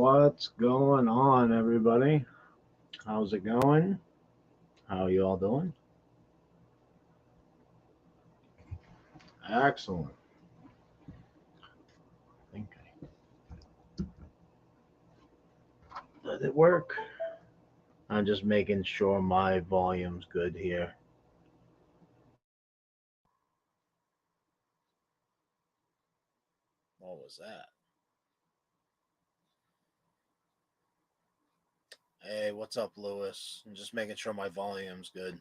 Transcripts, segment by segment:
What's going on, everybody? How's it going? How you all doing? Excellent. I think Does it work? I'm just making sure my volume's good here. What was that? Hey, what's up, Lewis? I'm just making sure my volume's good.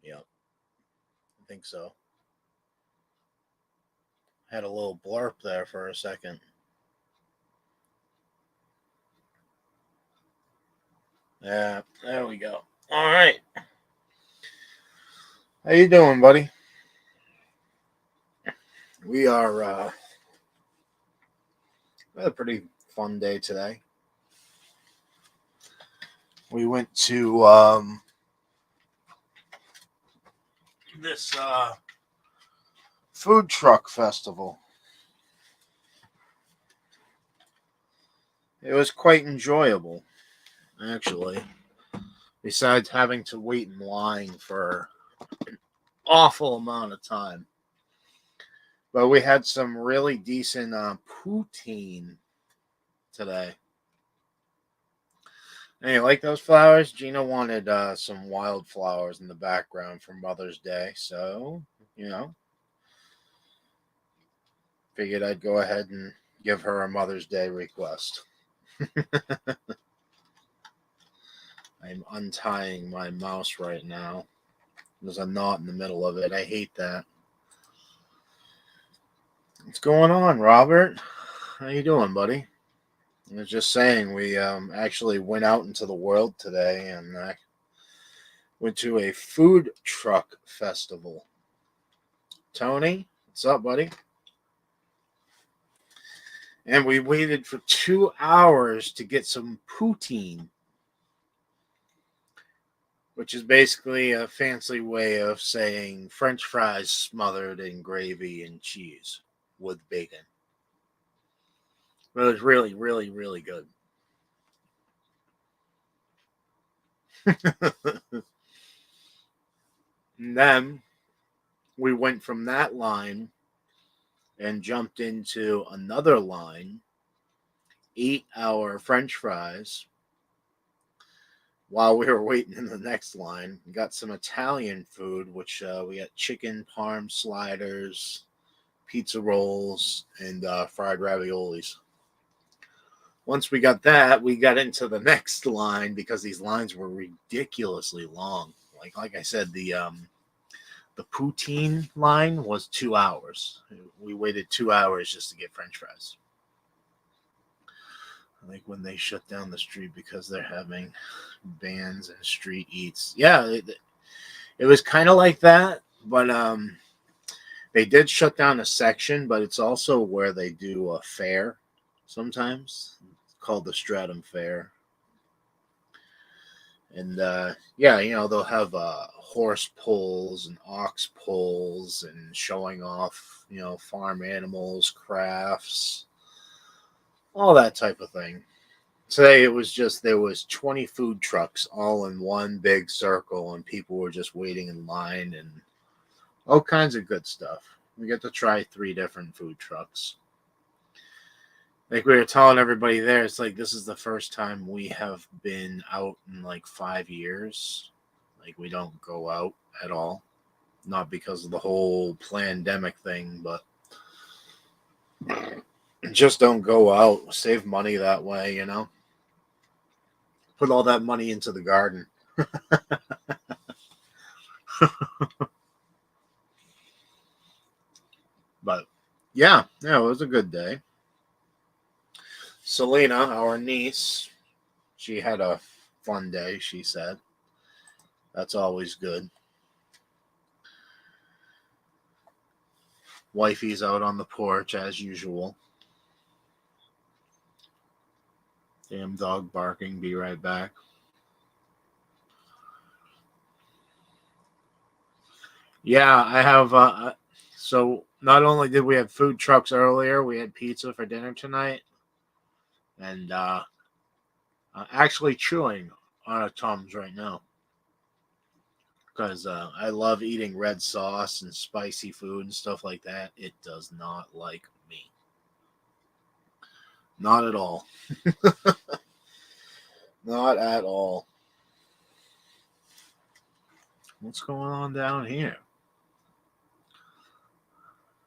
Yep, I think so. Had a little blurb there for a second. Yeah, there we go. All right. How you doing, buddy? We are we had a pretty fun day today. We went to this food truck festival. It was quite enjoyable, actually. Besides having to wait in line for an awful amount of time. But we had some really decent poutine today. Hey, you like those flowers? Gina wanted some wildflowers in the background for Mother's Day, so, you know, figured I'd go ahead and give her a Mother's Day request. I'm untying my mouse right now. There's a knot in the middle of it. I hate that. What's going on, Robert? How you doing, buddy? I was just saying we actually went out into the world today and went to a food truck festival. Tony, what's up, buddy? And we waited for 2 hours to get some poutine, which is basically a fancy way of saying French fries smothered in gravy and cheese with bacon. But it was really, really, really good. And then we went from that line and jumped into another line, ate our French fries while we were waiting in the next line. We got some Italian food, which we got chicken parm sliders, pizza rolls, and fried raviolis. Once we got that, we got into the next line because these lines were ridiculously long. Like I said, the poutine line was 2 hours. We waited 2 hours just to get French fries. Like when they shut down the street because they're having bans and street eats. Yeah, it was kind of like that, but they did shut down a section, but it's also where they do a fair sometimes. It's called the Stratum Fair. And yeah, they'll have horse pulls and ox pulls and showing off, farm animals, crafts, all that type of thing. Today it was just there was 20 food trucks all in one big circle, and people were just waiting in line and all kinds of good stuff. We got to try 3 different food trucks. Like we were telling everybody there, it's like this is the first time we have been out in like 5 years. Like we don't go out at all. Not because of the whole pandemic thing, but just don't go out. Save money that way, Put all that money into the garden. But yeah, it was a good day. Selena, our niece, she had a fun day, she said. That's always good. Wifey's out on the porch as usual. Damn dog barking. Be right back. Yeah, I have. So not only did we have food trucks earlier, we had pizza for dinner tonight, and actually chewing on a Tums right now because I love eating red sauce and spicy food and stuff like that. It does not like me, not at all, not at all. What's going on down here?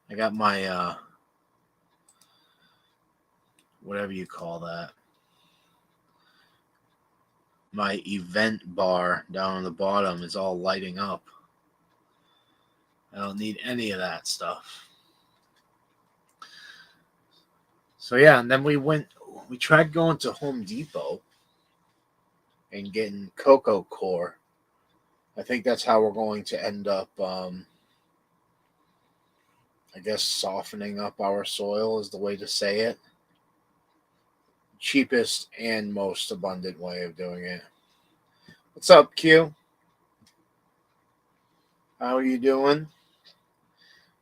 I got my whatever you call that, my event bar down on the bottom is all lighting up. I don't need any of that stuff. So yeah, and then we tried going to Home Depot and getting cocoa core. I think that's how we're going to end up, I guess, softening up our soil is the way to say it. Cheapest and most abundant way of doing it. What's up, Q? How are you doing?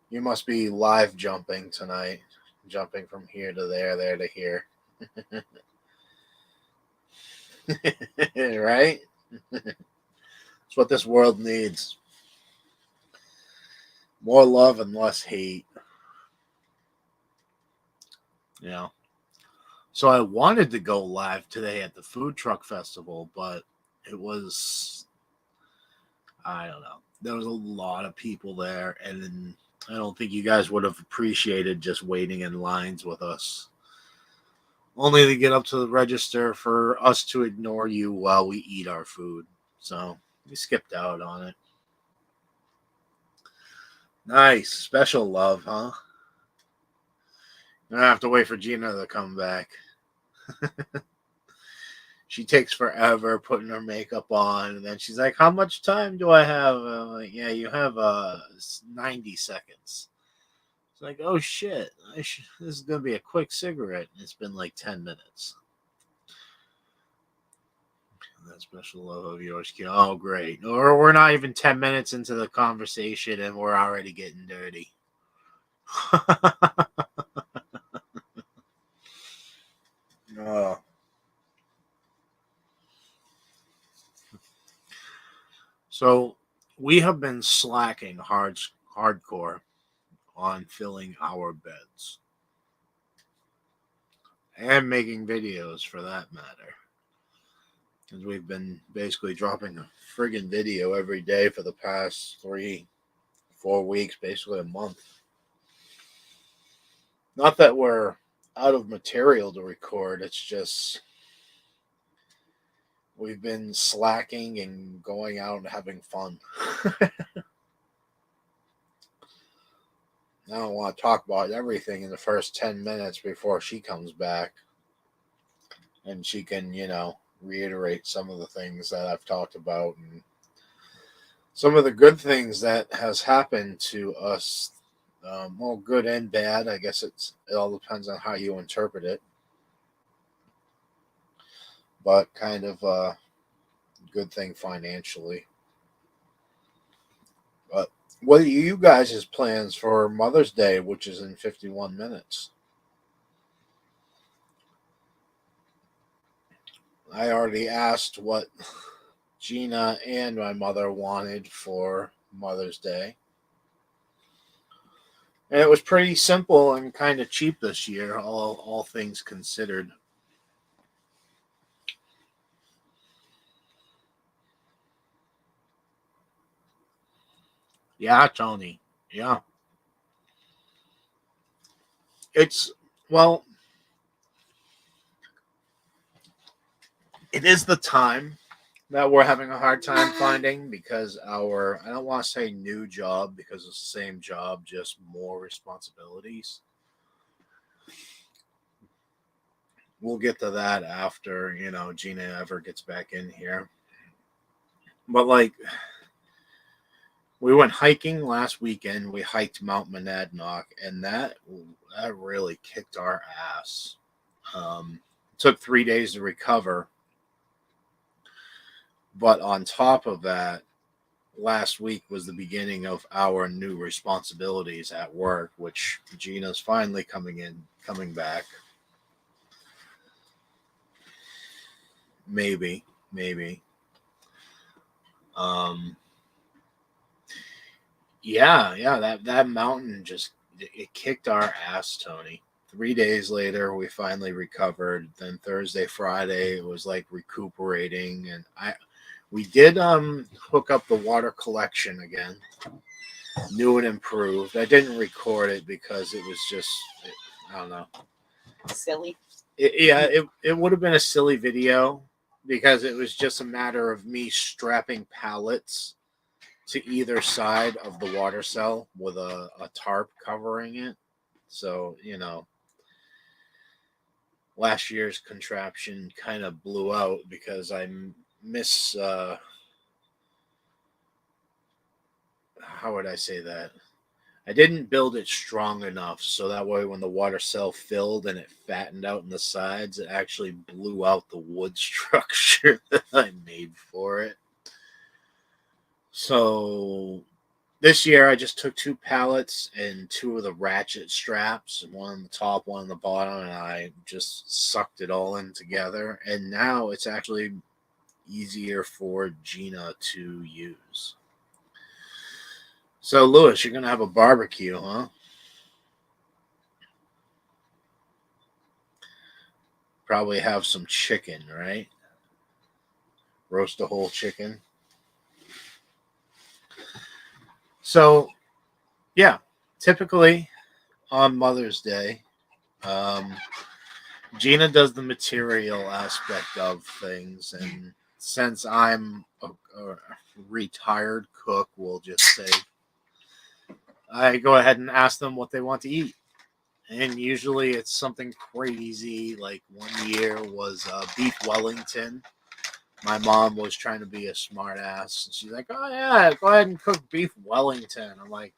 You must be live jumping tonight. Jumping from here to there to here. Right? It's what this world needs. More love and less hate. You know. So I wanted to go live today at the food truck festival, but it was, I don't know. There was a lot of people there, and I don't think you guys would have appreciated just waiting in lines with us. Only to get up to the register for us to ignore you while we eat our food. So we skipped out on it. Nice. Special love, huh? You don't have to wait for Gina to come back. She takes forever putting her makeup on, and then she's like, "How much time do I have?" I'm like, "Yeah, you have 90 seconds." It's like, "Oh shit, this is gonna be a quick cigarette." And it's been like 10 minutes. That special love of yours, Q. Oh, great. Or we're not even 10 minutes into the conversation, and we're already getting dirty. Oh. So we have been slacking hardcore on filling our beds and making videos for that matter. Because we've been basically dropping a friggin' video every day for the past 3-4 weeks, basically a month. Not that we're out of material to record, it's just we've been slacking and going out and having fun. I don't want to talk about everything in the first 10 minutes before she comes back. And she can, reiterate some of the things that I've talked about and some of the good things that has happened to us. Well, good and bad. I guess it all depends on how you interpret it. But kind of a good thing financially. But what are you guys' plans for Mother's Day, which is in 51 minutes? I already asked what Gina and my mother wanted for Mother's Day. And it was pretty simple and kind of cheap this year, all things considered. Yeah, Tony. Yeah. It's, well, it is the time that we're having a hard time finding because I don't want to say new job because it's the same job, just more responsibilities. We'll get to that after, Gina ever gets back in here. But like, we went hiking last weekend. We hiked Mount Monadnock, and that really kicked our ass. It took 3 days to recover, but on top of that, last week was the beginning of our new responsibilities at work, which Gina's finally coming back. Maybe. Um, yeah. That mountain just it kicked our ass, Tony. 3 days later, we finally recovered. Then Thursday, Friday, it was like recuperating, and we did hook up the water collection again. New and improved. I didn't record it because it was just I don't know. Silly. It would have been a silly video because it was just a matter of me strapping pallets to either side of the water cell with a tarp covering it. So, last year's contraption kind of blew out because I miss, how would I say that? I didn't build it strong enough so that way when the water cell filled and it fattened out in the sides, it actually blew out the wood structure that I made for it. So this year I just took 2 pallets and 2 of the ratchet straps, one on the top, one on the bottom, and I just sucked it all in together. And now it's actually easier for Gina to use. So, Lewis, you're going to have a barbecue, huh? Probably have some chicken, right? Roast a whole chicken. So, yeah, typically on Mother's Day, Gina does the material aspect of things. And since I'm a retired cook, we'll just say, I go ahead and ask them what they want to eat. And usually it's something crazy. Like one year was beef Wellington. My mom was trying to be a smart ass. She's like, oh, yeah, go ahead and cook beef Wellington. I'm like,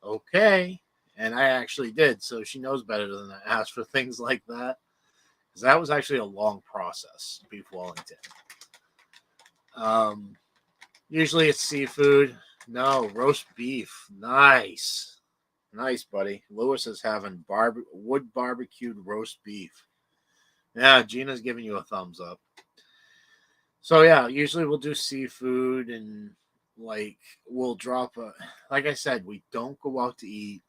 okay. And I actually did. So she knows better than to ask for things like that. Because that was actually a long process, beef Wellington. Usually it's seafood. No, roast beef. Nice. Nice, buddy. Lewis is having wood barbecued roast beef. Yeah, Gina's giving you a thumbs up. So yeah, usually we'll do seafood and like we'll drop like I said, we don't go out to eat.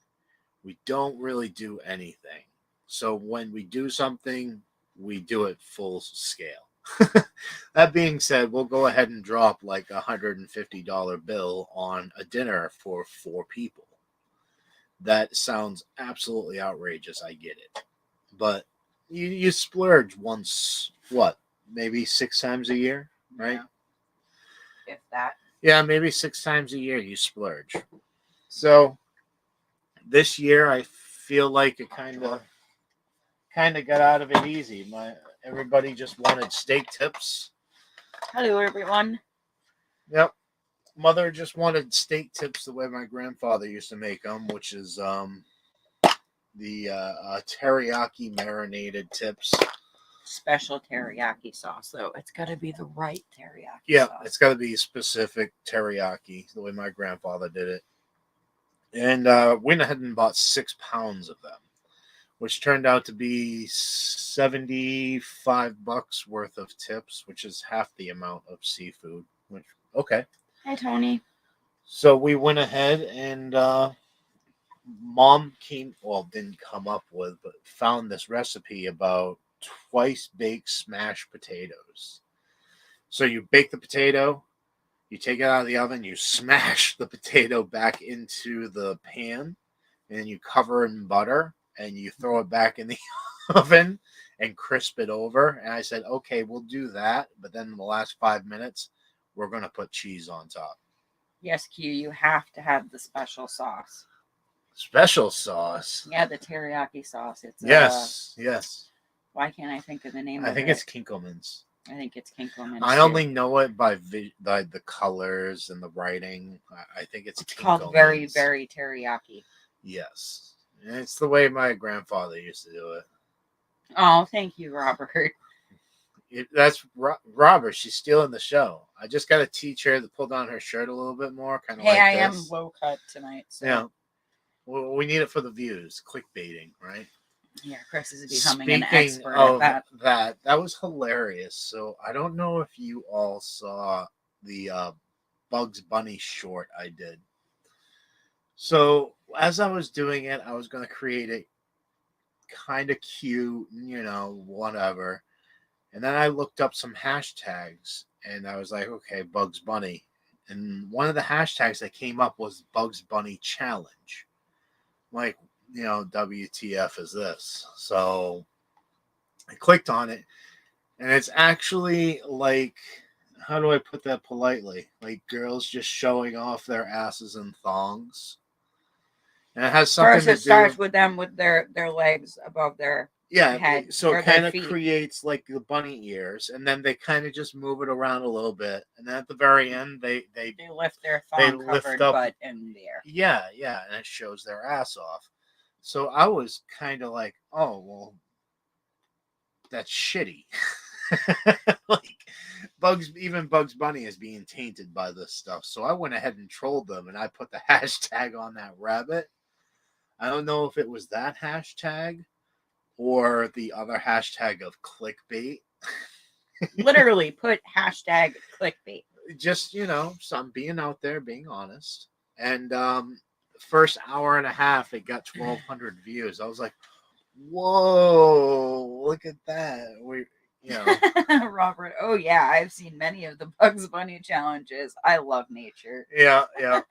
We don't really do anything. So when we do something, we do it full scale. That being said, we'll go ahead and drop like $150 bill on a dinner for 4 people. That sounds absolutely outrageous. I get it. But you splurge once, what, maybe 6 times a year, right? Yeah. If that. Yeah, maybe 6 times a year you splurge. So this year I feel like it kind of got out of it easy. Everybody just wanted steak tips. Hello, everyone. Yep. Mother just wanted steak tips the way my grandfather used to make them, which is the teriyaki marinated tips. Special teriyaki sauce, though. It's got to be the right teriyaki Yeah, sauce. it's got to be specific teriyaki, the way my grandfather did it. And went ahead and bought 6 pounds of them, which turned out to be $75 worth of tips, which is half the amount of seafood. Which, okay. Hi, Tony. So we went ahead and Mom didn't come up with, but found this recipe about twice baked smashed potatoes. So you bake the potato, you take it out of the oven, you smash the potato back into the pan, and then you cover it in butter, and you throw it back in the oven and crisp it over. And I said, okay, we'll do that. But then in the last 5 minutes, we're going to put cheese on top. Yes, Q, you have to have the special sauce. Special sauce? Yeah, the teriyaki sauce. It's yes. Why can't I think of the name of it? I think it's Kinkelman's. I think it's Kinkelman's. I only know it by the colors and the writing. I think it's called Very, Very Teriyaki. Yes. And it's the way my grandfather used to do it. Oh, thank you, Robert. That's Robert. She's stealing the show. I just got to teach her to pull down her shirt a little bit more, kind of Hey, like I am this. low cut tonight. So. Yeah. Well, we need it for the views, clickbaiting, right? Yeah, Chris is becoming an Speaking expert of at that. that was hilarious. So I don't know if you all saw the Bugs Bunny short I did. So as I was doing it, I was going to create it kind of cute, whatever. And then I looked up some hashtags and I was like, okay, Bugs Bunny. And one of the hashtags that came up was Bugs Bunny Challenge. Like, WTF is this? So I clicked on it and it's actually like, how do I put that politely? Like girls just showing off their asses and thongs. And it has something First, to it starts do. with them with their legs above their Yeah, head so or it their kind of feet. creates like the bunny ears, and then they kind of just move it around a little bit, and then at the very end, they They lift their they thong lift covered up. butt in the air. Yeah, yeah, and it shows their ass off. So I was kind of like, oh well, that's shitty. Like even Bugs Bunny is being tainted by this stuff. So I went ahead and trolled them, and I put the hashtag on that rabbit. I don't know if it was that hashtag or the other hashtag of clickbait. Literally put hashtag clickbait. Just, some being out there, being honest. And first hour and a half, it got 1,200 views. I was like, whoa, look at that. Robert, oh yeah, I've seen many of the Bugs Bunny challenges. I love nature. Yeah, yeah.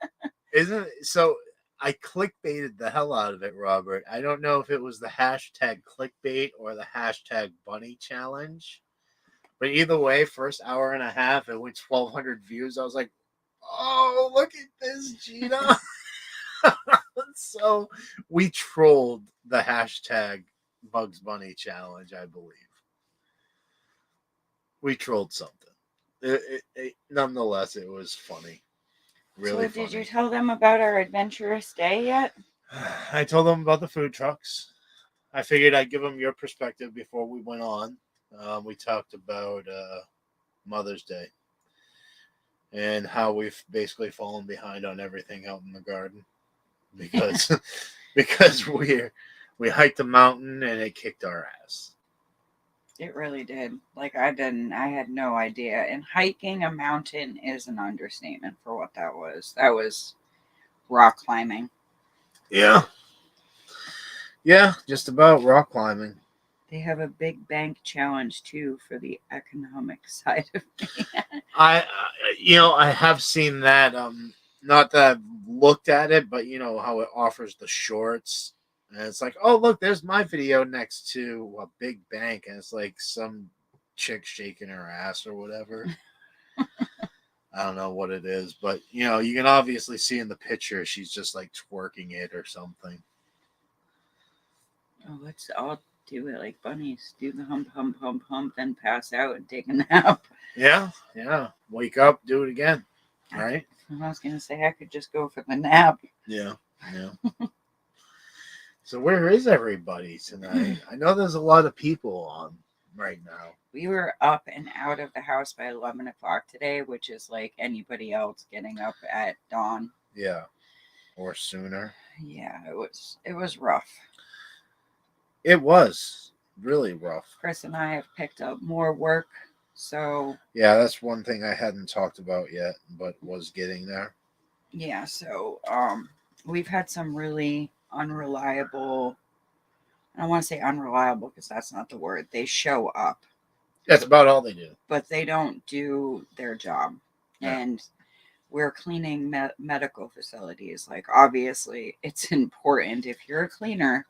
Isn't it? So I clickbaited the hell out of it, Robert. I don't know if it was the hashtag clickbait or the hashtag bunny challenge. But either way, first hour and a half, it went 1,200 views. I was like, oh, look at this, Gina. So we trolled the hashtag Bugs Bunny challenge, I believe. We trolled something. Nonetheless, it was funny. Really so, did you funny. tell them about our adventurous day yet? I told them about the food trucks. I figured I'd give them your perspective before we went on. We talked about Mother's Day and how we've basically fallen behind on everything out in the garden because because we hiked a mountain and it kicked our ass. It really did. Like I had no idea. And hiking a mountain is an understatement for what that was. That was rock climbing. Yeah. Yeah, just about rock climbing. They have a big bank challenge too for the economic side of me. I have seen that. Not that I've looked at it, but how it offers the shorts, and it's like, oh look, there's my video next to a big bank, and it's like some chick shaking her ass or whatever. I don't know what it is, but you can obviously see in the picture she's just like twerking it or something. Oh, let's all do it like bunnies. Do the hump, hump, hump, hump, then pass out and take a nap. Yeah, yeah. Wake up, do it again. Right? I was gonna say I could just go for the nap. Yeah, yeah. So where is everybody tonight? I know there's a lot of people on right now. We were up and out of the house by 11 o'clock today, which is like anybody else getting up at dawn. Yeah, or sooner. Yeah, it was rough. It was really rough. Chris and I have picked up more work, so Yeah, that's one thing I hadn't talked about yet, but was getting there. yeah, so we've had some really unreliable. I don't want to say unreliable because that's not the word. They show up, That's about all they do. but they don't do their job. Yeah. And we're cleaning medical facilities. Like, obviously, it's important if you're a cleaner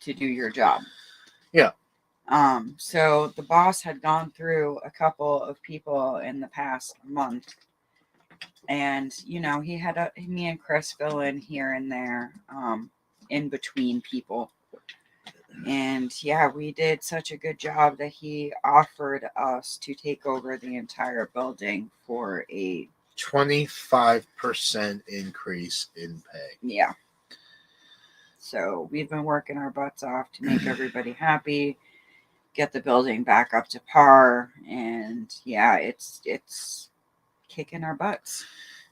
to do your job. Yeah. So the boss had gone through a couple of people in the past month, and he had me and Chris fill in here and there, in between people. And yeah, we did such a good job that he offered us to take over the entire building for a 25% increase in pay. Yeah. So we've been working our butts off to make everybody happy, get the building back up to par, and yeah, it's kicking our butts.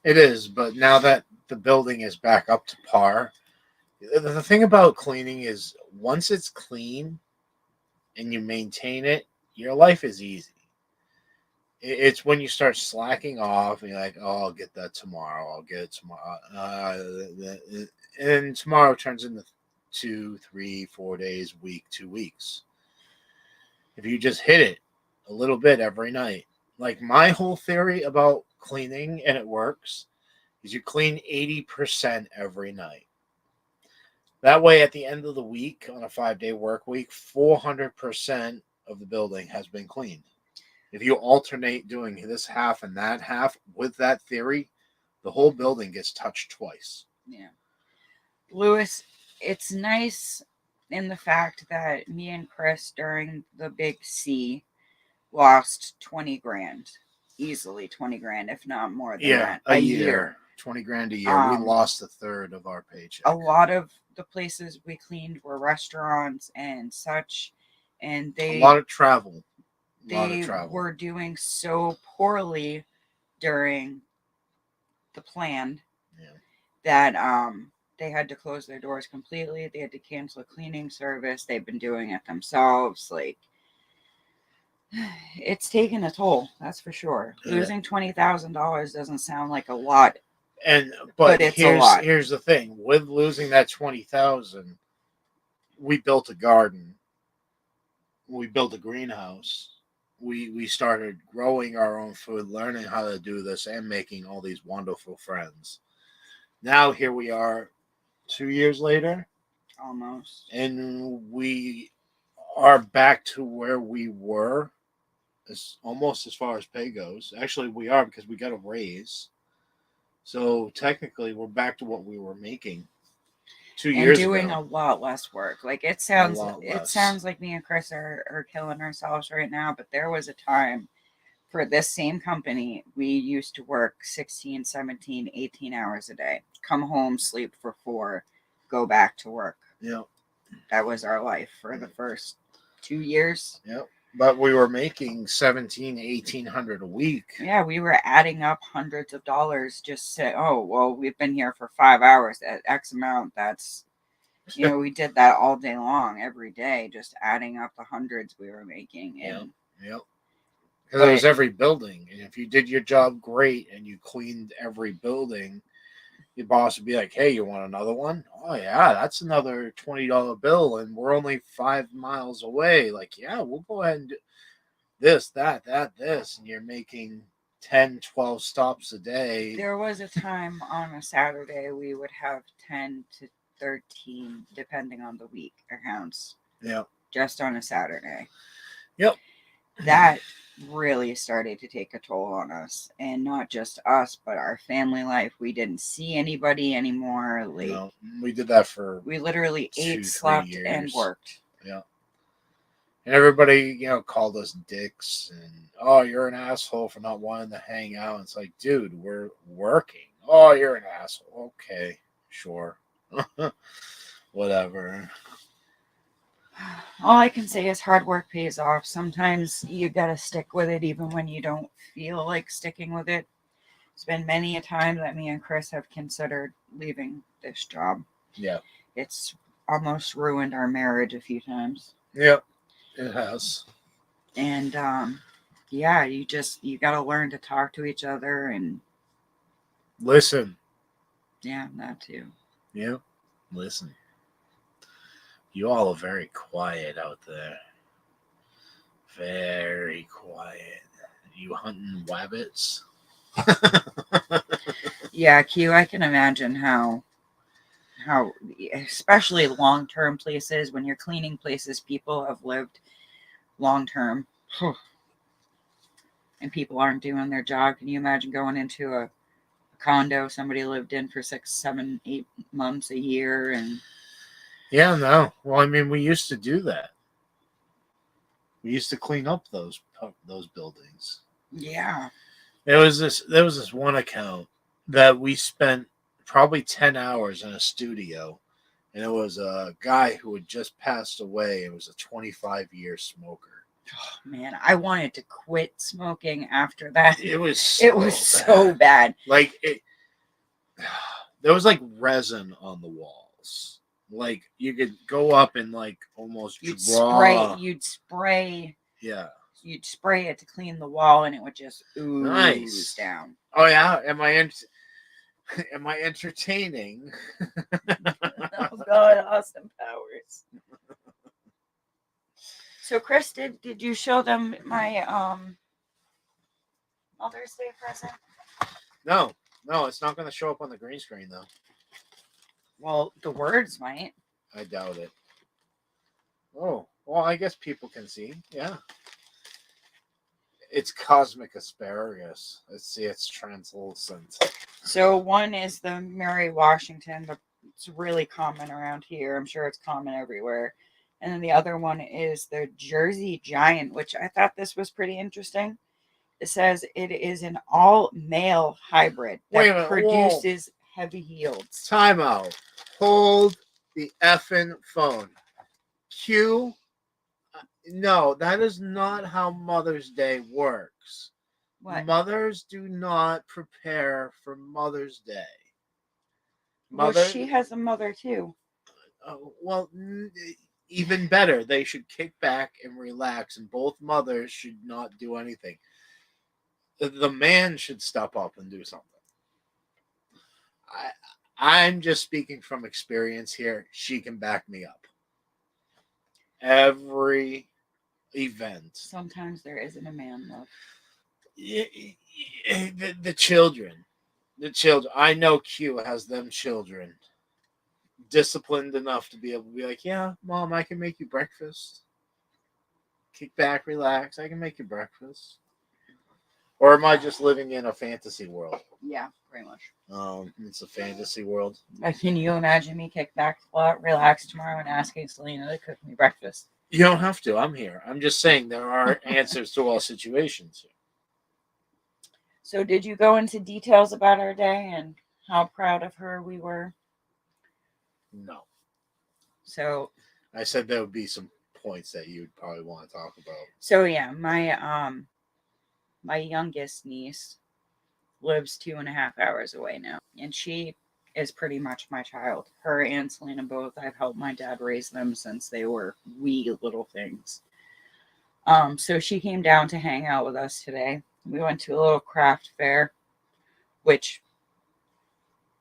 It is, but now that the building is back up to par, the thing about cleaning is once it's clean and you maintain it, your life is easy. It's when you start slacking off and you're like, oh, I'll get that tomorrow. I'll get it tomorrow. And tomorrow turns into 2, 3, 4 days, week, 2 weeks. If you just hit it a little bit every night, like my whole theory about cleaning, and it works, is you clean 80% every night. That way, at the end of the week, on a 5-day work week, 400% of the building has been cleaned. If you alternate doing this half and that half with that theory, the whole building gets touched twice. Yeah. Lewis, it's nice in the fact that me and Chris during the big C lost 20 grand. Easily 20 grand, if not more than that. A year. 20 grand a year. We lost a third of our paycheck. A lot of the places we cleaned were restaurants and such, and a lot of travel. They were doing so poorly during the plan that they had to close their doors completely. They had to cancel a cleaning service. They've been doing it themselves. Like, it's taken a toll, that's for sure. Losing $20,000 doesn't sound like a lot, but it's a lot. Here's the thing: with losing that $20,000, we built a garden, we built a greenhouse, we started growing our own food, learning how to do this, and making all these wonderful friends. Now here we are, 2 years later, almost, and we are back to where we were, almost as far as pay goes. Actually, we are, because we got a raise. So technically, we're back to what we were making 2 years ago. And doing a lot less work. Like, it sounds like me and Chris are killing ourselves right now, but there was a time for this same company, we used to work 16, 17, 18 hours a day. Come home, sleep for 4, go back to work. Yep. That was our life for the first 2 years. Yep. But we were making $1,700-1,800 a week. Yeah, we were adding up hundreds of dollars. Just say, oh, well, we've been here for 5 hours at X amount. That's, we did that all day long, every day, just adding up the hundreds we were making. And yep. Because it was every building. And if you did your job great and you cleaned every building, your boss would be like, hey, you want another one? Oh, yeah, that's another $20 bill. And we're only 5 miles away. Like, yeah, we'll go ahead and do this, that, this. And you're making 10, 12 stops a day. There was a time on a Saturday we would have 10 to 13, depending on the week, accounts. Yep. Just on a Saturday. Yep. That really started to take a toll on us, and not just us, but our family life. We didn't see anybody anymore. Like, no, we did that for we literally ate, slept, and worked. Yeah. And everybody, called us dicks and, oh, you're an asshole for not wanting to hang out. It's like, dude, we're working. Oh, you're an asshole. Okay, sure. Whatever. All I can say is hard work pays off. Sometimes you gotta stick with it even when you don't feel like sticking with it. It's been many a time that me and Chris have considered leaving this job. Yeah. It's almost ruined our marriage a few times. Yep, it has. And you gotta learn to talk to each other and listen. Yeah, that too. Yeah, listen. You all are very quiet out there. Very quiet. You hunting wabbits? Yeah, Q, I can imagine how especially long-term places, when you're cleaning places people have lived long-term and people aren't doing their job. Can you imagine going into a condo somebody lived in for 6, 7, 8 months, a year? And yeah, no. Well, I mean, we used to do that. We used to clean up those buildings. Yeah. There was this one account that we spent probably 10 hours in a studio, and it was a guy who had just passed away. It was a 25-year smoker. Oh, man, I wanted to quit smoking after that. It was It was so bad. Like there was like resin on the walls. Like you could go up and like almost draw. You'd spray Yeah. You'd spray it to clean the wall, and it would just ooze Nice. down. Oh yeah, am I entertaining? Oh God, Austin Powers. So, Chris, did you show them my Mother's Day present? No, it's not going to show up on the green screen though. Well, the words might. I doubt it. Oh, well, I guess people can see. Yeah. It's cosmic asparagus. Let's see, it's translucent. So one is the Mary Washington. It's really common around here. I'm sure it's common everywhere. And then the other one is the Jersey Giant, which I thought this was pretty interesting. It says it is an all-male hybrid that produces heavy yields. Time out. Hold the effing phone. Q. No, that is not how Mother's Day works. What? Mothers do not prepare for Mother's Day. Well, she has a mother too. Well, even better. They should kick back and relax, and both mothers should not do anything. The man should step up and do something. I'm just speaking from experience here. She can back me up. Every event. Sometimes there isn't a man, love. The children. I know Q has them children disciplined enough to be able to be like, yeah, Mom, I can make you breakfast. Kick back, relax. I can make you breakfast. Or am I just living in a fantasy world? Yeah, pretty much. It's a fantasy world. Can you imagine me kick back, relax tomorrow, and asking Selena to cook me breakfast? You don't have to. I'm here. I'm just saying there are answers to all situations. So did you go into details about our day and how proud of her we were? No. So I said there would be some points that you'd probably want to talk about. So yeah, my youngest niece lives 2.5 hours away now, and she is pretty much my child. Her and Selena both. I've helped my dad raise them since they were wee little things. So she came down to hang out with us today. We went to a little craft fair, which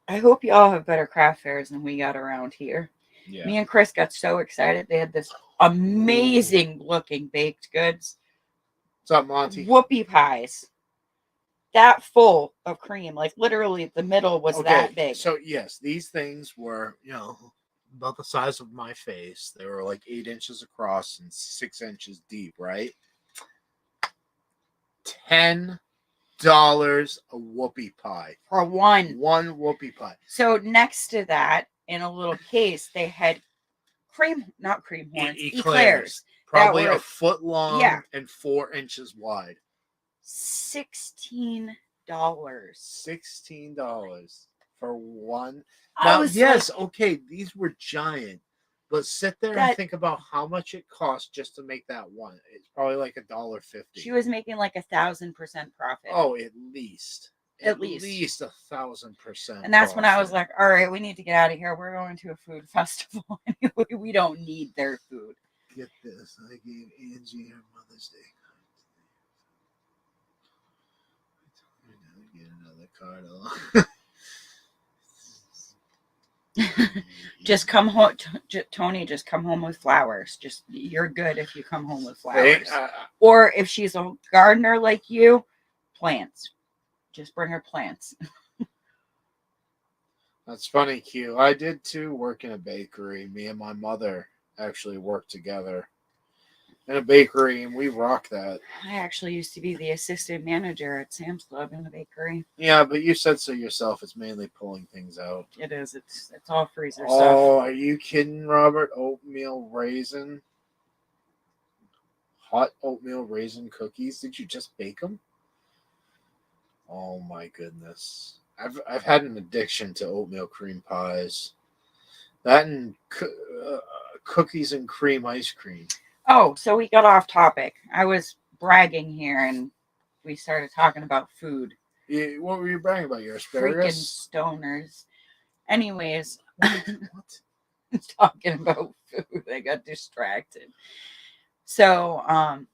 I hope y'all have better craft fairs than we got around here. Yeah. Me and Chris got so excited. They had this amazing looking baked goods. What's up, Monty? Whoopie pies. That full of cream. Like literally the middle was that big. So yes, these things were, about the size of my face. They were like 8 inches across and 6 inches deep, right? $10 a whoopie pie. For one whoopie pie. So next to that, in a little case, they had not cream horns, eclairs. Probably a foot long and 4 inches wide. $16. $16 for one. Now, yes, okay, these were giant, but sit there and think about how much it cost just to make that one. It's probably like $1.50. She was making like 1,000% profit. Oh, at least. At least 1,000%. And that's when I was like, all right, we need to get out of here. We're going to a food festival. We don't need their food. Get this. I gave Angie her Mother's Day card. Get another card along. Just come home, Tony. Just come home with flowers. You're good if you come home with flowers. Or if she's a gardener like you, plants. Just bring her plants. That's funny, Q. I did too work in a bakery. Me and my mother actually worked together in a bakery, and we rock that. I actually used to be the assistant manager at Sam's Club in the bakery. Yeah, but you said so yourself. It's mainly pulling things out. It is. It's all freezer stuff. Oh, are you kidding, Robert? Oatmeal raisin? Hot oatmeal raisin cookies? Did you just bake them? Oh my goodness. I've had an addiction to oatmeal cream pies. That and cookies and cream ice cream. Oh, so we got off topic. I was bragging here and we started talking about food. What were you bragging about? Your Freaking asparagus? stoners. Anyways, What? talking about food, I got distracted. So,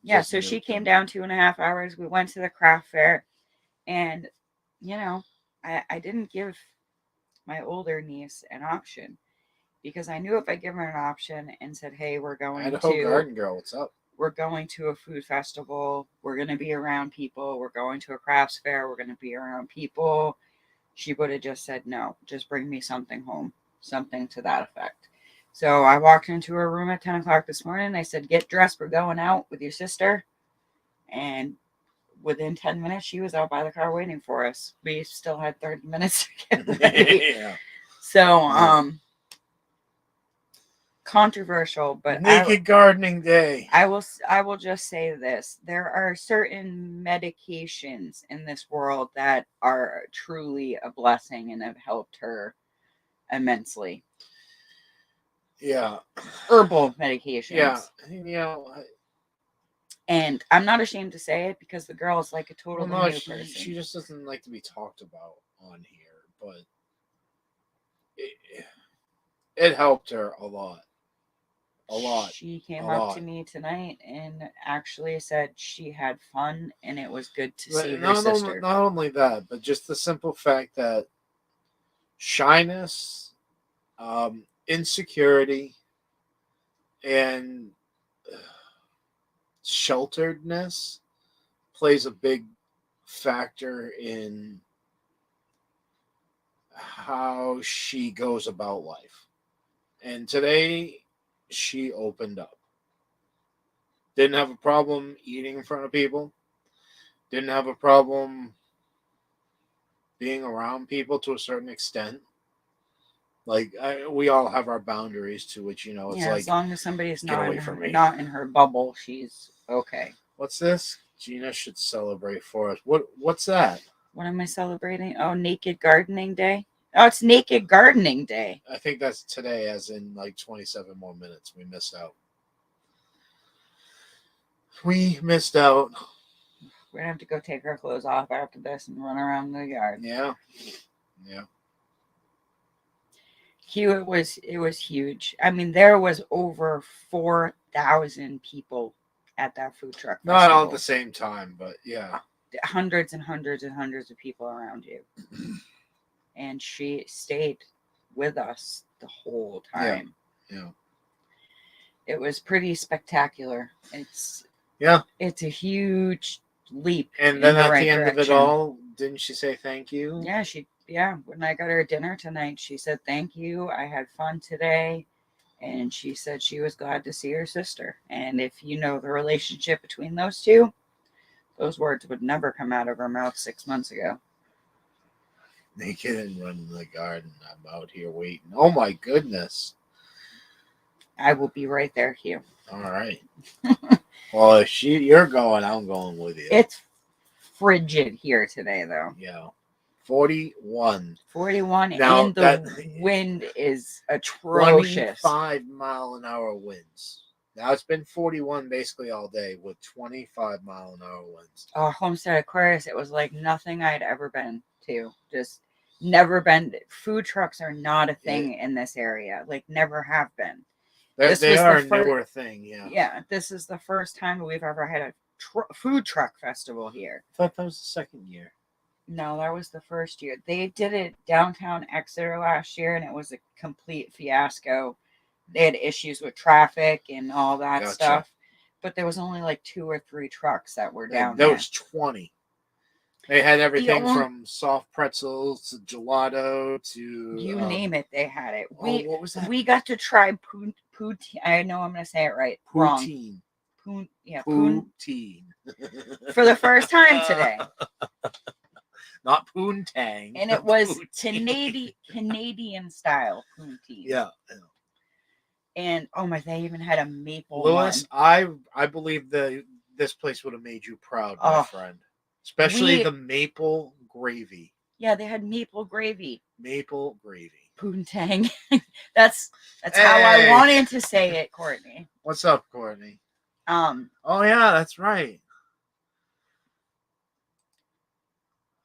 yeah, Just so she milk came them. down 2.5 hours. We went to the craft fair, and you know, I didn't give my older niece an option because I knew if I give her an option and said, "Hey, Idaho Garden Girl, what's up? we're going to a food festival, we're going to be around people, we're going to a crafts fair, we're going to be around people," she would have just said, "No, just bring me something home," something to that effect. So I walked into her room at 10 o'clock this morning. I said, "Get dressed, we're going out with your sister." And within 10 minutes, she was out by the car waiting for us. We still had 30 minutes to get ready. Yeah. So, Yeah. controversial, but Naked Gardening Day. I will just say this. There are certain medications in this world that are truly a blessing and have helped her immensely. Yeah. Herbal medications. Yeah. You know, And I'm not ashamed to say it because the girl is like a totally well, no, new person. she just doesn't like to be talked about on here, but it helped her a lot. A lot. She came A up lot. to me tonight and actually said she had fun and it was good to But see her sister. not only that, but just the simple fact that shyness, insecurity, and shelteredness plays a big factor in how she goes about life. And today, she opened up. Didn't have a problem eating in front of people. Didn't have a problem being around people to a certain extent. Like we all have our boundaries to which it's Yeah, like as long as somebody's get not away in from her, me. not in her bubble, she's okay. What's this? Gina should celebrate for us. What's that? What am I celebrating? Oh, Naked Gardening Day. Oh, it's Naked Gardening Day. I think that's today, as in like 27 more minutes. We missed out. We missed out. We're gonna have to go take our clothes off after this and run around the yard. Yeah. Yeah. It was huge. I mean, there was over 4,000 people at that food truck Not festival. all at the same time, but yeah. Hundreds and hundreds and hundreds of people around you. And she stayed with us the whole time. Yeah. It was pretty spectacular. It's a huge leap. And then at right the end direction. of it all, didn't she say thank you? Yeah, when I got her dinner tonight, she said thank you. I had fun today. And she said she was glad to see her sister. And if you know the relationship between those two, those words would never come out of her mouth 6 months ago. Naked and running the garden. I'm out here waiting. Oh my goodness. I will be right there, Hugh. All right. Well, if you're going, I'm going with you. It's frigid here today, though. Yeah. 41. 41, now, and the wind is atrocious. 25-mile-an-hour winds. Now, it's been 41 basically all day with 25-mile-an-hour winds. Oh, Homestead Aquarius, it was like nothing I'd ever been to. Just never been. Food trucks are not a thing in this area. Like, never have been. They are a newer thing, yeah. Yeah, this is the first time we've ever had a food truck festival here. I thought that was the second year. No, that was the first year. They did it downtown Exeter last year, and it was a complete fiasco. They had issues with traffic and all that stuff. But there was only like 2 or 3 trucks that were down there. There was 20. They had everything from soft pretzels to gelato to... You name it, they had it. What was that? We got to try poutine. I know I'm going to say it right. Poutine. Poutine. For the first time today. Not poontang. And it was Canadian style poutine. Yeah. And oh my, they even had a maple Lewis, one. I believe this place would have made you proud, my friend. Especially the maple gravy. Yeah, they had maple gravy. Maple gravy. Poontang. That's how I wanted to say it, Courtney. What's up, Courtney? Oh yeah, that's right.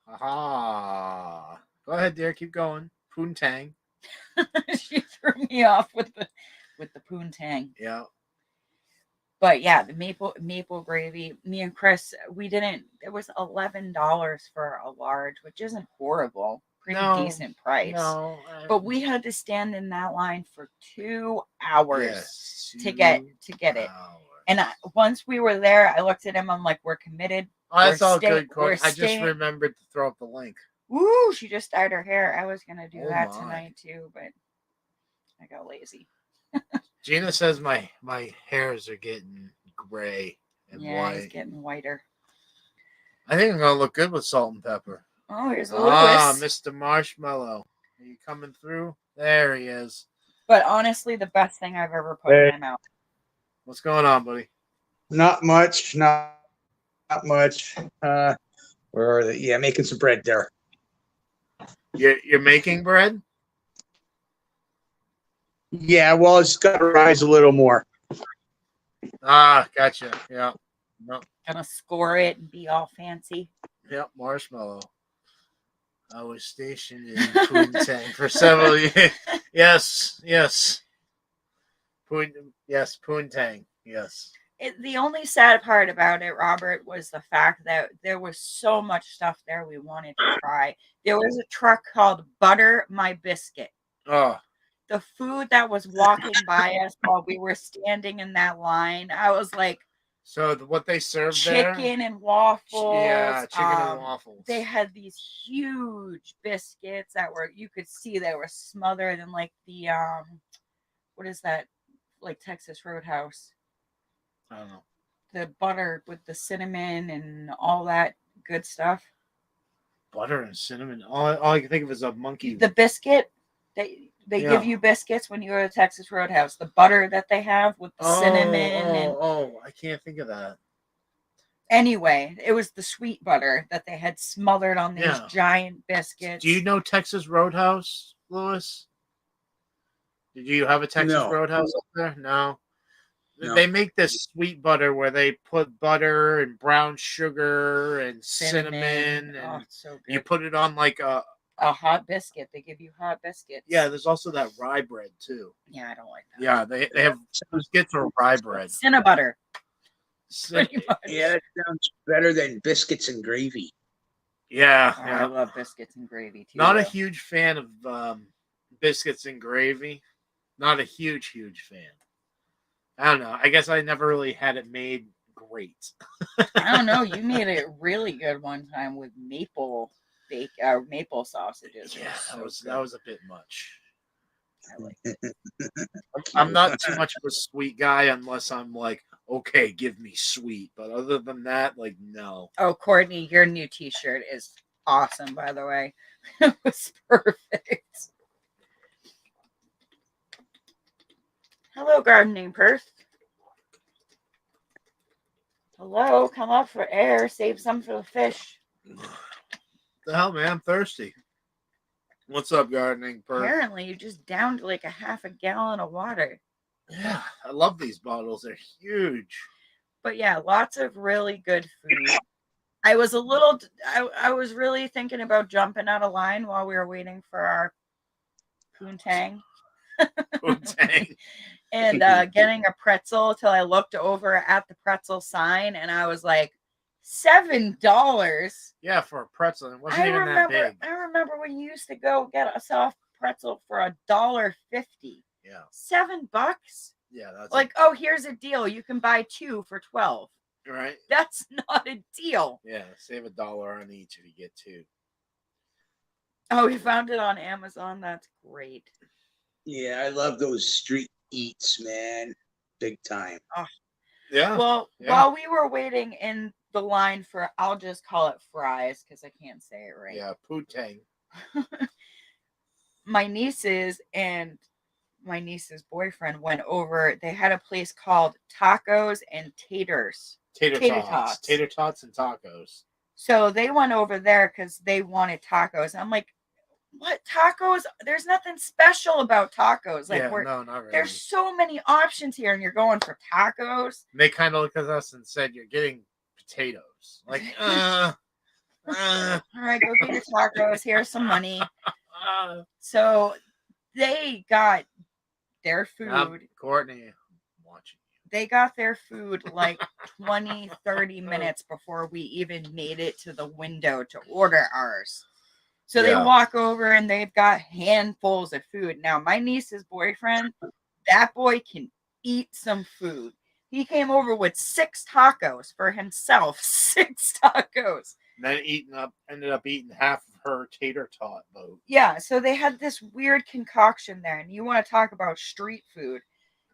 Aha. Go ahead, dear. Keep going. Poontang. She threw me off with the poontang. Yeah. But yeah, the maple gravy. Me and Chris, we didn't. It was $11 for a large, which isn't horrible. Pretty No. decent price. No. But we had to stand in that line for 2 hours Yes. to get it. And once we were there, I looked at him. I'm like, "We're committed." Oh, that's all good, We're Courtney. I just staying. remembered to throw up the link. Woo! She just dyed her hair. I was gonna do Oh that my. tonight too, but I got lazy. Gina says my hairs are getting gray and Yeah, white. he's getting whiter. I think I'm gonna look good with salt and pepper. Oh, here's Ah, Lewis. Mr. Marshmallow. Are you coming through? There he is. But honestly, the best thing I've ever put in my mouth. What's going on, buddy? Not much. Not much. Where are they? Yeah, making some bread there. You're making bread? Yeah, well, it's got to rise a little more. Ah, gotcha. Yeah. No. Gonna score it and be all fancy. Yep, Marshmallow. I was stationed in Poontang for several years. Yes. Poontang. Yes. The only sad part about it, Robert, was the fact that there was so much stuff there we wanted to try. There was a truck called Butter My Biscuit. Oh. The food that was walking by us while we were standing in that line, I was like, so what they served there? Chicken and waffles. Yeah, chicken and waffles. They had these huge biscuits that you could see they were smothered in like the what is that? Like Texas Roadhouse. I don't know. The butter with the cinnamon and all that good stuff. Butter and cinnamon. All I can think of is a monkey. The biscuit. They give you biscuits when you go to Texas Roadhouse. The butter that they have with the cinnamon. I can't think of that. Anyway, it was the sweet butter that they had smothered on these giant biscuits. Do you know Texas Roadhouse, Lewis? Did you have a Texas Roadhouse up there? No. They make this sweet butter where they put butter and brown sugar and cinnamon and so good. You put it on like a hot biscuit. They give you hot biscuits. Yeah, there's also that rye bread too. Yeah, I don't like that. Yeah, they have biscuits or rye bread. Cinnabutter. Yeah, that sounds better than biscuits and gravy. Yeah, I love biscuits and gravy too. Not a huge fan of biscuits and gravy. Not a huge fan. I don't know. I guess I never really had it made great. I don't know. You made it really good one time with maple sausages. Yeah, that was a bit much. I like it. I'm not too much of a sweet guy unless I'm like, okay, give me sweet. But other than that, like, no. Oh, Courtney, your new T-shirt is awesome, by the way. It was perfect. Hello, Gardening Perth. Hello, come up for air. Save some for the fish. The hell, man? I'm thirsty. What's up, Gardening Perth? Apparently, you just downed like a half a gallon of water. Yeah, I love these bottles. They're huge. But yeah, lots of really good food. I was really thinking about jumping out of line while we were waiting for our poontang. Poontang. And getting a pretzel till I looked over at the pretzel sign and I was like, $7. Yeah, for a pretzel. It wasn't even that big. I remember when you used to go get a soft pretzel for $1.50. Yeah. $7? Yeah, that's like, here's a deal. You can buy 2 for $12. Right. That's not a deal. Yeah, save $1 on each if you get 2. Oh, we found it on Amazon. That's great. Yeah, I love those street eats, man. Big time. Oh. Yeah. Well, while we were waiting in the line for, I'll just call it fries because I can't say it right. Yeah, poontang. My nieces and my niece's boyfriend went over. They had a place called Tacos and Taters. Tater tots. Tater tots and tacos. So they went over there because they wanted tacos. I'm like, what tacos? There's nothing special about tacos. Like Yeah, no, not really. there's so many options here, and you're going for tacos. They kind of looked at us and said, "You're getting potatoes." Like, All right, go get your tacos. Here's some money. So they got their food. Courtney, I'm watching you. They got their food like 20, 30 minutes before we even made it to the window to order ours. So they Yeah. walk over and they've got handfuls of food. Now, my niece's boyfriend, that boy can eat some food. He came over with 6 tacos for himself. 6 tacos. Then ended up eating half of her tater tot boat. Yeah, so they had this weird concoction there. And you want to talk about street food.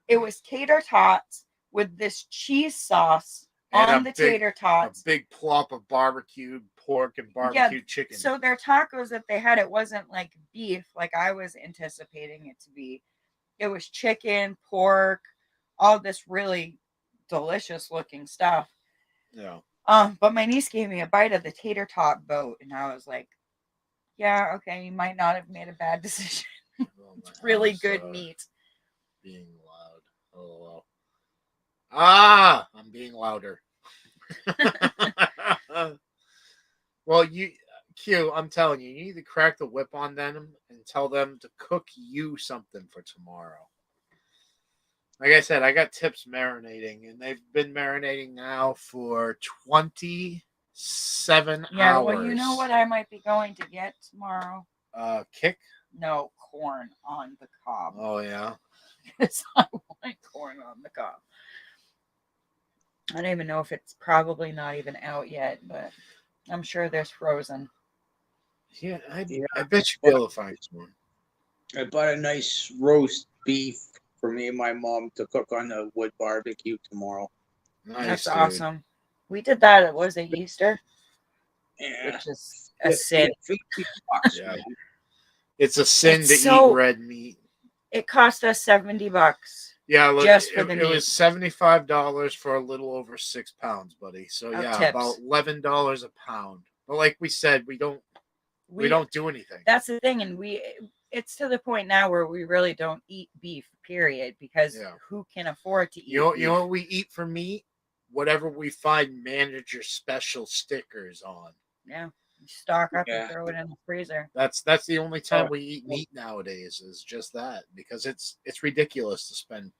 It was tater tots with this cheese sauce And on the tater tots. A big plop of barbecued pork and barbecued chicken. So their tacos that they had, it wasn't like beef like I was anticipating it to be. It was chicken, pork, all this really delicious looking stuff. Yeah. But my niece gave me a bite of the tater tot boat, and I was like, yeah, okay, you might not have made a bad decision. It's really good meat. Being loud. Oh, well. I'm being louder. Well, Q, I'm telling you, you need to crack the whip on them and tell them to cook you something for tomorrow. Like I said, I got tips marinating, and they've been marinating now for 27 hours. Yeah, well, you know what I might be going to get tomorrow? Kick? No, corn on the cob. Oh, yeah. Because I want corn on the cob. I don't even know if it's probably not even out yet, but I'm sure there's frozen. Yeah, I bet you'll be able to find some. I bought a nice roast beef for me and my mom to cook on the wood barbecue tomorrow. Nice, That's dude. awesome. We did that. Was it Easter? Yeah. Which is a sin. $50, Yeah. man. It's a sin It's to eat red meat. It cost us $70. Yeah, look, just for the it meat. was $75 for a little over 6 pounds, buddy. So Of yeah, tips. about $11 a pound. But like we said, we don't do anything. That's the thing, and it's to the point now where we really don't eat beef, period, because who can afford to eat beef? You know what we eat for meat? Whatever we find manager special stickers on. Yeah. You stock up and throw it in the freezer. That's the only time we eat meat nowadays, is just that, because it's ridiculous to spend.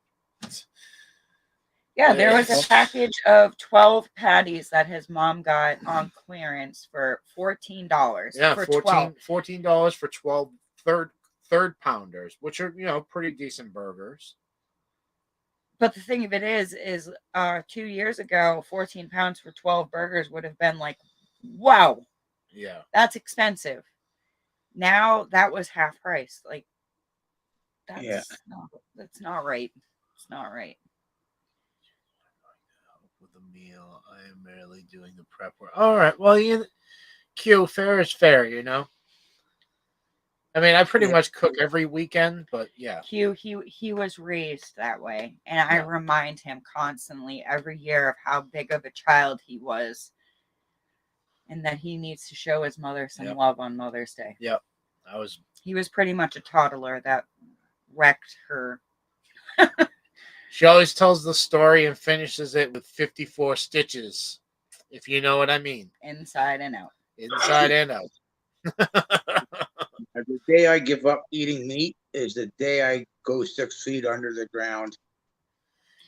Yeah, there was a package of 12 patties that his mom got on clearance for $14. Yeah, for $14 for 12 third pounders, which are, pretty decent burgers. But the thing of it is 2 years ago, 14 pounds for 12 burgers would have been like, wow. Yeah. That's expensive. Now that was half price. Like, that's not right. It's not right. With the meal, I am merely doing the prep work. All right. Well, Q, fair is fair, I mean, I pretty much cook every weekend, but yeah. Q, he was raised that way, and I remind him constantly every year of how big of a child he was, and that he needs to show his mother some love on Mother's Day. Yep. He was pretty much a toddler that wrecked her. She always tells the story and finishes it with 54 stitches, if you know what I mean. Inside and out. Inside and out. The day I give up eating meat is the day I go 6 feet under the ground.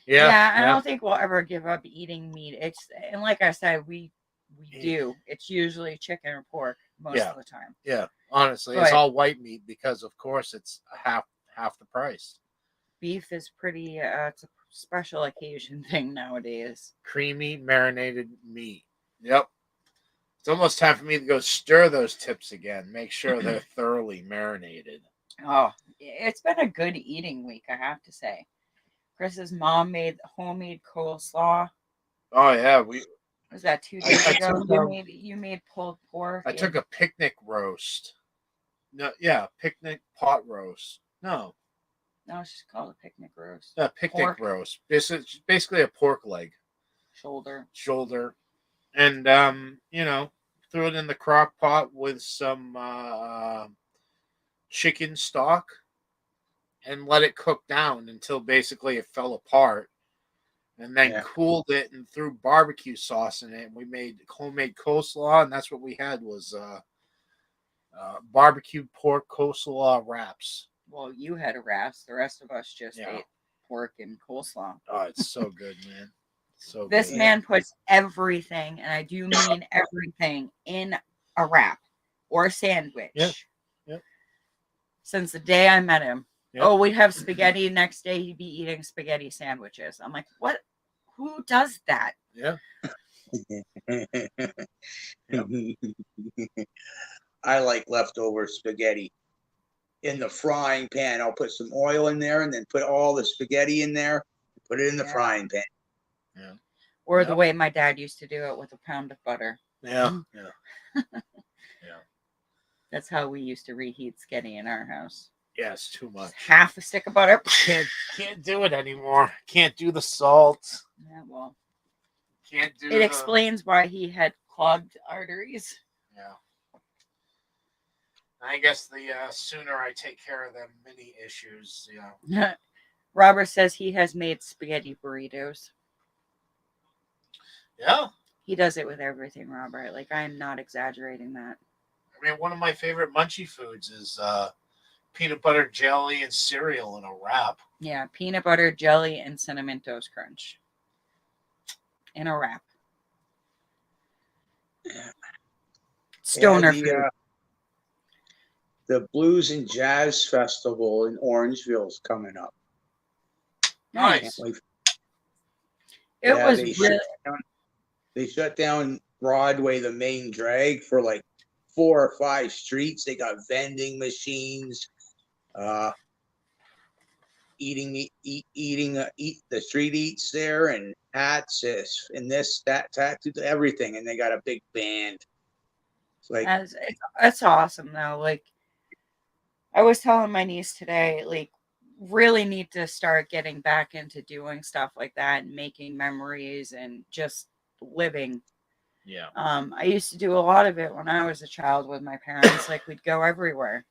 Yeah, I don't think we'll ever give up eating meat. And like I said, we do. It's usually chicken or pork most of the time. Yeah, honestly, it's all white meat because, of course, it's half the price. Beef is pretty. It's a special occasion thing nowadays. Creamy marinated meat. Yep. It's almost time for me to go stir those tips again. Make sure they're thoroughly marinated. Oh, it's been a good eating week, I have to say. Chris's mom made homemade coleslaw. Oh yeah, was that 2 days ago? You made pulled pork. I took a picnic roast. No, yeah, picnic pot roast. No, it's just called a picnic roast. Yeah, picnic roast. It's basically a pork leg. Shoulder. And threw it in the crock pot with some chicken stock and let it cook down until basically it fell apart, and then Yeah. cooled it and threw barbecue sauce in it. And we made homemade coleslaw, and that's what we had was barbecue pork coleslaw wraps. Well, you had a wraps. The rest of us just Yeah. ate pork and coleslaw. Oh, it's so good, man. So This good. man puts everything, and I do mean everything, in a wrap or a sandwich. Yeah. Yep. Since the day I met him. Yep. Oh, we'd have spaghetti. Next day, he'd be eating spaghetti sandwiches. I'm like, what? Who does that? Yeah. I like leftover spaghetti in the frying pan. I'll put some oil in there and then put all the spaghetti in there, put it in the frying pan. Yeah. Or the way my dad used to do it with a pound of butter. Yeah. Yeah. Yeah. That's how we used to reheat spaghetti in our house. Yeah, it's too much. Half a stick of butter. Can't do it anymore. Can't do the salt. Yeah, well, Can't do it explains why he had clogged arteries. Yeah. I guess the sooner I take care of them mini issues, Robert says he has made spaghetti burritos. Yeah. He does it with everything, Robert. Like, I'm not exaggerating that. I mean, one of my favorite munchie foods is peanut butter jelly and cereal in a wrap. Yeah, peanut butter, jelly, and Cinnamon Toast Crunch. In a wrap. Stoner food. The Blues and Jazz Festival in Orangeville is coming up. Nice. It was really. They shut down Broadway, the main drag, for like 4 or 5 streets. They got vending machines, eating the street eats there, and hats, and this, that, tattoo, everything. And they got a big band. It's like that's awesome though. Like, I was telling my niece today, like, really need to start getting back into doing stuff like that and making memories and just living. Yeah. I used to do a lot of it when I was a child with my parents. Like, we'd go everywhere.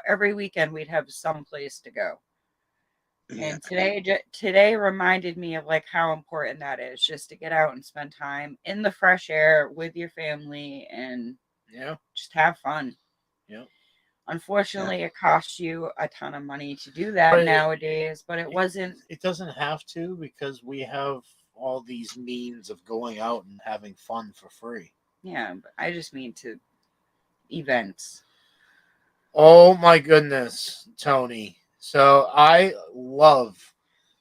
Every weekend we'd have some place to go. And today reminded me of like how important that is, just to get out and spend time in the fresh air with your family and just have fun. Yeah. Unfortunately, it costs you a ton of money to do that nowadays, but it wasn't. It doesn't have to, because we have all these means of going out and having fun for free. Yeah, but I just mean to events. Oh my goodness, Tony. So I love,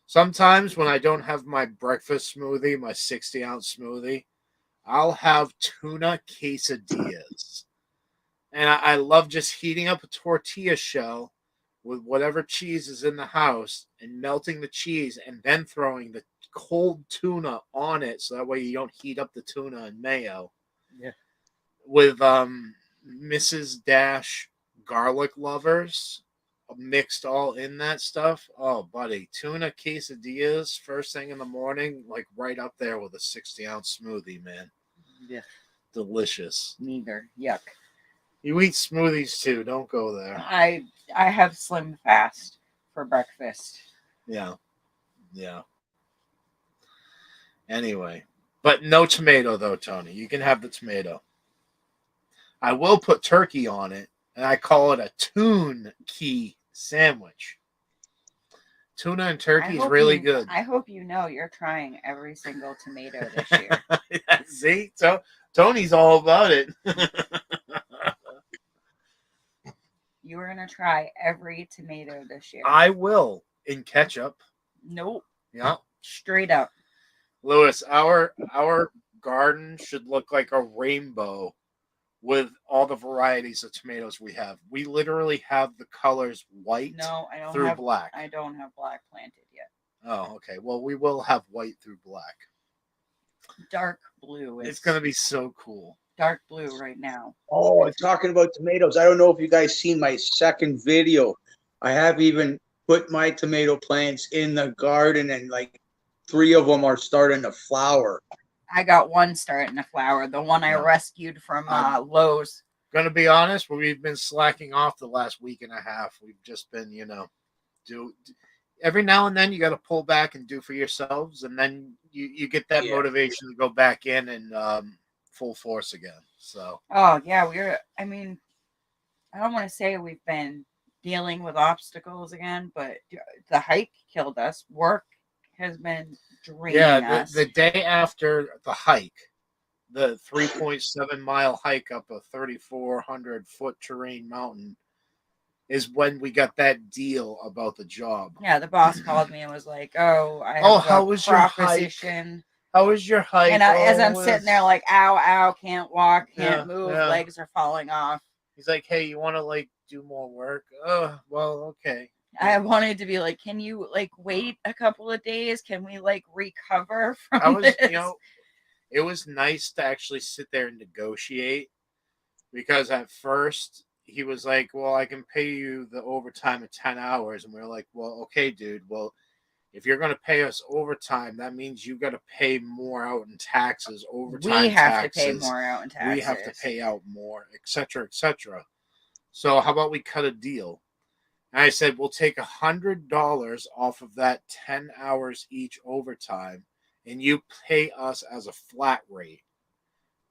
sometimes when I don't have my breakfast smoothie, my 60-ounce smoothie, I'll have tuna quesadillas. And I love just heating up a tortilla shell with whatever cheese is in the house and melting the cheese and then throwing the cold tuna on it, so that way you don't heat up the tuna and mayo. Yeah. With Mrs. Dash garlic lovers mixed all in that stuff. Oh, buddy, tuna quesadillas first thing in the morning, like right up there with a 60-ounce smoothie, man. Yeah. Delicious. Neither. Yuck. You eat smoothies too. Don't go there. I have Slim Fast for breakfast. Yeah. Yeah. Anyway, but no tomato though, Tony. You can have the tomato. I will put turkey on it, and I call it a tune key sandwich. Tuna and turkey is really good. I hope you know you're trying every single tomato this year. See, Tony's all about it. You are gonna try every tomato this year. I will, in ketchup. Nope. Yeah. Straight up. Lewis, our garden should look like a rainbow with all the varieties of tomatoes we have. We literally have the colors white through black. I don't have black planted yet. Oh, okay. Well, we will have white through black. Dark blue. It's going to be so cool. Dark blue right now. Oh, I'm talking about tomatoes. I don't know if you guys seen my second video. I have even put my tomato plants in the garden, and like 3 of them are starting to flower. I got one starting to flower. The one I rescued from Lowe's. Gonna be honest, we've been slacking off the last week and a half. We've just been, do every now and then you got to pull back and do for yourselves, and then you get that Yeah. motivation to go back in and full force again. So Oh yeah, I mean, I don't want to say we've been dealing with obstacles again, but the hike killed us. Work has been yeah, draining the us. the day after the hike, the 3.7 mile hike up a 3,400 foot terrain mountain is when we got that deal about the job. Yeah, the boss called me and was like, "Oh, I Oh, have how a was your hike? proposition." How was your hike? And as I'm sitting there, like, "Ow, ow, can't walk, can't yeah, move, yeah. legs are falling off." He's like, hey, you want to like do more work? Oh, well, okay. I wanted to be like, "Can you like wait a couple of days? Can we like recover I from was, this?" it was nice to actually sit there and negotiate because at first he was like, well, I can pay you the overtime of 10 hours. And we are like, well, okay, dude. Well, if you're going to pay us overtime, that means you got to pay more out in taxes, We overtime have to pay taxes. more out in We have to taxes. pay out more, etc., etc. So how about we cut a deal? And I said, we'll take $100 off of that 10 hours each overtime, and you pay us as a flat rate,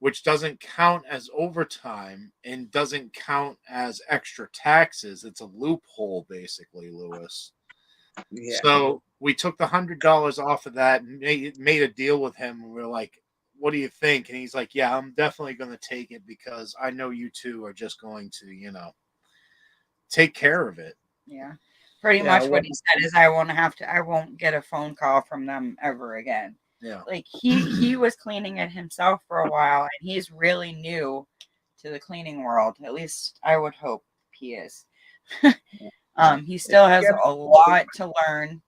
which doesn't count as overtime and doesn't count as extra taxes. It's a loophole, basically, Lewis. Yeah. So we took the $100 off of that and made a deal with him. And we're like, what do you think? And he's like, yeah, I'm definitely going to take it because I know you two are just going to, take care of it. Yeah. Pretty Yeah, much well, what he said is I won't get a phone call from them ever again. Yeah. Like he was cleaning it himself for a while and he's really new to the cleaning world. At least I would hope he is. He still has yeah, a lot to learn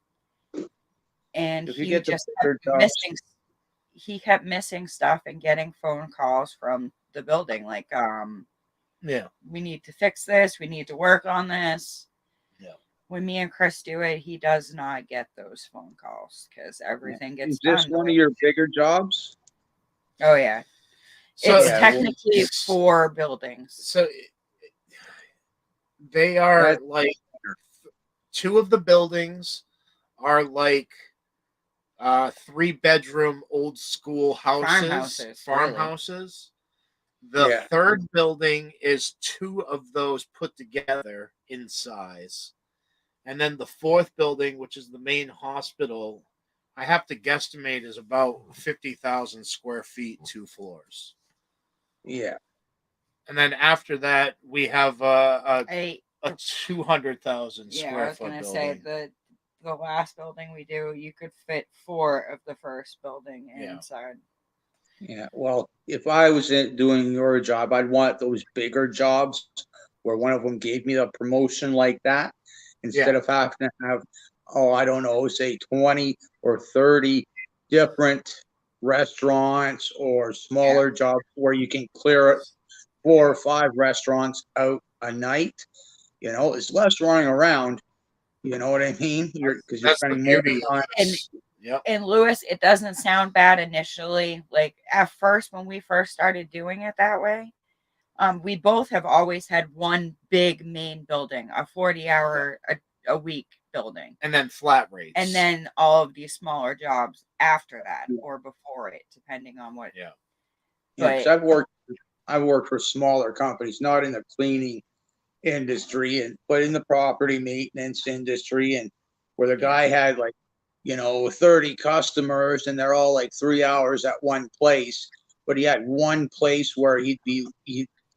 and if you get the just bigger kept jobs, missing stuff and getting phone calls from the building like Yeah. we need to fix this, we need to work on this. Yeah. When me and Chris do it, he does not get those phone calls because everything is gets this done. one of your bigger jobs? Oh yeah, So, it's Yeah, well, technically 4 buildings. so they are That's like two of the buildings are like 3 bedroom old school Farmhouses, really. farmhouses. The yeah. third building is two of those put together in size. And then the fourth building, which is the main hospital, I have to guesstimate is about 50,000 square feet, 2 floors. Yeah. And then after that, we have I 200,000 Yeah, I square was foot gonna say building. the last building we do, you could fit 4 of the first building Yeah. inside. Yeah. Well, if I was doing your job, I'd want those bigger jobs where one of them gave me the promotion like that instead Yeah. of having to have, oh, I don't know, say 20 or 30 different restaurants or smaller jobs where you can clear 4 or 5 restaurants out a night. It's less running around. You know what I mean? Because you're That's the spending more beauty of time. And this. Yep. and Lewis, it doesn't sound bad initially. Like at first, when we first started doing it that way, we both have always had one big main building, a 40-hour a week building, And then flat rates. and then all of these smaller jobs after that Yeah. or before it, depending on what. Yeah. Yeah, because But I've worked for smaller companies, not in the cleaning industry, but in the property maintenance industry, and where the guy had like 30 customers, and they're all like 3 hours at one place, but he had one place where he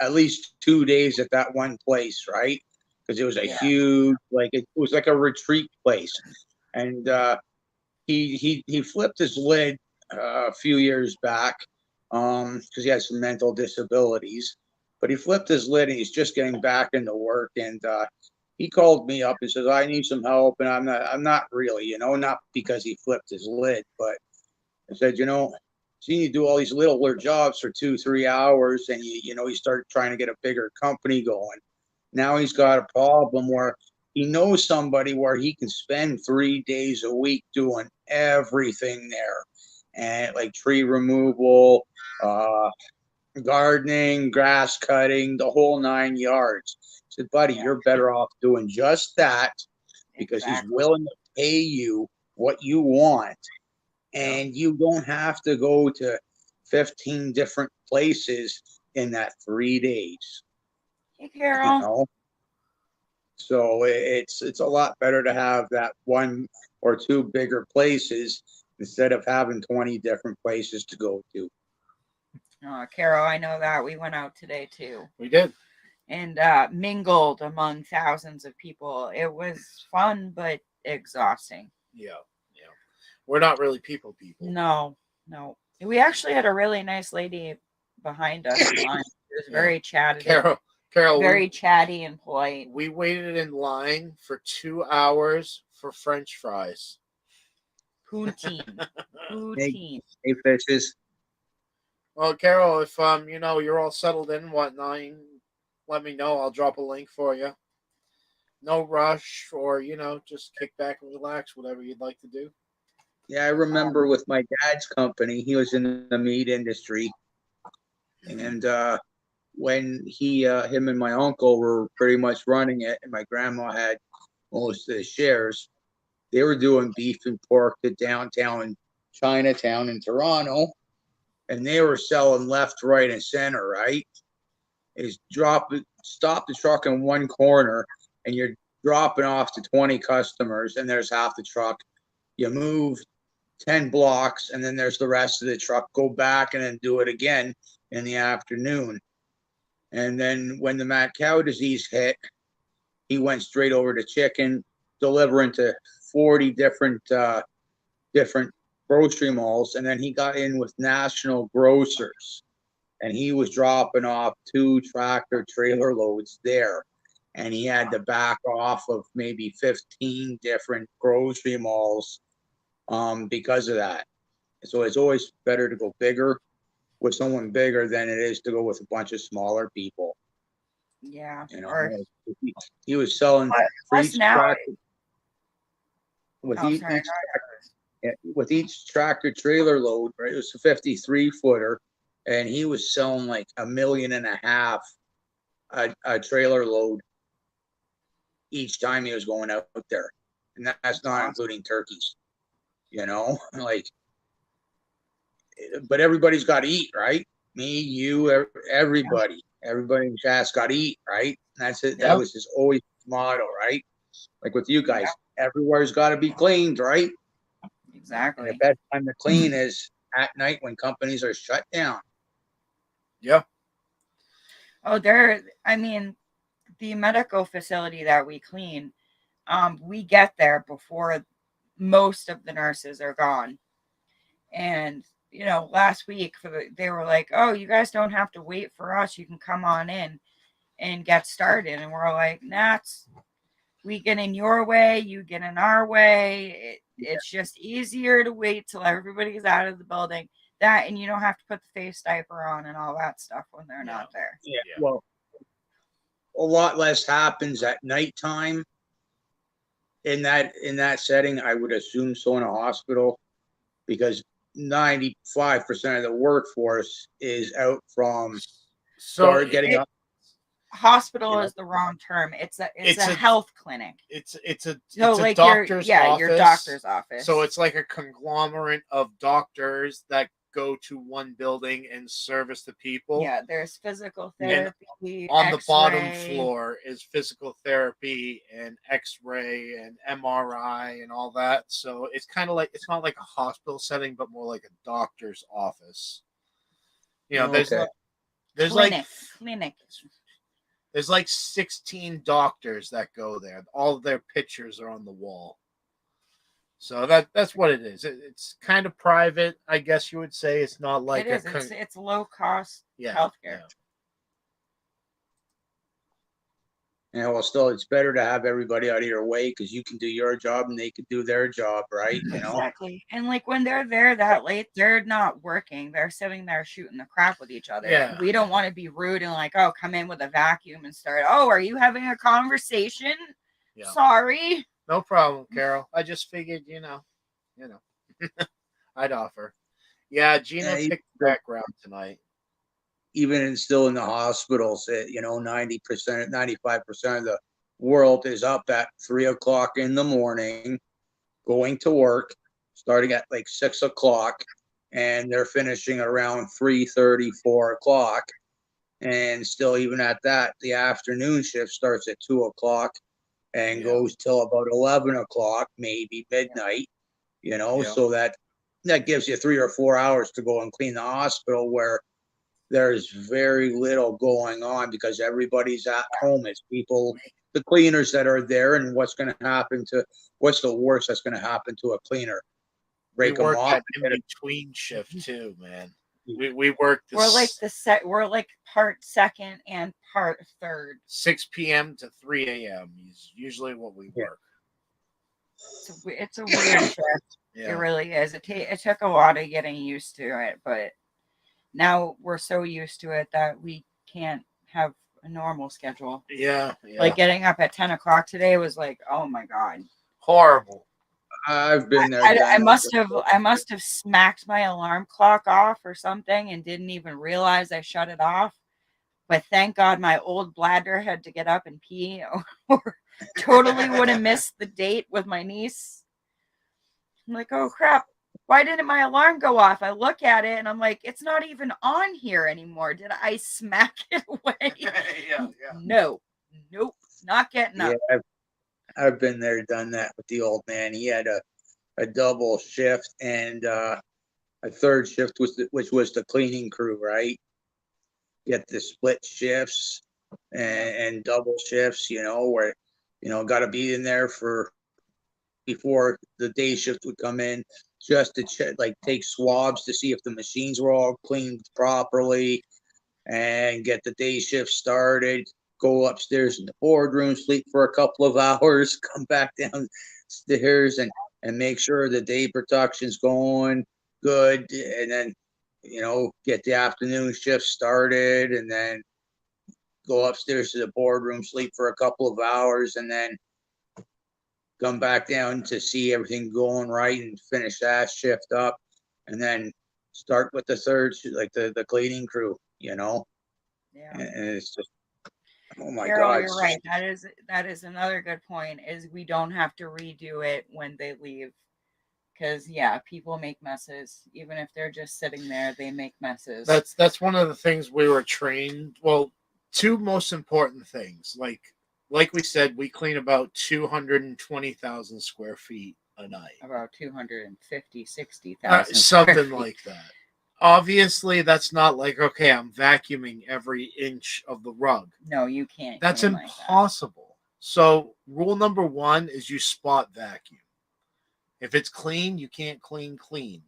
at least 2 days at that one place, right? Because it was a Yeah. huge, like it was like a retreat place, and he flipped his lid a few years back because he had some mental disabilities. But he flipped his lid and he's just getting back into work. And he called me up and says, "I need some help." And I'm not really, not because he flipped his lid, but I said, seeing you do all these littler jobs for 2, 3 hours, and you start trying to get a bigger company going. Now he's got a problem where he knows somebody where he can spend 3 days a week doing everything there, and like tree removal, gardening, grass cutting, the whole 9 yards. I said, buddy, Yeah. you're better off doing just that because he's Exactly. willing to pay you what you want. Yeah. And you don't have to go to 15 different places in that 3 days, Hey, you Carol. know? So it's a lot better to have that one or two bigger places instead of having 20 different places to go to. Carol, I know that. We went out today too We did. and mingled among thousands of people. It was fun, but exhausting. Yeah. Yeah. We're not really people. No, no. We actually had a really nice lady behind us in line. She was Yeah. very chatty, Carol, very chatty and polite. we waited in line for 2 hours for French fries. Poutine. Hey, Poutine. hey fishes. Well, Carol, if you're all settled in and whatnot, you can let me know. I'll drop a link for you. No rush, or just kick back and relax, whatever you'd like to do. Yeah, I remember with my dad's company, he was in the meat industry, and when him and my uncle were pretty much running it, and my grandma had most of the shares, they were doing beef and pork to downtown Chinatown in Toronto, and they were selling left, right, and center. Right, is stop the truck in one corner, and you're dropping off to 20 customers, and there's half the truck. You move 10 blocks, and then there's the rest of the truck. Go back and then do it again in the afternoon. And then when the mad cow disease hit, he went straight over to chicken, delivering to 40 different grocery malls. And then he got in with National Grocers, and he was dropping off 2 tractor trailer loads there. And he had to back off of maybe 15 different grocery malls because of that. So it's always better to go bigger with someone bigger than it is to go with a bunch of smaller people. Yeah. You know, Or he was selling for plus each now. tractor with Oh, each, sorry. with each tractor trailer load. Right, it was a 53 footer, and he was selling like $1.5 million a trailer load each time he was going out there, and that's not including turkeys. You know, like, but everybody's got to eat, right? Me, you, everybody, everybody in chat's got to eat, right? That's it. That Yep. was his always motto, right? Like with you guys, everywhere's got to be cleaned, right? And the Exactly. best time to clean is at night when companies are shut down. Yeah. Oh, I mean, the medical facility that we clean, we get there before most of the nurses are gone. And last week they were like, "Oh, you guys don't have to wait for us. You can come on in and get started." And we're like, "Nah, we get in your way, you get in our way. It's just easier to wait till everybody's out of the building. That, and you don't have to put the face diaper on and all that stuff when they're not there." Yeah. Well, a lot less happens at nighttime in that setting. I would assume so in a hospital, because 95% of the workforce is out from So getting up. Hospital is the wrong term. It's a health clinic. It's So a like doctor's office. your doctor's office. So it's like a conglomerate of doctors that go to one building and service the people. Yeah, there's physical therapy. On X-ray. the bottom floor is physical therapy and X-ray and MRI and all that. So it's kind of like, it's not like a hospital setting, but more like a doctor's office. There's clinic. There's like 16 doctors that go there. All of their pictures are on the wall. So that's what it is. It's kind of private, I guess you would say. It's not like it's low cost healthcare. Yeah, well, still, it's better to have everybody out of your way because you can do your job and they can do their job, right? Exactly. And like when they're there that late, they're not working. They're sitting there shooting the crap with each other. Yeah. We don't want to be rude and like, "Oh, come in with a vacuum and start. Oh, are you having a conversation? Yeah. Sorry." No problem, Carol. I just figured, I'd offer. Yeah, Gina picked the background tonight. still in the hospitals, 90%, 95% of the world is up at 3 o'clock in the morning, going to work, starting at like 6 o'clock, and they're finishing around 3:30, 4 o'clock. And still, even at that, the afternoon shift starts at 2 o'clock and goes till about 11 o'clock, maybe midnight. So that gives you 3 or 4 hours to go and clean the hospital, where there's very little going on because everybody's at home. It's people, the cleaners that are there, and what's the worst that's going to happen to a cleaner? Break them work off. that in between shift too, man. We work this. We're like part second and part third. 6 p.m. to 3 a.m. is usually what we work. It's a weird shift. It really is. It took a lot of getting used to it, but now we're so used to it that we can't have a normal schedule. Yeah. Like getting up at 10 o'clock today was like, oh my God. Horrible. I've been there. I must have smacked my alarm clock off or something and didn't even realize I shut it off. But thank God my old bladder had to get up and pee, or totally would have missed the date with my niece. I'm like, oh crap, why didn't my alarm go off? I look at it and I'm like, it's not even on here anymore. Did I smack it away? Yeah. Nope, not getting up. Yeah, I've been there, done that with the old man. He had a double shift and a third shift, which was the cleaning crew, right? Get the split shifts and double shifts, where, got to be in there before the day shift would come in, just to check, like take swabs to see if the machines were all cleaned properly, and get the day shift started, go upstairs in the boardroom, sleep for a couple of hours, come back downstairs and make sure the day production's going good, and then get the afternoon shift started, and then go upstairs to the boardroom, sleep for a couple of hours, and then come back down to see everything going right and finish that shift up, and then start with the third, like the cleaning crew, Yeah. And it's just, oh my Carol, God. you're right. That is another good point, is we don't have to redo it when they leave. Because people make messes. Even if they're just sitting there, they make messes. That's one of the things we were trained. Well, two most important things. Like we said, we clean about 220,000 square feet a night. About 250, 60,000. Something like that. Obviously, that's not like, okay, I'm vacuuming every inch of the rug. No, you can't. That's impossible. Like that. So rule number one is you spot vacuum. If it's clean, you can't clean.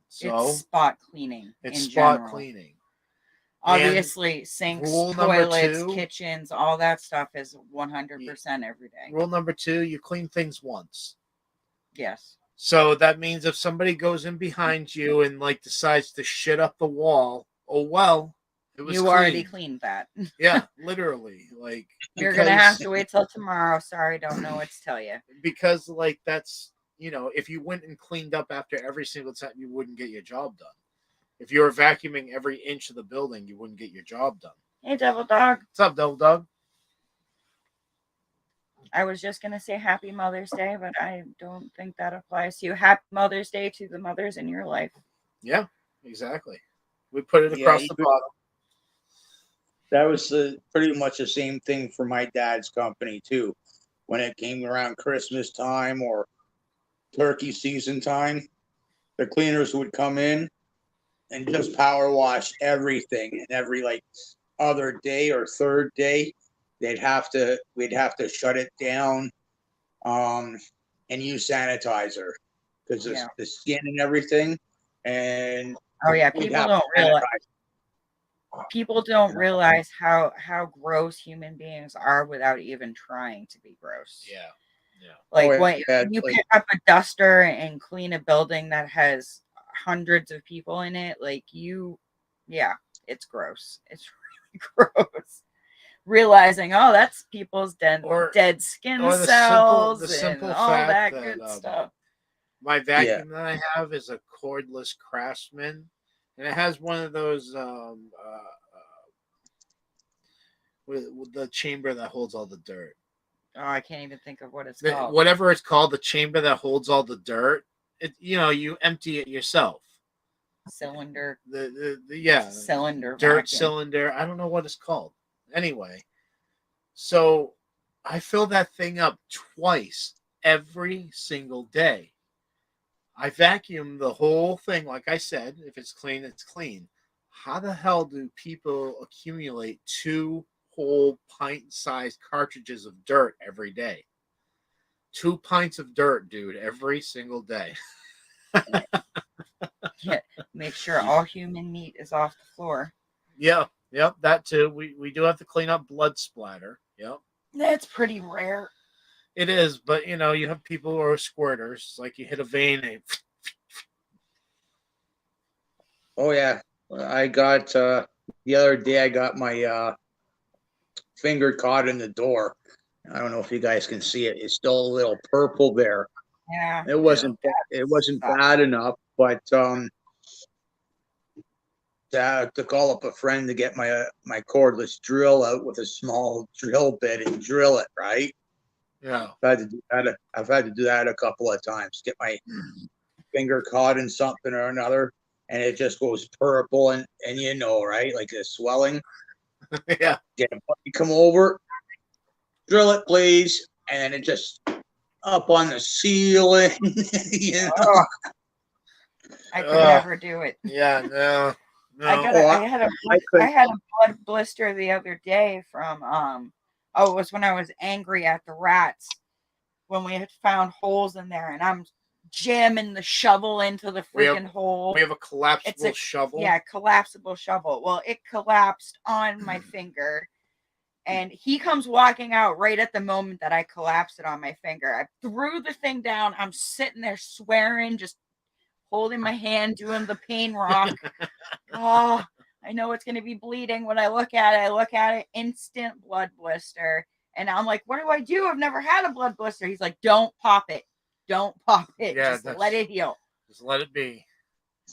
So it's spot cleaning. It's spot cleaning. Obviously, sinks, toilets, kitchens, all that stuff is 100% every day. Rule number two, you clean things once. Yes. So that means if somebody goes in behind you and decides to shit up the wall, oh well, it was you already cleaned that. Yeah, literally. You're gonna have to wait till tomorrow. Sorry, don't know what to tell you. Because that's. If you went and cleaned up after every single time, you wouldn't get your job done. If you were vacuuming every inch of the building, you wouldn't get your job done. Hey, Devil Dog. What's up, Devil Dog? I was just going to say Happy Mother's Day, but I don't think that applies to you. Happy Mother's Day to the mothers in your life. Yeah, exactly. We put it across the bottom. That was pretty much the same thing for my dad's company, too. When it came around Christmas time or turkey season time, the cleaners would come in and just power wash everything, and every other day or third day we'd have to shut it down and use sanitizer because the skin and everything. And people don't realize how gross human beings are without even trying to be gross. Yeah. When you pick up a duster and clean a building that has hundreds of people in it, it's gross. It's really gross. Realizing, that's people's dead skin cells the simple and all fact that good stuff. My vacuum that I have is a cordless Craftsman, and it has one of those with the chamber that holds all the dirt. Oh, I can't even think of what it's called. Whatever it's called, the chamber that holds all the dirt. You empty it yourself. Cylinder. Yeah, Cylinder. Dirt vacuum. cylinder. I don't know what it's called. Anyway, so I fill that thing up twice every single day. I vacuum the whole thing, like I said. If it's clean, it's clean. How the hell do people accumulate 2 whole pint-sized cartridges of dirt every day? 2 pints of dirt, dude, every single day. Yeah. Make sure all human meat is off the floor. Yep, that too. We do have to clean up blood splatter. Yep. That's pretty rare. It is, but you have people who are squirters. Like you hit a vein, Oh yeah, I got the other day. I got my finger caught in the door. I don't know if you guys can see it. It's still a little purple there. Yeah. It wasn't bad enough, but to call up a friend to get my cordless drill out with a small drill bit and drill it, right? yeah. I've had to do that a couple of times. Get my finger caught in something or another, and it just goes purple and right, like a swelling. Yeah. Get a buddy come over, drill it, please, and then it just up on the ceiling. Oh, I could never do it. Yeah, no. I had a blood blister the other day from it was when I was angry at the rats when we had found holes in there and I'm jamming the shovel into the freaking hole. We have a collapsible shovel. Yeah, collapsible shovel. Well, it collapsed on my finger. And he comes walking out right at the moment that I collapsed it on my finger. I threw the thing down. I'm sitting there swearing, just holding my hand, doing the pain rock. Oh, I know it's going to be bleeding when I look at it, instant blood blister. And I'm like, what do I do? I've never had a blood blister. He's like, don't pop it. Don't pop it. Yeah, just let it heal. Just let it be.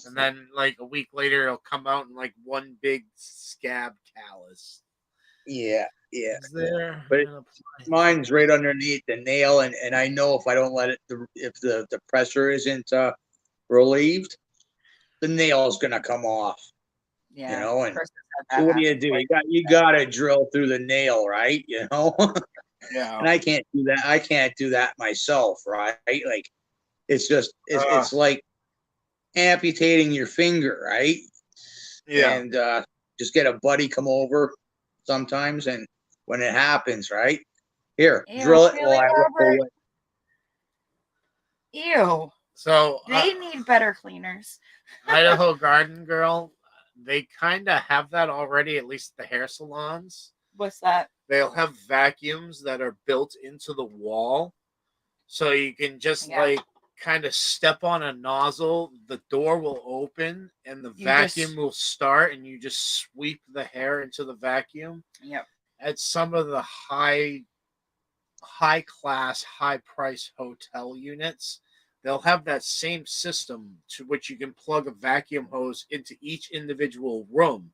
And then like a week later, it'll come out in like one big scab callus. Yeah. There, but mine's right underneath the nail, and I know if I don't let it, if the pressure isn't relieved, the nail is gonna come off. Yeah, and so what do? You got to drill through the nail, right? Yeah. And I can't do that. I can't do that myself, right? Like it's just it's like amputating your finger, right? Yeah. And just get a buddy come over sometimes, and when it happens, right? Here, drill it while I walk away. Ew. So they need better cleaners. Idaho Garden Girl, they kind of have that already, at least the hair salons. What's that? They'll have vacuums that are built into the wall. So you can just like kind of step on a nozzle, the door will open and the vacuum will start and you just sweep the hair into the vacuum. Yep. At some of the high class, high price hotel units, they'll have that same system to which you can plug a vacuum hose into each individual room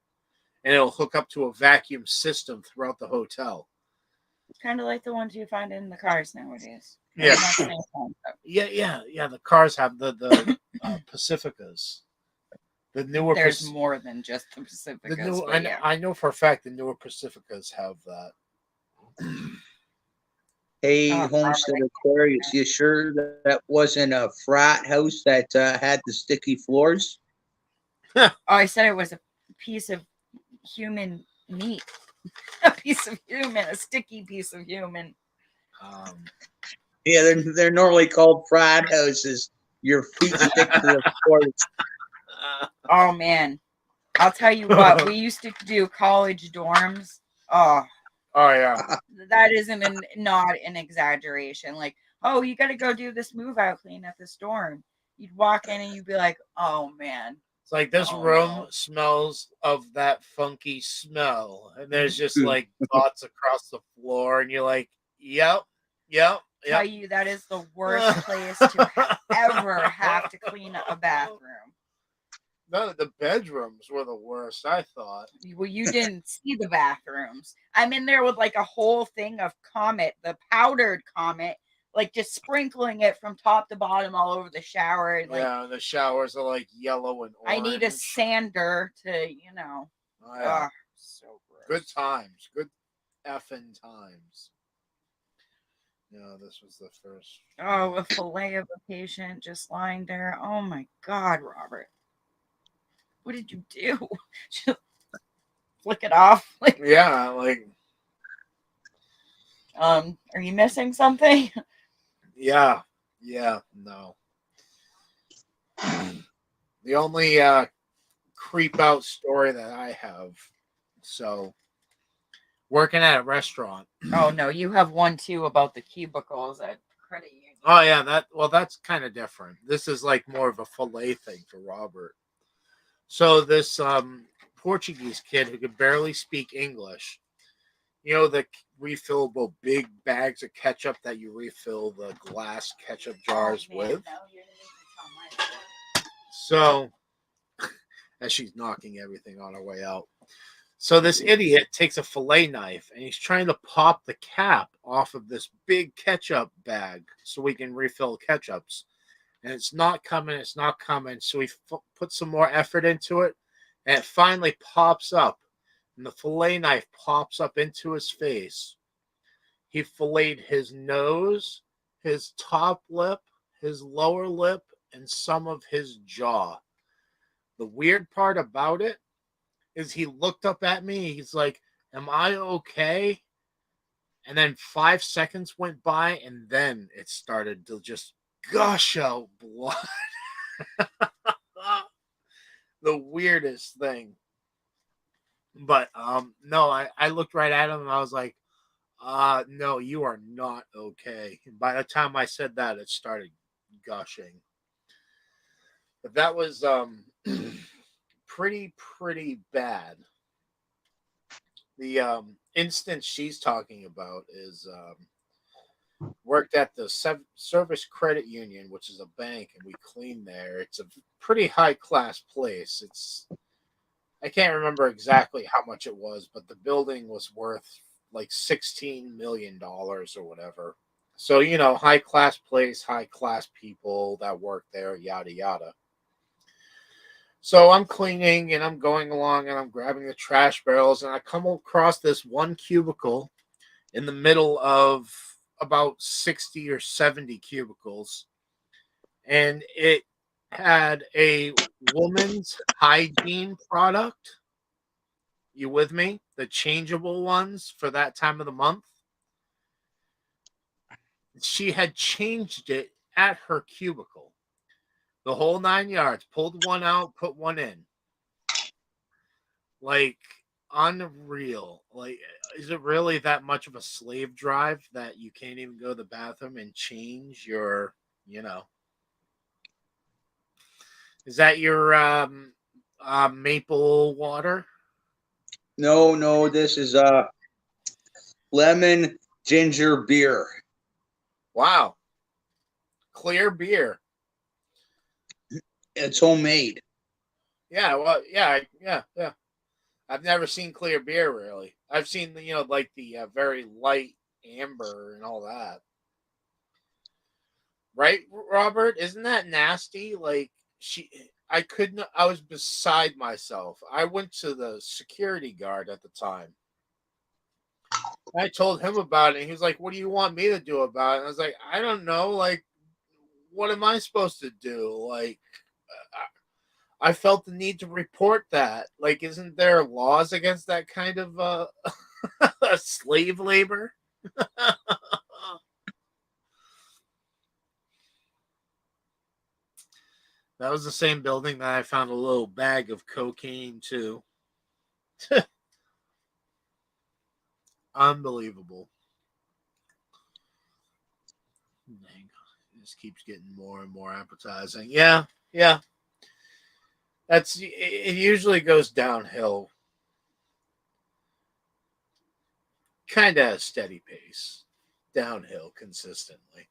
and it'll hook up to a vacuum system throughout the hotel. It's kind of like the ones you find in the cars nowadays. Yeah. Yeah. The cars have the Pacificas. The newer There's more than just the Pacificas. I know for a fact the newer Pacificas have that. Hey, Homestead Aquarius, you sure that wasn't a frat house that had the sticky floors? I said it was a piece of human meat. A piece of human, a sticky piece of human. Yeah, they're normally called frat houses. Your feet stick to the floors. Oh man, I'll tell you what. We used to do college dorms. Oh yeah. That isn't not an exaggeration. Like, oh, you got to go do this move out clean at this dorm. You'd walk in and you'd be like, oh man. It's like this room smells of that funky smell, and there's just like dots across the floor, and you're like, yep. Tell you that is the worst place to ever have to clean a bathroom. No, the bedrooms were the worst, I thought. Well, you didn't see the bathrooms. I'm in there with like a whole thing of Comet, the powdered Comet, like just sprinkling it from top to bottom all over the shower. Like Yeah, the showers are like yellow and I orange. need a sander to, Oh, yeah. so Good gross. times. Good effing times. This was the first. Oh, a fillet of a patient just lying there. Oh my God, Robert. What did you do? Just flick it off. Like, Yeah, like, are you missing something? yeah, yeah, no. The only creep out story that I have. So, working at a restaurant. Oh no, you have one too about the cubicles at credit union. Oh yeah, that's kind of different. This is like more of a fillet thing for Robert. So this Portuguese kid who could barely speak English, the refillable big bags of ketchup that you refill the glass ketchup jars with. Now you're gonna make me tell my story. So as she's knocking everything on her way out. So this idiot takes a fillet knife and he's trying to pop the cap off of this big ketchup bag so we can refill ketchups. And it's not coming, it's not coming. So he put some more effort into it and it finally pops up. And the fillet knife pops up into his face. He filleted his nose, his top lip, his lower lip, and some of his jaw. The weird part about it is he looked up at me. He's like, "Am I okay?" And then 5 seconds went by, and then it started to just gush out blood. The weirdest thing. But no, I looked right at him and I was like, no, you are not okay. And by the time I said that, it started gushing. But that was pretty bad. The instance she's talking about is worked at the Service Credit Union, which is a bank, and we clean there. It's a pretty high class place. I can't remember exactly how much it was, but the building was worth like $16 million or whatever. So, high class place, high class people that work there, yada yada. So I'm cleaning and I'm going along and I'm grabbing the trash barrels and I come across this one cubicle in the middle of about 60 or 70 cubicles. And it had a woman's hygiene product. You with me? The changeable ones for that time of the month. She had changed it at her cubicle. The whole 9 yards. Pulled one out, put one in. Like, unreal. Like, is it really that much of a slave drive that you can't even go to the bathroom and change your, is that your maple water? No, this is lemon ginger beer. Wow. Clear beer. It's homemade. Yeah, well, yeah. I've never seen clear beer really. I've seen like the very light amber and all that. Right, Robert? Isn't that nasty? Like I couldn't. I was beside myself. I went to the security guard at the time. I told him about it. And he was like, "What do you want me to do about it?" And I was like, "I don't know. Like, what am I supposed to do? Like, I felt the need to report that. Like, isn't there laws against that kind of slave labor?" That was the same building that I found a little bag of cocaine too. Unbelievable. Dang. This keeps getting more and more appetizing. Yeah. It usually goes downhill kind of at a steady pace. Downhill consistently.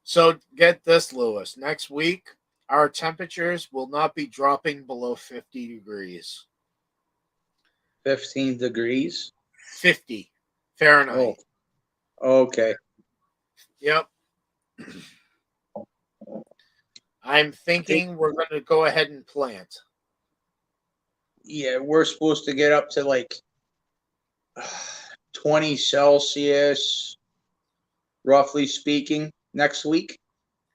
So get this, Lewis. Next week, our temperatures will not be dropping below 50 degrees. 15 degrees. 50 Oh, Fahrenheit. okay. Yep. I'm I think, thinking we're going to go ahead and plant. yeah, we're supposed to get up to like 20 Celsius, roughly speaking, next week.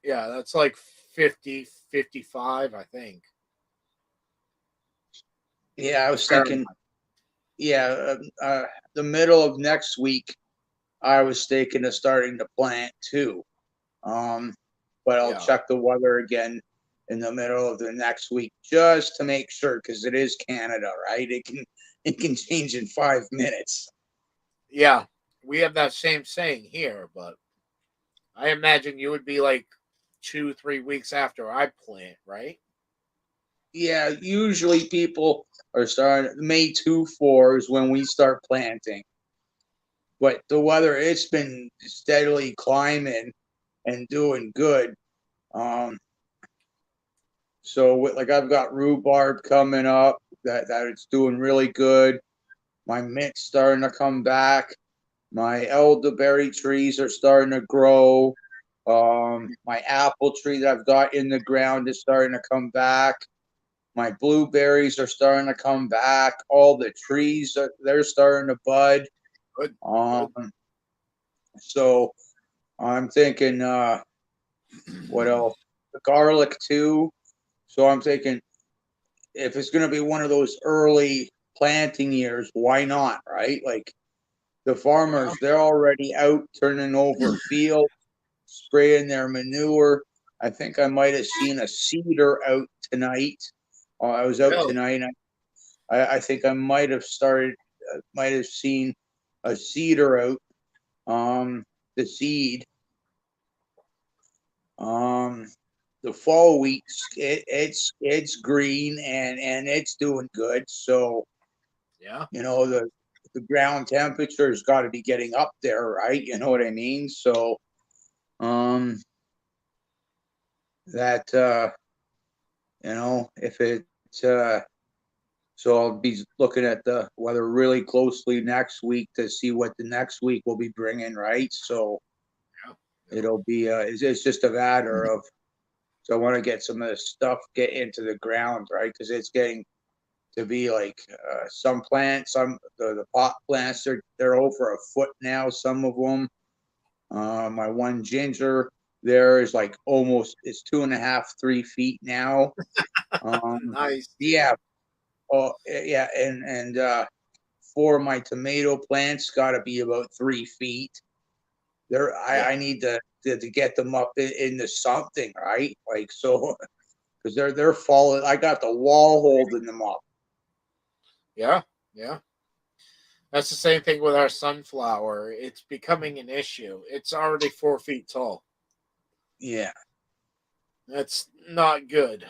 Yeah, that's like 50, 55, I think. Yeah, I was Fahrenheit. thinking, yeah, the middle of next week, I was thinking of starting to plant too. Um, but I'll Yeah. check the weather again in the middle of the next week just to make sure, because it is Canada, right? It can change in 5 minutes. Yeah. We have that same saying here, but I imagine you would be like 2, 3 weeks after I plant, right? Yeah, usually people are starting May 2/4 is when we start planting. But the weather, it's been steadily climbing and doing good. Um, so like I've got rhubarb coming up that it's doing really good. My mint's starting to come back. My elderberry trees are starting to grow. My apple tree that I've got in the ground is starting to come back. My blueberries are starting to come back. All the trees they're starting to bud. Good. Um, Good. so I'm thinking, what else? The garlic too. So I'm thinking if it's going to be one of those early planting years, why not? Right? Like the Yeah. farmers, they're already out turning over fields, spraying their manure. I think I might have seen a cedar out tonight. I was out Really? tonight. I think I might have seen a cedar out. The seed. Um, the fall weeks, it's green and it's doing good. So Yeah. the ground temperature has got to be getting up there, right? You know what I mean? So um, that if it's so I'll be looking at the weather really closely next week to see what the next week will be bringing, right? So Yeah. Yeah. it'll be it's just a matter of, so I want to get some of the stuff get into the ground, right? Because it's getting to be like some plants, the pot plants, they're over a foot now. Some of them. My one ginger there is like almost, it's 2.5, 3 feet now. Um, Nice. yeah, oh yeah, and for my tomato plants, got to be about 3 feet. Yeah. I need to get them up into something, right? Like so, because they're falling. I got the wall holding them up. Yeah. Yeah. That's the same thing with our sunflower. It's becoming an issue. It's already 4 feet tall. Yeah. That's not good.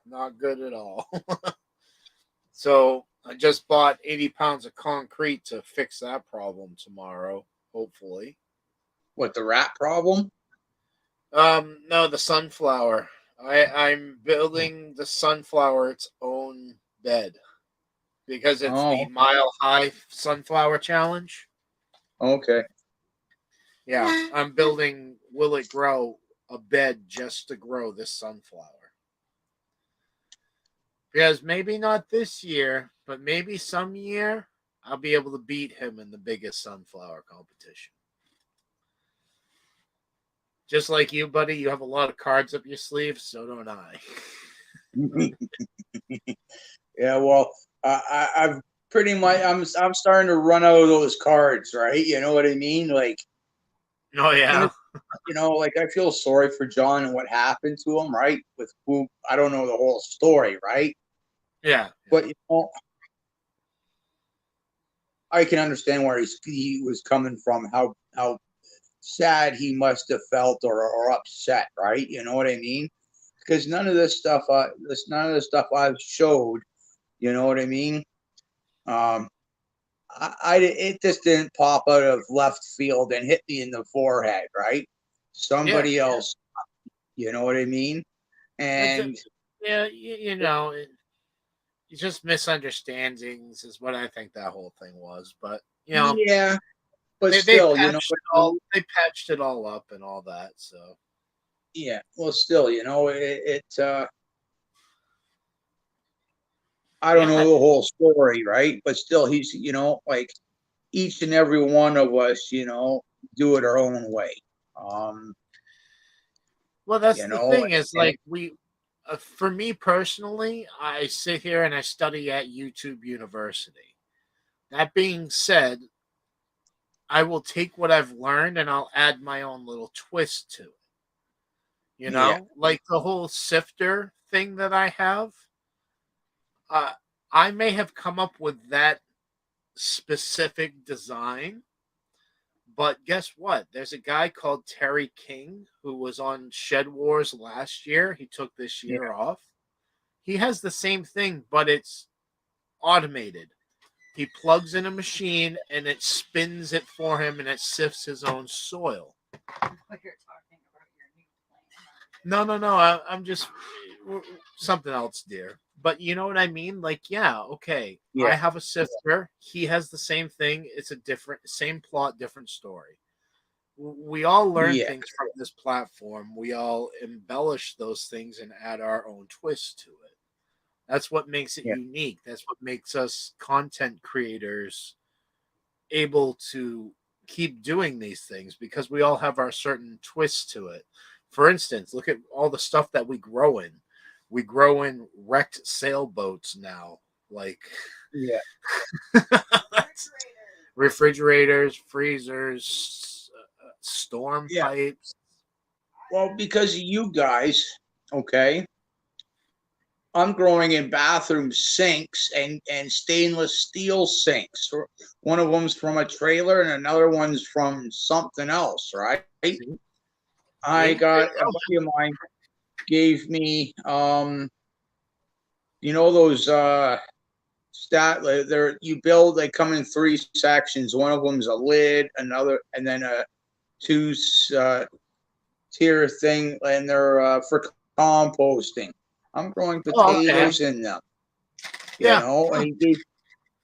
Not good at all. So I just bought 80 pounds of concrete to fix that problem tomorrow, hopefully. What, the rat problem? No, the sunflower. I'm building the sunflower its own bed because it's the Oh, mile high sunflower challenge. okay. Yeah, I'm building Will It Grow a bed just to grow this sunflower. Because maybe not this year, but maybe some year I'll be able to beat him in the biggest sunflower competition. Just like you, buddy, you have a lot of cards up your sleeve, so don't I. Yeah. Well, I've pretty much. I'm starting to run out of those cards, right? You know what I mean? Like, Oh and yeah, like I feel sorry for John and what happened to him, right? With who, I don't know the whole story, right? yeah, But I can understand where he was coming from. How sad he must have felt, or upset, right? You know what I mean? Because none of the stuff I've showed, you know what I mean? Um, it just didn't pop out of left field and hit me in the forehead, right? yeah, Somebody else, you know what I mean? And Yeah, you know, it's just misunderstandings is what I think that whole thing was. But you know, yeah, but they still, patched it all up and all that. So yeah, well, still, I don't know yeah, the whole story, right? But still, he's, like each and every one of us, do it our own way. Um, well, that's the thing is and like for me personally, I sit here and I study at YouTube University. That being said, I will take what I've learned and I'll add my own little twist to it. You yeah, know, like the whole sifter thing that I have. Uh, I may have come up with that specific design, but guess what? There's a guy called Terry King who was on Shed Wars last year. He took this yeah, year off. He has the same thing, but it's automated. He plugs in a machine and it spins it for him and it sifts his own soil. Like you're talking about your new No, no, no. I'm just something else, dear. But you know what I mean? Like, yeah, okay. I yeah, have a sifter. He has the same thing. It's a different, same plot, different story. We all learn yeah, things from this platform. We all embellish those things and add our own twist to it. That's what makes it yeah, unique. That's what makes us content creators able to keep doing these things because we all have our certain twists to it. For instance, look at all the stuff that we grow in. We grow in wrecked sailboats now, like yeah, refrigerators, freezers, storm yeah. pipes. Well, because of you guys, okay, I'm growing in bathroom sinks and stainless steel sinks. One of them's from a trailer and another one's from something else, right? See, I see, there got you a go. buddy of mine gave me those they're you build, they come in three sections. One of them's a lid, another, and then a two uh tier thing, and they're for composting. I'm growing Oh, okay. potatoes in them, Yeah, and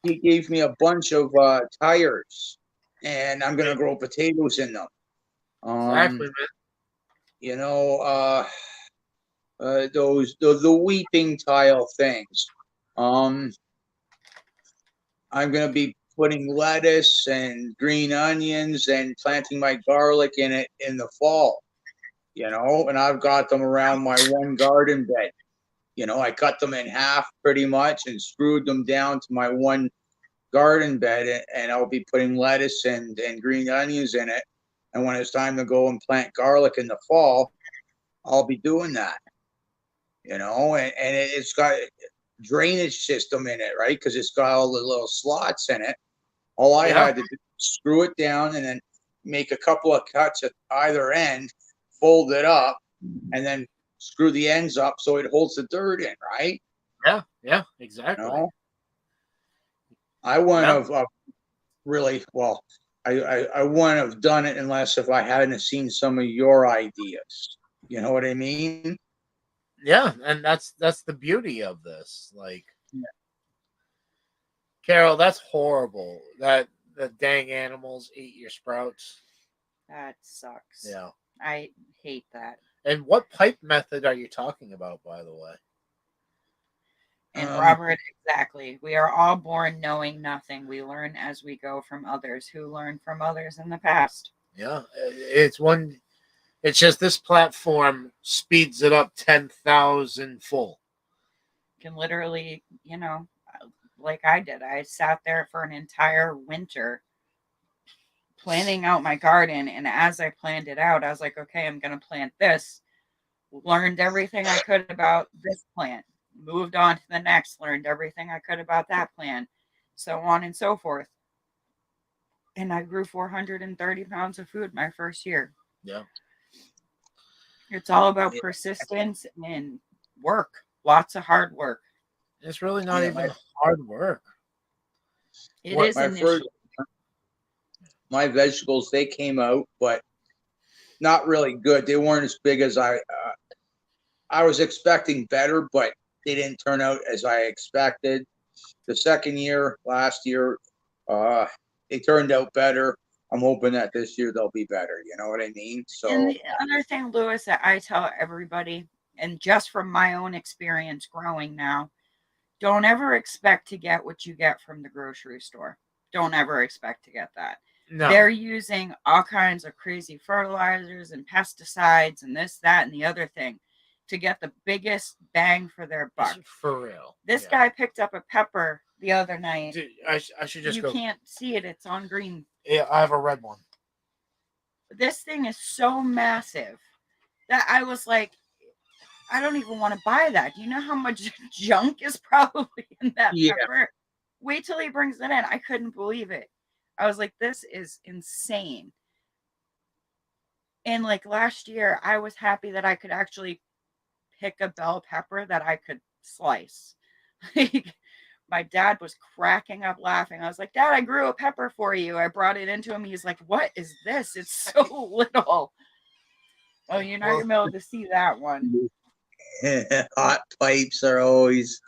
he gave me a bunch of tires, and I'm gonna grow potatoes in them. Um, exactly, man. you know, those the weeping tile things. Um, I'm gonna be putting lettuce and green onions and planting my garlic in it in the fall. And I've got them around my one garden bed. I cut them in half pretty much and screwed them down to my one garden bed, and I'll be putting lettuce and green onions in it. And when it's time to go and plant garlic in the fall, I'll be doing that. And it's got a drainage system in it, right? Because it's got all the little slots in it. All I Yeah, had to do was screw it down and then make a couple of cuts at either end, fold it up, and then screw the ends up so it holds the dirt in, right? yeah, yeah, You exactly. know, I wouldn't Yeah, have really, well, I wouldn't have done it unless if I hadn't seen some of your ideas. You know what I mean? yeah, and that's the beauty of this. Like, Yeah. Carol, that's horrible. That the dang animals eat your sprouts. That sucks. Yeah. I hate that. And what pipe method are you talking about, by the way? And Um, Robert, exactly. We are all born knowing nothing. We learn as we go from others who learned from others in the past. Yeah, it's one. It's just this platform speeds it up 10,000 full. Can literally, like I did. I sat there for an entire winter planning out my garden. And as I planned it out, I was like, okay, I'm going to plant this. Learned everything I could about this plant. Moved on to the next. Learned everything I could about that plant. So on and so forth. And I grew 430 pounds of food my first year. Yeah, It's all about yeah, persistence and work. Lots of hard work. it's really not yeah, even hard work. It What? is my first, initially. my vegetables, they came out, but not really good. They weren't as big as I was expecting better, but they didn't turn out as I expected. The second year, last year, uh, they turned out better. I'm hoping that this year they'll be better. You know what I mean? And So the other thing, Lewis, that I tell everybody, and just from my own experience growing now, don't ever expect to get what you get from the grocery store. Don't ever expect to get that. No. They're using all kinds of crazy fertilizers and pesticides and this, that, and the other thing to get the biggest bang for their buck. For real. This Yeah. guy picked up a pepper the other night. Dude, I should just You go. can't see it. It's on green. Yeah, I have a red one. This thing is so massive that I was like, I don't even want to buy that. Do you know how much junk is probably in that Yeah. pepper? Wait till he brings it in. I couldn't believe it. I was like, this is insane. And like last year, I was happy that I could actually pick a bell pepper that I could slice. Like, my dad was cracking up laughing. I was like, Dad, I grew a pepper for you. I brought it into him. He's like, what is this? It's so little. Oh, you're not going to be able to see that one. hot pipes are always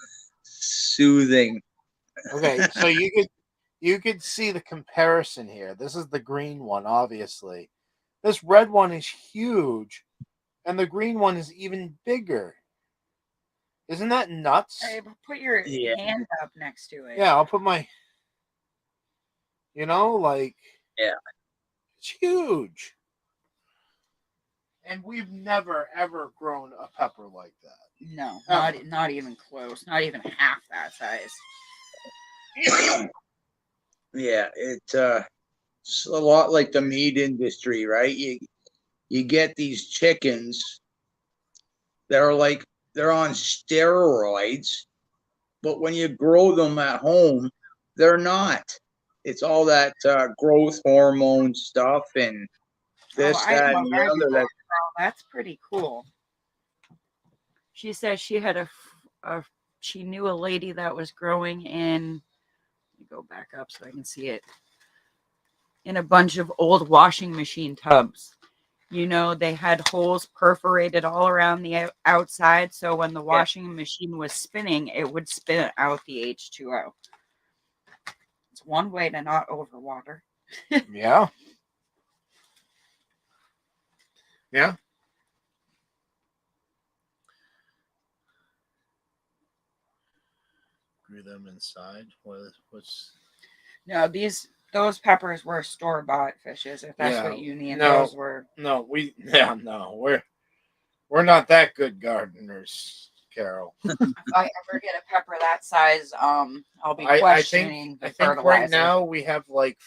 soothing. Okay, so you could see the comparison here. This is the green one, obviously. This red one is huge, and the green one is even bigger. Isn't that nuts? Hey, put your Yeah. hand up next to it. Yeah, I'll put my. Like. Yeah. It's huge. And we've never ever grown a pepper like that. No, Oh. not even close. Not even half that size. Yeah, it's a lot like the meat industry, right? You get these chickens that are like they're on steroids, but when you grow them at home, they're not. It's all that growth hormone stuff and this, I that, know and the very other. well. That's pretty cool. She says she had she knew a lady that was growing in. Let me go back up so I can see it. In a bunch of old washing machine tubs. They had holes perforated all around the outside, so when the washing machine was spinning, it would spit out the H2O. It's one way to not overwater. Yeah. Yeah. Grew them inside. What's No, those peppers were store-bought fishes, if that's what you mean. No, Those were we're not that good gardeners, Carol. if I ever get a pepper that size, I'll be I questioning think the fertilizer. right now we have like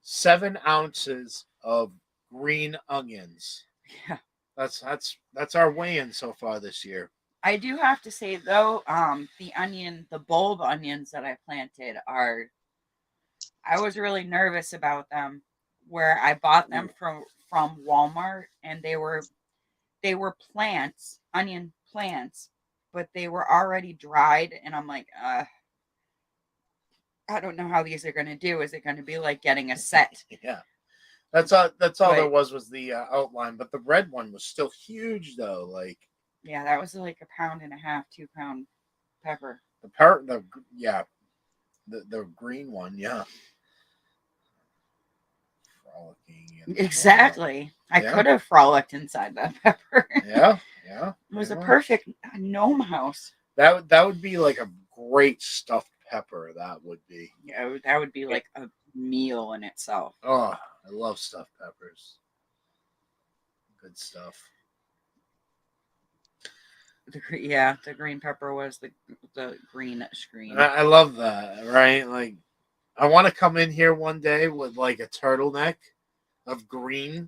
7 ounces of green onions. Yeah. That's our weigh-in so far this year. I do have to say though, the bulb onions that I planted I was really nervous about them, where I bought them from Walmart, and they were onion plants, but they were already dried, and I'm like, I don't know how these are going to do. Is it going to be like getting a set? Yeah. That's all there was the outline, but the red one was still huge though. Like, yeah, that was like 1.5 pounds, 2 pound pepper. The green one, yeah. Frolicking. Exactly. I could have frolicked inside that pepper. Yeah. It was a perfect gnome house. That would be like a great stuffed pepper. That would be. Yeah, that would be like a meal in itself. Oh, I love stuffed peppers. Good stuff. The green pepper was the greenish green. I love that, right? Like, I want to come in here one day with like a turtleneck of green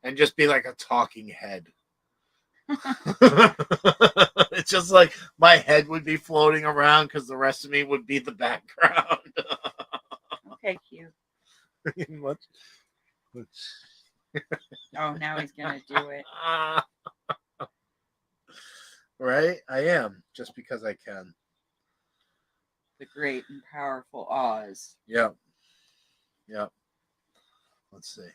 and just be like a talking head. It's just like my head would be floating around because the rest of me would be the background. Okay, cute. Oh, now he's gonna do it. Right? I am, just because I can. The great and powerful Oz. Yep. Let's see.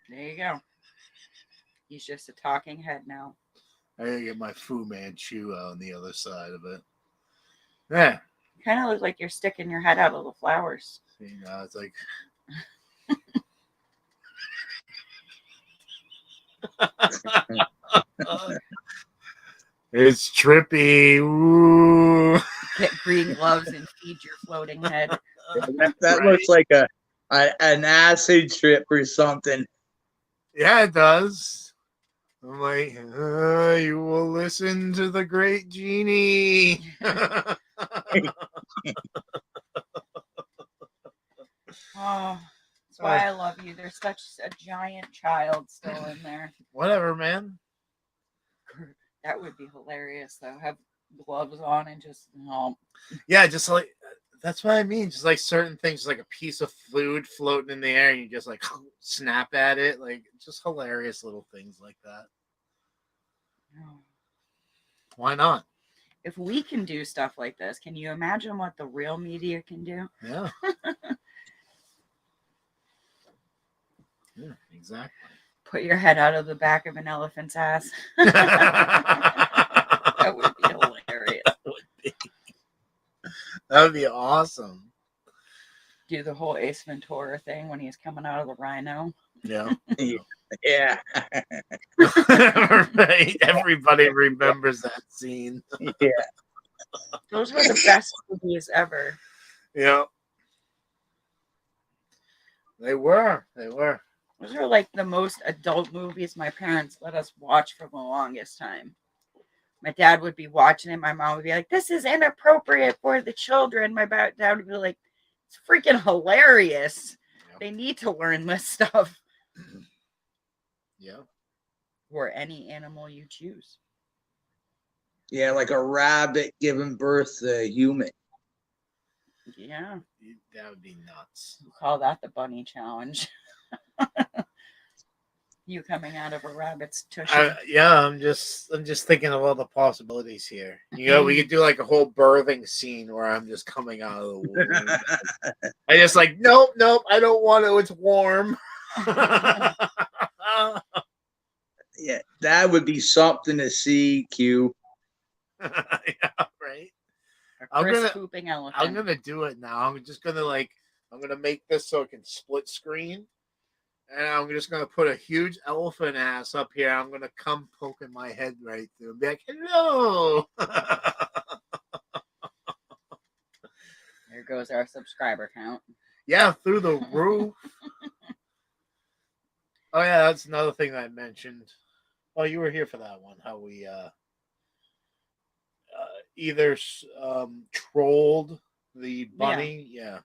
There you go. He's just a talking head now. I gotta get my Fu Manchu on the other side of it. Yeah. Kind of looks like you're sticking your head out of the flowers. You know, it's like it's trippy. Ooh. Get green gloves and feed your floating head. That Right. looks like an acid trip or something. Yeah, it does. I'm like, you will listen to the great genie. Oh, that's why I love you. There's such a giant child still in there. Whatever, man. That would be hilarious, though. Have gloves on and just Yeah, just like that's what I mean. Just like certain things, like a piece of food floating in the air, and you just like snap at it. Like just hilarious little things like that. Why not? If we can do stuff like this, can you imagine what the real media can do? Yeah. Yeah, exactly. Put your head out of the back of an elephant's ass. That That would be hilarious. would be awesome. Do the whole Ace Ventura thing when he's coming out of the rhino. Yeah. Yeah. Right. Everybody remembers that scene. Yeah. Those were the best movies ever. Yeah. They were. Those are like the most adult movies my parents let us watch for the longest time. My dad would be watching it. My mom would be like, "This is inappropriate for the children." My dad would be like, "It's freaking hilarious. Yep. They need to learn this stuff." Yeah. Or any animal you choose. Yeah, like a rabbit giving birth to a human. Yeah. That would be nuts. We'll call that the bunny challenge. You coming out of a rabbit's tushy. Yeah, I'm just thinking of all the possibilities here. You know, we could do like a whole birthing scene where I'm just coming out of the womb. I just like, nope, I don't want to. It's warm. Yeah, that would be something to see, Q. Yeah, right. A I'm Chris gonna- pooping elephant. I'm gonna do it now. I'm just gonna I'm gonna make this so it can split screen, and I'm just gonna put a huge elephant ass up here. I'm gonna come poking my head right through and be like, "Hello." There goes our subscriber count. Yeah, through the roof. Oh yeah, that's another thing I mentioned. Oh, you were here for that one. How we either trolled the bunny. Yeah.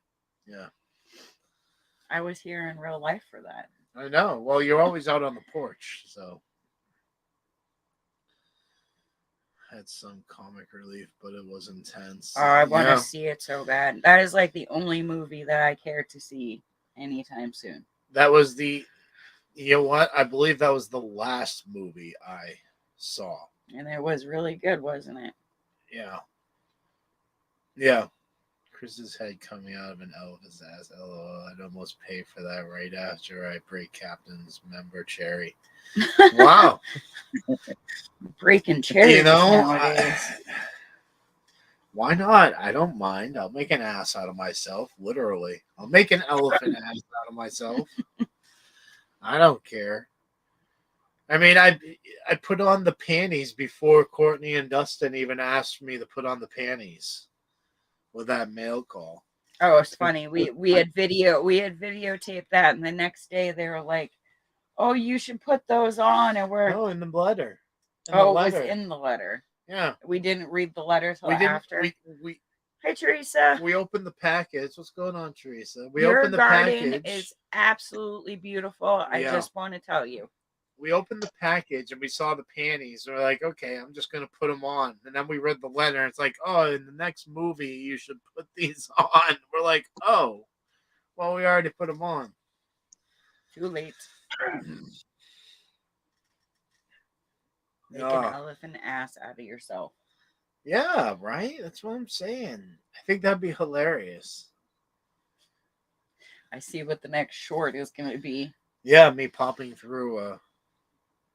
I was here in real life for that. I know. Well, you're always out on the porch, so had some comic relief, but it was intense. Oh, I want Yeah. to see it so bad. That is like the only movie that I care to see anytime soon. That was the. You know what? I believe that was the last movie I saw. And it was really good, wasn't it? Yeah. Yeah. Chris's head coming out of an elephant's ass. LOL. I'd almost pay for that right after I break Captain's member cherry. Wow. Breaking cherries You know, nowadays. why not? I don't mind. I'll make an ass out of myself, literally. I'll make an elephant ass out of myself. I don't care. I mean, I put on the panties before Courtney and Dustin even asked me to put on the panties with that mail call. Oh, it's funny. We had videotaped that, and the next day they were like, "Oh, you should put those on," and we're Oh, in the letter. it was in the letter. Yeah. We didn't read the letter till We didn't. after. We Hey, Teresa. we opened the package. What's going on, Teresa? We Your opened the garden package. is absolutely beautiful. I Yeah. just want to tell you. We opened the package and we saw the panties. And we're like, okay, I'm just gonna put them on. And then we read the letter. And it's like, oh, in the next movie you should put these on. We're like, oh, well, we already put them on. Too late. Make an Ah. elephant ass out of yourself. Yeah, right. That's what I'm saying. I think that'd be hilarious. I see what the next short is going to be. Yeah, me popping through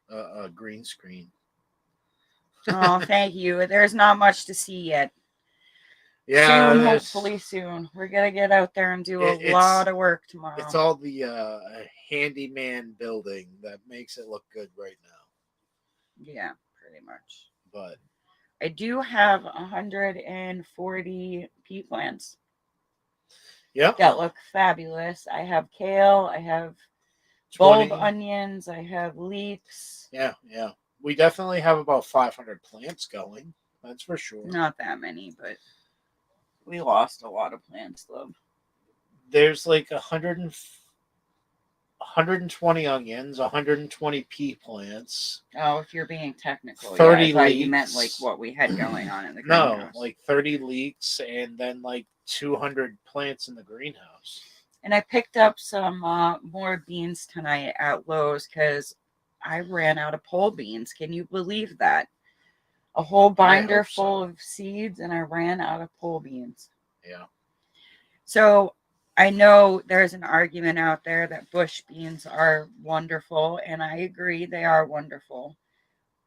a green screen. Oh, thank you. There's not much to see yet. Yeah, Soon, there's hopefully soon. We're gonna get out there and do a it's lot of work it's tomorrow. all the handyman building that makes it look good right now. Yeah, pretty much. But I do have 140 pea plants yeah, that look fabulous. I have kale, I have bulb 20. onions, I have leeks. Yeah, yeah. We definitely have about 500 plants going. That's for sure. Not that many, but we lost a lot of plants though. There's like 120 onions, 120 pea plants, Oh, if you're being technical, yeah, I 30 thought you meant like leeks. what we had going on in the No, greenhouse. like 30 leeks and then like 200 plants in the greenhouse. And I picked up some more beans tonight at Lowe's because I ran out of pole beans. Can you believe that? A whole I binder hope full so. of seeds, and I ran out of pole beans. Yeah. So I know there's an argument out there that bush beans are wonderful, and I agree they are wonderful.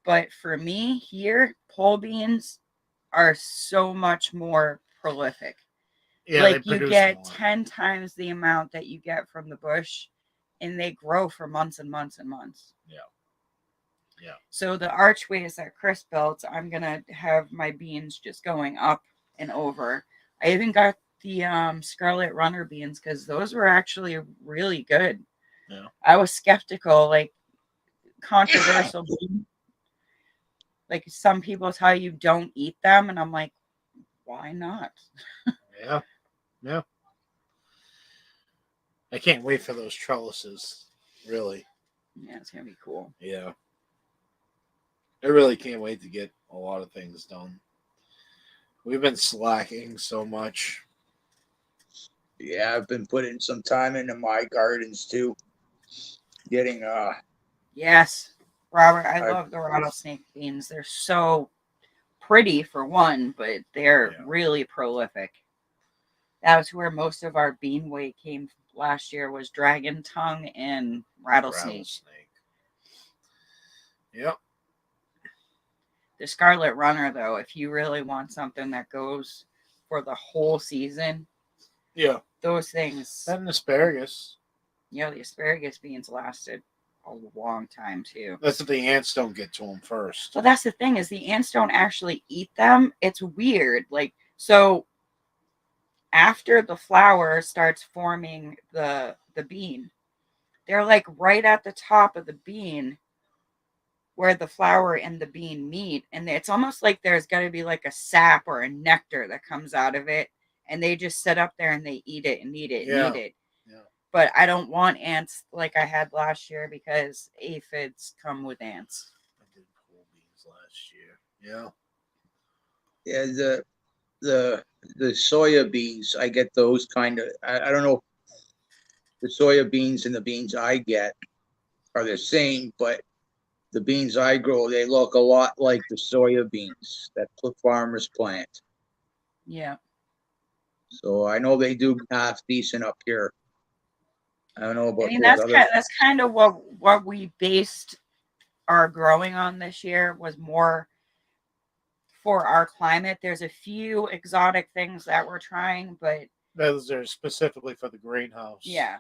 But for me here, pole beans are so much more prolific. Yeah, they Like you produce get more. 10 times the amount that you get from the bush, and they grow for months and months and months. Yeah. Yeah. So the archways that Chris built, I'm gonna have my beans just going up and over. I even got the Scarlet Runner beans because those were actually really good. Yeah. I was skeptical, like controversial. Like some people tell you don't eat them, and I'm like, why not? Yeah. Yeah. I can't wait for those trellises. Really. Yeah, it's gonna be cool. Yeah. I really can't wait to get a lot of things done. We've been slacking so much. Yeah, I've been putting some time into my gardens too. Getting Yes, Robert, I I, love the rattlesnake beans. They're so pretty for one, but they're Yeah. really prolific. That was where most of our bean weight came last year was dragon tongue and rattlesnake. Yep. The Scarlet Runner, though, if you really want something that goes for the whole season, Yeah. those things, And asparagus. the asparagus beans lasted a long time too. That's if the ants don't get to them first. So that's the thing is the ants don't actually eat them. It's weird. Like so after the flower starts forming the bean, they're like right at the top of the bean where the flower and the bean meet, and it's almost like there's got to be like a sap or a nectar that comes out of it, and they just sit up there and they eat it and eat it and eat it. Yeah. But I don't want ants like I had last year because aphids come with ants. I did pole beans last year. Yeah. yeah the soya beans. I get those kind of. I don't know. The soya beans and the beans I get are the same, but the beans I grow, they look a lot like the soya beans that farmers plant. Yeah. So I know they do half decent up here. I don't know I about mean those other. that's kind of what we based our growing on this year was more for our climate. There's a few exotic things that we're trying, but Those are specifically for the greenhouse. yeah.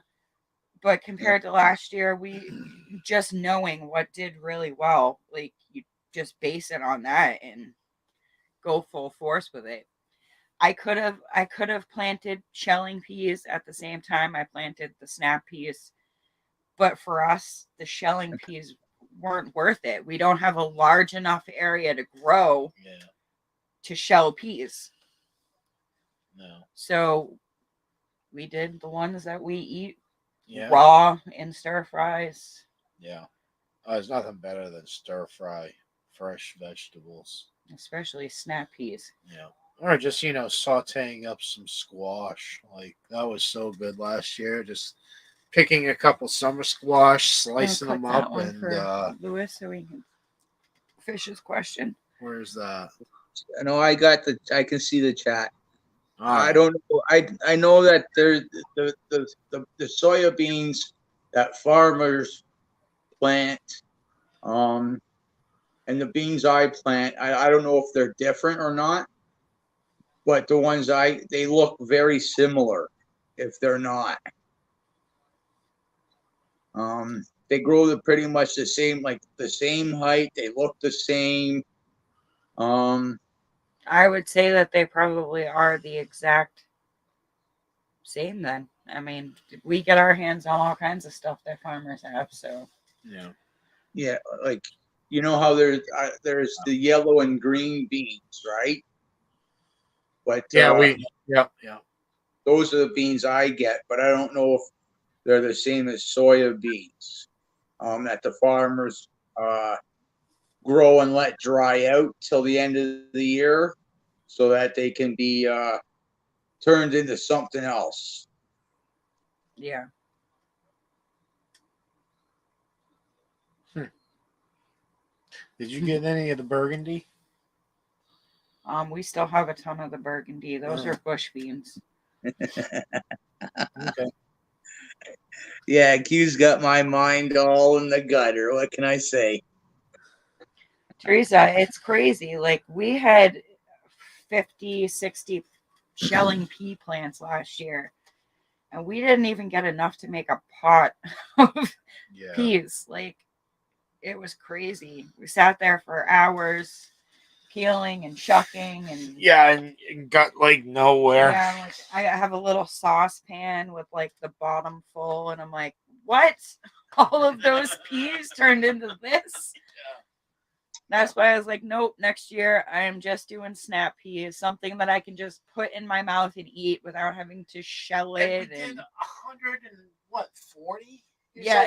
But compared to last year, we just knowing what did really well, like you just base it on that and go full force with it. I could have planted shelling peas at the same time I planted the snap peas, but for us, the shelling peas weren't worth it. We don't have a large enough area to grow Yeah. to shell peas. No. So we did the ones that we eat Yeah. raw in stir fries. Yeah. There's nothing better than stir fry fresh vegetables. Especially snap peas. Yeah. Or just, sauteing up some squash. Like, that was so good last year. Just picking a couple summer squash, slicing them up, and for Lewis so he can fish his question. where's that? I know I got the. I can see the chat. All I right. don't know. I know that there's the soya beans that farmers plant, and the beans I plant, I don't know if they're different or not, but the ones they look very similar if they're not. They grow pretty much the same, like the same height. They look the same. Um, I would say that they probably are the exact same then. I mean, we get our hands on all kinds of stuff that farmers have, so Yeah. yeah, like you know how there's the yellow and green beans, right? But Yeah, yeah. those are the beans I get, but I don't know if they're the same as soya beans that the farmers grow and let dry out till the end of the year so that they can be turned into something else. yeah. Did you get any of the burgundy? We still have a ton of the burgundy. Those Oh. are bush beans. Okay. Yeah, Q's got my mind all in the gutter. What can I say? Teresa, it's crazy. Like we had 50, 60 shelling pea plants last year, and we didn't even get enough to make a pot of Yeah. peas. Like it was crazy. We sat there for hours peeling and shucking and Yeah, and got like nowhere. yeah, like I have a little saucepan with like the bottom full, and I'm like, what? All of those peas turned into this? That's why I was like, nope, next year I am just doing snap peas, something that I can just put in my mouth and eat without having to shell And it. we did And 140. yeah,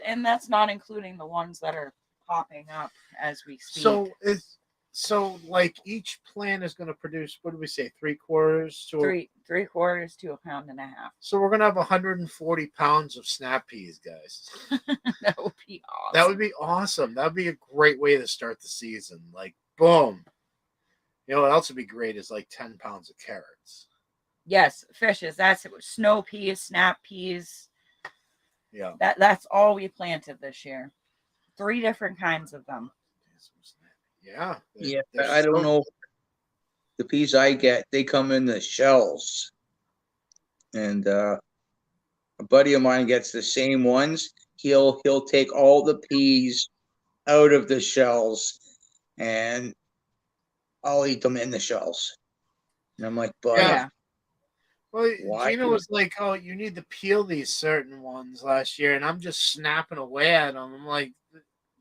and that's not including the ones that are popping up as we speak. So like each plant is going to produce, what do we say, 3/4 to three quarters to 1.5 pounds. So we're going to have 140 pounds of snap peas, guys. That would be awesome. That would be awesome. That would be a great way to start the season. Like, boom. You know what else would be great is like 10 pounds of carrots. Yes, fishes. That's it. Snow peas, snap peas. Yeah. That's all we planted this year. 3 different kinds of them. Yeah. Yeah, I don't know. The peas I get, they come in the shells, and a buddy of mine gets the same ones. He'll take all the peas out of the shells, and I'll eat them in the shells. And I'm like, buddy, Yeah. Well, why? Gina was like, "Oh, you need to peel these certain ones last year," and I'm just snapping away at them. I'm like,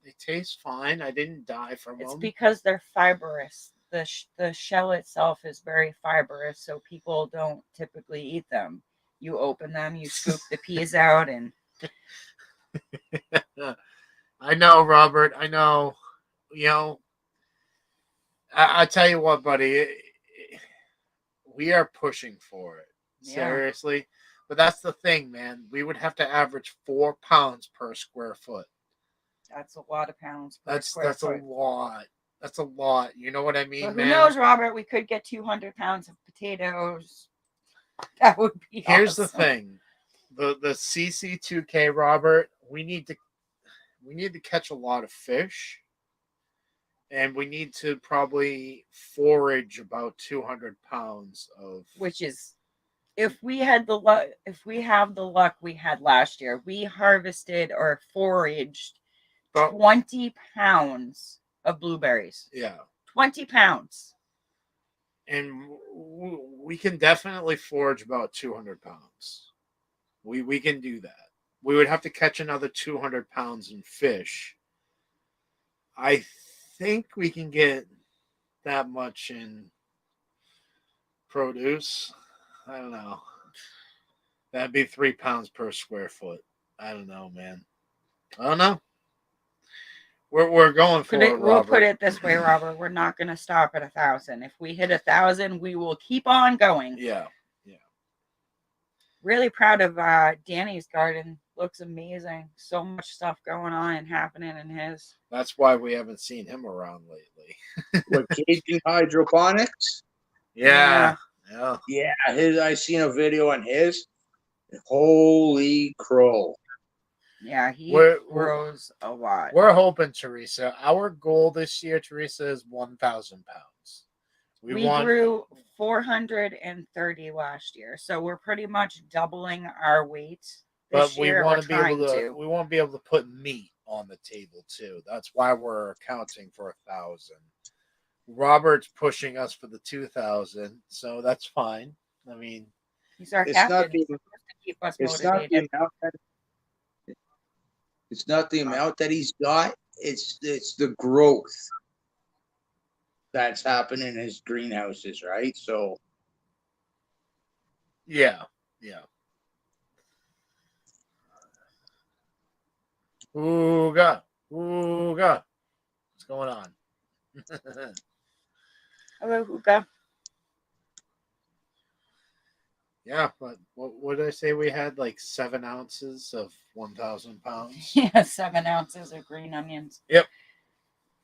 "They taste fine. I didn't die from It's them." because they're fibrous. The shell itself is very fibrous, so people don't typically eat them. You open them, you scoop the peas out, and I know, Robert. I know. You know, I tell you what, buddy. We are pushing for it. Yeah. Seriously. But that's the thing, man. We would have to average 4 pounds per square foot. that's a lot of pounds per That's square foot. a lot. That's a lot. You know what I mean, But who man? knows, Robert? We could get 200 pounds of potatoes. That would be Here's the awesome. thing. The CC2K, Robert, we need to catch a lot of fish. And we need to probably forage about 200 pounds of. Which is, if we had the luck, if we have the luck we had last year, we harvested or foraged 20 pounds of blueberries. Yeah. 20 pounds. And we can definitely forage about 200 pounds. We can do that. We would have to catch another 200 pounds in fish. I think we can get that much in produce. I don't know. That'd be 3 pounds per square foot. I don't know, man. I don't know. We're going for it, Robert. We'll put it this way, Robert. We're not going to stop at 1,000. If we hit 1,000, we will keep on going. Yeah. Really proud of Danny's garden. Looks amazing. So much stuff going on and happening in his. That's why we haven't seen him around lately. With Cajun hydroponics? Yeah. Yeah, I seen a video on his. Holy crow. Yeah, he We're- grows a lot. We're hoping, Teresa. Our goal this year, Teresa, is 1,000 pounds. We grew 430 last year, so we're pretty much doubling our weight this but we year. want We're to be able trying to. We want to be able to put meat on the table too. That's why we're accounting for 1,000. Robert's pushing us for the 2,000, so that's fine. I mean, He's our It's captain. not the He's supposed to keep us it's not the motivated. amount that it's not the amount that he's got. It's the growth that's happening in his greenhouses, right? So yeah. Ooga, ooga. What's going on? Hello, Huga. Yeah, but what did I say? We had like 7 ounces of 1,000 pounds. Yeah, 7 ounces of green onions.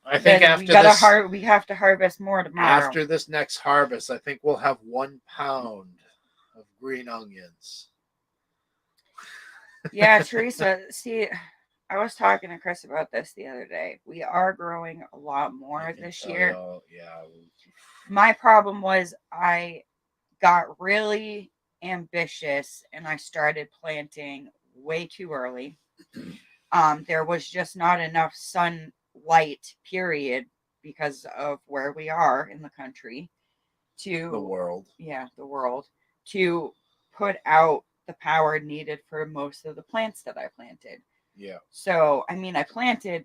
I think Then after this, we have to harvest more tomorrow. after this next harvest, I think we'll have 1 pound of green onions. Yeah, Teresa, see, I was talking to Chris about this the other day. We are growing a lot I more can this tell year. y'all, yeah. My problem was I got really ambitious and I started planting way too early. There was just not enough sunlight, period, because of where we are in the country to The world. the world, to put out the power needed for most of the plants that I planted. Yeah. So, I mean, I planted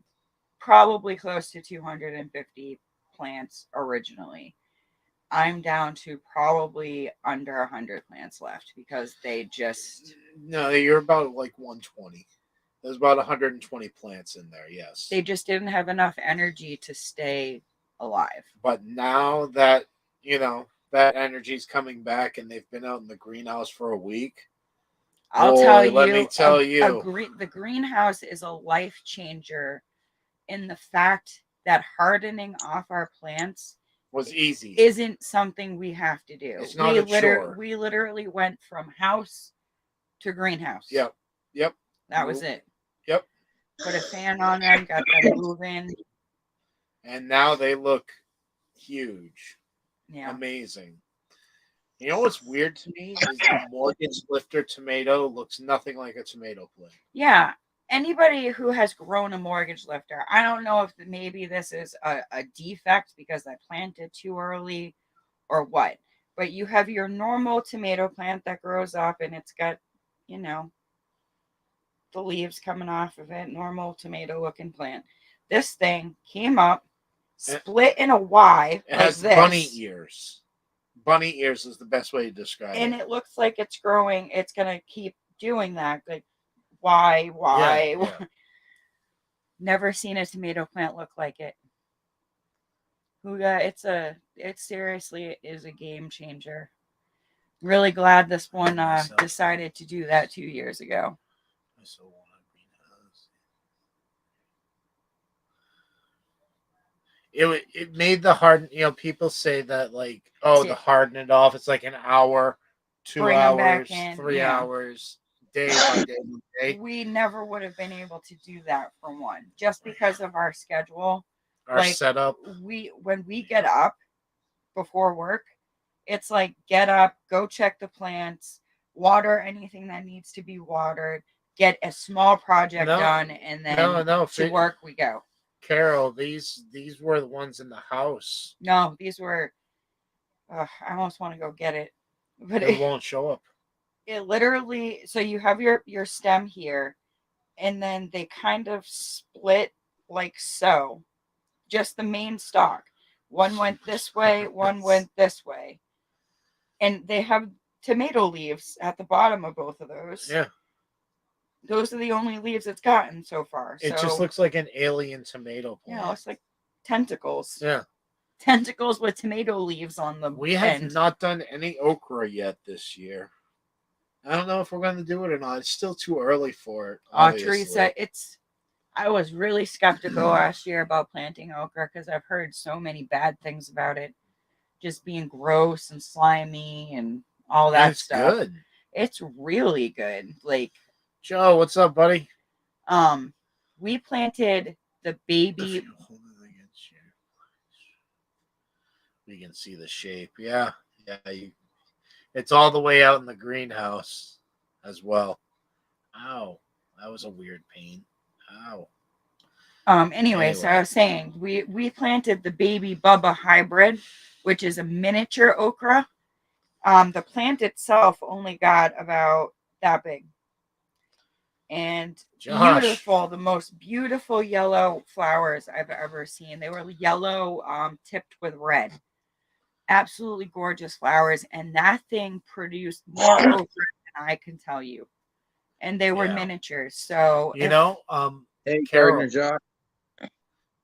probably close to 250 plants originally. I'm down to probably under 100 plants left because they just No, you're about like 120. There's about 120 plants in there, yes. they just didn't have enough energy to stay alive. But now that, that energy's coming back and they've been out in the greenhouse for a week, I'll boy, tell you, let me tell you. the greenhouse is a life changer in the fact that hardening off our plants was easy. isn't something we have to do. It's not a chore. We literally went from house to greenhouse. Yep. That was it. Yep. Put a fan on them, got them moving. And now they look huge. Yeah. Amazing. You know what's weird to me is the mortgage lifter tomato looks nothing like a tomato plant. Yeah. Anybody who has grown a mortgage lifter, I don't know if maybe this is a defect because I planted too early or what, but you have your normal tomato plant that grows up and it's got, the leaves coming off of it, normal tomato looking plant. This thing came up, split in a Y It like has this. bunny ears. Bunny ears is the best way to describe And it. it looks like it's growing. It's going to keep doing that. Like, why? Yeah. Never seen a tomato plant look like it. Huga, it seriously is a game changer. Really glad this one decided to do that 2 years ago. I so want a greenhouse. It made the hard. People say that like, to harden it off, it's like an hour, 2 Bring 'em back hours, in, 3 yeah. hours, day by day by day. We never would have been able to do that for one, just because of our schedule. Our setup. When we get up before work, it's like get up, go check the plants, water anything that needs to be watered, get a small project done, and then to work we go. Carol, these were the ones in the house. No, these were. I almost want to go get it, but it won't show up. It literally. So you have your stem here, and then they kind of split like so. Just the main stalk. One went this way, one went this way. And they have tomato leaves at the bottom of both of those. Yeah. Those are the only leaves it's gotten so far. It just looks like an alien tomato plant. Yeah, it looks like tentacles. Yeah. Tentacles with tomato leaves on them. We have not done any okra yet this year. I don't know if we're going to do it or not. It's still too early for it. Teresa, I was really skeptical last year about planting okra because I've heard so many bad things about it. Just being gross and slimy and all that stuff. It's good. It's really good. Like, Joe, what's up, buddy? We planted the baby. If you hold it against you, we can see the shape. Yeah. It's all the way out in the greenhouse as well. Ow. That was a weird pain. Ow. Anyway, so I Anyway. was saying we planted the baby Bubba hybrid, which is a miniature okra. The plant itself only got about that big. And Josh. beautiful, the most beautiful yellow flowers I've ever seen. They were yellow, tipped with red. Absolutely gorgeous flowers. And that thing produced more okra than I can tell you. And they were Yeah. miniatures. So You know, Hey, Carol. Gardner Josh.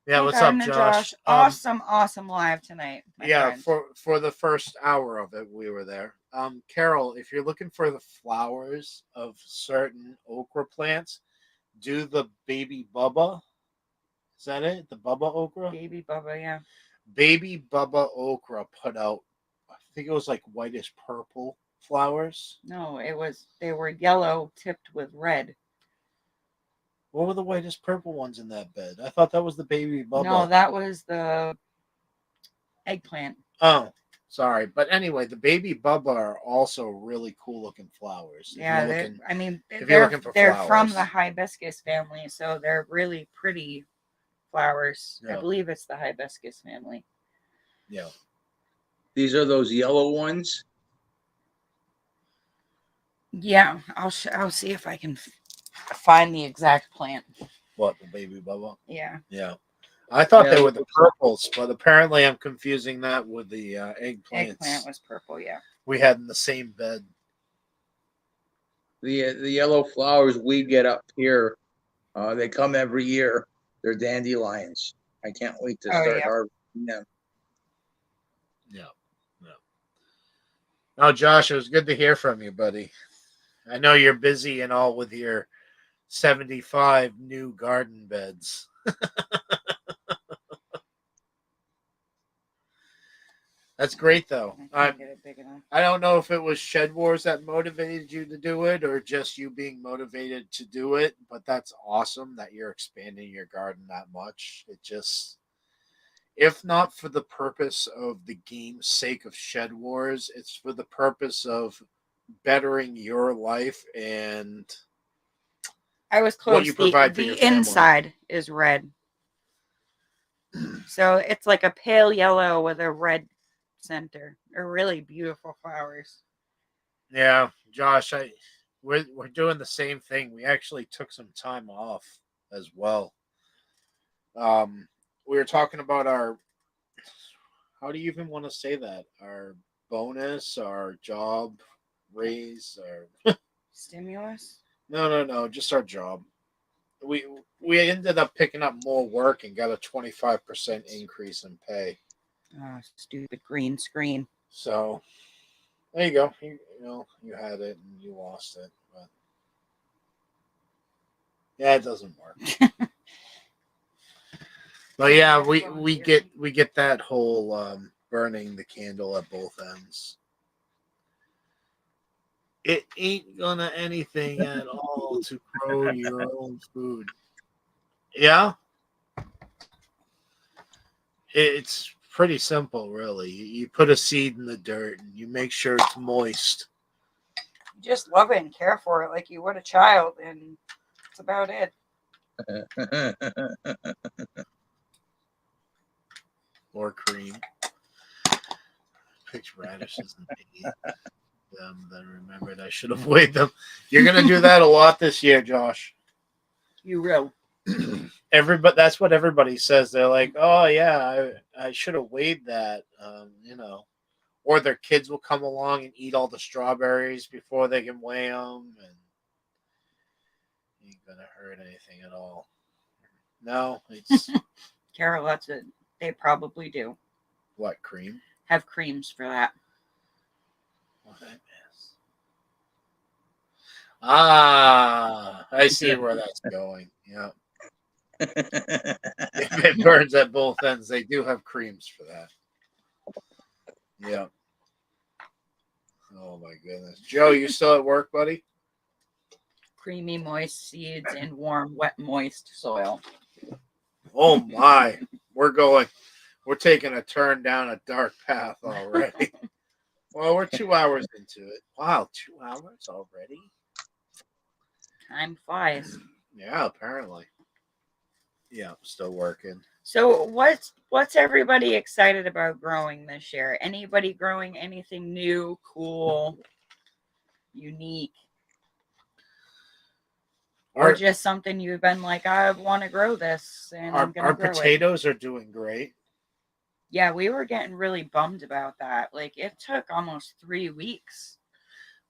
Yeah, hey, what's up, Gardner Josh? Awesome live tonight, my Yeah, friend. for the first hour of it, we were there. Carol, if you're looking for the flowers of certain okra plants, do the baby Bubba. Is that it? The Bubba okra? Baby Bubba, yeah. Baby Bubba okra put out, I think it was like whitish purple flowers. No, they were yellow tipped with red. What were the whitest purple ones in that bed? I thought that was the baby Bubba. No, that was the eggplant. Oh, sorry. But anyway, the baby Bubba are also really cool looking flowers. Yeah, if you're looking for they're flowers. from the hibiscus family, so they're really pretty flowers. Yeah. I believe it's the hibiscus family. Yeah. These are those yellow ones. Yeah, I'll see if I can find the exact plant. What, the baby Bubba? Yeah. Yeah. I thought Yeah, they were the purples, but apparently I'm confusing that with the eggplants. Eggplant was purple, yeah. We had in the same bed. The yellow flowers we get up here, they come every year. They're dandelions. I can't wait to start harvesting them. Yeah. Oh, Josh, it was good to hear from you, buddy. I know you're busy and all with your 75 new garden beds. That's great, though. I can't get it big enough. I don't know if it was Shed Wars that motivated you to do it or just you being motivated to do it, but that's awesome that you're expanding your garden that much. It just, if not for the purpose of the game's sake of Shed Wars, it's for the purpose of bettering your life and I was close. what you provide for your the family. inside is red. So it's like a pale yellow with a red center. They're really beautiful flowers. Yeah, Josh, we're doing the same thing. We actually took some time off as well. We were talking about our, how do you even want to say that? Our bonus, our job raise, our Stimulus? No, just our job. We ended up picking up more work and got a 25% increase in pay. Oh, stupid green screen. So there you go. You had it and you lost it, but yeah, it doesn't work. But yeah, we get that whole burning the candle at both ends. It ain't gonna anything at all to grow your own food. Yeah, it's pretty simple, really. You put a seed in the dirt and you make sure it's moist. You just love it and care for it like you would a child, and that's about it. Or cream. Picked radishes and ate them. Then remembered I should have weighed them. You're gonna do that a lot this year, Josh. You will. Everybody, that's what everybody says. They're like, "Oh yeah, I should have weighed that," Or their kids will come along and eat all the strawberries before they can weigh them, and it ain't gonna hurt anything at all. No, it's Carol, that's it. They probably do. what, cream? Have creams for that. What I miss? Ah, I see where that's going. Yeah. If it burns at both ends, they do have creams for that. Yeah. Oh my goodness. Joe, you still at work, buddy? creamy, moist seeds in warm, wet, moist soil. Oh my, we're taking a turn down a dark path already. Well, we're 2 hours into it. Wow, 2 hours already? Time flies. Yeah, apparently. Yeah, still working. So what's everybody excited about growing this year? Anybody growing anything new, cool, unique? Or just something you've been like, I want to grow this and I'm going to grow potatoes are doing great. Yeah, we were getting really bummed about that. Like it took almost 3 weeks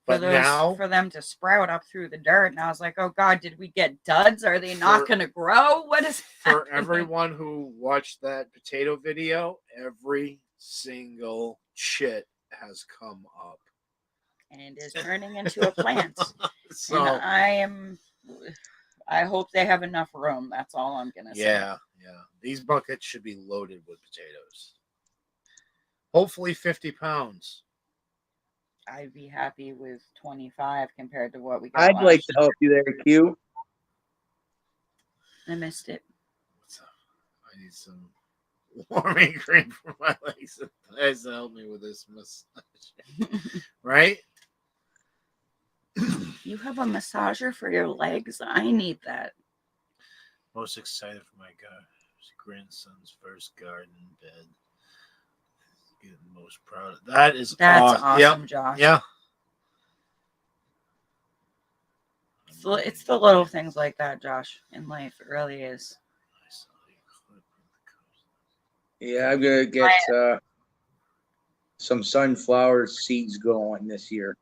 for them to sprout up through the dirt. And I was like, oh God, did we get duds? Are they not going to grow? What is for everyone who watched that potato video? Every single chit has come up. And is turning into a plant. So and I hope they have enough room. That's all I'm gonna say. Yeah. These buckets should be loaded with potatoes. Hopefully 50 pounds. I'd be happy with 25 compared to what we got. I'd like to help you there, Q. I missed it. I need some warming cream for my legs. Guys, help me with this massage. Right? You have a massager for your legs? I need that. Most excited for my grandson's first garden bed. Getting most proud of that's awesome, yep. Josh. Yeah. It's the little things like that, Josh, in life. It really is. Yeah, I'm gonna get some sunflower seeds going this year.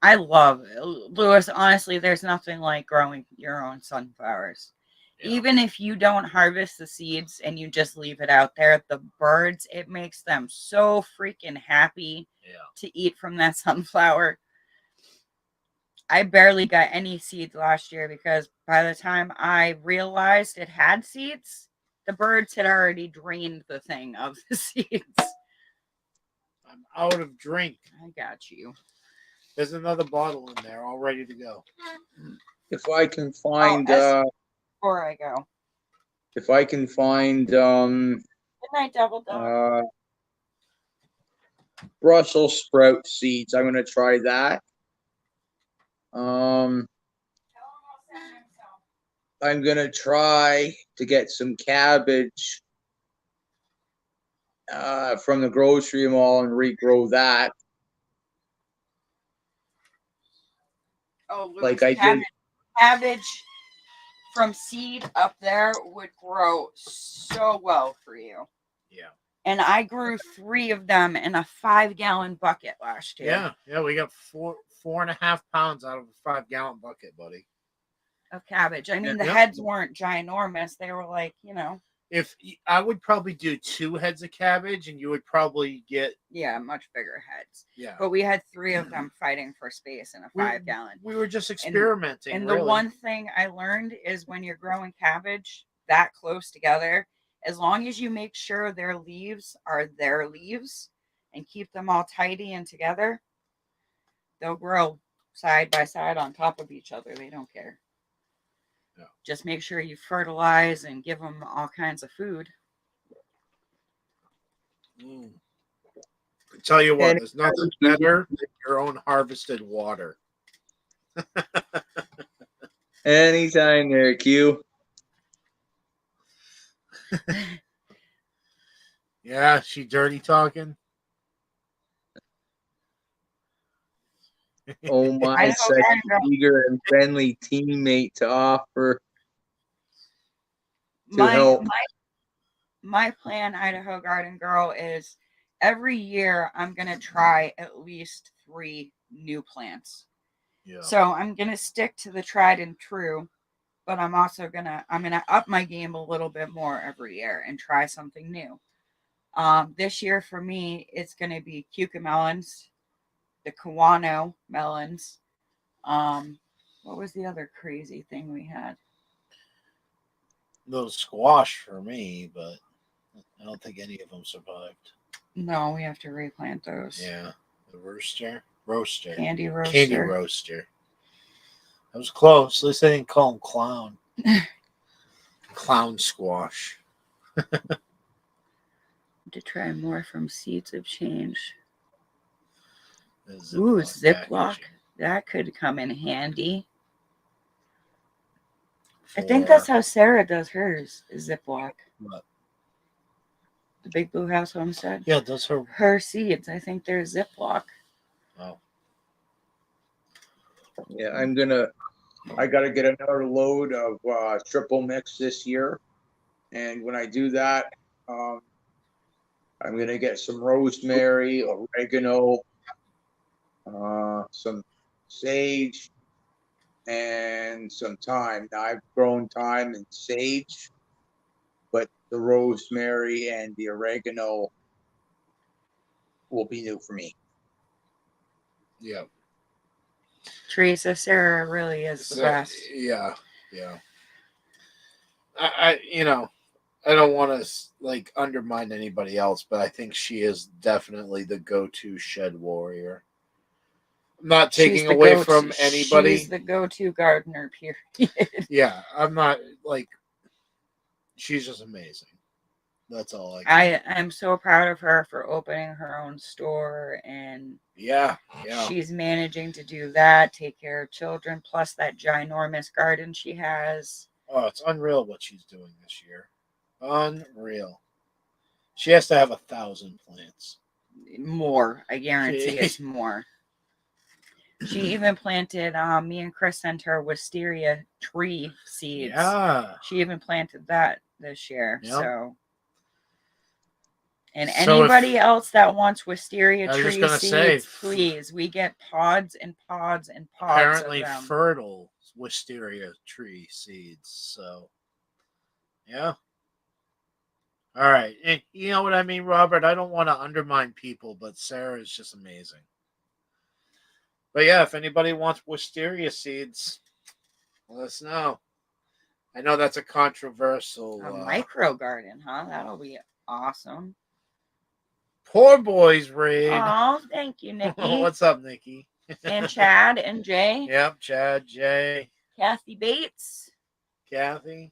I love it. Lewis, honestly, there's nothing like growing your own sunflowers. Yeah. Even if you don't harvest the seeds and you just leave it out there, the birds, it makes them so freaking happy to eat from that sunflower. I barely got any seeds last year because by the time I realized it had seeds, the birds had already drained the thing of the seeds. I'm out of drink. I got you. There's another bottle in there all ready to go. If I can find before I go. If I can find Good night, Double Dog. Brussels sprout seeds, I'm gonna try that. I'm gonna try to get some cabbage from the grocery mall and regrow that. Oh, Louis, like I did. Cabbage from seed up there would grow so well for you. Yeah. And I grew 3 of them in a 5-gallon bucket last year. Yeah, we got 4.5 pounds out of a 5-gallon bucket, buddy. Of cabbage. I mean, the heads weren't ginormous. They were like, If I would probably do 2 heads of cabbage, and you would probably get much bigger heads. Yeah, but we had 3 of them fighting for space in a 5-gallon. We were just experimenting. And the one thing I learned is when you're growing cabbage that close together, as long as you make sure their leaves are their leaves and keep them all tidy and together, they'll grow side by side on top of each other. They don't care. No. Just make sure you fertilize and give them all kinds of food. I tell you what, there's nothing better than your own harvested water. Anytime there, Q. Yeah, she dirty talking. Oh my, such an eager and friendly teammate to offer to help. My plan, Idaho Garden Girl, is every year I'm going to try at least 3 new plants. Yeah. So I'm going to stick to the tried and true, but I'm also going to up my game a little bit more every year and try something new. This year for me, it's going to be cucamelons, the Kawano melons. What was the other crazy thing we had? Those squash for me, but I don't think any of them survived. No, we have to replant those. Yeah, the roaster, candy roaster. Candy roaster. That was close. At least they didn't call him clown. Clown squash. To try more from Seeds of Change. The Ooh, Ziploc. packaging That could come in handy. I for think that's how Sarah does hers, is Ziploc. what? The Big Blue House Homestead. Yeah, those are. Her seeds, I think they're Ziploc. Oh, Yeah, I gotta get another load of triple mix this year. And when I do that, I'm gonna get some rosemary, oregano, some sage, and some thyme. Now I've grown thyme and sage, but the rosemary and the oregano will be new for me. yeah. Teresa, Sarah really is the best. Yeah, yeah. I don't want to like undermine anybody else, but I think she is definitely the go-to shed warrior. I'm not taking away from anybody. She's the go-to gardener, period. Yeah, I'm not like. She's just amazing. That's all I I'm so proud of her for opening her own store, and yeah. she's managing to do that, take care of children, plus that ginormous garden she has. Oh, it's unreal what she's doing this year. Unreal. She has to have 1,000 plants. More, I guarantee it's more. She even planted, me and Chris sent her wisteria tree seeds. Yeah. She even planted that this year. Yep. So, and anybody else that wants wisteria tree seeds, please, we get pods and pods and pods. Apparently of them. fertile wisteria tree seeds. So, yeah. All right. And you know what I mean, Robert? I don't want to undermine people, but Sarah is just amazing. But yeah, if anybody wants wisteria seeds, let us know. I know that's a controversial micro garden, huh? That'll be awesome. Poor boys raid. Oh, thank you, Nikki. What's up, Nikki? And Chad and Jay. Yep, Chad, Jay. Kathy Bates. Kathy.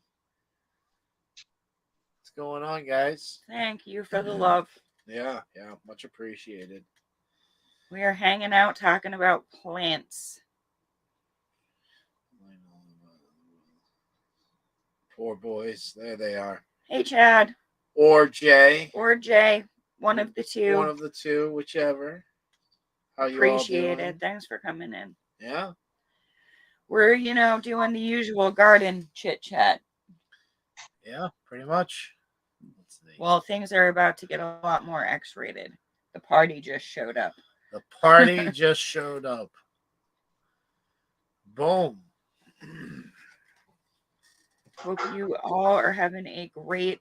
What's going on, guys? Thank you for the love. Yeah, much appreciated. We are hanging out talking about plants. Poor boys. There they are. Hey, Chad. Or Jay. One of the two. One of the two, whichever. How you Appreciate all doing? it. Thanks for coming in. Yeah. We're, doing the usual garden chit chat. Yeah, pretty much. Well, things are about to get a lot more X-rated. The party just showed up. The party just showed up. Boom. Hope you all are having a great.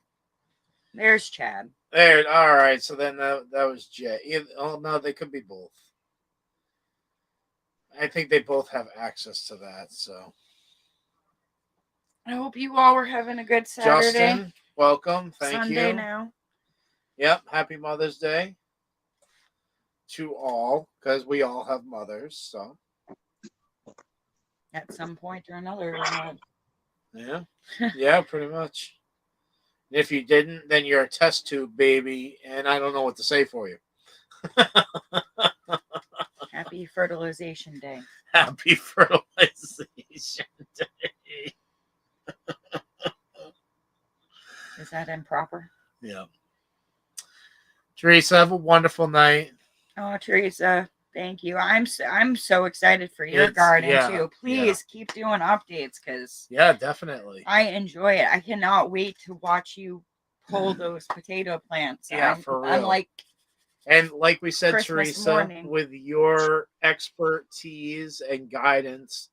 There's Chad. There. All right. So then that was Jay. Oh no, they could be both. I think they both have access to that. So. I hope you all were having a good Saturday. Justin, welcome. Thank you. Sunday now. Yep. Happy Mother's Day to all, because we all have mothers. So. At some point or another. Yeah. Yeah, pretty much. If you didn't, then you're a test tube baby, and I don't know what to say for you. Happy Fertilization Day. Happy Fertilization Day. Is that improper? Yeah. Teresa, have a wonderful night. Oh, Teresa, thank you. I'm so excited for your garden too. Please keep doing updates, because definitely. I enjoy it. I cannot wait to watch you pull those potato plants. Yeah, for real. And like we said, Christmas Teresa, morning. with your expertise and guidance,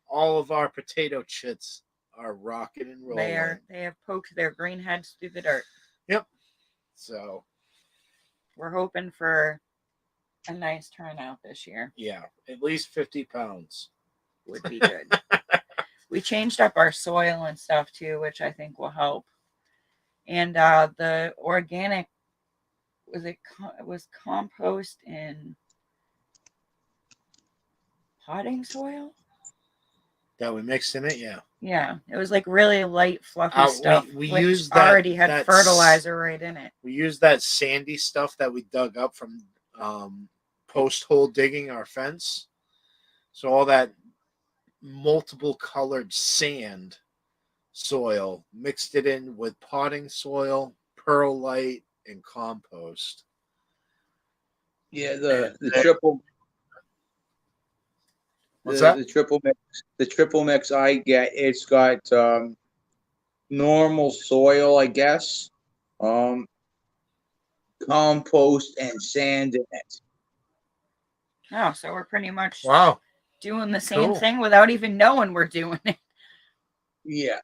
all of our potato chits are rocking and rolling. They have poked their green heads through the dirt. Yep. So we're hoping for a nice turnout this year. Yeah, at least 50 pounds would be good. We changed up our soil and stuff too, which I think will help. And the organic was compost in potting soil. that we mixed in it. Yeah. Yeah, it was like really light, fluffy stuff, we which used that already had fertilizer right in it. We used that sandy stuff that we dug up from post hole digging our fence. So all that multiple colored sand soil, mixed it in with potting soil, perlite, and compost. Yeah, the triple What's that? the triple mix I get, it's got normal soil, I guess, compost and sand in it. Oh, so we're pretty much Wow. doing the same Cool. thing without even knowing we're doing it. Yeah.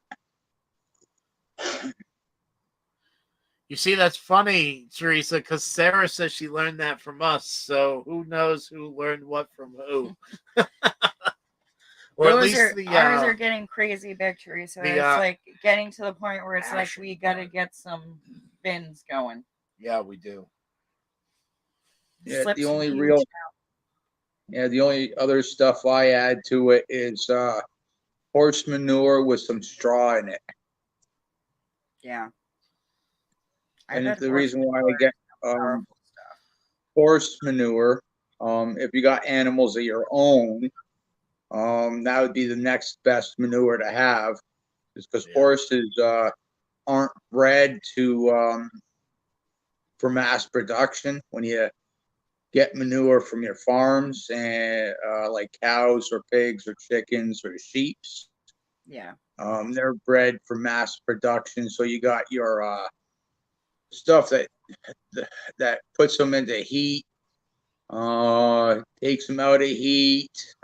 You see, that's funny, Teresa, because Sarah says she learned that from us. So who knows who learned what from who? Or at Those least ours are getting crazy big, Teresa. It's like getting to the point where it's like we got to get some bins going. Yeah, we do. Yeah, Slips the only huge real now. yeah, the only other stuff I add to it is horse manure with some straw in it. Yeah. And bet the horse reason why I manure get is powerful stuff. horse manure, if you got animals of your own, that would be the next best manure to have, is because horses aren't bred to for mass production. When you get manure from your farms and like cows or pigs or chickens or sheep, Yeah. they're bred for mass production. So you got your stuff that puts them into heat, takes them out of heat,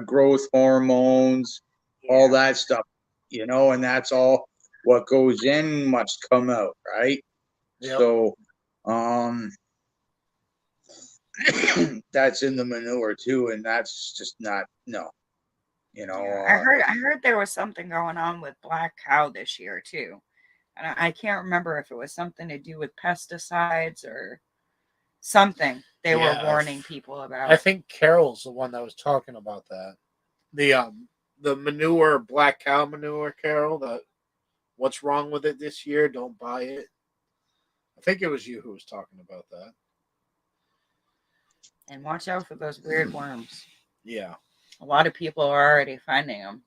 growth hormones, all that stuff, and that's all what goes in must come out, right? Yep. So, that's in the manure too, and that's just not no. I heard there was something going on with black cow this year too. And I can't remember if it was something to do with pesticides or something they were warning people about. I think Carol's the one that was talking about that. The manure, black cow manure, Carol, what's wrong with it this year? Don't buy it. I think it was you who was talking about that. And watch out for those weird worms. Yeah. A lot of people are already finding them.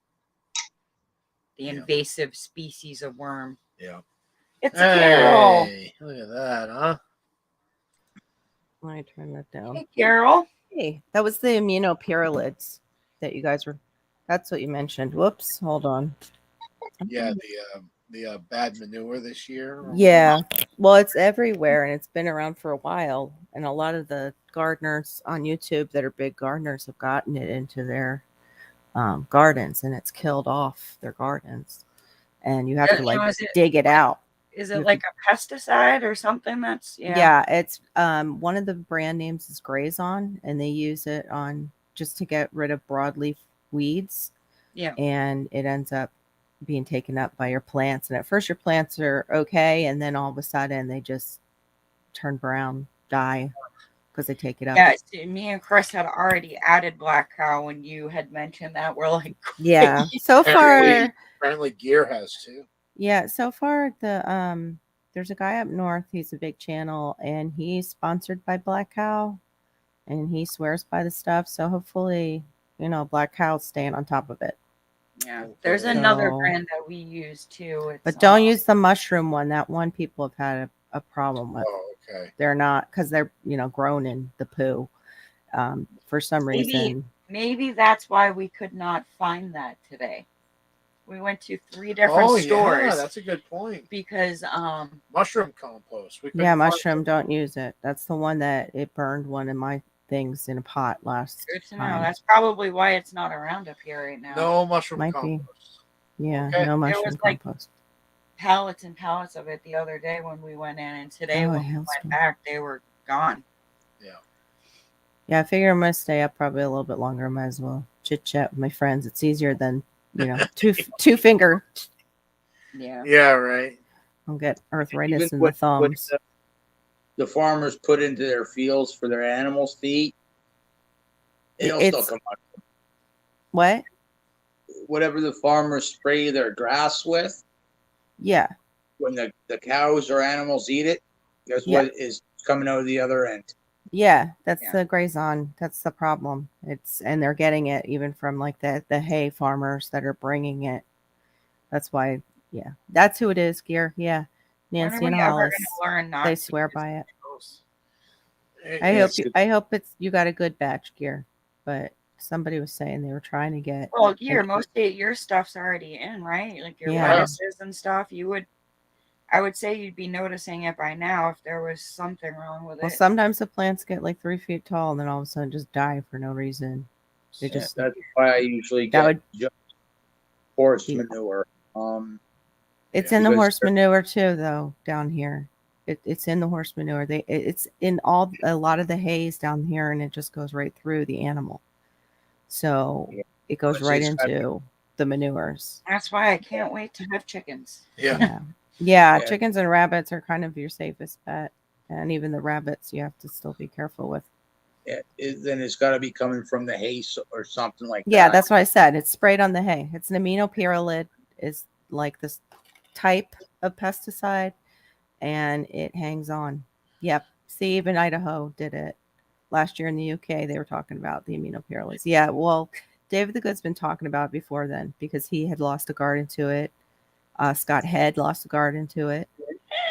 The invasive species of worm. Yeah. It's a Carol. Look at that, huh? Let me turn that down. Hey, Carol. Hey, that was the immunopyralids that you guys were. That's what you mentioned. Whoops, hold on. Yeah, the bad manure this year. Yeah, well, it's everywhere and it's been around for a while. And a lot of the gardeners on YouTube that are big gardeners have gotten it into their gardens, and it's killed off their gardens. And you have to dig it out. Is it like a pesticide or something? That's it's one of the brand names is Grazon, and they use it on just to get rid of broadleaf weeds. Yeah, and it ends up being taken up by your plants. And at first, your plants are okay, and then all of a sudden, they just turn brown, die because they take it up. Yeah, me and Chris had already added black cow when you had mentioned that. We're like, yeah. So far, apparently, Gear has too. Yeah, so far there's a guy up north. He's a big channel, and he's sponsored by Black Cow, and he swears by the stuff. So hopefully, Black Cow's staying on top of it. Yeah, there's another brand that we use too. But don't use the mushroom one. That one people have had a problem with. Oh, okay. They're not, because they're grown in the poo for some reason. Maybe that's why we could not find that today. We went to 3 different stores. Yeah, that's a good point. Because mushroom compost. Mushroom, don't use it. That's the one that it burned one of my things in a pot last Good to know. That's probably why it's not around up here right now. No mushroom compost. Yeah, okay. No mushroom was compost. Pallets and pallets of it the other day when we went in, and today when we went back, they were gone. Yeah. Yeah, I figure I'm gonna stay up probably a little bit longer. Might as well chit chat with my friends. It's easier than two finger. Yeah. Yeah, right. I'll get arthritis in the thumbs. The farmers put into their fields for their animals to eat. It'll still come out. What? whatever the farmers spray their grass with, Yeah. when the cows or animals eat it, guess Yeah. what is coming out of the other end? Yeah, that's Yeah. the grazon. That's the problem. And they're getting it even from like the hay farmers that are bringing it. That's why, yeah, that's who it is, Gear. Yeah, When are Nancy and we ever Hollis. gonna learn not They to swear use by it. chemicals? It's I hope you got a good batch, Gear. But somebody was saying they were trying to get. Well, most of your stuff's already in, right? Like your Yeah. lettuces and stuff. I would say you'd be noticing it by now if there was something wrong with Well, it. sometimes the plants get like 3 feet tall and then all of a sudden just die for no reason. They Yeah, just that's why I usually that get would just horse be. manure. It's Yeah. in the Because horse manure too, though. Down here, it's in the horse manure. It's in a lot of the hays down here, and it just goes right through the animal. So Yeah. it goes It's- right it's got- into the manures. That's why I can't wait to have chickens. yeah. Yeah. Yeah, Yeah. chickens and rabbits are kind of your safest bet, and even the rabbits you have to still be careful with. then it's got to be coming from the hay or something like Yeah, that. that's what I said. It's sprayed on the hay. It's an aminopyrrolid, is like this type of pesticide, and it hangs on. Yep. See, even Idaho did it last year in the UK. They were talking about the aminopyrrolids. Yeah, well, David the Good's been talking about it before then because he had lost a garden to it. Scott Head lost a garden to it.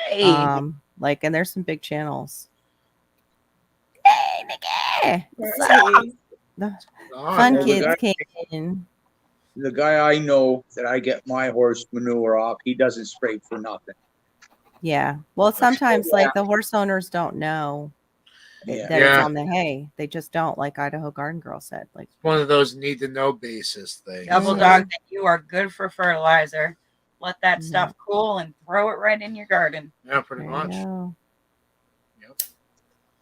Hey, And there's some big channels. Hey, Nikki! What's up? The fun Well, the kids guy- came in. The guy I know that I get my horse manure off, he doesn't spray for nothing. Yeah. Well, sometimes like the horse owners don't know Yeah. that it's Yeah. on the hay. They just don't, like Idaho Garden Girl said. Like One of those need to know basis things. double Mhm. dog that you are good for fertilizer. Let that Yeah. stuff cool and throw it right in your garden. Yeah, pretty there much. you go. Yep.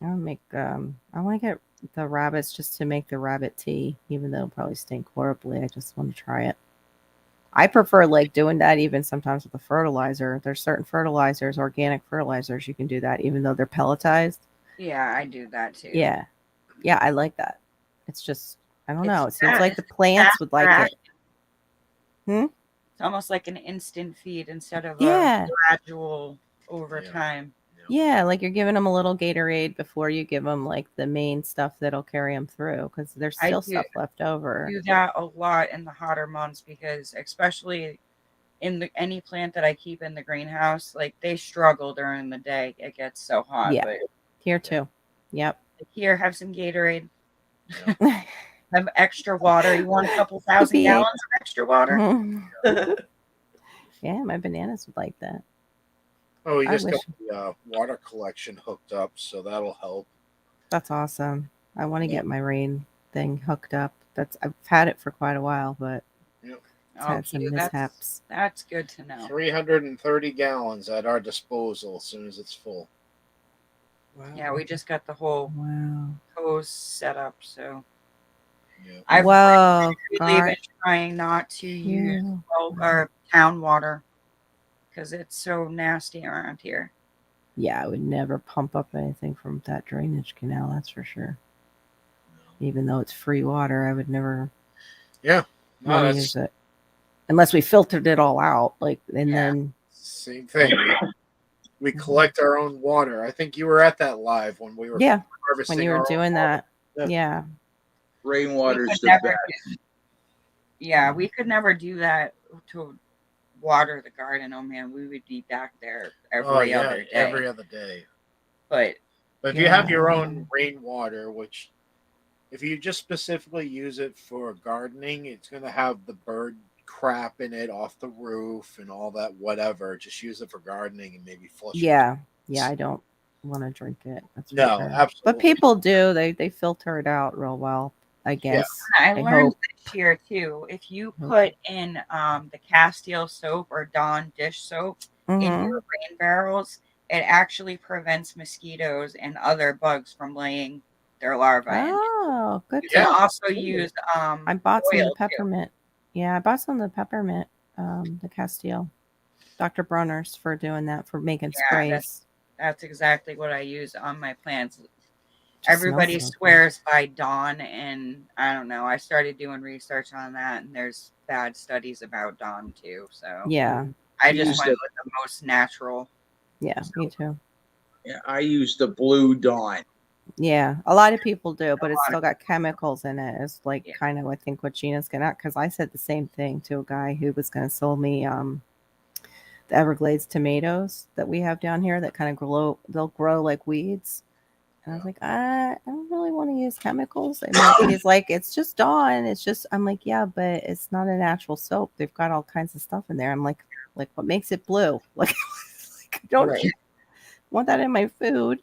I'll make I want to get the rabbits just to make the rabbit tea, even though it'll probably stink horribly. I just want to try it. I prefer like doing that even sometimes with the fertilizer. There's certain fertilizers, organic fertilizers, you can do that even though they're pelletized. Yeah, I do that too. Yeah. Yeah, I like that. It's just I don't It's know. It seems fast- like the plants would like fast. it. It's almost like an instant feed instead of Yeah. a gradual over Yeah. time. Yeah, like you're giving them a little Gatorade before you give them like the main stuff that'll carry them through because there's I still do- stuff left over. Do that a lot in the hotter months because especially in any plant that I keep in the greenhouse, like they struggle during the day. It gets so hot. Yeah. But Here too. Yep. here, have some Gatorade. Have extra water. You want a couple thousand Be- gallons of extra water? Yeah, my bananas would like that. Oh, we I just got wish- the water collection hooked up, so that'll help. That's awesome. I want to Yeah. get my rain thing hooked up. I've had it for quite a while, but it's had some cute. mishaps. That's good to know. 330 gallons at our disposal as soon as it's full. Yeah, we just got the whole Wow. hose set up, so Yeah. I've Whoa, really been God. trying not to use Yeah. our town water because it's so nasty around here. Yeah, I would never pump up anything from that drainage canal, that's for sure. Even though it's free water, I would never Yeah. No, want to that's use it. Unless we filtered it all out, and Yeah. then same thing. We collect our own water. I think you were at that live when we were yeah, harvesting when you were our own doing water. that, Yeah. yeah. Rainwater's We could the never best. Yeah, we could never do that to water the garden. Oh man, we would be back there every other day. every other day. But But if you have your Yeah. own rainwater, which if you just specifically use it for gardening, it's going to have the bird crap in it off the roof and all that whatever. Just use it for gardening and maybe flush it. Yeah, I don't want to drink it. That's for No, sure. absolutely. But people do. They filter it out real well, I guess. I I learned hope. this year too. If you Hope. put in the Castile soap or Dawn dish soap in Mhm. your rain barrels, it actually prevents mosquitoes and other bugs from laying their larvae in. Oh, good. You can Yeah. also use I bought some of oil, the too. peppermint. Yeah, I bought some of the peppermint, the Castile. Dr. Bronner's for doing that, for making Yeah, sprays. That's exactly what I use on my plants. Everybody smells so good. swears by Dawn, and I don't know. I started doing research on that, and there's bad studies about Dawn too. So Yeah, I We just used went the, with the most natural. yeah, me too. I used the Blue Dawn. Yeah, a lot of people do, but A it's lot still of got chemicals in it. It's like Yeah. kind of I think what Gina's getting at, because I said the same thing to a guy who was going to sell me the Everglades tomatoes that we have down here that kind of grow. They'll grow like weeds. And I was like, I don't really want to use chemicals. I mean, he's like, it's just Dawn. It's just, I'm like, yeah, but it's not a natural soap. They've got all kinds of stuff in there. I'm like what makes it blue? Like I don't Right. want that in my food.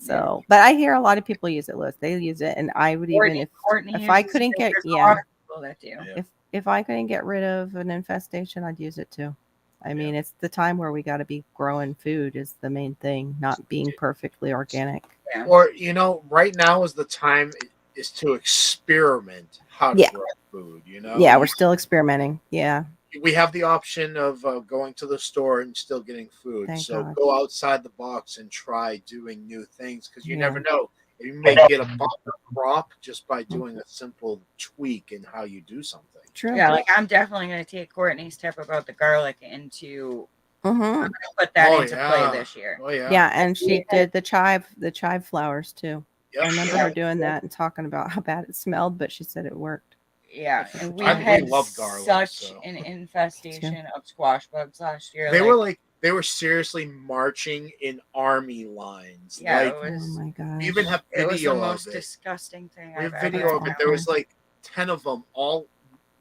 Yeah. So, but I hear a lot of people use it, Liz. They use it, and I would even Courtney if I uses couldn't it. get There's a lot of people that do. Yeah. if I couldn't get rid of an infestation, I'd use it too. I mean, it's the time where we got to be growing food is the main thing, not being perfectly organic. Yeah. Or right now is the time is to experiment how to Yeah. grow food. Yeah, we're still experimenting. Yeah, we have the option of going to the store and still getting food. Thank So God. go outside the box and try doing new things because you Yeah. never know. You may get a bumper crop just by doing a simple tweak in how you do something. True. Yeah, like I'm definitely going to take Courtney's tip about the garlic into Mm-hmm. put that into play this year. Oh yeah. Yeah, and she did the chive flowers too. Yep. I remember Yeah. her doing that and talking about how bad it smelled, but she said it worked. Yeah, and we We had love garlic, such so. an infestation of squash bugs last year. They were seriously marching in army lines. Yeah, Like, it Oh was. my gosh. we even have It was the video most of it. disgusting thing We I've have ever video of it. known. There was like 10 of them. All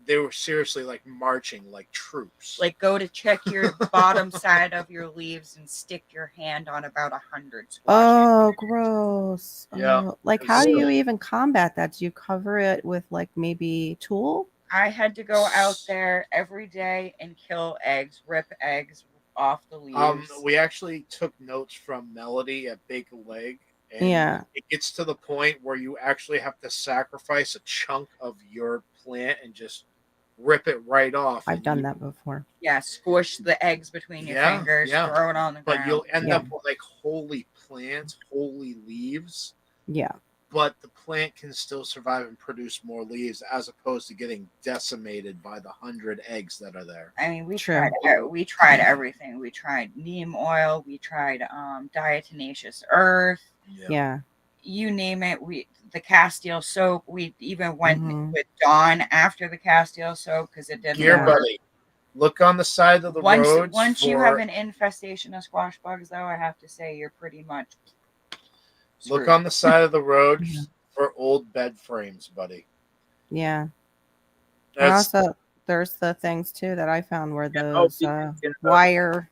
they were seriously like marching like troops. Like, go to check your bottom side of your leaves and stick your hand on about 100 squash. Oh, gross. Yeah. Oh, like, how do you even combat that? Do you cover it with like maybe tulle? I had to go out there every day and kill eggs, rip eggs off the leaves. We actually took notes from Melody at Bake a Leg. And Yeah. it gets to the point where you actually have to sacrifice a chunk of your plant and just rip it right off. I've done that before. Yeah, squish the eggs between your fingers, throw it on the ground. But you'll end up with like wholly plants, wholly leaves. Yeah. But the plant can still survive and produce more leaves as opposed to getting decimated by the 100 eggs that are there. I mean, we True. tried everything. We tried neem oil. We tried diatomaceous earth. Yeah. You name it. The Castile soap. We even went Mhm. with Dawn after the Castile soap because it didn't Gear work. buddy, look on the side of the road. Once you have an infestation of squash bugs, though, I have to say you're pretty much look screwed. on the side of the road Yeah. for old bed frames, buddy. Yeah. And That's also, there's the things too that I found where Yeah, those you know, wire.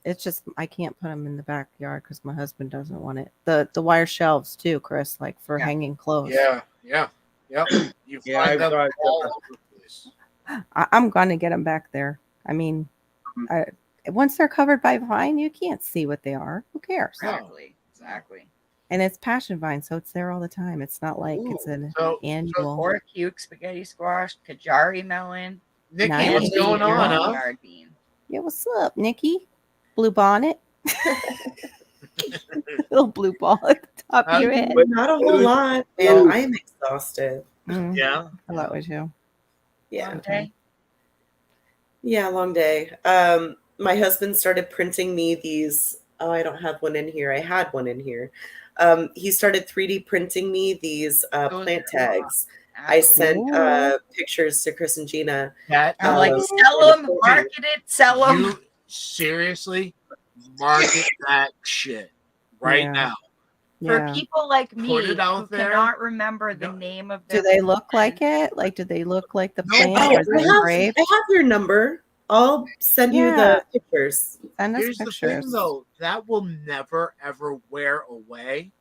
It's just I can't put them in the backyard because my husband doesn't want it. The wire shelves too, Chris, like for Yeah. hanging clothes. yeah. You Yeah, find I've them got all over the place. I'm going to get them back there. I mean, once they're covered by vine, you can't see what they are. Who cares? Exactly. And it's passion vine, so it's there all the time. It's not like it's an annual. Or cute spaghetti squash, Kajari melon, Nikki, Nice. what's going on, huh? yard bean. Yeah, what's up, Nikki? Blue bonnet. Little blue ball at the top of your head. Not a whole lot, and I am exhausted. Mm, Yeah. I thought it was you. Yeah, Okay. yeah, long day. My husband started printing me these. Oh, I don't have one in here. I had one in here. He started 3D printing me these plant tags. I sent pictures to Chris and Gina. I'm like, sell them, market it, sell them. You seriously market that shit right Yeah. now. For Yeah. people like me Put it out who there. cannot remember the No. name of Do the they look like it? Like, do they look like the No. plant? Oh, Or is it engraved? I have your number. I'll send you the pictures. Send us Here's the pictures. thing, though. That will never, ever wear away.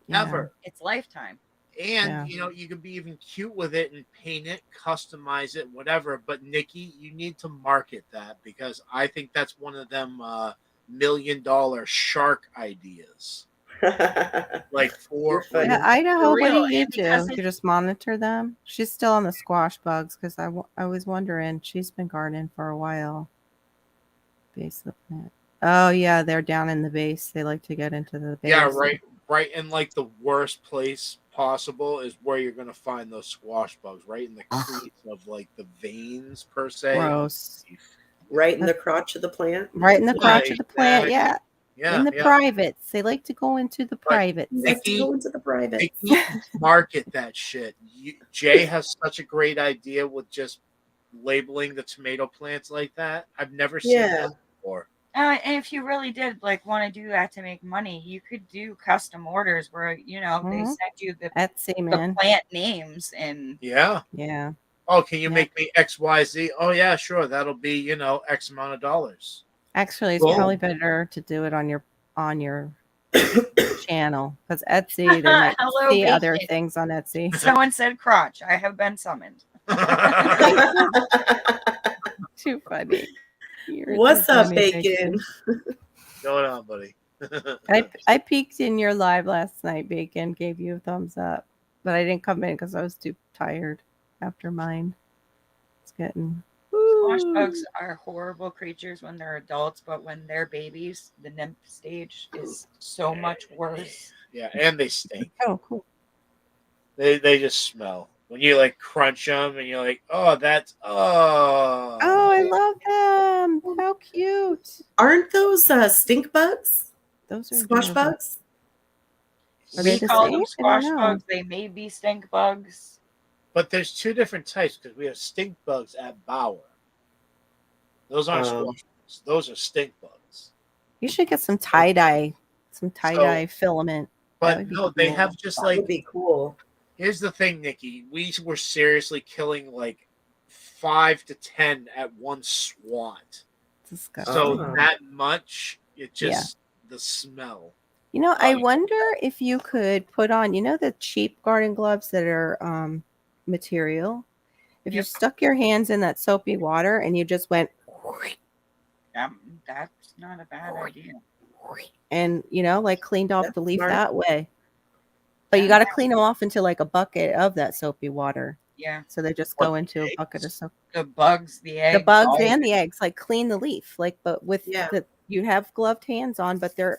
Yeah. Ever. It's lifetime. And, Yeah. you can be even cute with it and paint it, customize it, whatever. But, Nikki, you need to market that because I think that's one of them $1 million shark ideas. Like, You're funny. Yeah, Idaho, what real, do you and do? because You just monitor them? She's still on the squash bugs because I was wondering. She's been gardening for a while. Base of the plant. Oh, yeah, they're down in the base. They like to get into the base. Yeah, right in like the worst place possible is where you're gonna find those squash bugs, right in the crease of like the veins per se. Gross. Right in the crotch of the plant. Right in the Yeah, crotch of the plant. Yeah. Yeah, In the yeah. privates. They like to go into the But privates. Like to Nikki, go into the private. Nikki, market that shit. Jay has such a great idea with just labeling the tomato plants like that. I've never seen Yeah. that before. And if you really did like want to do that to make money, you could do custom orders where they Mhm. send you the Etsy, the man. plant names and Yeah. Yeah. Oh, can you Yeah. make me XYZ? Oh yeah, sure. That'll be, X amount of dollars. Actually, it's Boom. probably better to do it on your channel because Etsy, they might Hello, see other bacon. things on Etsy. Someone said crotch. I have been summoned. Too funny. You're What's too up, funny, Bacon? Going on, buddy. I peeked in your live last night, Bacon. Gave you a thumbs up, but I didn't come in because I was too tired after mine. It's getting. Squash Woo. bugs are horrible creatures when they're adults, but when they're babies, the nymph stage is so much worse. Yeah, and they stink. Oh, cool. They just smell. When you like crunch them and you're like, oh, that's Oh, I love them. How cute. Aren't those stink bugs? Those are Squash adorable. bugs? Are they We the call same? them I squash don't know. bugs. They may be stink bugs. But there's two different types because we have stink bugs at Bauer. Those aren't Oh. squash bugs. Those are stink bugs. You should get some tie-dye filament. That But would be no, they cool. have just That like. would be cool. Here's the thing, Nikki. We were seriously killing like 5 to 10 at one swat. Disgusting. So Oh. that much, it just the smell. You know, I Like- wonder if you could put on, the cheap garden gloves that are material. If you Yep. stuck your hands in that soapy water and you just went That's not a bad idea. and, like cleaned off That's the leaf smart. that way. But you Yeah. got to clean them off into like a bucket of that soapy water. Yeah, So they just What, go into a eggs? bucket of soap. the bugs, the eggs, The bugs all and of the it. eggs, like clean the leaf, like, but with Yeah. you have gloved hands on, but they're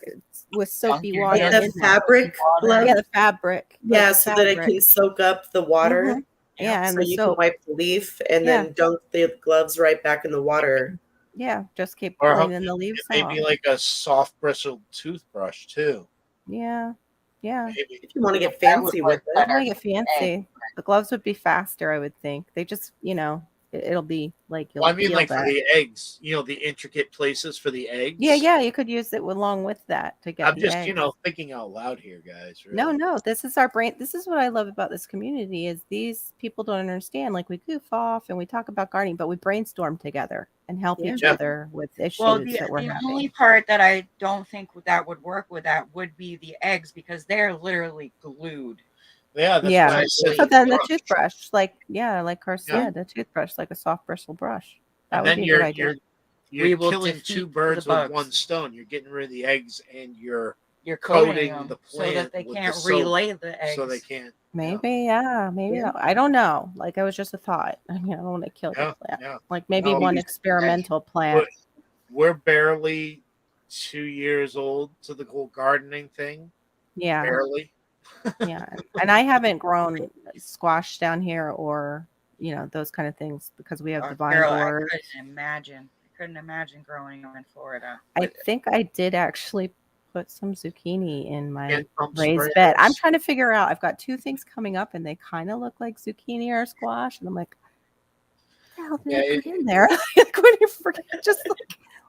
with soapy your water Like Yeah, the in there. fabric water. glove? Yeah, the fabric. like Yeah, the so that it fabric. can soak up the water. Mhm. Yeah, and So the you soap. can wipe the leaf and Yeah. then dunk the gloves right back in the water. Yeah, just keep Or cleaning the leaves it may off. be like a soft bristled toothbrush too. Yeah. Maybe. If you want to get That would fancy work with I'd it. make it fancy. The gloves would be faster, I would think. They just, it'll be like you'll Well, I mean, feel like that. for the eggs, the intricate places for the eggs. Yeah, you could use it along with that to get I'm the just, eggs. thinking out loud here, guys. Really. No, this is our brain. This is what I love about this community is these people don't understand. Like we goof off and we talk about gardening, but we brainstorm together and help Yeah. each Yeah. other with issues Well, that we're the having. only part that I don't think that would work with that would be the eggs because they're literally glued. Yeah, that's Yeah. why I said So then the brush. toothbrush, like Car Yeah. said, the toothbrush, like a soft bristle brush. That And would then be a you're good idea. you're We will killing defeat two the birds with bugs. one stone. You're getting rid of the eggs and you're You're coating coating them the so that plant they with the can't soap relay the eggs. so they can't. Maybe, maybe Yeah. not. I don't know. Like, it was just a thought. I mean, I don't want to kill Yeah, the plant. yeah. Like, maybe No, one you- experimental plant. We're barely 2 years old to the whole gardening thing. Yeah, Barely. yeah. And I haven't grown squash down here or, those kind of things because we have the vine Girl, board. I couldn't imagine growing them in Florida. I think I did actually put some zucchini in my And pump raised sprayers. bed. I'm trying to figure out. I've got two things coming up, and they kind of look like zucchini or squash, and I'm like, what the hell did I put in there? Like, when you forget, just like,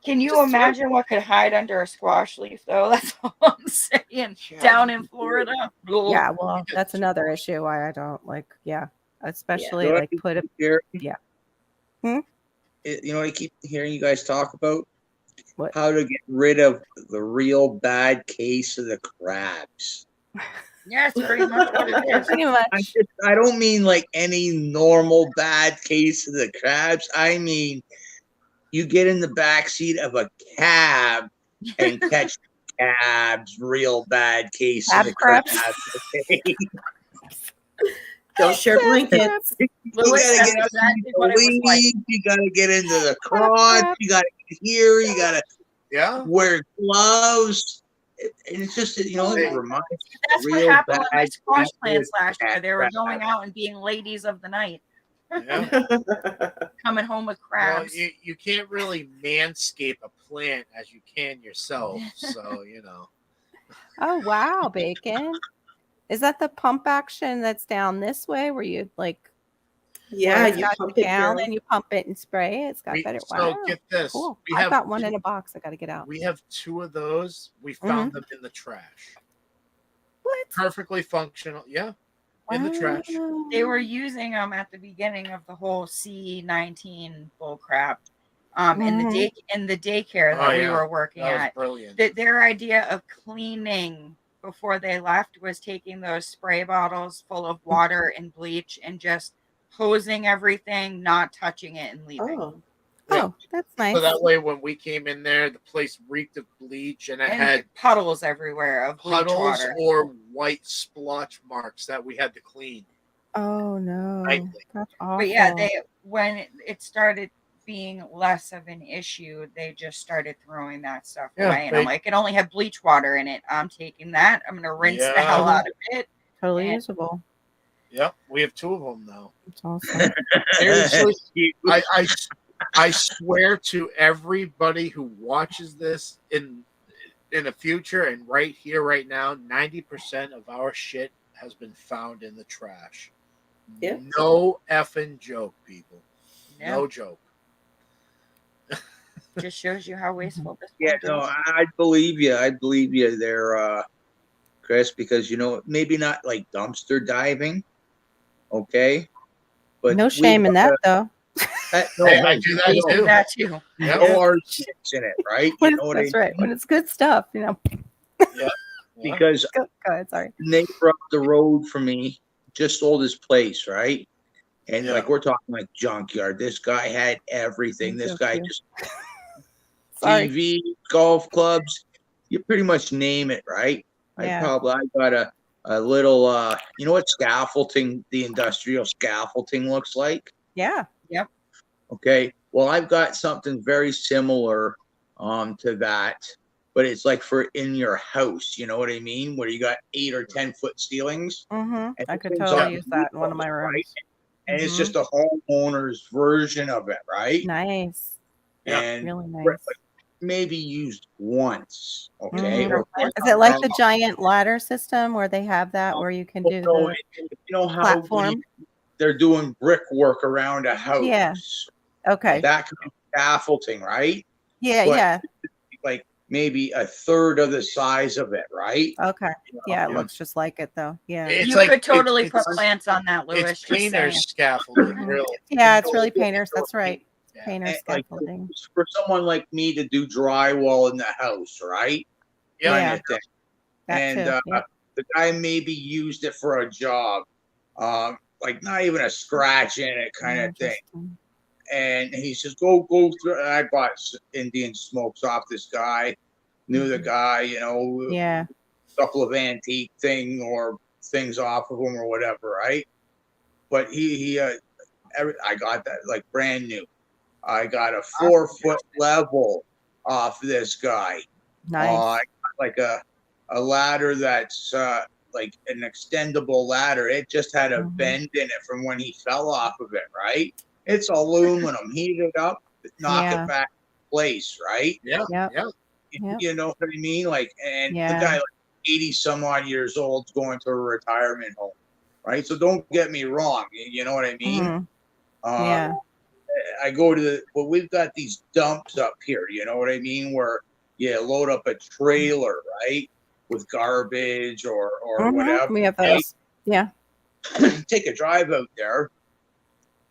Can you Just imagine what could hide under a squash leaf, though? That's all I'm saying. Yeah. Down in Florida. yeah. Well, that's another issue why I don't like. Yeah, especially You know what like I put it. Here, Yeah. you know what I keep hearing you guys talk about? What? How to get rid of the real bad case of the crabs. Yeah, it's pretty much what it is. Pretty much. I don't mean like any normal bad case of the crabs. I mean, you get in the back seat of a cab and catch the cab's real bad case Cab of the crabs? crabs. Okay? Don't share blankets. You Louis, gotta that's get up exactly into what it was the like. leaves, you gotta get into the crotch, you gotta get here, you gotta Yeah. wear gloves. And it's just, you know, it reminds me of That's what real happened with my bad squash plants last year. bad They were crap. going out and being ladies of the night, Yeah. coming home with Well, crabs. you can't really manscape a plant as you can yourself. So, you know. Oh wow, Bacon. Is that the pump action that's down this way where you like Yeah, where it's you got pump the it gallon, down. you pump it and spray it? It's got better. So Wow. get this. Cool. We I've have got one in a box. I gotta get out. we have 2 of those. We found them in the trash. What? Perfectly functional. Yeah. In the trash. Wow. They were using them at the beginning of the whole C19 bull crap. In the daycare that Oh, we yeah. were working That was at. brilliant. Their idea of cleaning before they left was taking those spray bottles full of water and bleach and just hosing everything, not touching it, and leaving. Oh, Oh, that's nice. So that way, when we came in there, the place reeked of bleach, and it And had puddles everywhere of bleach puddles water. or white splotch marks that we had to clean Oh no. nightly. That's awful. But yeah, when it started being less of an issue, they just started throwing that stuff Yeah, away. And I'm like, it only had bleach water in it. I'm taking that. I'm gonna rinse the hell out of it. Totally and- usable. Yep, we have 2 of them now. It's awesome. Seriously, I swear to everybody who watches this in the future and right here, right now, 90% of our shit has been found in the trash. Yeah. No effing joke, people. Yeah. No joke. Just shows you how wasteful this Yeah, world no, is. I believe you. I believe you there, Chris, because, you know, maybe not like dumpster diving, okay? But No we shame in that though. no, Hey, no, I do that We too. do that too. Yep. no hard shits in it, right? You know what I That's right. mean? When it's good stuff, you know. Yeah. Because Go ahead, sorry. the neighbor up the road from me just sold his place, right? And Yeah. like we're talking like junkyard. This guy had everything. This So guy cute. just Sorry. TV, golf clubs, you pretty much name it, right? Yeah. I got a little you know what scaffolding, the industrial scaffolding looks like? Yeah. Okay. Well, I've got something very similar to that, but it's like for in your house, you know what I mean? Where you got 8 or 10-foot ceilings. Mm-hmm. And I could it goes totally up use that in one of my right? rooms. And it's Mhm. just a homeowner's version of it, right? Nice. Yeah. And Really nice. maybe used once. Okay. Mhm. Or Is it like the giant ladder system where they have that where you can do no, the you know how platform? they're doing brickwork around a house. Yeah. Okay. That kind of scaffolding, right? Yeah, But- yeah. Like maybe a third of the size of it, right? Okay. Yeah, it Yeah. looks just like it though. Yeah. It's You like could totally it's, put plants on that, Lewis. it's just saying. painter's scaffolding, Mhm. really. Yeah, it's really painters. That's right. Yeah. Painter And, like, scaffolding. for someone like me to do drywall in the house, right? Yeah. Yeah. Kind of thing. That And too. Yeah. the guy maybe used it for a job, like not even a scratch in it kind of thing. Interesting. And he says, go through. And I bought Indian smokes off this guy, knew the guy, you know, Yeah. a couple of antique things off of him or whatever, right? But I got that like brand new. I got a 4-foot level off this guy. Nice. I got like a ladder that's like an extendable ladder. It just had a Mhm. bend in it from when he fell off of it, right? It's aluminum, heat it up, knock Yeah. it back in place, right? Yeah. Yep. Yeah. Yep. You know what I mean? Like, and Yeah. the guy, like 80 some odd years old, going to a retirement home, right? So don't get me wrong. You know what I mean? Mhm. Yeah. I go to we've got these dumps up here, you know what I mean? Where you load up a trailer, right? With garbage or Mhm. whatever. We have right? those. Yeah. Take a drive out there,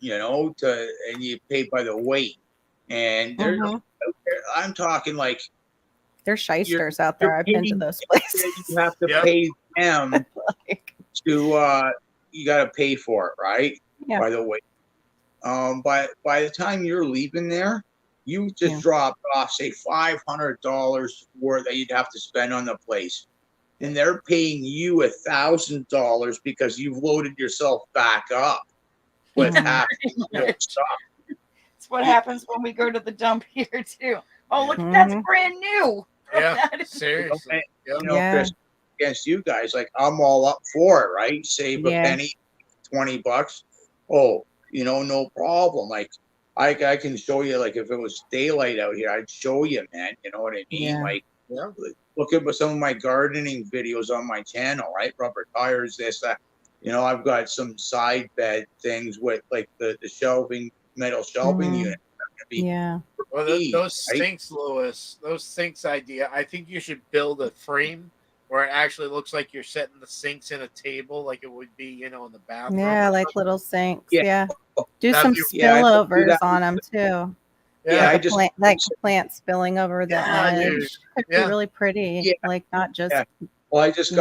you know, and you pay by the weight. And Mhm. I'm talking like There's shysters out there. I've been to paying- those places. you have to Yeah. pay them Like, to you got to pay for it, right? Yeah. By the way, by the time you're leaving there, you just Yeah. dropped off say $500 worth that you'd have to spend on the place, and they're paying you $1,000 because you've loaded yourself back up with Mhm. half the stuff. It's what happens when we go to the dump here too. Oh, look, that's Mhm. brand new. Yeah, That is- seriously. Yep. Yeah. Chris, against you guys, like I'm all up for it, right? Save a Yeah. penny, $20. Oh, no problem. Like I can show you, like if it was daylight out here, I'd show you, man. You know what I mean? Yeah. Like Yeah. look at some of my gardening videos on my channel, right? Rubber tires, this, that. I've got some side bed things with like the shelving, metal shelving Mhm. unit. Gonna be Yeah. Well, free, those right? sinks, Lewis, those sinks idea, I think you should build a frame where it actually looks like you're setting the sinks in a table like it would be, in the bathroom. Yeah, or like something. little sinks. Yeah. Yeah. Do That'd some be- Yeah, I do spillovers that. on them too. Yeah, I Like, just like the plant spilling over the Yeah, edge. dude. Could be Yeah. really pretty. Yeah. Like not just Yeah. Well, I just Mhm.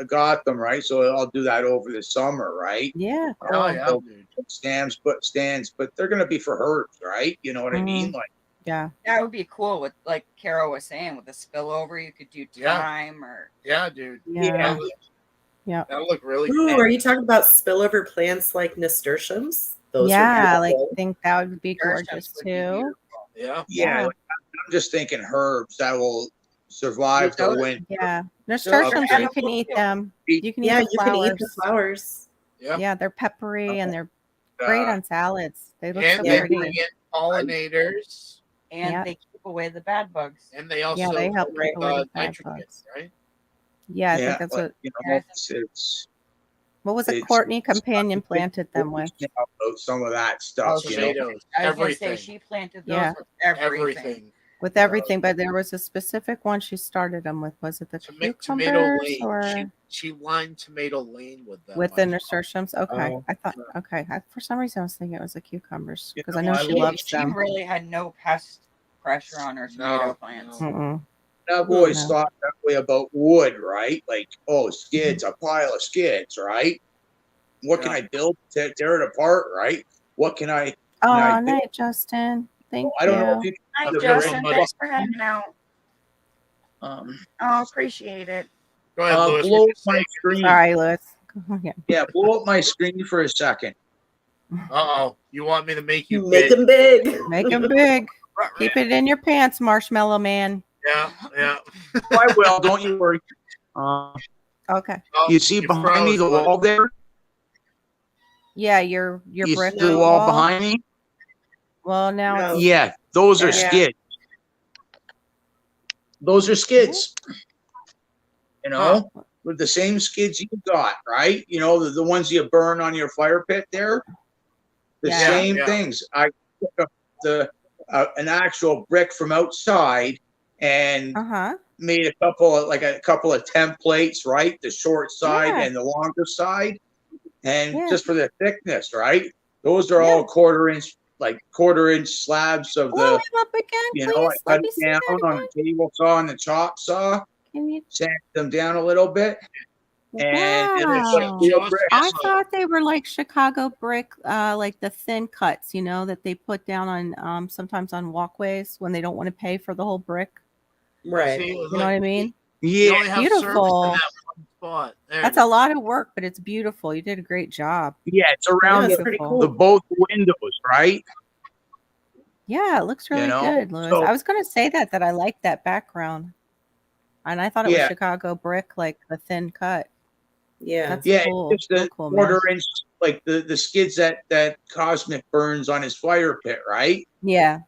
got them right, so I'll do that over the summer, right? yeah. Oh, Cool. yeah, So dude. stands, but they're gonna be for herbs, right? You know what I mean? Like, Yeah. That would be cool with, like Carol was saying, with the spillover, you could do Yeah. thyme or Yeah, dude. Yeah. That would look really Ooh, cool. are you talking about spillover plants like nasturtiums? Those Yeah, are like beautiful. think that would be Nurse gorgeous would be too. beautiful. Yeah. yeah, like, I'm just thinking herbs that will survive the Those- winter. Yeah. Those are Nasturtiums, you edible can eat too. them. You can eat Yeah, the you can eat the flowers. flowers. Yeah. Yeah, they're peppery and they're great on salads. They look And so they pretty. bring in pollinators, And Yeah. they keep away the bad bugs. and they also Yeah, they help Right. keep away the bad nitrogen, bugs. right? Yeah, I think that's like, what. it's What was it? it's- Courtney Companion planted them with. about some of that Oh, stuff, she- Tomatoes, I was gonna say everything, she planted those Yeah. with everything. everything. With everything, but there was a specific one she started them with. Was it the Tomato cucumbers lane. or She lined tomato lane with them. with I the know. nasturtiums? Okay, Oh. I thought. Okay, for some reason I was thinking it was the cucumbers You because I know, know I she love- loves She them. really had no pest pressure on her tomato No, plants. no. Mm-mm. I've always No. thought that way about wood, right? Like, skids, a pile of skids, right? What can Yeah. I build to tear it apart, right? What can I? Oh, I do- night, Justin. Thank I don't know if you. you Hi, The Justin. red Thanks for hanging out. um, Oh, appreciate it. Go ahead, Lewis. blow up What you my say? screen. Sorry, Louis. Yeah. Yeah, blow up my screen for a second. Uh-oh. You want me to make you Make big? them big. Make them big. Keep it in your pants, Marshmallow Man. Yeah, yeah. Oh, I will. Don't you worry. Okay. Oh, You see you behind me froze, the bud. wall there? Yeah, your You brick see the wall behind me? Well, now No. it's Yeah, those are Yeah. skids. Those are skids. You know, with the same skids you got, right? You know, the ones you burn on your fire pit there. The Yeah. same Yeah. things. I took an actual brick from outside and made a couple of templates, right? The short side Yeah. and the longer side, and Yeah. just for the thickness, right? Those are all quarter inch slabs of blow the. him up again, You please. know, I Let cut me it see down that on again. the table saw and the chop saw, Can you? sand them down a little bit, and it looks like Wow. real brick. I thought they were like Chicago brick, like the thin cuts, that they put down on sometimes on walkways when they don't want to pay for the whole brick. Right. See, it was You know what I mean? You Yeah, only have service in Beautiful. that one spot. There That's it a is. lot of work, but it's beautiful. You did a great job. yeah, it's around That's the, pretty Beautiful. the cool. both windows, right? Yeah, it looks really know, good, Louis. so- I was going to say that I like that background. And I thought it was Yeah. Chicago brick, like the thin cut. Yeah. That's Yeah, cool. it's the Cool, man. quarter inch, like the skids that Cosmic burns on his fire pit, right? Yeah.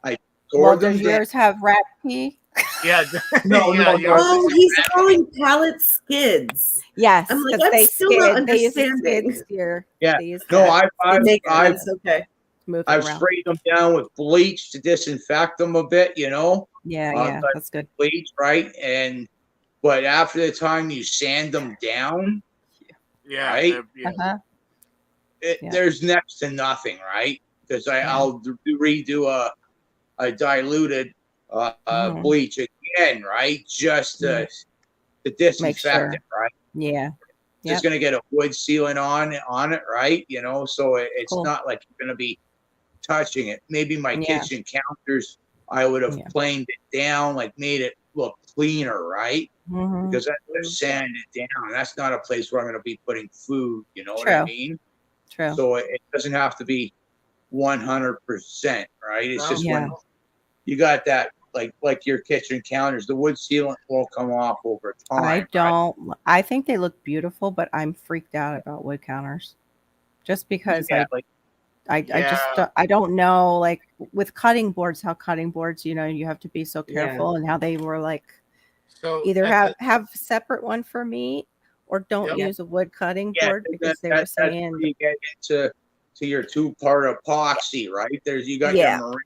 Tore Well, them does down. yours have rat pee? Yeah. No, yeah, no, yours no. Oh, is- he's calling pallet skids. Yes, I'm like, because I'm they still not skid. They use the understanding. skid steer. Yeah. They use No, that I've It makes I've sense. Okay. move it I've around. sprayed them down with bleach to disinfect them a bit, you know, Yeah, uh, yeah, but- that's good. bleach, right? But after the time you sand them down, yeah, Right? they're- yeah. Uh-huh. Yeah. there's next to nothing, right? Because Yeah. I'll redo a diluted Mhm. bleach again, right? Just to disinfect sure. it, right? Yeah. Just gonna get a wood sealant on it, right? You know, so it's Cool. not like you're gonna be touching it. Maybe my Yeah. kitchen counters, I would have Yeah. planed it down, like made it look cleaner, right? Mhm. Because that's sanded down. That's not a place where I'm gonna be putting food. You know what I True. mean? True. So it doesn't have to be 100%, right? It's No. just Yeah. when you got that like your kitchen counters. The wood sealant will come off over time. I right? don't. I think they look beautiful, but I'm freaked out about wood counters, just because Yeah, like I just Yeah. I don't know, like with cutting boards, how cutting boards, you have to be so Yeah. careful, and how they were like So either at the, have separate one for meat, or don't yep. use a wood cutting yeah, board, because they were that's where saying you get into your 2-part epoxy, right? You got your yeah, marine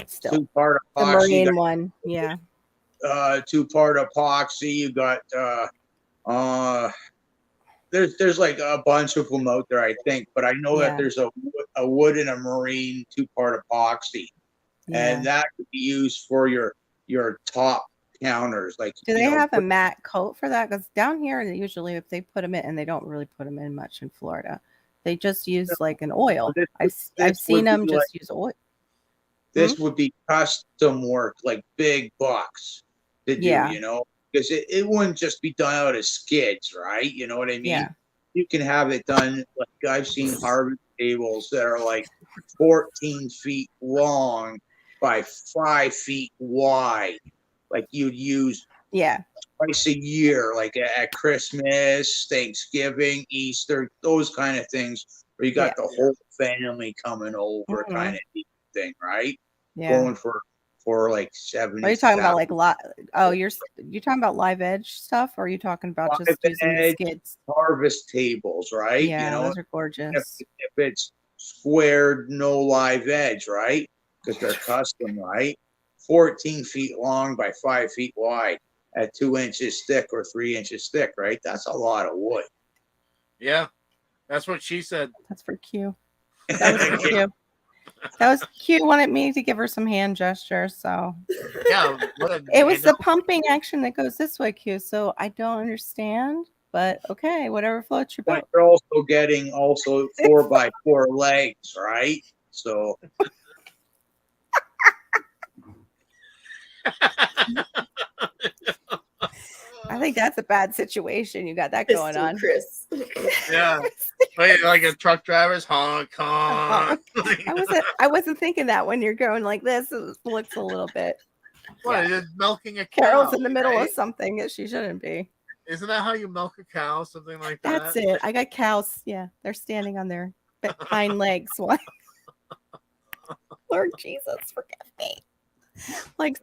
still 2-part the epoxy. You marine one, yeah, got 2-part epoxy. You got there's like a bunch of them out there, I think, but I know that yeah, there's a wood and a marine 2-part epoxy, and yeah. that could be used for your top counters, like Do they have a matte coat for that? Because down here, usually if they put them in, and they don't really put them in much in Florida, they just use like an oil. This I've seen would be them like just use oil. this would be custom work, like big bucks to do, Yeah, because it wouldn't just be done out of skids, right? You know what I mean? yeah, You can have it done, like I've seen harvest tables that are like 14 feet long by 5 feet wide. Like you'd use yeah, twice a year, like at Christmas, Thanksgiving, Easter, those kind of things, where you got yeah. the whole family coming over, Mhm. kind of thing, right? Yeah. Going for like 70. Are you talking about like oh, you're talking about live edge stuff, or are you talking about just using the edge skids? harvest tables, right? Yeah, those are If, gorgeous. if it's squared, no live edge, right? Because they're custom, right? 14 feet long by 5 feet wide at 2 inches thick or 3 inches thick, right? That's a lot of wood. Yeah. That's what she said. That's for Q. That was for Q. That was Q wanted me to give her some hand gestures, so Yeah. it was the pumping action that goes this way, Q. So I don't understand, but okay, whatever floats your But boat. you're also getting 4x4 legs, right? So I think that's a bad situation. You got that going Pistol on. Chris. Yeah. Wait, like a truck driver's honk honk. I wasn't thinking that when you're going like this. It looks a little bit. What? Yeah. It's milking a cow. Carol's in the middle right? of something that she shouldn't be. Isn't that how you milk a cow? Something like that. That's it. I got cows. Yeah, they're standing on their hind legs. Why? Lord Jesus, forgive me. Like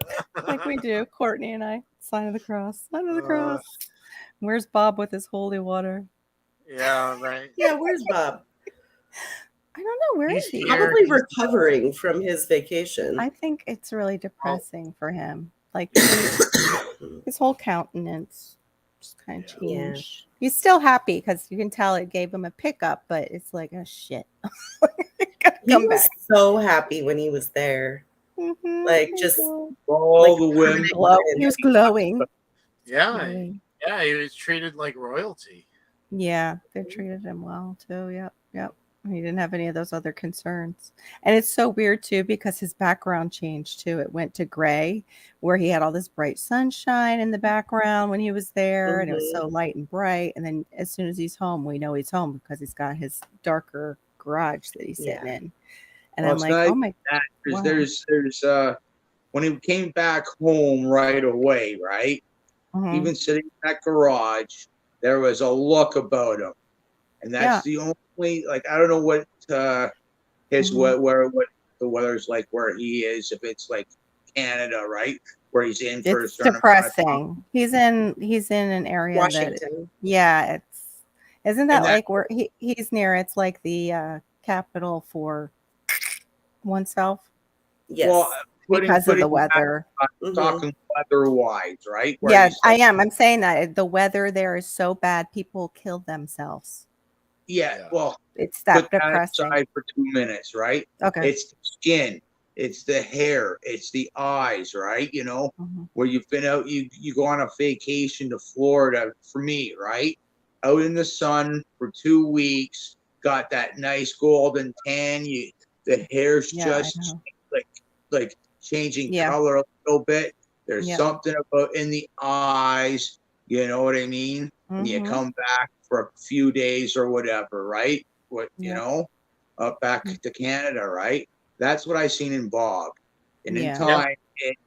we do, Courtney and I. Sign of the cross. Sign of the cross. Where's Bob with his holy water? Yeah, right. Yeah, where's Bob? I don't know. Where He's is he? here. Probably recovering from his vacation. I think it's really depressing for him. Like his whole countenance just kind of Yeah. changed. He's still happy because you can tell it gave him a pickup, but it's like, oh shit. He was so happy when he was there. Mhm. Like just all like the women. He was glowing. Yeah. Glowing. Yeah, he was treated like royalty. Yeah, they treated him well too. Yep, yep. He didn't have any of those other concerns. And it's so weird too because his background changed too. It went to gray, where he had all this bright sunshine in the background when he was there, and it was so light and bright. And then as soon as he's home, we know he's home because he's got his darker garage that he's sitting in. And Well, I'm it's like, not oh my Because wow. there's when he came back home right away, right? Mhm. Even sitting in that garage, there was a look about him, and that's the only, like, I don't know what his what the weather's like where he is, if it's like Canada, right, where he's in for a It's certain amount of time. depressing. He's in an area Washington. that isn't that And that- like where he's near? It's like the capital for oneself Yes. Well, because of putting the weather. Mhm. talking weather-wise, right? Where Yeah, he's I like, am. I'm saying that the weather there is so bad, people kill themselves. yeah, well, It's that put that depressing. aside for 2 minutes, right? Okay. It's the skin, it's the hair, it's the eyes, right? Mhm. Where you've been out, you go on a vacation to Florida, for me, right? Out in the sun for 2 weeks, got that nice golden tan. The hair's Yeah, I just know. like changing Yeah. color a little bit. There's Yeah. something about in the eyes, you know what I mean? When you Mhm. come back for a few days or whatever, right? Yeah. Up back to Canada, right? That's what I seen in Bob. And in Yeah. time,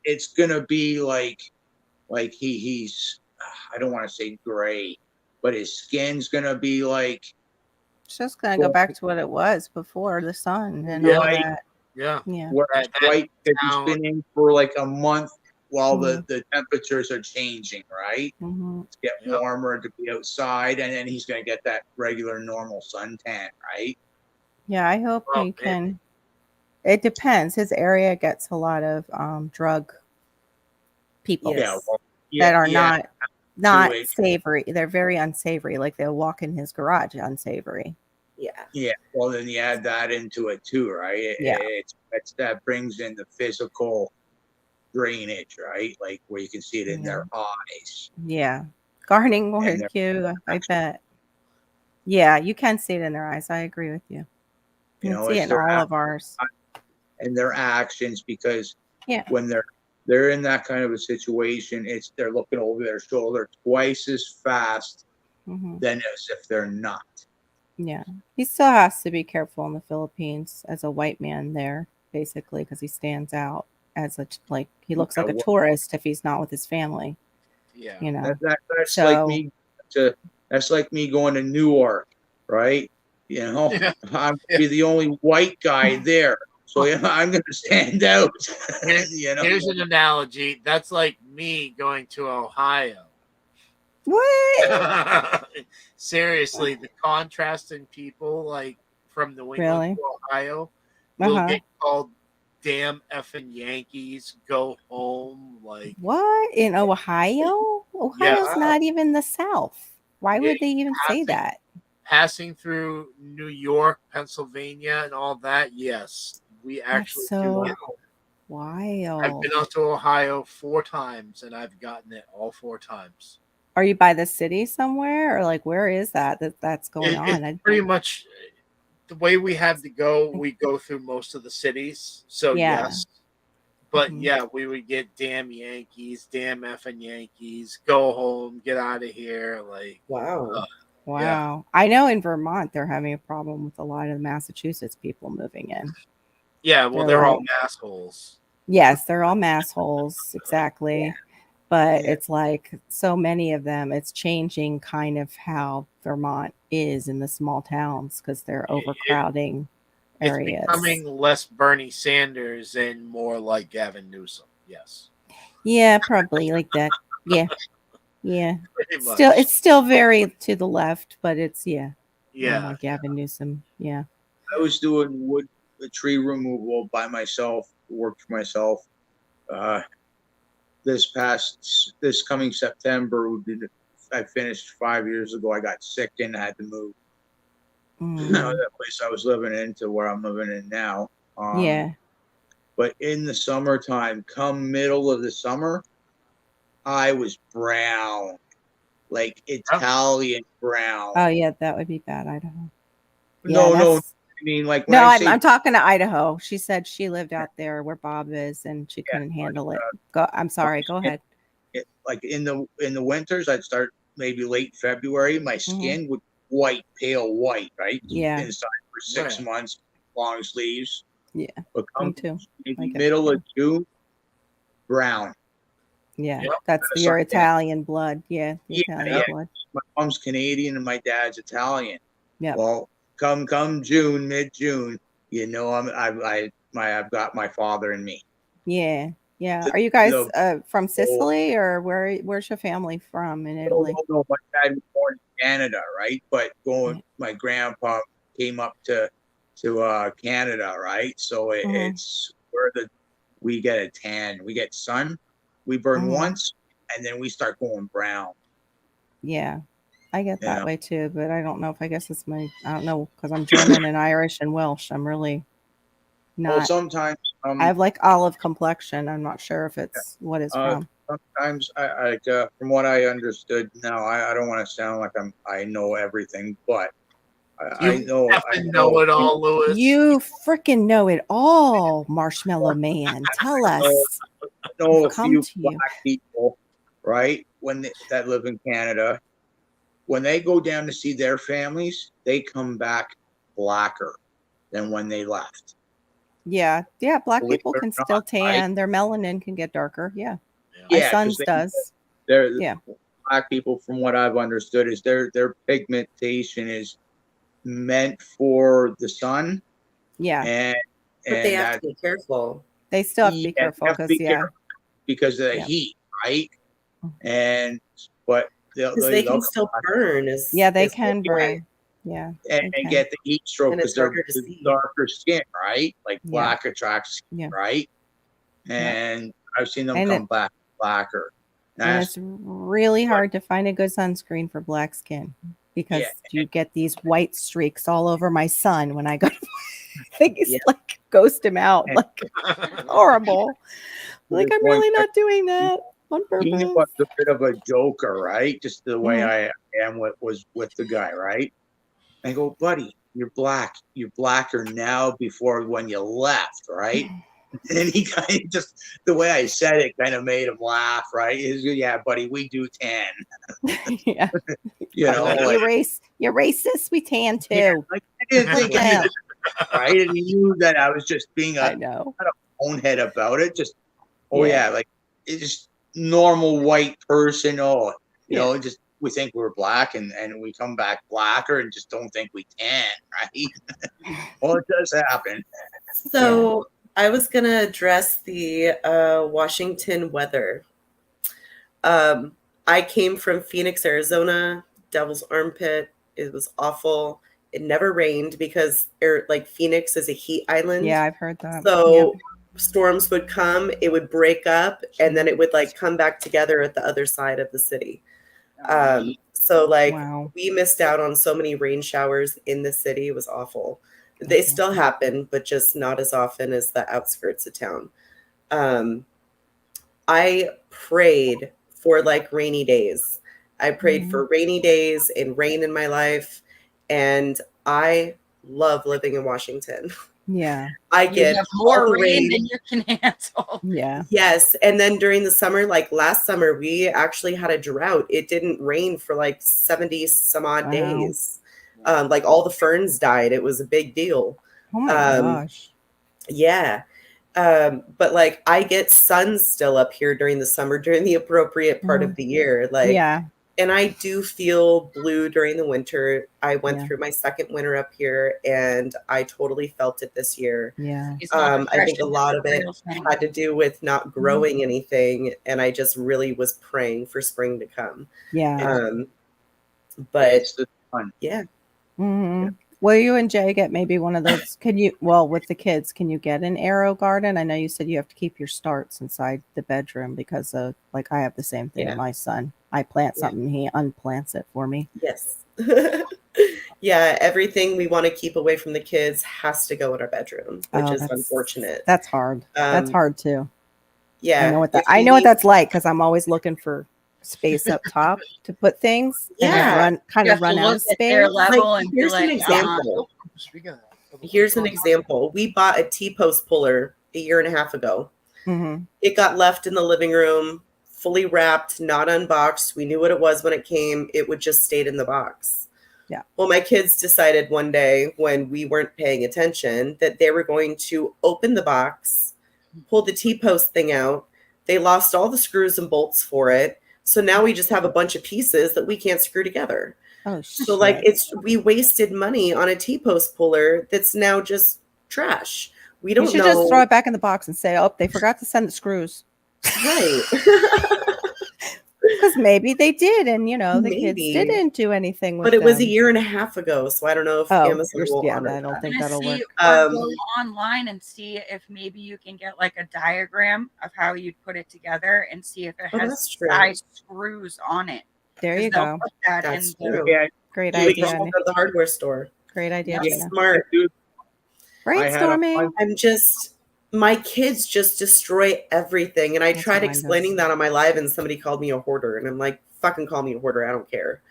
it's gonna be like he's I don't want to say gray, but his skin's gonna be like It's just gonna go back to what it was before the sun and all white, that. Yeah. Yeah. where That, it's that white because he's town, been in for like a month while Mhm. the temperatures are changing, right? Hmm. To get Yep. warmer to be outside, and then he's gonna get that regular normal suntan, right? Yeah, I hope well, he can. It depends. His area gets a lot of drug people Yeah, Yes. well, that are yeah, not it. savory. They're very unsavory. Like they'll walk in his garage unsavory. Yeah. Yeah, well, then you add that into it too, right? Yeah. It's that brings in the physical drainage, right? Like where you can see it in Yeah. their eyes Yeah. Gardening and would their you, I bet. Yeah, you can see it in their eyes. I agree with you. you You can know see it it's in their all of ours. and their actions because Yeah. when they're in that kind of a situation, it's they're looking over their shoulder twice as fast Hmm. than as if they're not. Yeah. He still has to be careful in the Philippines as a white man there, basically, because he stands out as like he looks Yeah, like a well, tourist if he's not with his family, yeah. you know. that's like So me to that's like me going to Newark, right? You know, Yeah. I'm gonna be the only white guy there, so yeah, I'm gonna stand out. You know, Here's an analogy. That's like me going to Ohio. what? Seriously, the contrast in people, like from New England Really? to Ohio, will Uh-huh. get called damn effing Yankees, go home. Like, What? In Ohio? Ohio's yes, not even the South. Why yeah, would they even say passing, that? passing through New York, Pennsylvania, and all that. Yes, we That's actually do so get. I've wild. been out to Ohio 4 times, and I've gotten it all 4 times. Are you by the city somewhere, or like where is that's going It's on? pretty much the way we have to go. We go through most of the cities, so Yeah. yes. But Mhm. yeah, we would get damn Yankees, damn effing Yankees, go home, get out of here. Like, Wow. yeah, Wow. I know in Vermont they're having a problem with a lot of the Massachusetts people moving in. yeah. Well, They're they're all like, assholes. yes, they're all massholes, exactly. But yeah, it's like so many of them, it's changing kind of how Vermont is in the small towns because they're It, overcrowding it's areas. becoming less Bernie Sanders and more like Gavin Newsom. Yes, Yeah, probably like that. Yeah, yeah. pretty Still, much. it's still very to the left, but it's yeah, more Yeah, like Gavin Newsom. Yeah. I was doing tree removal by myself, worked for myself. Uh, this coming September would be I finished 5 years ago. I got sick and had to move Mm, that place I was living in to where I'm living in now. yeah. But in the summertime, come middle of the summer, I was brown, like yeah. Italian brown. Oh yeah, that would be bad, Idaho. Yeah, No, I that's mean like when no. I I'm say talking to Idaho. She said she lived out there where Bob is, and she yeah, couldn't handle it. Go. I'm my sorry. Go skin, ahead. like in the winters, I'd start maybe late February. My Hmm. skin would white, pale white, right Yeah. inside for Oh, 6 months, long sleeves. Yeah. But Me come too. I maybe get middle yeah. of June, brown. Yeah. Yep. That's I your start tan. Italian blood. Yeah, the Yeah, Italian yeah. Yep. blood. My mom's Canadian and my dad's Italian. Yep. Well, come June, mid June, you know I've got my father and me. Yeah. Yeah. The, Are you guys the from oh, Sicily or where's your family from in Italy? no, my dad was born in Canada, right? But Yeah. my grandpa came up to Canada, right? So Hmm. it's where we get a tan, we get sun, we burn Hmm. once, and then we start going brown. Yeah. I get You that know, way too, but I don't know if I guess it's I don't know because I'm German and Irish and Welsh. I'm really well not. sometimes I have like olive complexion. I'm not sure if it's what it's Uh, from. sometimes from what I understood, now I don't want to sound like I know everything, but I You know effing know it You all, Lewis. you freaking know it all, Marshmallow Man. Tell know us. know We've a come few to you. black people, right? That live in Canada, when they go down to see their families, they come back blacker than when they left. Yeah. Yeah. Black Believe people it or can not, still right? tan. Their melanin can get darker. Yeah. Yeah. My Yeah, son's because does. they're Yeah. black people, from what I've understood, is their pigmentation is meant for the sun, Yeah. and But they and have to that be careful. They still have to yeah, be they careful have to because, be yeah. careful because of the Yeah. heat, right? And but Because they they'll can come still back burn Yeah. They is can the point. burn. Yeah. and, They can. get the heat stroke And because it's they're harder to see. darker skin, right? Like Yeah. black attracts skin, Yeah. right? Yeah. And I've seen them And come it back blacker. And and that's it's really hard to find a good sunscreen for black skin yeah, because you get these white streaks all over my son when I go. I think he's Yeah. like ghost him out, and like horrible. Like there's I'm one really guy, not doing that on he purpose. was a bit of a joker, right? Just the way Mhm. I am was with the guy, right? I go, buddy, you're black. You're blacker now before when you left, right? And he kind of just, the way I said it kind of made him laugh, right? He's, yeah, buddy, we do tan, Yeah, you know. like Like, you're racist. We tan too. yeah, like I didn't What think the any of hell? this, right? And he knew that I was just being I a know. bonehead about it. Just, oh Yeah. yeah, like it's just normal white person. Oh, you Yeah. know, just we think we're black and we come back blacker and just don't think we tan, right? Well, it does happen. So I was going to address the Washington weather. I came from Phoenix, Arizona, Devil's Armpit. It was awful. It never rained because like Phoenix is a heat island. Yeah, I've heard that. So storms would come, it would break up, and then it would like come back together at the other side of the city. So like Wow. we missed out on so many rain showers in the city. It was awful. They still happen, but just not as often as the outskirts of town. I prayed for like rainy days. I prayed for rainy days and rain in my life. And I love living in Washington. Yeah. I You get have all more the rain than you can handle. Yeah. Yes. And then during the summer, like last summer, we actually had a drought. It didn't rain for like 70 some odd Wow. days. Like all the ferns died. It was a big deal. Oh my gosh. Yeah. But like I get sun still up here during the summer, during the appropriate part of the year. Like, Yeah. and I do feel blue during the winter. I went Yeah. through my second winter up here and I totally felt it this year. Yeah. It's not I think a depression, lot it's of it real thing. had to do with not growing anything. And I just really was praying for spring to come. Yeah. But It's the fun. yeah. hmm Will you and Jay get maybe one of those? Can you, well, with the kids, can you get an arrow garden? I know you said you have to keep your starts inside the bedroom because of, like, I have the same thing Yeah. with my son. I plant Yeah. something, he unplants it for me. Yes. Yeah, everything we want to keep away from the kids has to go in our bedroom, which Oh, is unfortunate. That's hard. That's hard too. Yeah. I know what that. if we I know what need- that's like because I'm always looking for space up top to put things. And Yeah. I kind You of have run to out look of at their space. level Like, and be here's an like, example. Speaking of, Here's an example. We bought a T-post puller a year and a half ago. Mhm. It got left in the living room, fully wrapped, not unboxed. We knew what it was when it came. It would just stayed in the box. Yeah. Well, my kids decided one day when we weren't paying attention that they were going to open the box, pull the T-post thing out. They lost all the screws and bolts for it. So now we just have a bunch of pieces that we can't screw together. Oh shit. So like we wasted money on a T-post puller that's now just trash. We you don't should know. just throw it back in the box and say, "Oh, they forgot to send the screws." Right. Because maybe they did, and the kids Maybe. didn't do anything with But it was a them. year and a half ago, so I don't know if Oh, Amazon will honor I don't that. think gonna that'll see work. or go online and see if maybe you can get like a diagram of how you'd put it together and see if it Oh, has that's true. size screws on it. There 'Cause you they'll go. put that That's in true. Yeah, Great You would idea. just go to the hardware store. Great idea, Yeah. Gina. Smart. dude, I had a Brainstorming. My kids just destroy everything. And I That's tried what mine explaining does. that on my live and somebody called me a hoarder. And I'm like, fucking call me a hoarder. I don't care.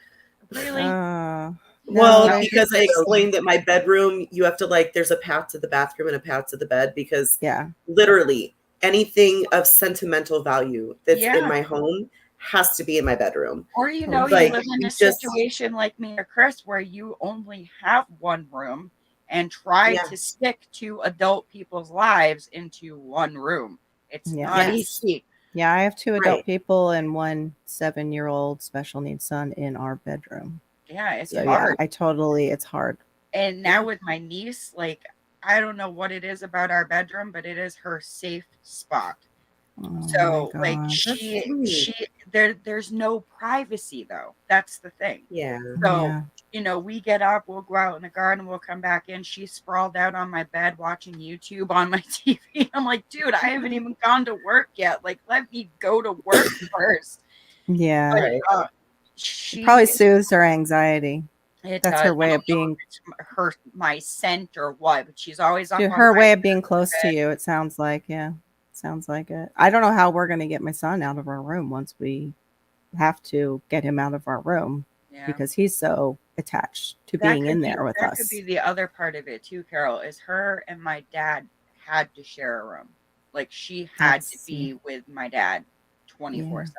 Really? Well, No, because I explained that my bedroom, you have to there's a path to the bathroom and a path to the bed because yeah. literally anything of sentimental value that's Yeah. in my home has to be in my bedroom. Or you Like, live in you a just- situation like me or Chris where you only have one room and tried Yeah. to stick 2 adult people's lives into one room. It's Yeah. not Yes. easy. Yeah, I have 2 adult Right. people and 1 7-year-old special needs son in our bedroom. Yeah, it's So hard. yeah, it's hard. And now with my niece, like, I don't know what it is about our bedroom, but it is her safe spot. Oh So my like god. she there's no privacy though. That's the thing. Yeah. So, Yeah. you know, we get up, we'll go out in the garden, we'll come back in. She's sprawled out on my bed watching YouTube on my TV. I'm like, dude, I haven't even gone to work yet. Like, let me go to work first. Yeah. But Right. It she probably soothes her anxiety. it That's does. her I way don't of know being if it's her my scent or what, but she's always up on her my way of being close to bed. you, it sounds like. Yeah. Sounds like it. I don't know how we're gonna get my son out of our room once we have to get him out of our room Yeah. because he's so attached to That being could in be there with that could us. be the other part of it too, Carol, is her and my dad had to share a room. Like she had to That's be with my dad 24/7.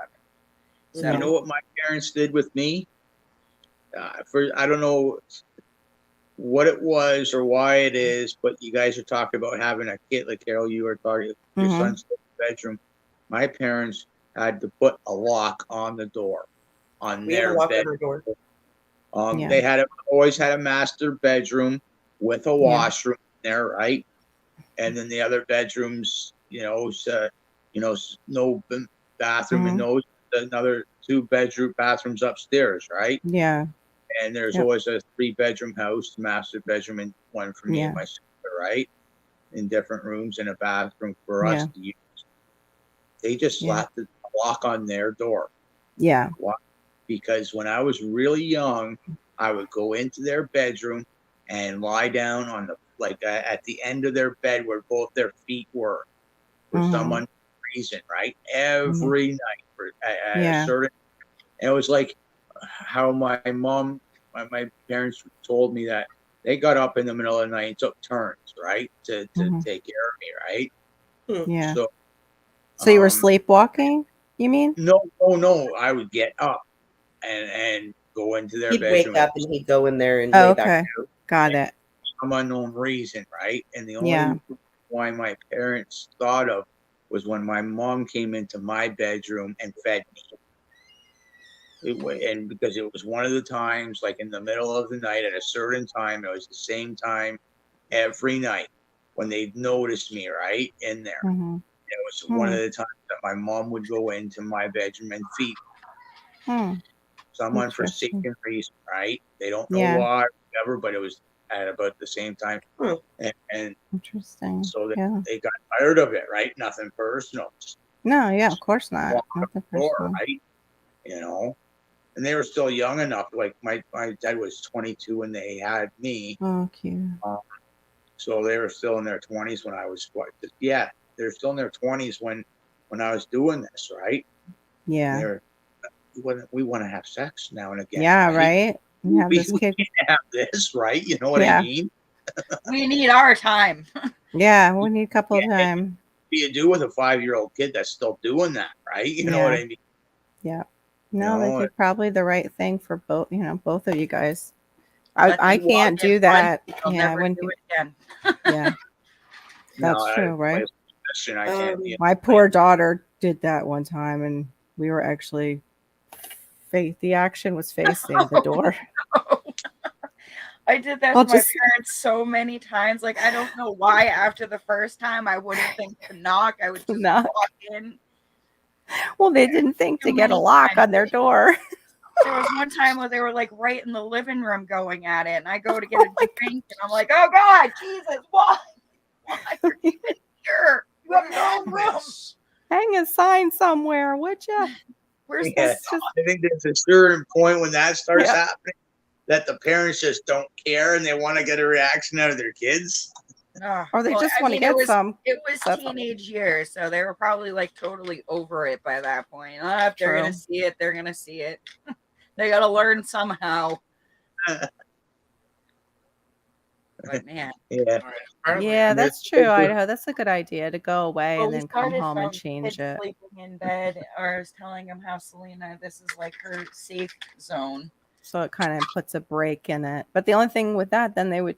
So You know what my parents did with me? I don't know what it was or why it is, but you guys are talking about having a kid. Like Carol, you were talking your Mhm. son's bedroom. My parents had to put a lock on the door on We have a their lock bed. on our door. Yeah. They always had a master bedroom with a washroom there, right? And then the other bedrooms, no bathroom in Mhm. those. Another 2 bedroom bathrooms upstairs, right? Yeah. And there's Yep. always a 3-bedroom house, master bedroom, and one for me Yeah. and my sister, right? In different rooms and a bathroom for us Yeah. to use. They just Yeah. slapped the lock on their door. Yeah. Because when I was really young, I would go into their bedroom and lie down on at the end of their bed where both their feet were for Mhm. some unknown reason, right? Every night for at a Yeah. certain. And it was like how my parents told me that they got up in the middle of the night and took turns, right, to Mhm. take care of me, right? Yeah. So So you were sleepwalking, you mean? no, I would get up and go into their He'd bedroom wake and up and he'd go in there and Oh, lay back okay. down. Got it. some unknown reason, right? And the Yeah. only why my parents thought of was when my mom came into my bedroom and fed me. And because it was one of the times, like in the middle of the night at a certain time, it was the same time every night when they noticed me right in there. Mhm. It was one of the times that my mom would go into my bedroom and feed Hmm. some Interesting. unforeseen reason, right? They don't know Yeah. why, whatever, but it was at about the same time. Hmm. And Interesting. so Yeah. they got tired of it, right? Nothing personal. Just No, yeah, of course not. walk Not the the door, first one. right? And they were still young enough. Like my dad was 22 when they had me. Oh, cute. So they were still in their 20s when I was they're still in their 20s when I was doing this, right? Yeah. They're we want to have sex now and again. Yeah, right? right? You have We this kid. can't have this, right? You know what I Yeah. mean? we need our time. Yeah, we need a couple of Yeah. time. What do you do with a 5-year-old kid that's still doing that, right? You know what I mean? Yeah. No, they know, did probably the right thing for both of you guys. Let I them can't walk in do front, that. they'll Yeah, never when do it again. yeah, that's No, true, right? I can't. My poor daughter did that one time, and we were actually the action was facing the door. I did that I'll to my just- parents so many times. Like, I don't know why after the first time I wouldn't think to knock. I would just Knock. walk in. Well, they didn't think to Too get a many lock times. on their door. There was one time where they were like right in the living room going at it, and I go to get a drink, and I'm like, "Oh God, Jesus, why? Why are you in here? You have your own room. Hang a sign somewhere, would you? Where's Yeah, this?" I think there's a certain point when that starts Yeah. happening that the parents just don't care and they want to get a reaction out of their kids. Or they just I want to mean, get some. It was That's all. teenage years, so they were probably like totally over it by that point. If they're gonna True. see it, they're gonna see it. They gotta learn somehow. But man, Yeah. Yeah, that's true, Idaho. That's a good idea to go away well, and we then come started home and from change kids it. sleeping in bed, or I was telling him how Selena, this is like her safe zone. So it kind of puts a break in it. But the only thing with that, then they would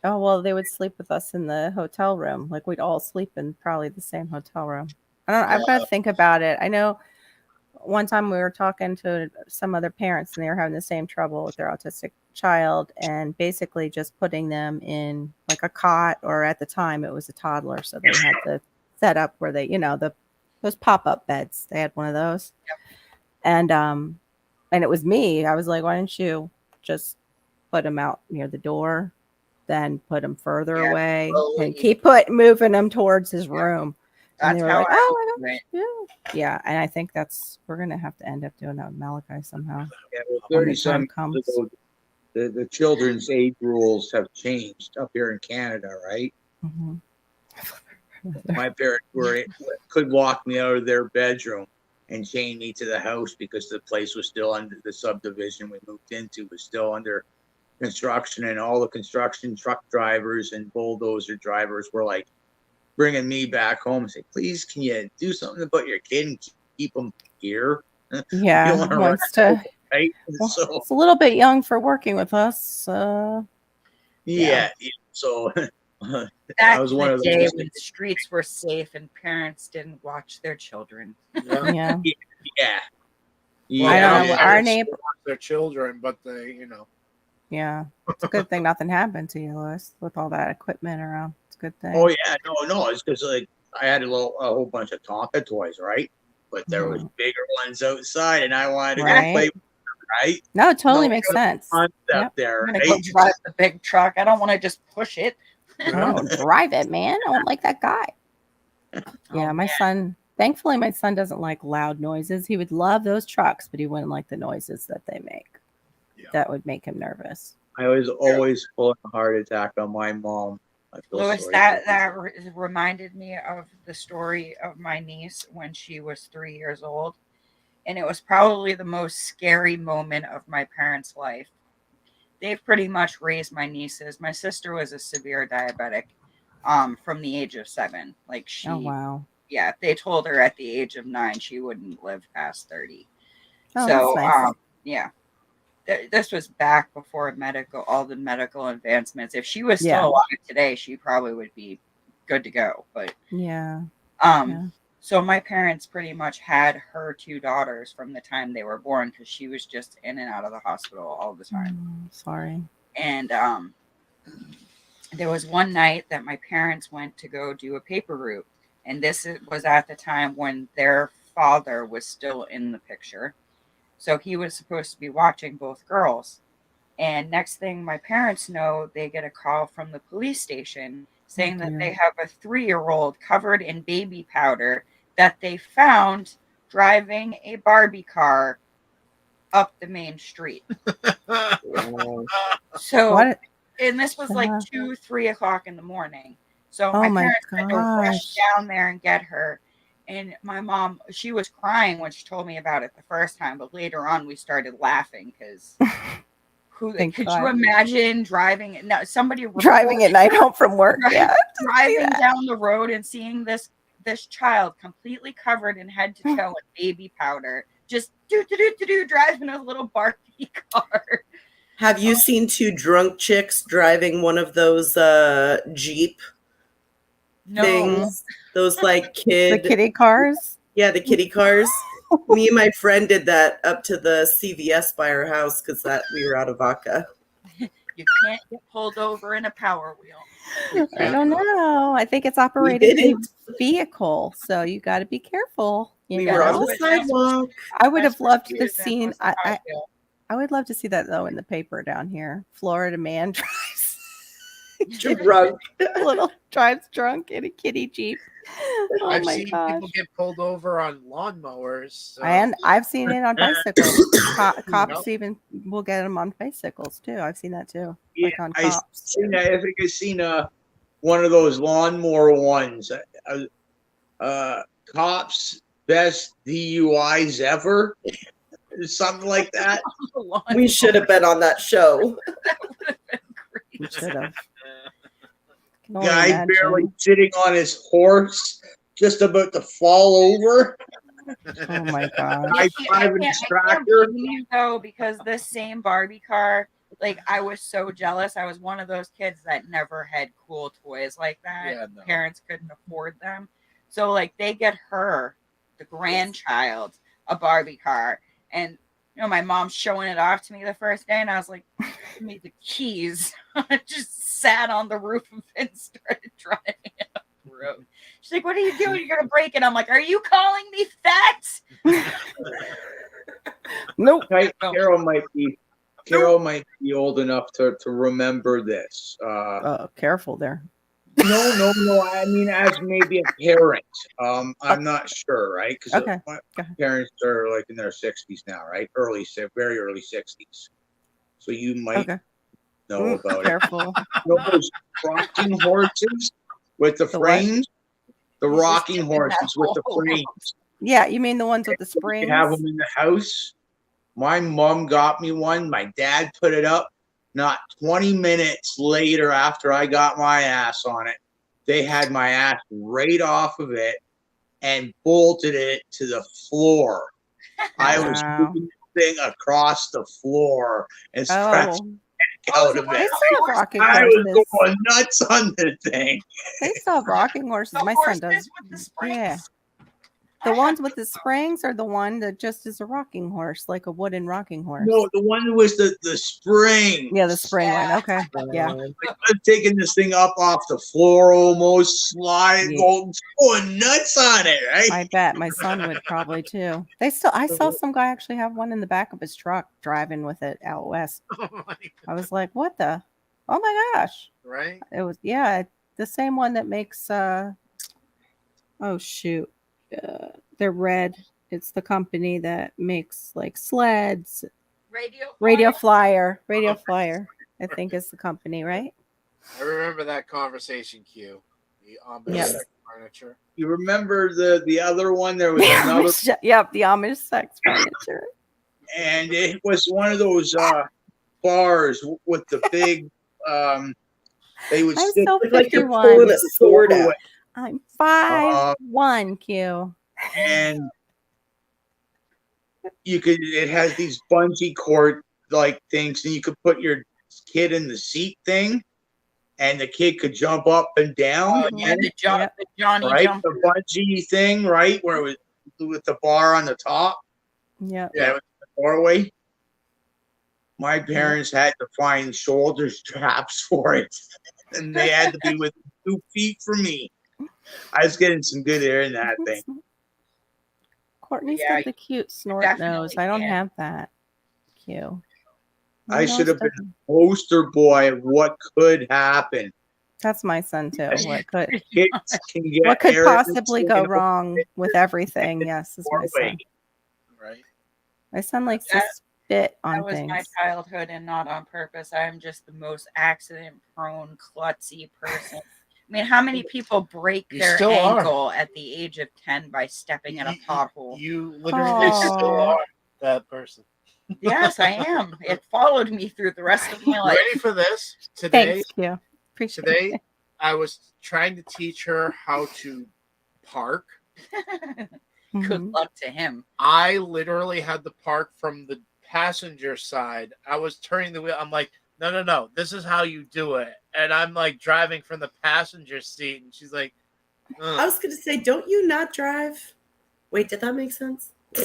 Oh, well, they would sleep with us in the hotel room. Like we'd all sleep in probably the same hotel room. I don't. I've got to think about it. I know one time we were talking to some other parents and they were having the same trouble with their autistic child and basically just putting them in like a cot, or at the time it was a toddler. So they had the setup where they, those pop-up beds. They had one of those. And it was me. I was like, why didn't you just put them out near the door, then put them further Yeah, away and slowly. keep moving them towards his room? And That's they were how like, I oh my do it. gosh, yeah. And I think we're gonna have to end up doing that with Malachi somehow Yeah, well, when 30 the time some comes. years ago, the children's age rules have changed up here in Canada, right? Mhm. My parents could walk me out of their bedroom and chain me to the house because the place was still under the subdivision we moved into was still under construction, and all the construction truck drivers and bulldozer drivers were like bringing me back home and say, please, can you do something about your kid and keep them here? You don't Yeah, want to run wants to. right? Well, So it's a little bit young for working with us. yeah. So I Back was in one the of day those. when streets were safe and parents didn't watch their children. Yeah. Yeah, Yeah. Well, I don't now know. Our parents neighbor. watch their children, but they, Yeah, it's a good thing nothing happened to you, Louis, with all that equipment around. It's a good thing. Oh yeah, no, it's because like I had a whole bunch of Tonka toys, right? But there was Mhm. bigger ones outside, and I wanted to go Right. play with them, right? No, it totally No makes sense. concept Yep. there, I'm gonna right? go drive the big truck. I don't want to just push it. Oh, drive it, man. I don't like that guy. Yeah, Oh, my son. Thankfully, my son doesn't like loud noises. He would love those trucks, but he wouldn't like the noises that they make. Yeah. That would make him nervous. I was always pulling a heart attack on my mom. I feel Louis, sorry that for her. reminded me of the story of my niece when she was 3 years old, and it was probably the most scary moment of my parents' life. They've pretty much raised my nieces. My sister was a severe diabetic, from the age of 7. Like Oh wow. yeah, they told her at the age of 9 she wouldn't live past 30. Oh, that's So, nice. yeah, this was back before all the medical advancements. If she was still Yeah. alive today, she probably would be good to go. But Yeah. um, so my parents pretty much had her 2 daughters from the time they were born because she was just in and out of the hospital all the time. Sorry. And there was one night that my parents went to go do a paper route, and this was at the time when their father was still in the picture. So he was supposed to be watching both girls. And next thing my parents know, they get a call from the police station saying that they have a 3-year-old covered in baby powder that they found driving a Barbie car up the main street. So, What? and this was like Uh, 2, 3 o'clock in the morning. So Oh my my parents had to rush gosh. down there and get her. And my mom, she was crying when she told me about it the first time, but later on we started laughing because Thank could God. you imagine driving? No, somebody Driving at night home from work. Yeah. driving down the road and seeing this child completely covered in head to toe in baby powder, just driving a little Barbie car. Have you seen 2 drunk chicks driving one of those Jeep No, things? Those like The kitty cars. yeah, the kitty cars. Me and my friend did that up to the CVS by our house because we were out of vodka. you can't get pulled over in a Power Wheel. I don't know. I think it's We operated did a vehicle, so you got to be careful. You We Yeah, were on know. the sidewalk. I would have loved to to seen. I would love to see that though in the paper down here. Florida man drives drunk in a kitty Jeep. Oh I've my seen gosh. people get pulled over on lawnmowers. So. And I've seen it on bicycles. Cops Yep. even will get them on bicycles too. I've seen that too. Yeah, Like on I cops. think I seen one of those lawnmower ones. Cops best DUIs ever, something like that. We should have been on that show. We should have. Can only Guy imagine. barely sitting on his horse, just about to fall over. Oh my gosh. I driving his tractor. blame you though, because this same Barbie car Like, I was so jealous. I was one of those kids that never had cool toys like that. Yeah, no. Parents couldn't afford them. So, like, they get her, the grandchild, a Barbie car. And, my mom's showing it off to me the first day. And I was like, give me the keys. I just sat on the roof of it and started driving it up the road. She's like, what are you doing? You're going to break it. I'm like, are you calling me fat? Nope. Carol might be old enough to remember this. Careful there. No. I mean, as maybe a parent, I'm not sure, right? Because Okay. my parents are like in their 60s now, right? Very early 60s. So you might know about Careful. it. You know those rocking horses with the The what? frames? The He's just rocking tipping horses that with the whole- frames. Yeah, you mean the ones with the You springs? can have them in the house. My mom got me one. My dad put it up. Not 20 minutes later, after I got my ass on it, they had my ass right off of it and bolted it to the floor. I was Wow. moving the thing across the floor and scratching Oh, out of they it. still have rocking I was horses. going nuts on the thing. They still have rocking horses. The My horses son does. with the springs. Yeah. The ones with the springs or the one that just is a rocking horse, like a wooden rocking horse? No, the one was the spring. Yeah, the spring one. Yeah. Okay. Yeah. I'm taking this thing up off the floor, almost sliding, Yeah. going nuts on it, right? I bet my son would probably too. I saw some guy actually have one in the back of his truck driving with it out west. I was like, what the? Oh my gosh. Right? It was, the same one that makes, oh shoot. They're red. It's the company that makes like sleds. Radio Flyer, I think is the company, right? I remember that conversation, Q. The Amish Yep. sex furniture. You remember the other one? There was another, Yep, the Amish sex furniture. and it was one of those bars with the big. They would I'm stick so It's like you're 51. pulling a sword out. I'm 5'1", Q. and it has these bungee cord like things, and you could put your kid in the seat thing, and the kid could jump up and down. Oh, yeah, the Johnny right, jumper. the bungee thing, right, where it was with the bar on the top. Yep. Yeah, it was the doorway. My parents had to find shoulder straps for it, and they had to be within 2 feet from me. I was getting some good air in that thing. Courtney's Yeah, got the cute snort definitely nose. I don't can. have that. Q. I should have been a poster boy of what could happen. That's my son too. What could Kids can get what could air possibly in go the wrong with everything? Yes, is my doorway. son. Right? My son likes to That- spit on That was things. my childhood and not on purpose. I'm just the most accident prone, klutzy person. I mean, how many people break You their still are. ankle at the age of 10 by stepping in a pothole? You literally still Aw. are that person. Yes, I am. It followed me through the rest of my life. Ready for this? Today, Thanks, Q. Appreciate today, it. I was trying to teach her how to park. Good Mhm. luck to him. I literally had to park from the passenger side. I was turning the wheel. I'm like, no. This is how you do it. And I'm like driving from the passenger seat. And she's like, I was going to say, don't you not drive? Wait, did that make sense? He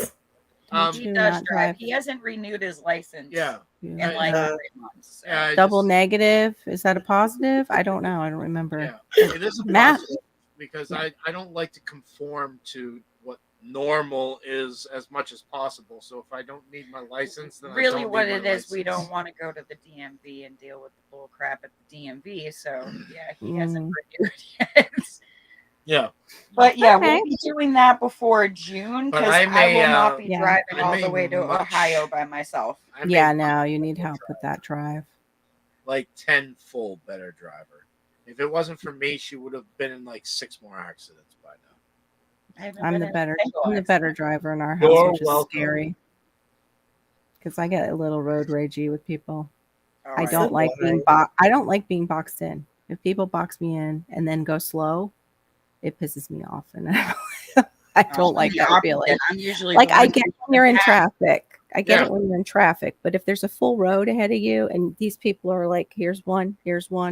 Do does not drive. He hasn't renewed his license yeah. in Yeah. like Uh, 3 months. So. Yeah, I Double just- negative. Is that a positive? I don't know. I don't remember. Yeah, it is a Matt. positive because I don't like to conform to what normal is as much as possible. So if I don't need my license, then Really I don't what need it my is, we license. don't want to go to the DMV and deal with the bull crap at the DMV. So yeah, he hasn't renewed yet. Yeah, But yeah, Okay. we'll be doing that before June But because I I may, will not be yeah. driving I all may the way to much- Ohio by myself. I may Yeah, much no, you need better help with that drive. like 10 full better driver. If it wasn't for me, she would have been in like 6 more accidents by now. I haven't I'm been the in a better single I'm the accident. better driver in our house, You're which is welcome. scary. Because I get a little road ragey with people. All I right. don't So like do being I don't like being boxed in. If people box me in and then go slow, it pisses me off, and I don't I'm like the that opposite. feeling. I'm usually Like the I one get who's when you're in back. traffic, I get Yeah. it when you're in traffic, but if there's a full road ahead of you and these people are like, here's one,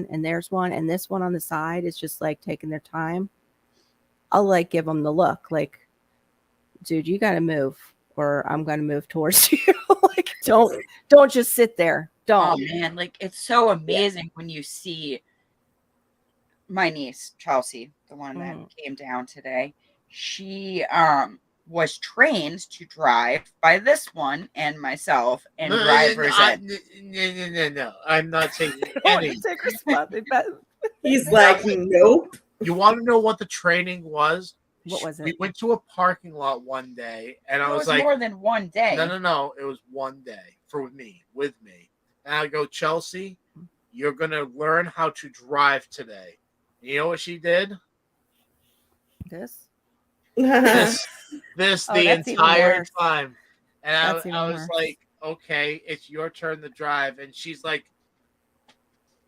and there's one, and this one on the side is just like taking their time, I'll like give them the look like, dude, you got to move or I'm going to move towards you. Like, don't just sit there. Oh Don't. man, like it's so amazing when you see my niece Chelsea, the one that came down today. She was trained to drive by this one and myself and driver's ed. No. I'm not taking I want any. to take responsibility. He's like, nope. You want to know what the training was? What was We it? went to a parking lot one day, and I It was was like, more than one day. no. It was one day with me. And I go, Chelsea, you're going to learn how to drive today. You know what she did? This? This Oh, the that's even entire worse. time. And That's I even was worse. like, okay, it's your turn to drive. And she's like,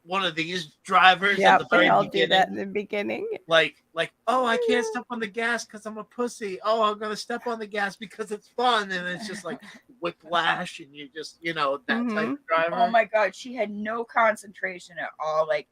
one of these drivers Yeah, at the they very all beginning. do that in the beginning. Like, oh, I can't step on the gas because I'm a pussy. Oh, I'm gonna step on the gas because it's fun, and it's just like whiplash, and you just, that type of driver. Oh my god, she had no concentration at all. Like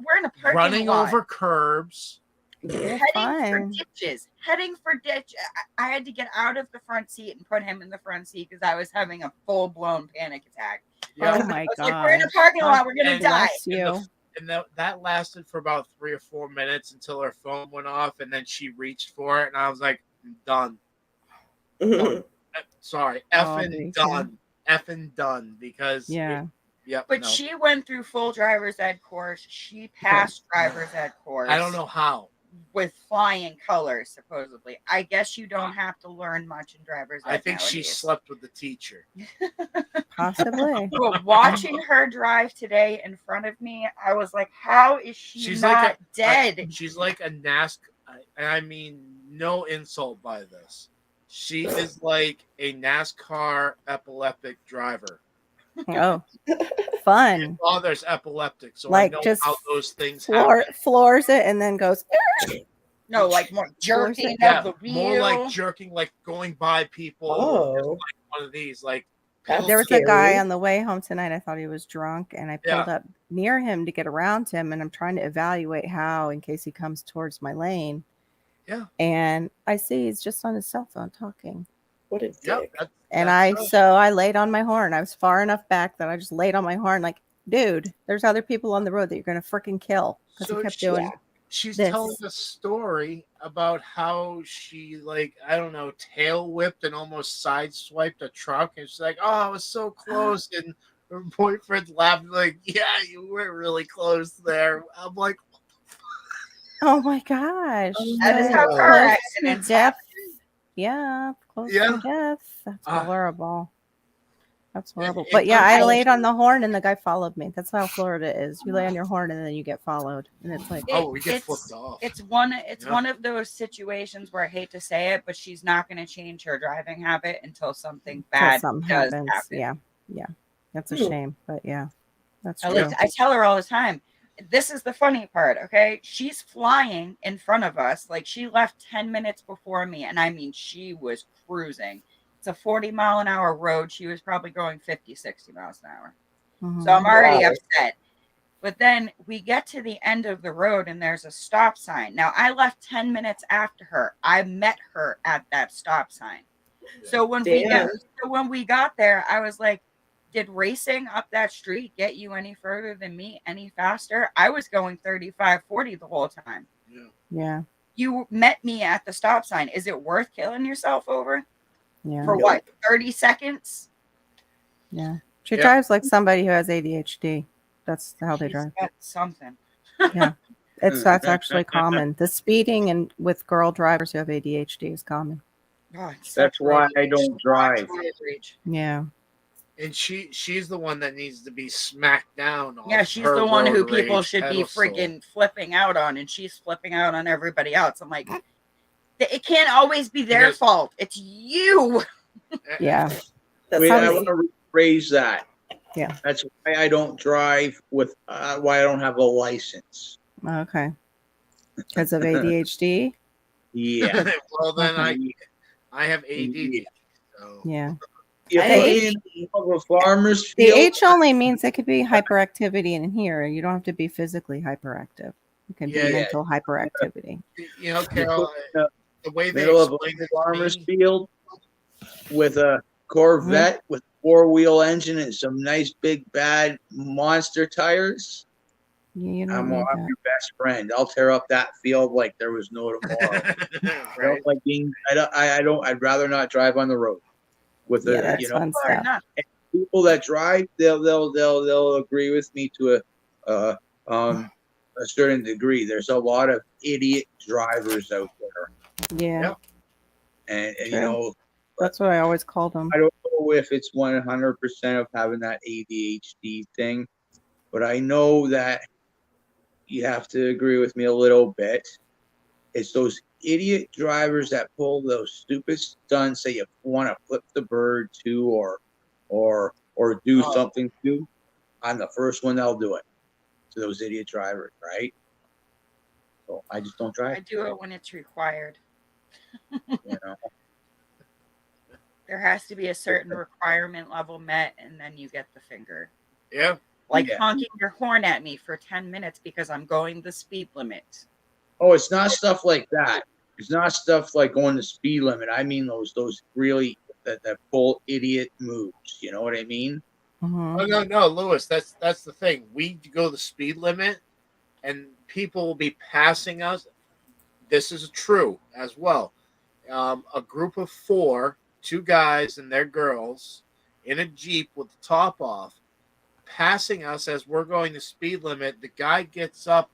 we're in a parking Running lot, over curbs. heading Fine. for ditches. I had to get out of the front seat and put him in the front seat because I was having a full blown panic attack. Oh my I was god. like, we're in a parking lot, we're gonna And die. Bless you. And that lasted for about 3 or 4 minutes until her phone went off, and then she reached for it, and I was like, I'm done. Sorry, effing done. Effing done, because But she went through full driver's ed course. She passed driver's ed course. I don't know how. With flying colors, supposedly. I guess you don't have to learn much in driver's ed. I think nowadays. she slept with the teacher. Possibly. But watching her drive today in front of me, I was like, how is she's not dead? She's like a NASCAR. I mean, no insult by this. She is like a NASCAR epileptic driver. Oh, fun. My father's epileptic, so Like I know just how those things happen. floors it and then goes. No, like more jerking Yeah, of the wheel. more like jerking, like going by people. Oh. Just like one of these, like. There was a guy on the way home tonight. I thought he was drunk, and I pulled Yeah. up near him to get around him, and I'm trying to evaluate how, in case he comes towards my lane. Yeah. And I see he's just on his cell phone talking. What a dick. Yep, And I laid on my horn. I was far enough back that I just laid on my horn, like, dude, there's other people on the road that you're gonna freaking kill. Because he kept doing. She's this. telling a story about how she, like, I don't know, tail whipped and almost sideswiped a truck. And she's like, oh, I was so close. And her boyfriend laughed, like, yeah, you were really close there. I'm like, Oh my gosh. That is how Close car to accidents death. happen. Yeah, close Yeah. to death. That's horrible. That's horrible. it But yeah, I does- laid on the horn and the guy followed me. That's how Florida is. You lay on your horn and then you get followed. And it's like, oh, we get flipped off. It's one of those situations where I hate to say it, but she's not going to change her driving habit until something bad something does happens. happen. Yeah. That's a shame. But yeah, that's true. I tell her all the time. This is the funny part, okay? She's flying in front of us. Like, she left 10 minutes before me, and I mean, she was cruising. It's a 40-mile-an-hour road. She was probably going 50, 60 miles an hour. Mhm. So I'm already upset. But then we get to the end of the road, and there's a stop sign. Now, I left 10 minutes after her. I met her at that stop sign. So when we got there, I was like, did racing up that street get you any further than me, any faster? I was going 35, 40 the whole time. Yeah. You met me at the stop sign. Is it worth killing yourself over? Yeah. For what, 30 seconds? Yeah. She drives like somebody who has ADHD. That's how they She's drive. got something. Yeah. That's actually common. The speeding and with girl drivers who have ADHD is common. God, That's why I don't drive. Yeah. And she's the one that needs to be smacked down. Yeah, off she's her the one who road people rage should be pedestal. freaking flipping out on, and she's flipping out on everybody else. I'm like, it can't always be their fault. It's you. Yeah. That's I want to rephrase that. Yeah. That's why I don't drive with, why I don't have a license. Okay. Because of ADHD? Yeah. Well, then Okay. I have ADD. So. Yeah. You The put H- me in the middle of a farmer's The field. H only means it could be hyperactivity in here. You don't have to be physically hyperactive. It can Yeah. be mental hyperactivity. You know, You Carol, put me in the way the they middle of explained a it farmer's to me, field with a Corvette with a 4-wheel engine and some nice big bad monster tires. You don't I'm need your that. best friend. I'll tear up that field like there was no tomorrow. I right? don't like being. I don't. I'd rather not drive on the road with Yeah, a. that's You know, fun Fair stuff. enough. people that drive. They'll agree with me to a certain degree. There's a lot of idiot drivers out there, Yeah, Yeah. and you true. know, That's what I always called them. I don't know if it's 100% of having that ADHD thing, but I know that you have to agree with me a little bit. It's those idiot drivers that pull those stupid stunts that you want to flip the bird to or do Oh. something to. I'm the first one that'll do it to those idiot drivers, right? So I just don't I drive, do it when it's required. you know. There has to be a certain requirement level met, and then you get the finger. Yeah. Like Yeah. honking your horn at me for 10 minutes because I'm going the speed limit. Oh, it's not stuff like that. It's not stuff like going the speed limit. I mean those really that pull idiot moves. You know what I mean? Mhm. Oh no, Lewis. That's the thing. We go the speed limit, and people will be passing us. This is true as well. A group of 4, 2 guys and their girls in a Jeep with the top off, passing us as we're going the speed limit. The guy gets up,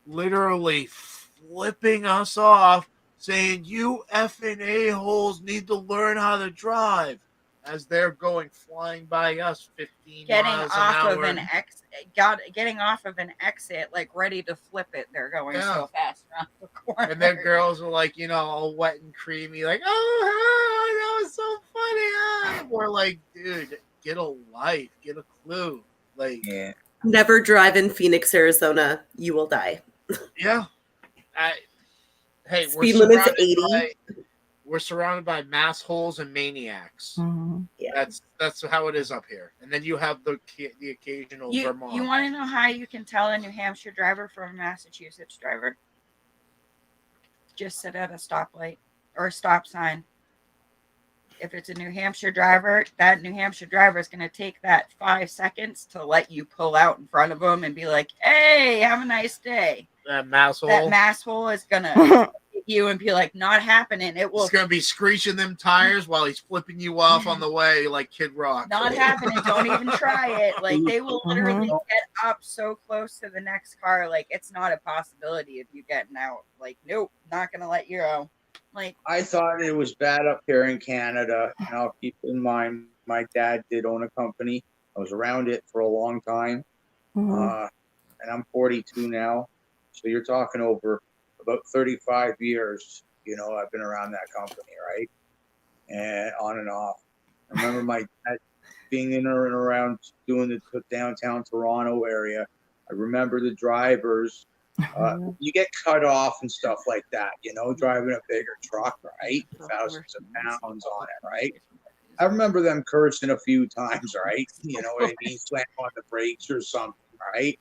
literally flipping us off, saying, "You effing a-holes need to learn how to drive," as they're going flying by us 15 Getting miles an off hour. of an getting off of an exit, like ready to flip it. They're going Yeah. so fast around the corner. And their girls are like, all wet and creamy, like, "Oh, that was so funny." Ah. We're like, dude, get a life, get a clue. Like, Yeah. Never drive in Phoenix, Arizona. You will die. yeah. Hey, Speed limit's 80. We're surrounded by mass holes and maniacs. Mhm. Yeah. That's how it is up here. And then you have the occasional You Vermont. want to know how you can tell a New Hampshire driver from a Massachusetts driver? Just sit at a stoplight or a stop sign. If it's a New Hampshire driver, that New Hampshire driver is going to take that 5 seconds to let you pull out in front of them and be like, "Hey, have a nice day." That mass hole. That mass hole is going to hit you and be like, "Not happening." It will He's gonna be screeching them tires while he's flipping you off on the way like Kid Rock. not happening. Don't even try it. Like, they will literally Mhm. get up so close to the next car. Like, it's not a possibility of you getting out. Like, nope, not going to let you go. Like, I thought it was bad up here in Canada. Now, keep in mind, my dad did own a company. I was around it for a long time, Mhm. and I'm 42 now. So you're talking over about 35 years. I've been around that company, right? And on and off. I remember my dad being in and around doing the downtown Toronto area. I remember the drivers. You get cut off and stuff like that, driving a bigger truck, right? Thousands of pounds on it, right? I remember them cursing a few times, right? You know what I mean? Slam on the brakes or something, right?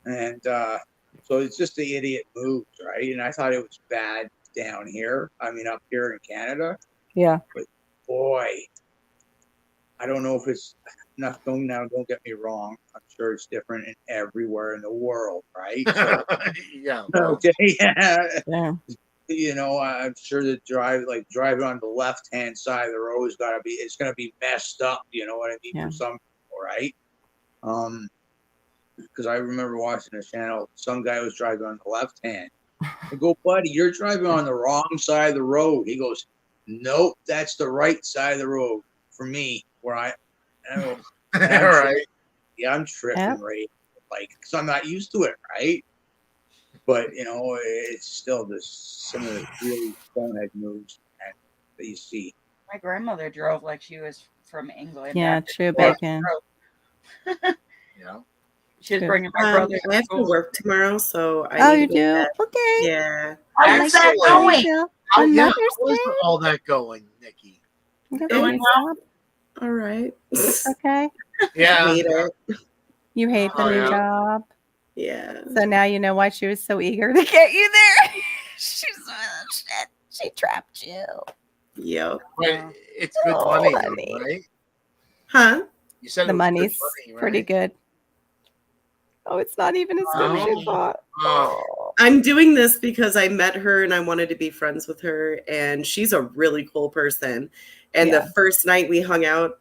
And so it's just the idiot moves, right? And I thought it was bad down here. I mean, up here in Canada. Yeah. But boy, I don't know if it's enough. Don't get me wrong. I'm sure it's different in everywhere in the world, right? So, Yeah. okay. Yeah. Yeah. I'm sure that driving on the left-hand side of the road it's gonna be messed up, you know what I mean, Yeah. for some people, right? Because I remember watching a channel, some guy was driving on the left hand. I go, buddy, you're driving on the wrong side of the road. He goes, nope, that's the right side of the road for me, where I go, All right. yeah, I'm tripping, Yep. right? Like, because I'm not used to it, right? But it's still some of the really bonehead moves that you see. my grandmother drove like she was from England. Yeah, after true she was bacon. broke. Yeah. She was Good. bringing my brother I to have to school. work tomorrow, so I Oh, need you to go do? to bed. Okay. Yeah. I like Excellent. that, Jill. How On yeah, Mother's how is Day? all that going, Nikki? You got Going any well. job? All right. Okay. Yeah. Hate it. You hate the Oh, new yeah. job. Yeah. So now you know why she was so eager to get you there. She's shit. She trapped you. Yep. But it's good Oh, money, though, honey. right? Huh? You said The it was good money's money, pretty right? good. Oh, it's not even as good as you Oh. thought. Oh. Oh. I'm doing this because I met her and I wanted to be friends with her, and she's a really cool person. And Yeah. the first night we hung out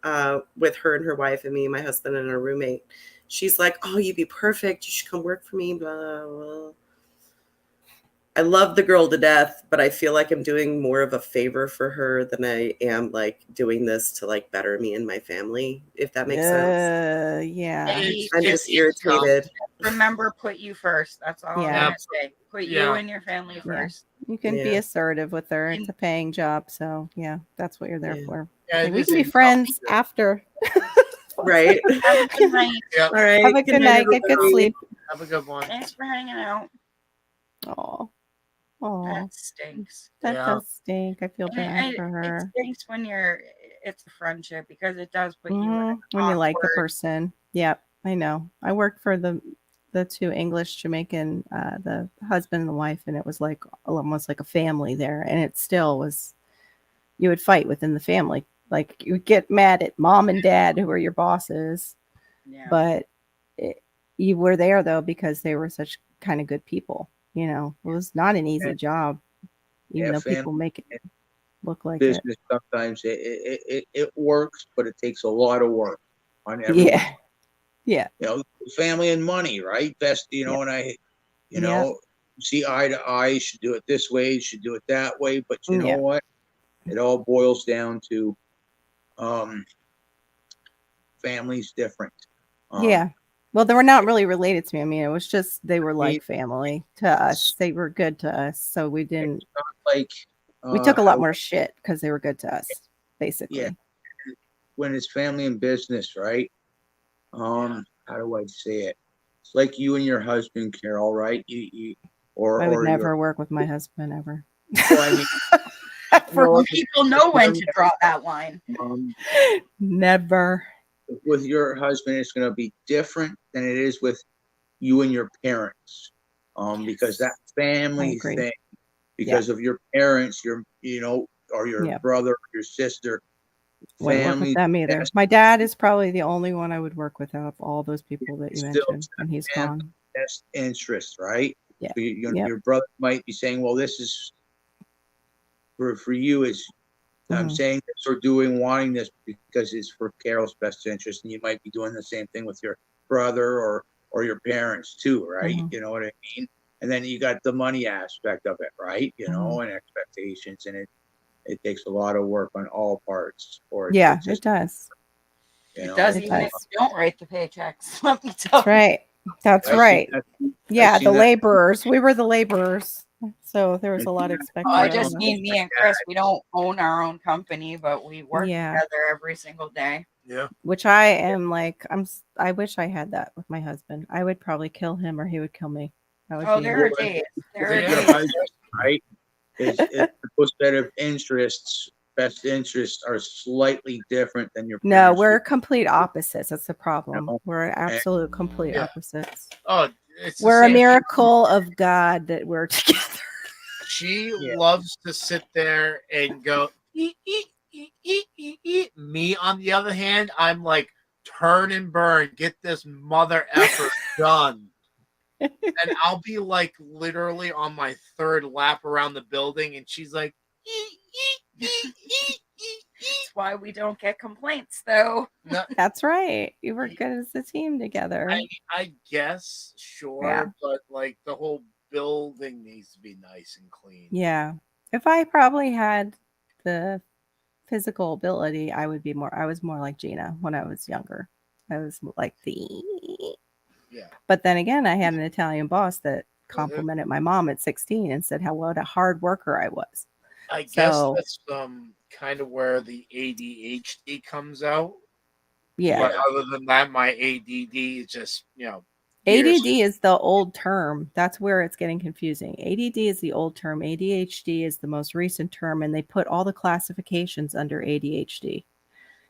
with her and her wife and me, my husband and her roommate, she's like, "Oh, you'd be perfect. You should come work for me." Blah, blah, blah. I love the girl to death, but I feel like I'm doing more of a favor for her than I am like doing this to like better me and my family, if that makes sense. Yeah. Hey, I'm just irritated. remember, put you first. That's all Yeah. I'm gonna say. Put you Yeah. and your family first. You can be Yeah. assertive with her. It's a paying job. So, yeah, that's what you're there Yeah. for. Yeah, Like, it we is can be a tough friends job. after. Right? Have a good night. Yeah. All right. Have a good night. Get good everybody. sleep. Have a good one. Thanks for hanging out. Oh, oh, That stinks. that Yeah. does stink. I feel And bad for it her. stinks when it's a friendship because it does put you in an When you like the awkward- person. Yep, I know. I worked for the two English Jamaican, the husband and the wife, and it was like almost like a family there. And it still was. You would fight within the family. Like you would get mad at mom and dad, who are your bosses, Yeah. but you were there though because they were such kind of good people. You know, it was not an easy job, even though people make it look like it. Business sometimes it works, but it takes a lot of work on everyone. Yeah, yeah, You know, family and money, right? Best, you know, and you know, see eye to eye. You should do it this way. You should do it that way. But you know what? It all boils down to family's different. yeah. Well, they were not really related to me. I mean, it was just they were like family to us. They were good to us, so we didn't. It's not like We took a lot more shit because they were good to us, basically. Yeah. When it's family and business, right? How do I say it? It's like you and your husband, Carol, right? I would never work with my husband ever. Well, I mean, Well, people know when to draw that line. Never. With your husband, it's going to be different than it is with you and your parents, because that family thing, because of your parents, or your brother, or your sister. Wouldn't work with them either. My dad is probably the only one I would work with out of all those people that you mentioned, and he's gone. Best interest, right? Yeah. So your brother might be saying, "Well, this is for you. Is I'm saying this or wanting this because it's for Carol's best interest," and you might be doing the same thing with your brother or your parents too, right? You know what I mean? And then you got the money aspect of it, right? You know, and expectations, and it takes a lot of work on all parts. Or it does. It does, even if you don't write the paychecks. Let me tell you. That's right. Yeah, the laborers. We were the laborers. So there was a lot expected. I just mean me and Chris. We don't own our own company, but we work together every single day. Yeah. Which I am like, I wish I had that with my husband. I would probably kill him or he would kill me. There are days. There are days. Right? Those set of best interests are slightly different than your No, parents. we're complete opposites. That's the problem. We're absolute complete opposites. Oh, we're a miracle of God that we're together. She loves to sit there and go, eat, eat, eat, eat, eat, eat. Me, on the other hand, I'm like, turn and burn, get this mother effer done. And I'll be like literally on my third lap around the building, and she's like, eat, eat, eat, eat, eat. That's why we don't get complaints, though. No, that's right. You were good as a team together. I guess, sure, but like the whole building needs to be nice and clean. Yeah. If I probably had the physical ability, I was more like Gina when I was younger. I was like But then again, I had an Italian boss that complimented my mom at 16 and said what a hard worker I was. I guess that's kind of where the ADHD comes out. Yeah. But other than that, my ADD is just, ADD is the old term. That's where it's getting confusing. ADD is the old term. ADHD is the most recent term, and they put all the classifications under ADHD.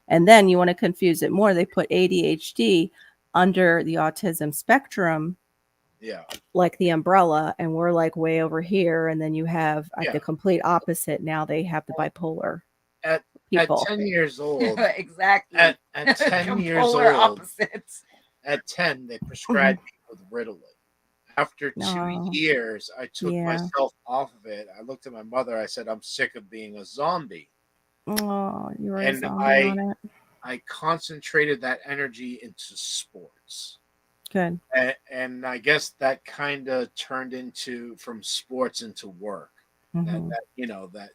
And then you want to confuse it more. They put ADHD under the autism spectrum, Yeah. like the umbrella, and we're like way over here. And then you have Yeah. the complete opposite. Now they have the bipolar At people. 10 years old, Exactly. at 10 years Polar old, opposites. at 10, they prescribed me with Ritalin. After 2 Oh, years, I took yeah. myself off of it. I looked at my mother. I said, I'm sick of being a zombie. Oh, you were a And zombie on it. I concentrated that energy into sports. Good. And I guess that kind of turned into from sports into work. Mhm.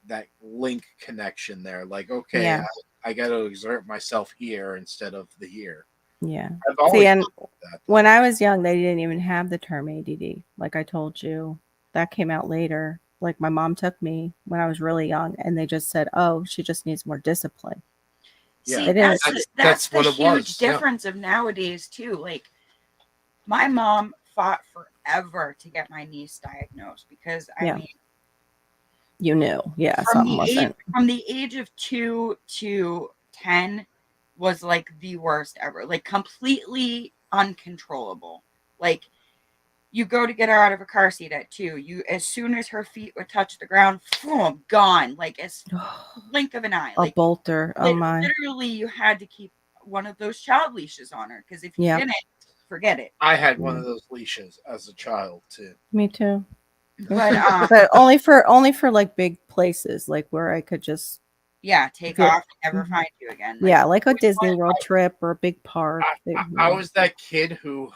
That link connection there. Like, okay, Yeah. I got to exert myself here instead of the here. Yeah. I've always See, and thought that. when I was young, they didn't even have the term ADD. Like I told you, that came out later. Like my mom took me when I was really young, and they just said, "Oh, she just needs more discipline." Yeah, See, They didn't. that's the what it huge was. Yeah. difference of nowadays too. Like my mom fought forever to get my niece diagnosed because I Yeah. mean, You knew, yeah, from something the wasn't. from the age of 2 to 10 was like the worst ever. Like completely uncontrollable. Like you go to get her out of a car seat at 2. You as soon as her feet would touch the ground, boom, gone. Like as blink of an eye. A Like bolter. Oh my. literally, you had to keep one of those child leashes on her because if you Yeah. didn't, forget it. I had one of those leashes as a child too. Me too. But But only for like big places, like where I could just yeah, take Yeah. off and never find you again. Like, yeah, like a Disney World trip or a big park. I was that kid who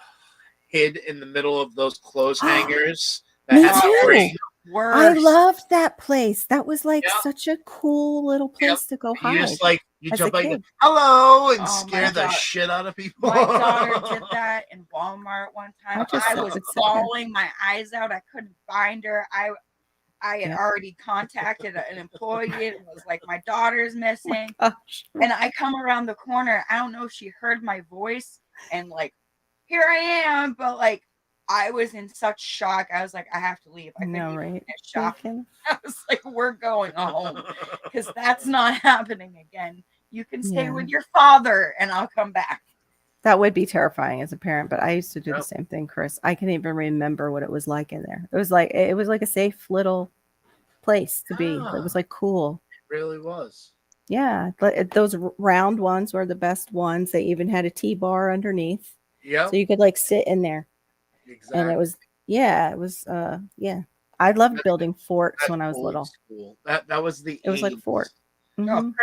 hid in the middle of those clothes hangers that Me had the too. ring. I worse. loved that place. That was like Yeah. such a cool little place to go You hide. just like you as jump a out, you go, kid. hello, and Oh, my scare the daughter- shit out of people. My daughter did that in Walmart one time. I I was would sit there. bawling my eyes out. I couldn't find her. I had Yeah. already contacted an employee. It was like my daughter's missing. Gosh. And I come around the corner. I don't know if she heard my voice and like, here I am. But like, I was in such shock. I was like, I have to leave. I couldn't No, even right? finish shopping. Thinking. I was like, we're going home because that's not happening again. You can stay Yeah. with your father and I'll come back. That would be terrifying as a parent, but I used to do Yep. the same thing, Chris. I can even remember what it was like in there. It was like a safe little place to be. It was like cool. It really was. Yeah, but those round ones were the best ones. They even had a tea bar underneath, Yep. so you could like sit in there. Exactly. And it was yeah. I loved building forts That's when I was old little. school. That was the It was like 80s. fort. No, Mhm.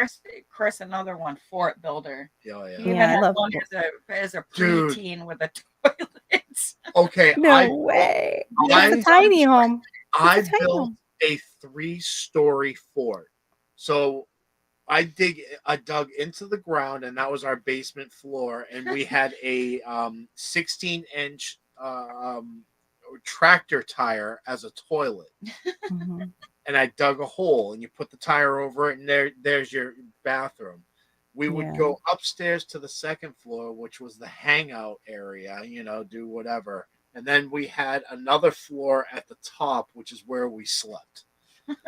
Chris, another one, fort builder. Oh, yeah. He even Yeah, I had love one fort. as a Dude. preteen with a toilet. Okay, No way. It's a tiny home. I It's a tiny built home. a 3-story fort. So I dug into the ground, and that was our basement floor, and we had a 16-inch tractor tire as a toilet. Mhm. And I dug a hole, and you put the tire over it, and there's your bathroom. We would Yeah. go upstairs to the second floor, which was the hangout area, do whatever. And then we had another floor at the top, which is where we slept.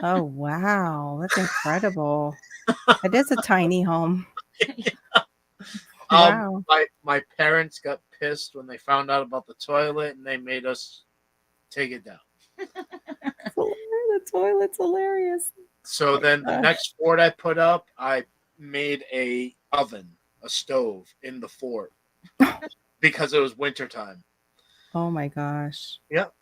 Oh wow, that's incredible. It is a tiny home. Wow. My parents got pissed when they found out about the toilet, and they made us take it down. The toilet's hilarious. So then the gosh. next fort I put up, I made a stove in the fort because it was wintertime. Oh my gosh. Yep.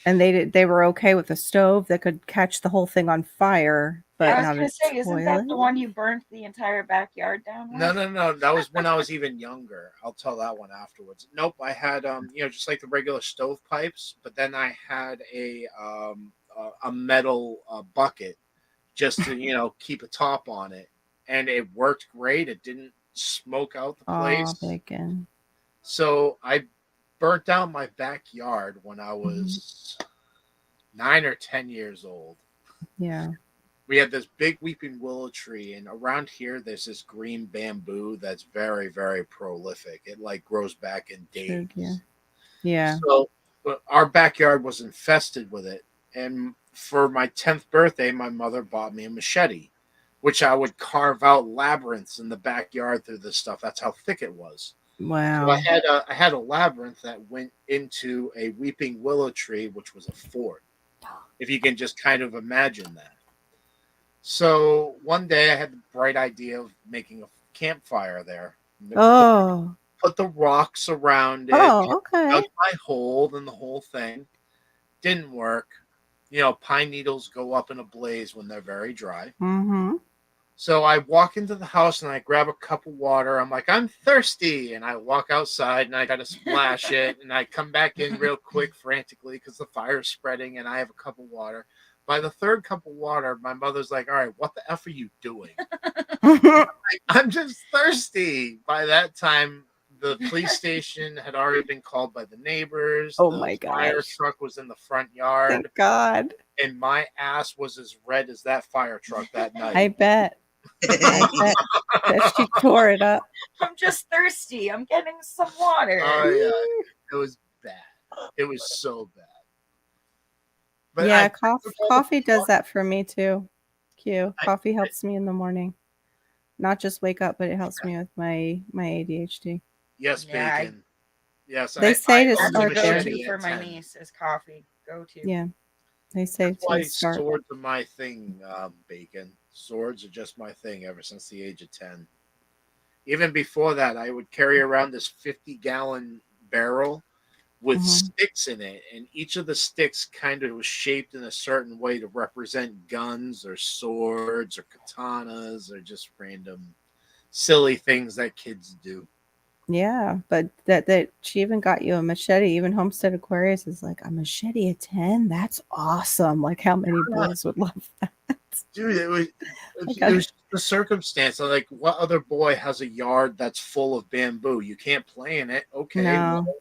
And they were okay with a stove that could catch the whole thing on fire, but I was not gonna a say, isn't that the toilet? one you burnt the entire backyard down with? No. That was when I was even younger. I'll tell that one afterwards. Nope, I had just like the regular stovepipes, but then I had a metal bucket just to keep a top on it, and it worked great. It didn't smoke out the place. Oh, bacon. So I burnt down my backyard when I was 9 or 10 years old. Yeah. We had this big weeping willow tree, and around here there's this green bamboo that's very, very prolific. It like grows back in days. Yeah. So our backyard was infested with it, and for my 10th birthday, my mother bought me a machete, which I would carve out labyrinths in the backyard through this stuff. That's how thick it was. So Wow. I had a labyrinth that went into a weeping willow tree, which was a fort. If you can just kind of imagine that. So one day I had the bright idea of making a campfire there. Oh. Put the rocks around it. Oh, okay. Dug my hole in the whole thing. Didn't work. You know, pine needles go up in a blaze when they're very dry. Mm-hmm. So I walk into the house and I grab a cup of water. I'm like, I'm thirsty. And I walk outside and I got to splash it. And I come back in real quick, frantically, because the fire's spreading and I have a cup of water. By the third cup of water, my mother's like, all right, what the F are you doing? I'm just thirsty. By that time, the police station had already been called by the neighbors. Oh the my fire gosh. truck was in the front yard. Thank God. And my ass was as red as that fire truck that night. I bet. I bet that she tore it up. I'm just thirsty. I'm getting some water. Oh yeah, it was bad. It was so bad. But Yeah, coffee does that for me too. Coffee helps me in the morning. Not just wake up, but it helps me with my ADHD. Yes, Yeah, bacon. Yes, They say to owned a That's start a there. machete go-to at for my 10. niece is coffee. Go-to. Yeah, they say That's why to start. swords are my thing, bacon. Swords are just my thing ever since the age of 10. Even before that, I would carry around this 50-gallon barrel with sticks in it, and each of the sticks kind of was shaped in a certain way to represent guns or swords or katanas or just random silly things that kids do. Yeah, but that she even got you a machete. Even Homestead Aquarius is like, a machete at 10? That's awesome. Like, how many boys would love that? Dude, it was Okay. the circumstance. I'm like, what other boy has a yard that's full of bamboo? You can't play in it. Okay, No. well,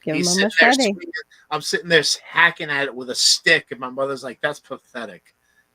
Give he's him a sitting there machete. swinging. I'm sitting there hacking at it with a stick, and my mother's like, "That's pathetic."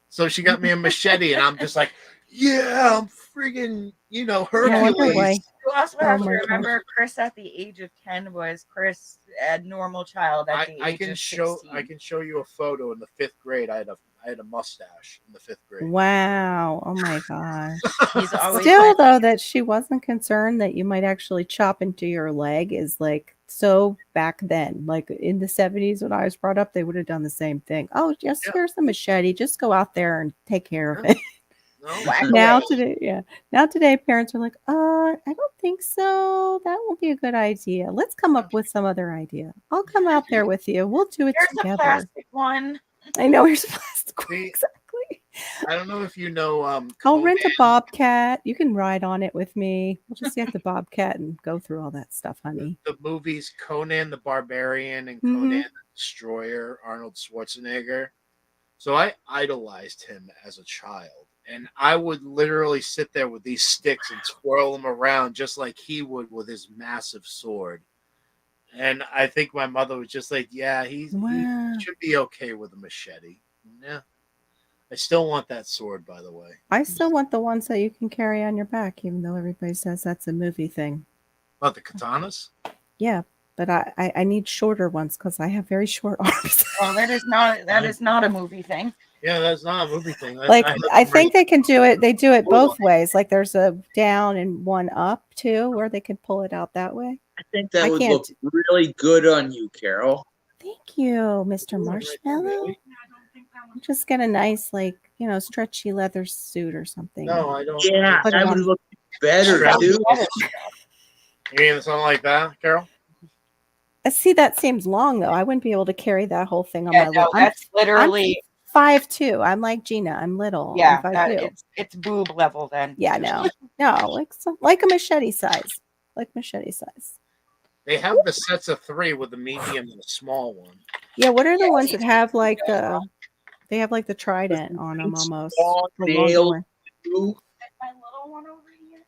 So she got me a machete, and I'm just like, "Yeah, I'm friggin', I wonder Hercules." why. You also Oh have to my gosh. remember Chris at the age of 10 was Chris, a normal child at the I age can of show 16. I can show you a photo in the 5th grade. I had a mustache in the 5th grade. Wow. Oh my gosh. He's always Still, like, though, that she wasn't concerned that you might actually chop into your leg is like so back then. Like in the 70s when I was brought up, they would have done the same thing. Oh, just Yeah. here's the machete. Just go out there and take care of Yeah. it. No, Whack Now away. today, yeah. Now today, parents are like, I don't think so. That won't be a good idea. Let's come up with some other idea. I'll come out there with you. We'll do it Here's a together. plastic one. I know here's a plastic one. See, Exactly. I don't know if you know. I'll rent a Conan, bobcat. You can ride on it with me. We'll just get the bobcat and go through all that stuff, honey. the movies Conan the Barbarian and Mhm. Conan the Destroyer, Arnold Schwarzenegger. So I idolized him as a child. And I would literally sit there with these sticks and twirl them around just like he would with his massive sword. And I think my mother was just like, yeah, he Wow. should be okay with a machete. Yeah. I still want that sword, by the way. I still want the ones that you can carry on your back, even though everybody says that's a movie thing. About the katanas? Yeah, but I need shorter ones because I have very short arms. Well, that is not a movie thing. Yeah, that's not a movie thing. Like have I them think they can do it. They do it Hold both ways. Like there's a down and one up too, where they can pull it out that way. I think that I would can't. look really good on you, Carol. Thank you, Mr. Ooh, Marshmallow. really? Just get a nice, like, stretchy leather suit or something. No, I don't. Yeah, Put it that would on. look better Strap. too. You mean something like that, Carol? See, that seems long though. I wouldn't be able to carry that whole thing on Yeah, my no, lap. that's literally 5'2". I'm like Gina. I'm little. yeah. I'm That, 5'2". it's boob level then. Yeah, no, like a machete size, They have the sets of 3 with the medium and the small one. Yeah, what are the Yeah, ones see, that have like yeah. they have like the trident on them almost? Small The longer nail. one. Too. My little one over here.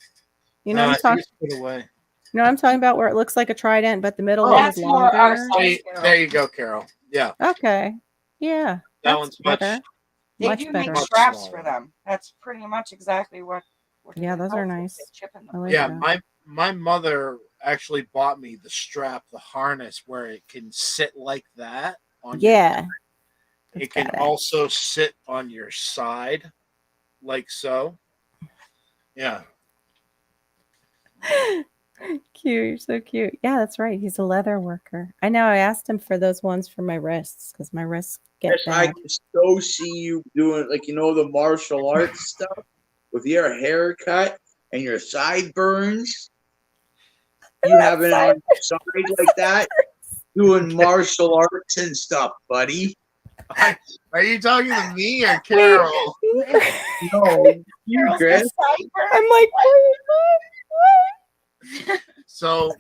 You know what I'm I think talking? it's put away. You know what I'm talking about? Where it looks like a trident, but the middle Oh, one is That's more our longer. size. There you go, Carol. Yeah, Okay, yeah, that that's one's much. better. They Much do better. make straps Much for smaller. them. That's pretty much exactly what Yeah, it those are helps with nice. the chip in I them. like Yeah, that. my mother actually bought me the strap, the harness where it can sit like that on your Yeah, It that's can badass. also sit on your side, like so. Yeah. Cute. You're so cute. Yeah, that's right. He's a leather worker. I know. I asked him for those ones for my wrists because my wrists get Yes, I bad. can so see you doing like the martial arts stuff with your haircut and your sideburns. You have it on your side like that, doing martial arts and stuff, buddy. Are you talking to me or Wait. Carol? No, you, Girls Chris. with sideburns? I'm like, what? So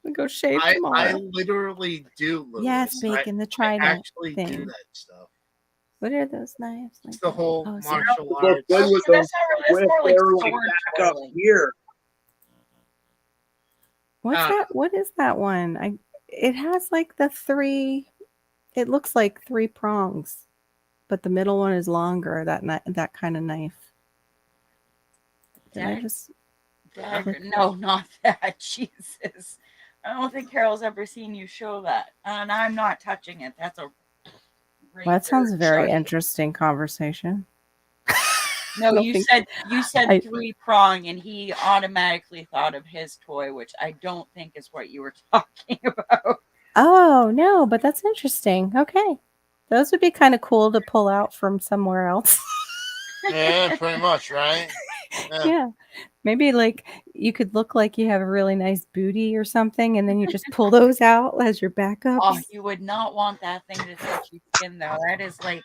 I'm go shave I tomorrow. literally do, Louis. Yes, bacon, the I trident actually do thing. that stuff. What are those knives? It's Like the that? whole Oh, so- martial Look arts. good with them. That's more like They're like sword back up twirling. here. What's that? What is that one? It has like the three. It looks like three prongs, but the middle one is longer. That kind of knife. Did I just? No, not that. Jesus. I don't think Carol's ever seen you show that. And I'm not touching it. That's a Well, that sounds very razor. interesting conversation. No, don't you think- said I- three prong, and he automatically thought of his toy, which I don't think is what you were talking about. Oh no, but that's interesting. Okay, those would be kind of cool to pull out from somewhere else. Yeah, pretty much, right? Yeah. Maybe like you could look like you have a really nice booty or something, and then you just pull those out as your backups. Oh, you would not want that thing to touch your skin, though. That is like,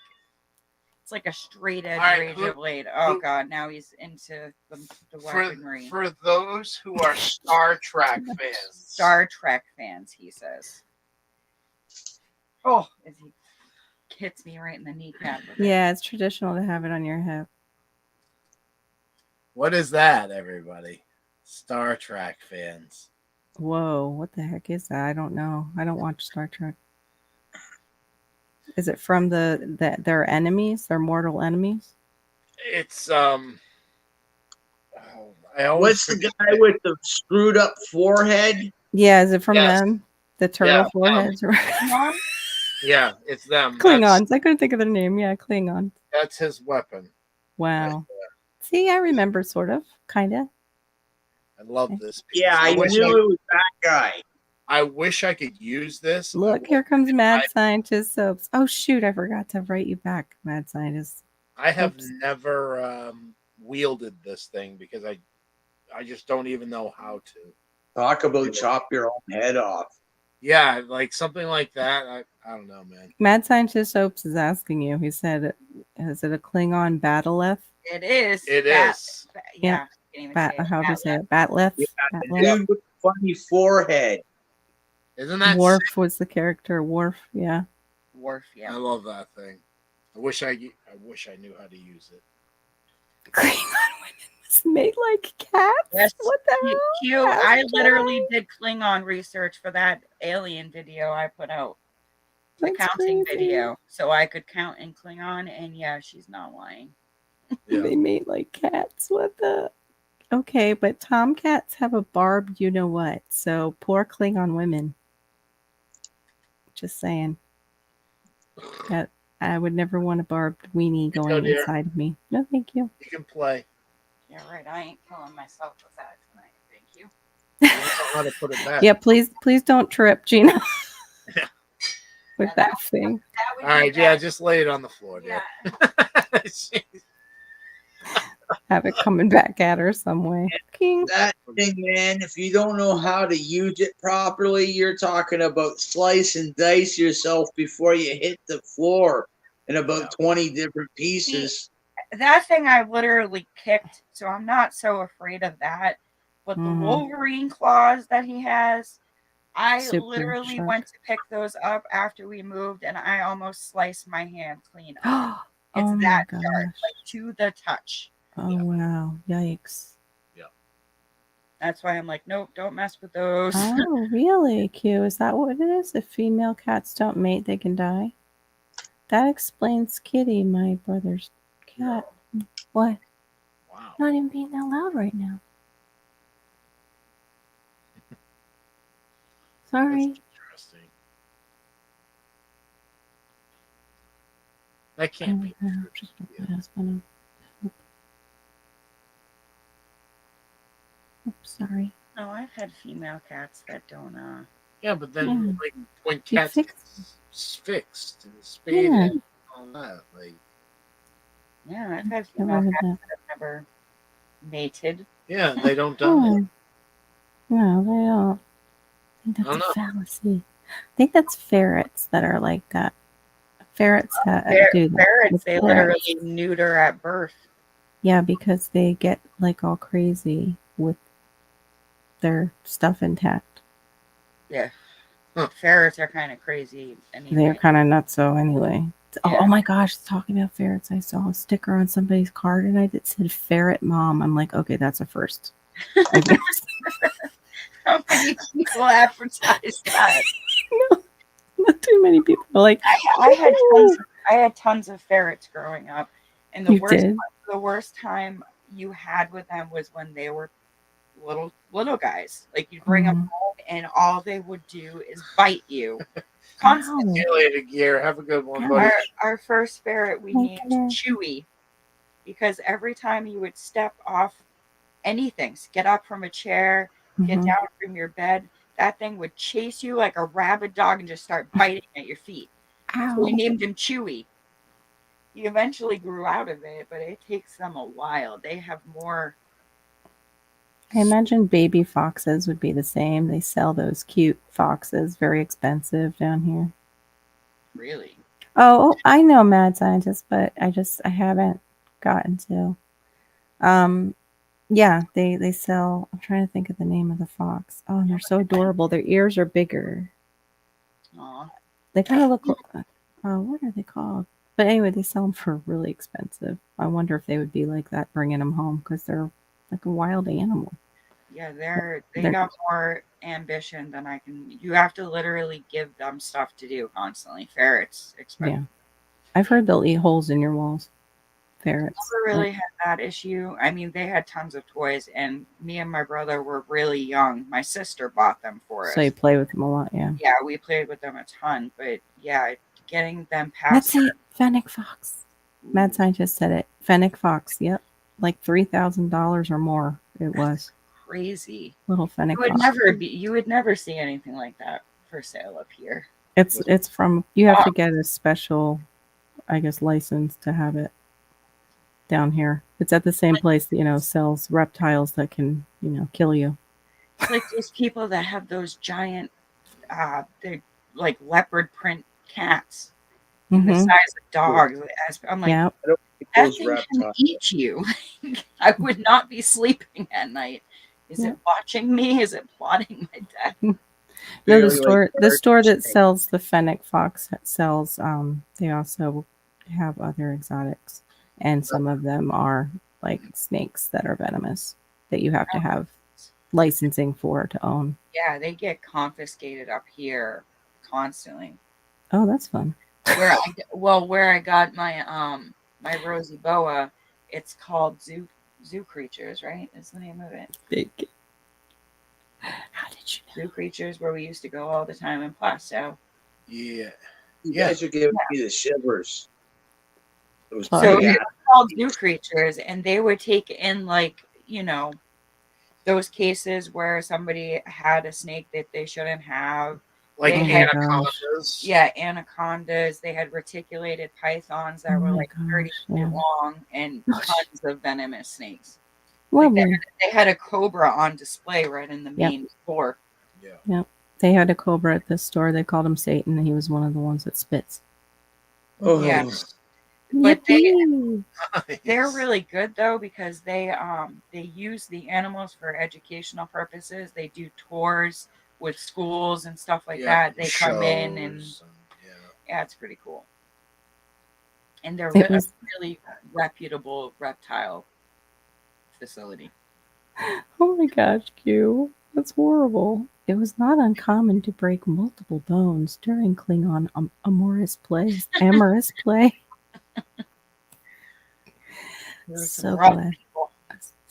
it's like a straight edge All right, razor blade. Oh God, now he's into the weaponry. For those who are Star Trek fans, Star Trek fans, he says. Oh, as he hits me right in the kneecap. With it. Yeah, it's traditional to have it on your hip. what is that, everybody? Star Trek fans. Whoa, what the heck is that? I don't know. I don't watch Star Trek. Is it from their enemies, their mortal enemies? It's I always What's the forget guy with the screwed up forehead? Yeah, is it from Yes. them? The turtle Yeah, foreheads? Yeah, it's them. Klingons. I couldn't think of their name. Yeah, Klingons. That's his weapon. Wow. See, I remember sort of, kind of. I love this piece. Yeah, I wish knew it was that guy. I wish I could use this. Look, here comes Mad Scientist Soaps. Oh, shoot, I forgot to write you back, Mad Scientist. I have Oops. never wielded this thing because I just don't even know how to. Talk about chop your own head off. Yeah, like something like that. I don't know, man. Mad Scientist Soaps is asking you. He said, is it a Klingon bat'leth? It is. It is. Yeah. Can't even say it. How do you say it? Batleth? Yeah, the Batleth? dude with the funny forehead. Isn't that Worf sick? was the character. Worf, yeah. Worf, I yeah. love that thing. I wish I knew how to use it. Klingon women was made like cats? Yes. What the hell? Q, I literally did Klingon research for that alien video I put out. The That's counting crazy. video. So I could count in Klingon, and yeah, she's not lying. Yeah. They made like cats. What the? Okay, but tomcats have a barbed you know what. So poor Klingon women. Just saying. That I would never want a barbed weenie go, going dear. inside of me. No, thank you. You can play. Yeah, right. I ain't killing myself with that tonight. Thank you. You don't know how to put it back. Yeah, please don't trip, Gina. Yeah. With that thing. That would All right, be yeah, bad. just lay it on the floor, dear. Yeah. Have it coming back at her some way. King. That thing, man, if you don't know how to use it properly, you're talking about slice and dice yourself before you hit the floor in about 20 different pieces. That thing I literally kicked, so I'm not so afraid of that. But the Mhm. Wolverine claws that he has, I Super literally sharp. went to pick those up after we moved, and I almost sliced my hand clean off. Oh It's my that gosh. sharp, like to the touch. Oh wow. Yikes. That's why I'm like, nope, don't mess with those. Oh, really? Q, is that what it is? If female cats don't mate, they can die? That explains Kitty, my brother's cat. What? Wow. Not even being that loud right now. Sorry. That's interesting. That can't be. Just my husband. Sorry. No, I've had female cats that don't. Yeah, but then Yeah. like when You cats fix get fixed and spaded Yeah. and all that, like Yeah, I've had Get female rid of cats that. that have never mated. yeah, they don't die. Yeah. No, they don't. I think I that's don't a know. fallacy. I think that's ferrets that are like that. Ferrets do that. Ferrets, with they ferrets. literally neuter at birth. Yeah, because they get like all crazy with their stuff intact. Yeah. Huh. Ferrets are kind of crazy anyway. They're kind of nutso anyway. Yeah. Oh my gosh, talking about ferrets, I saw a sticker on somebody's car tonight that said "Ferret Mom." I'm like, okay, that's a first. I've never seen How many people advertise that? not too many people are like, I had tons of ferrets growing up, and you did. the worst time you had with them was when they were little guys. Like you bring them Mhm. home, and all they would do is bite you constantly. Ow. See you later, Gear. Have a good one, God. buddy. Our first ferret we Take named care. Chewy because every time you would step off anything, get up from a chair, get Mhm. down from your bed, that thing would chase you like a rabid dog and just start biting at your feet. So we Ow. named him Chewy. He eventually grew out of it, but it takes them a while. They have more. I imagine baby foxes would be the same. They sell those cute foxes, very expensive down here. Really? Oh, I know mad scientist, but I haven't gotten to. Yeah, they sell. I'm trying to think of the name of the fox. Oh, and they're so adorable. Their ears are bigger. Aw. They kind of look. What are they called? But anyway, they sell them for really expensive. I wonder if they would be like that bringing them home because they're like a wild animal. Yeah, they They're- got more ambition than I can. You have to literally give them stuff to do constantly. Ferrets, Yeah, I've heard they'll eat holes in your walls. Ferrets. never really had that issue. I mean, they had tons of toys, and me and my brother were really young. My sister bought them for So us. you play with them a lot, yeah. Yeah, we played with them a ton, but yeah, getting them That's past. it. Fennec Fox. Mad scientist said it. Fennec Fox. Yep, like $3,000 or more. It was Crazy. little Fennec You would Fox. you would never see anything like that for sale up here. It's from. You have to get a special, I guess, license to have it down here. It's at the same place that sells reptiles that can kill you. It's like those people that have those giant, they're like leopard print cats in the Mhm. size of dogs. I'm like, Yeah. I don't think that those thing can reptiles. eat you. I would not be sleeping at night. Is Yeah. it watching me? Is it plotting my death? No, Barely the like store that snakes. sells the Fennec Fox sells. They also have other exotics, and some of them are like snakes that are venomous that you have to have licensing for to own. Yeah, they get confiscated up here constantly. Oh, that's fun. Where I got my my rosy boa, it's called Zoo Creatures, right? Is the name of it. Big. How did you know? Zoo Creatures, where we used to go all the time in Plastow. Yeah. You Yeah. guys are giving me the shivers. It was Oh, So yeah. it's called Zoo Creatures, and they would take in those cases where somebody had a snake that they shouldn't have. Like They had- anacondas. Yeah, anacondas. They had reticulated pythons that Oh were my like 30 gosh, feet yeah. long and Gosh. tons of venomous snakes. Well, Like they had a cobra on display right in the Yep. main floor. Yeah. they had a cobra at the store. They called him Satan. He was one of the ones that spits. Oh, Yeah. But Yippee! they're really good though because they use the animals for educational purposes. They do tours with schools and stuff like that. They come in and shows yeah, it's pretty cool. And they're It was- a really reputable reptile facility. Oh my gosh, Q. That's horrible. It was not uncommon to break multiple bones during Klingon amorous play. There's So some rough glad. people.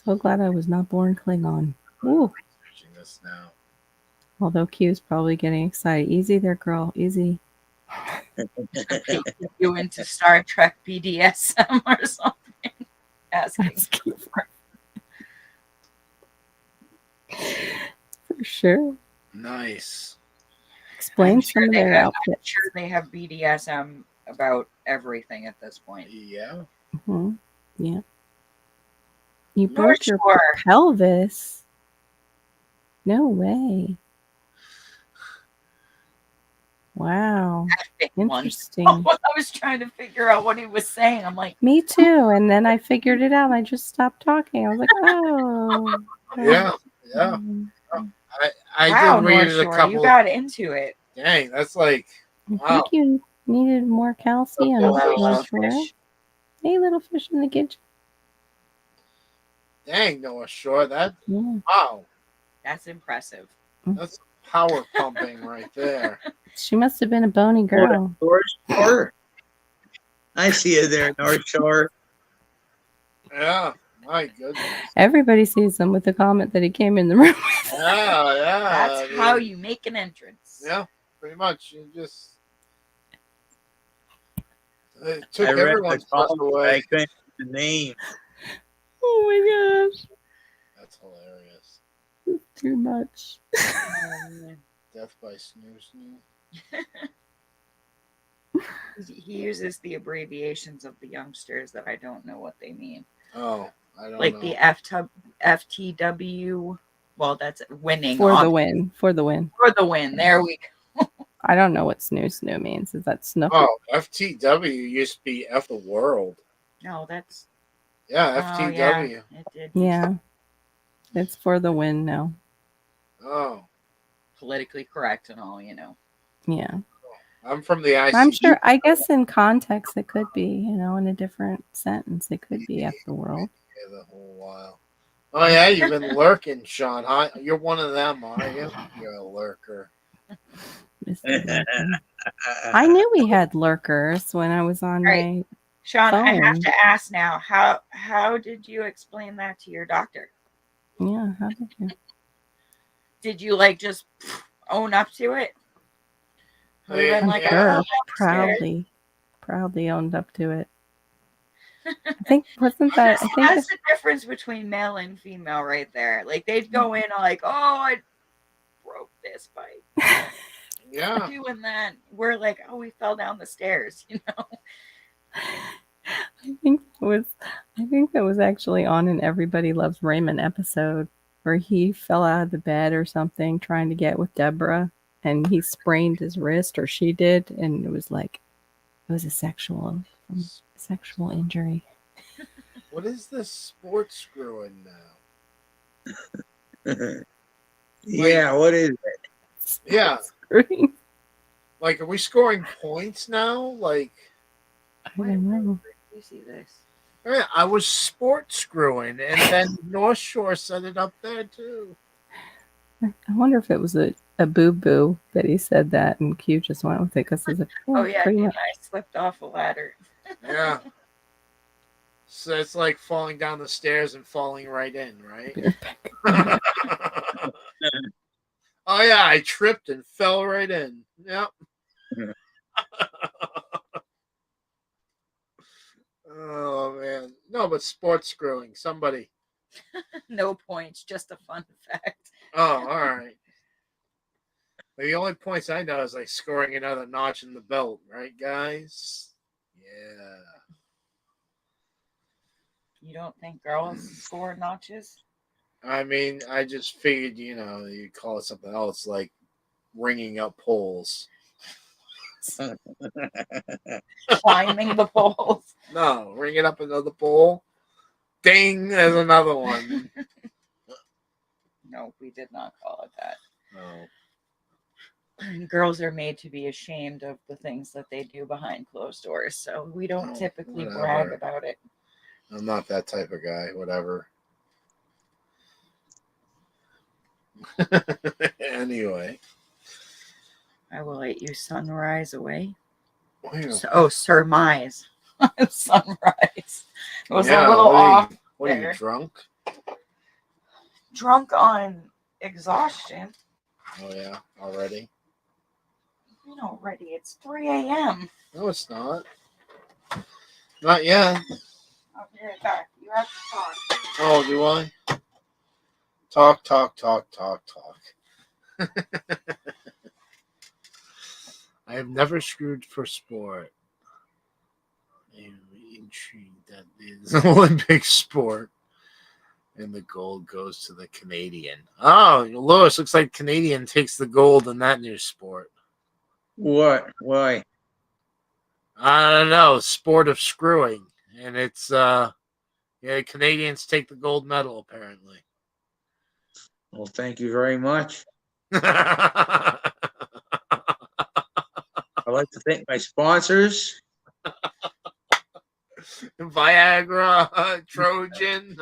So glad I was not born Klingon. Ooh. Watching this now. Although Q's probably getting excited. Easy there, girl. Easy. Take you into Star Trek BDSM or something. Asking. sure. Nice. Explain I'm some sure of they their have. I'm outfits. sure they have BDSM about everything at this point. Yeah. Hmm. Yeah. You North broke your Shore. pelvis. No way. Wow. Big one. Interesting. I was trying to figure out what he was saying. I'm like, Me too. And then I figured it out. I just stopped talking. I was like, oh. Yeah. Yeah. um, I wow, did read North it a Shore, you couple. got into it. Dang, that's like I wow. think you needed more calcium, Hello, North little Shore. fish. Hey, little fish in the kitchen. Dang, Noah Shore. That Yeah. wow. That's impressive. That's power pumping right there. She must have been a bony girl. North Shore. I see you there, North Shore. Yeah. My goodness. Everybody sees him with the comment that he came in the room. Yeah, yeah. That's how you make an entrance. Yeah, pretty much. You just it took I read the everyone's breath comments, away. I couldn't get the name. Oh my gosh. That's hilarious. Too much. Death by snooze. He uses the abbreviations of the youngsters that I don't know what they mean. Oh, I don't Like know. the FTW. Well, that's winning. For the obviously. win. For the win. For the win. There we go. I don't know what snoo means. Is that snuff? Oh, FTW used to be F the world. No, that's. Yeah, Oh, yeah, FTW. it did. Yeah. It's for the win now. Oh, Politically correct and all, you know. Yeah. I'm from the ICU. I'm sure, I guess in context it could be, in a different sentence, it could be F the world. The whole while. Oh yeah, you've been lurking, Sean. Huh? You're one of them, are you? You're a lurker. Mr. Lurker. I knew we had lurkers when I was on Right. my Sean, I have phone. to ask now, how did you explain that to your doctor? Yeah, how did you? Did you like just own up to it? Oh, yeah, Been like, yeah. "Oh, I'm scared." proudly owned up to it. I think wasn't that I think That's the difference between male and female right there. Like they'd go in like, oh, I broke this by Yeah. doing that. We're like, oh, we fell down the stairs, you know. I think that was actually on an Everybody Loves Raymond episode where he fell out of the bed or something trying to get with Deborah and he sprained his wrist, or she did, and it was a sexual injury. What is this sports screwing now? Yeah, what is it? Yeah. Like, are we scoring points now? Like, I don't know. You see this? yeah, I was sports screwing, and then North Shore set it up there too. I wonder if it was a boo-boo that he said that, and Q just went with it because Oh yeah, pretty dude, much. I slipped off a ladder. Yeah. So it's like falling down the stairs and falling right in, right? Oh yeah, I tripped and fell right in. Yep. Oh man, no, but sports screwing. Somebody. No points, just a fun fact. Oh, all right. The only points I know is like scoring another notch in the belt, right, guys? Yeah. You don't think girls score notches? I mean, I just figured, you call it something else, like ringing up poles. Climbing the poles. No, ringing up another pole. Ding, there's another one. No, we did not call it that. No. And girls are made to be ashamed of the things that they do behind closed doors, so we don't typically brag about it. I'm not that type of guy, whatever. Anyway. I will let you sunrise away. Wait, Surmise. Sunrise. It was yeah, a little off. What are there. you, drunk? Drunk on exhaustion. Oh, yeah, already? Already. It's 3 a.m. No, it's not. Not yet. I'll be right back. You have to talk. Oh, do I? Talk. I have never screwed for sport. I'm intrigued that is an Olympic sport. And the gold goes to the Canadian. Oh, Lewis, looks like Canadian takes the gold in that new sport. What? Why? I don't know, sport of screwing. And it's Canadians take the gold medal apparently. Well, thank you very much. Viagra, I'd like to thank my sponsors. Trojan.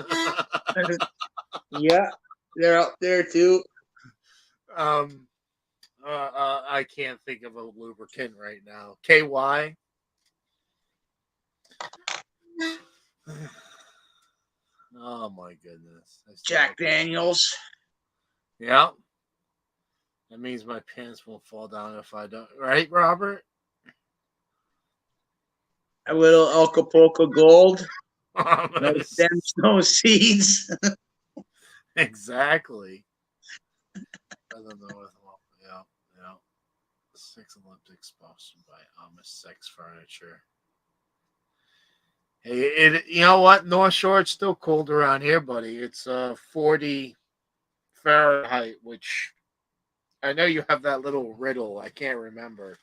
Yeah, they're up there too. I can't think of a lubricant right now. KY. Oh my goodness. Jack Daniels. Yeah. That means my pants won't fall down if I don't. Right, Robert? A little Acapulco Gold. No Yes. stems, no seeds. Exactly. I don't know what. Yeah. 6 Olympics sponsored by Amish Sex Furniture. Hey, you know what? North Shore, it's still cold around here, buddy. It's 40 Fahrenheit, which I know you have that little riddle. I can't remember.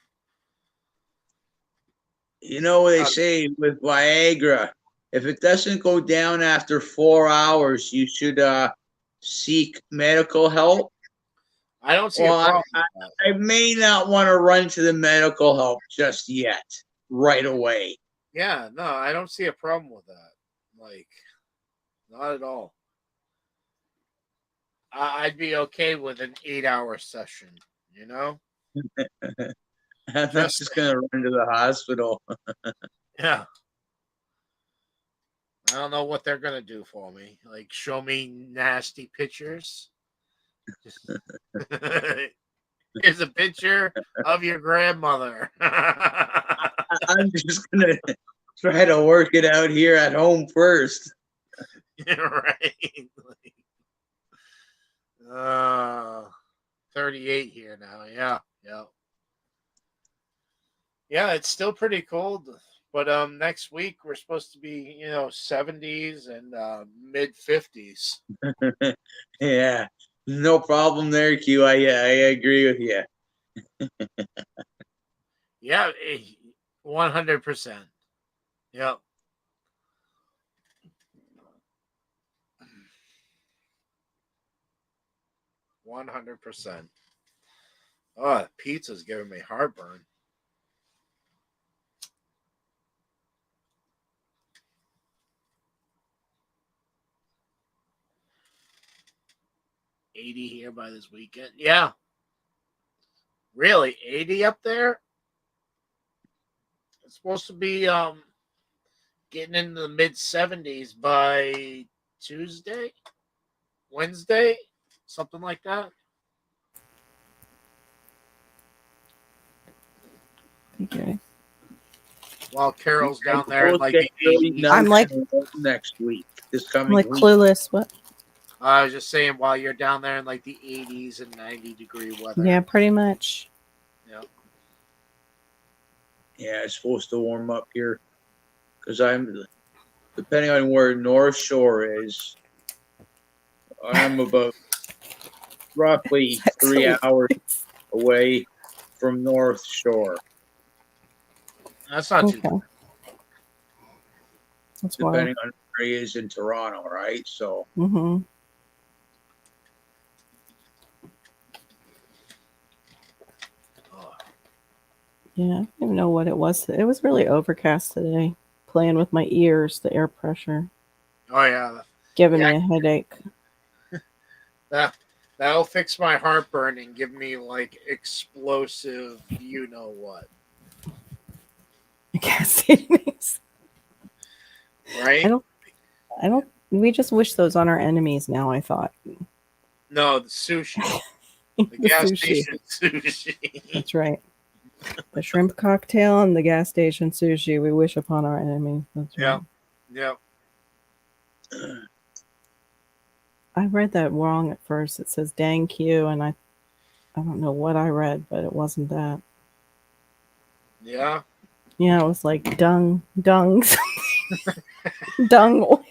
You know what they say with Viagra? If it doesn't go down after 4 hours, you should seek medical help. I don't see Well, a problem with that. I may not want to run to the medical help just yet, right away. Yeah, no, I don't see a problem with that. Like, not at all. I'd be okay with an 8-hour session, you know? I'm not just going to run to the hospital. Yeah. I don't know what they're going to do for me. Like, show me nasty pictures. Here's a picture of your grandmother. I'm just going to try to work it out here at home first. Right. 38 here now. Yeah. Yeah, it's still pretty cold. But next week we're supposed to be, 70s and mid 50s. Yeah. No problem there, Q. I agree with you. Yeah, 100%. Yep. %. Oh, pizza's giving me heartburn. $80 here by this weekend. Yeah. Really? 80 up there? It's supposed to be getting into the mid 70s by Tuesday, Wednesday, something like that. Okay. While Carol's down there in like Both the get really 80s. nice I'm like- next week, this I'm coming like week. clueless. What? I was just saying, while you're down there in like the 80s and 90-degree weather. Yeah, pretty much. Yeah. Yeah, it's supposed to warm up here because I'm, depending on where North Shore is, I'm about roughly That's 3 hilarious. hours away from North Shore, That's not too Okay. bad. That's why. depending on where he is in Toronto, right? So, Mm-hmm. Oh, Yeah, I don't even know what it was. It was really overcast today. Playing with my ears, the air pressure, oh yeah. giving Yeah. me a headache. That'll fix my heartburn and give me like explosive, you know what, I can't see these. right? I don't. We just wish those on our enemies now. I thought. No, the sushi, the The gas sushi. station sushi. That's right. The shrimp cocktail and the gas station sushi. We wish upon our enemies. That's right. Yeah. I read that wrong at first. It says "dang Q," and I I don't know what I read, but it wasn't that. Yeah. Yeah, it was like dung, dung, dung.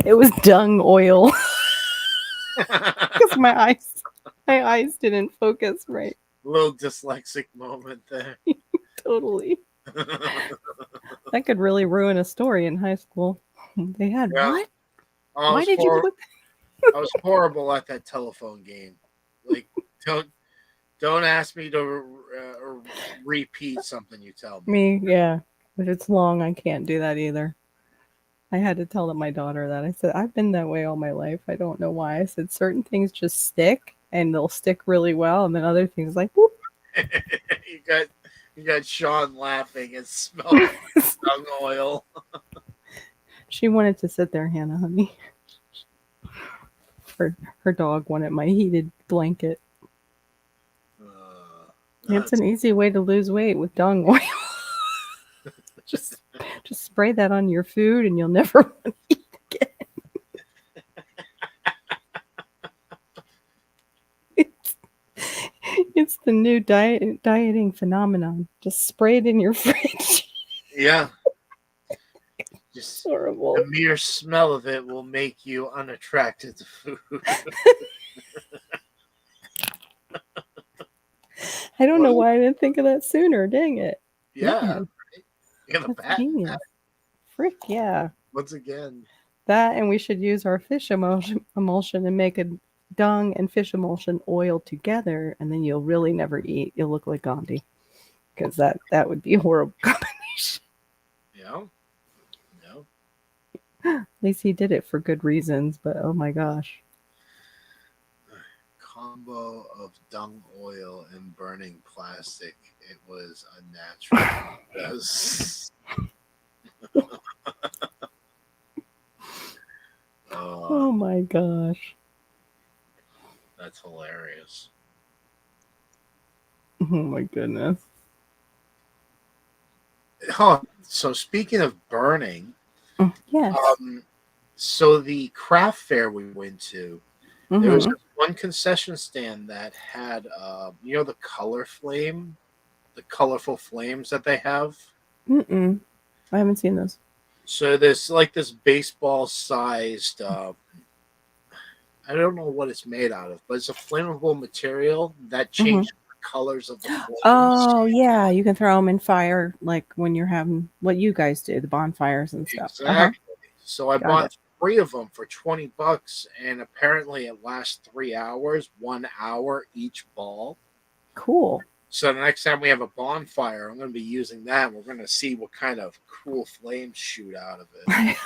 It was dung oil because my eyes didn't focus right. Little dyslexic moment there. Totally. That could really ruin a story in high school. They had Yeah. what? I Why was did you hor- put? I was horrible at that telephone game. Like, don't ask me to repeat something you tell me. Me? Yeah, if it's long, I can't do that either. I had to tell my daughter that. I said I've been that way all my life. I don't know why. I said certain things just stick and they'll stick really well, and then other things like whoop. you got Sean laughing and smelling dung oil. She wanted to sit there, Hannah, honey. Her dog wanted my heated blanket. It's an easy way to lose weight with dung oil. just spray that on your food and you'll never want to eat again. It's the new dieting phenomenon. Just spray it in your fridge. Yeah. Just horrible. The mere smell of it will make you unattracted to food. I don't know why I didn't think of that sooner. Dang it. Yeah. Right? That's genius. Frick yeah. Once again. That, and we should use our fish emulsion and make a dung and fish emulsion oil together, and then you'll really never eat. You'll look like Gandhi. Because that would be a horrible combination. Yeah. At least he did it for good reasons, but oh my gosh. Combo of dung oil and burning plastic. It was unnatural. Oh my gosh. That's hilarious. Oh my goodness. Oh, so speaking of burning, yes. So the craft fair we went to, there was one concession stand that had, the color flame, the colorful flames that they have. I haven't seen those. So there's like this baseball-sized, I don't know what it's made out of, but it's a flammable material that changes the colors of the flames. Oh, yeah. You can throw them in fire, like when you're having what you guys do, the bonfires and stuff. Exactly. So I bought 3 of them for $20, and apparently it lasts 3 hours, 1 hour each ball. Cool. So the next time we have a bonfire, I'm going to be using that. We're going to see what kind of cool flames shoot out of it. I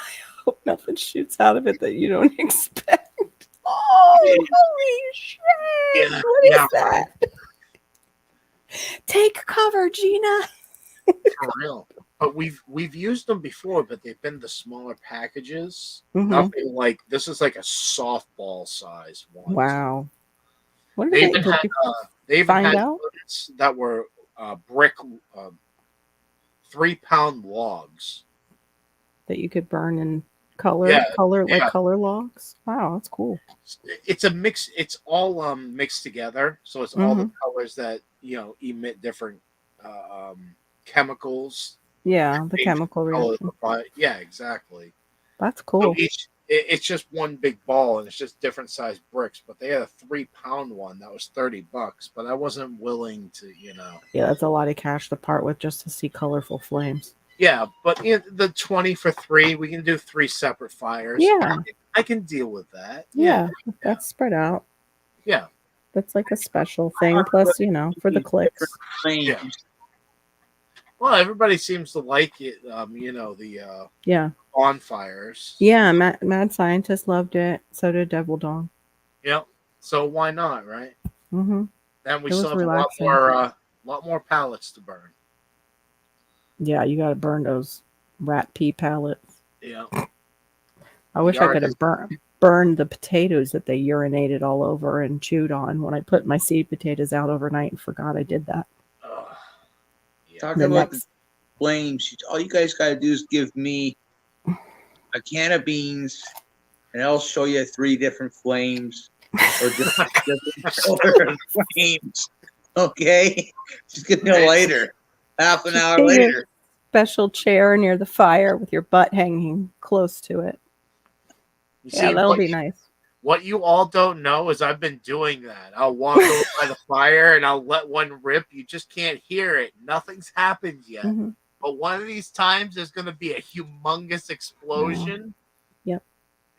hope nothing shoots out of it that you don't expect. Oh, holy shit! Yeah, what is that? Take cover, Gina. For real. But we've used them before, but they've been the smaller packages. Nothing like this is like a softball size one. Wow. What they even had ones that were brick 3-pound logs that you could burn in color logs. Wow, that's cool. It's a mix. It's all mixed together, so it's all the colors that emit different chemicals. Yeah, the chemical reaction. Yeah, exactly. That's cool. So it's just one big ball, and it's just different sized bricks. But they had a 3-pound one that was $30, but I wasn't willing to, Yeah, that's a lot of cash to part with just to see colorful flames. Yeah, but the 20 for 3, we can do 3 separate fires. Yeah, I can deal with that. Yeah, that's spread out. Yeah, that's like a special thing. Plus, for the clicks. Yeah. Well, everybody seems to like it. The bonfires. Yeah, Mad Scientist loved it. So did Devil Dog. Yep. So why not, right? Mm-hmm. Then we still have a lot more pallets to burn. Yeah, you got to burn those rat pea pallets. Yeah. I wish I could have burned the potatoes that they urinated all over and chewed on when I put my seed potatoes out overnight and forgot I did that. Talking about the flames, all you guys got to do is give me a can of beans, and I'll show you 3 different flames or just color of flames. Okay, she's gonna know later. Half an Just hour get your later. special chair near the fire with your butt hanging close to it. You Yeah, see, that'll be nice. what you all don't know is I've been doing that. I'll walk over by the fire and I'll let one rip. You just can't hear it. Nothing's happened yet. Hmm. But one of these times there's going to be a humongous explosion. Yep.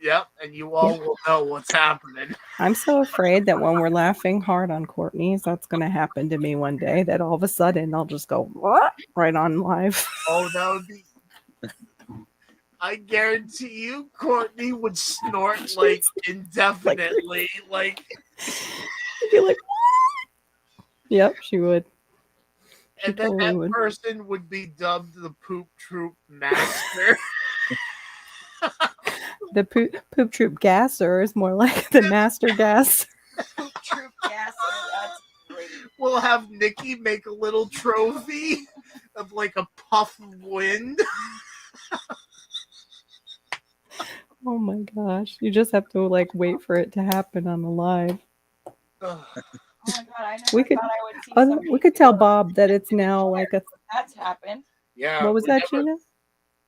Yep. And you all will know what's happening. I'm so afraid that when we're laughing hard on Courtney's, that's going to happen to me one day. That all of a sudden I'll just go what right on live. Oh, that would be. I guarantee you, Courtney would snort like indefinitely. Like, I'd be like, what? Yep, she would. She and then totally that would. person would be dubbed the Poop Troop Master. The poop troop gasser is more like the master gas. Troop gas. That's great. We'll have Nikki make a little trophy of like a puff of wind. Oh my gosh. You just have to like wait for it to happen on the live. Ugh. Oh my god, I never We could- thought I would see somebody We could tell do Bob that it's now like a that's happened. Yeah. what was we that, never- Gina?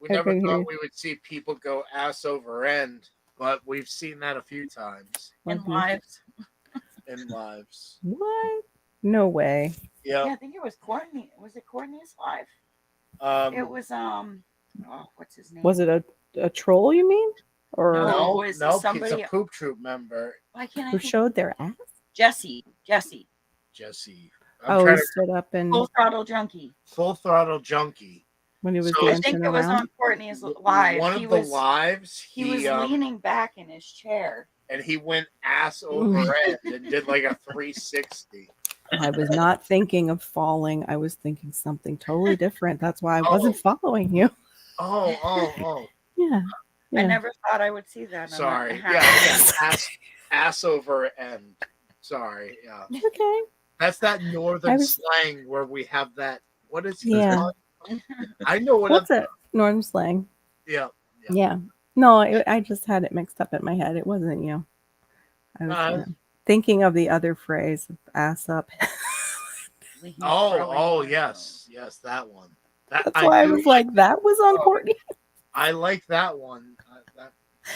We I never couldn't hear thought you. we would see people go ass over end, but we've seen that a few times In Mhm. lives. in lives. What? No way. Yeah, Yeah. I think it was Courtney. Was it Courtney's live? It was what's his name? Was it a troll, you mean? Or No. no, it was no, somebody- it's a Poop Troop member, Why can't I who think? showed their ass? Jesse. Jesse. I'm Oh, trying he to stood up and Full Throttle Junkie. Full Throttle Junkie. when he was So- I I dancing think it was around. on Courtney's live. One of he the was lives, he was leaning back in his chair. and he went ass over end and did like a 360. I was not thinking of falling. I was thinking something totally different. That's why I wasn't following you. Oh. Yeah. I Yeah. never thought I would see that. and Sorry. it Yeah, happened. ass over end. Sorry. Yeah. Okay. That's that northern I was- slang where we have that. What is it? Yeah. called? I know what. What's it? Northern slang. Yeah. Yeah. No, I just had it mixed up in my head. It wasn't you. I was thinking of the other phrase, ass up. Leaning Oh, forward. yes, that one. That That's why I do was like, that was on Oh. Courtney. I like that one.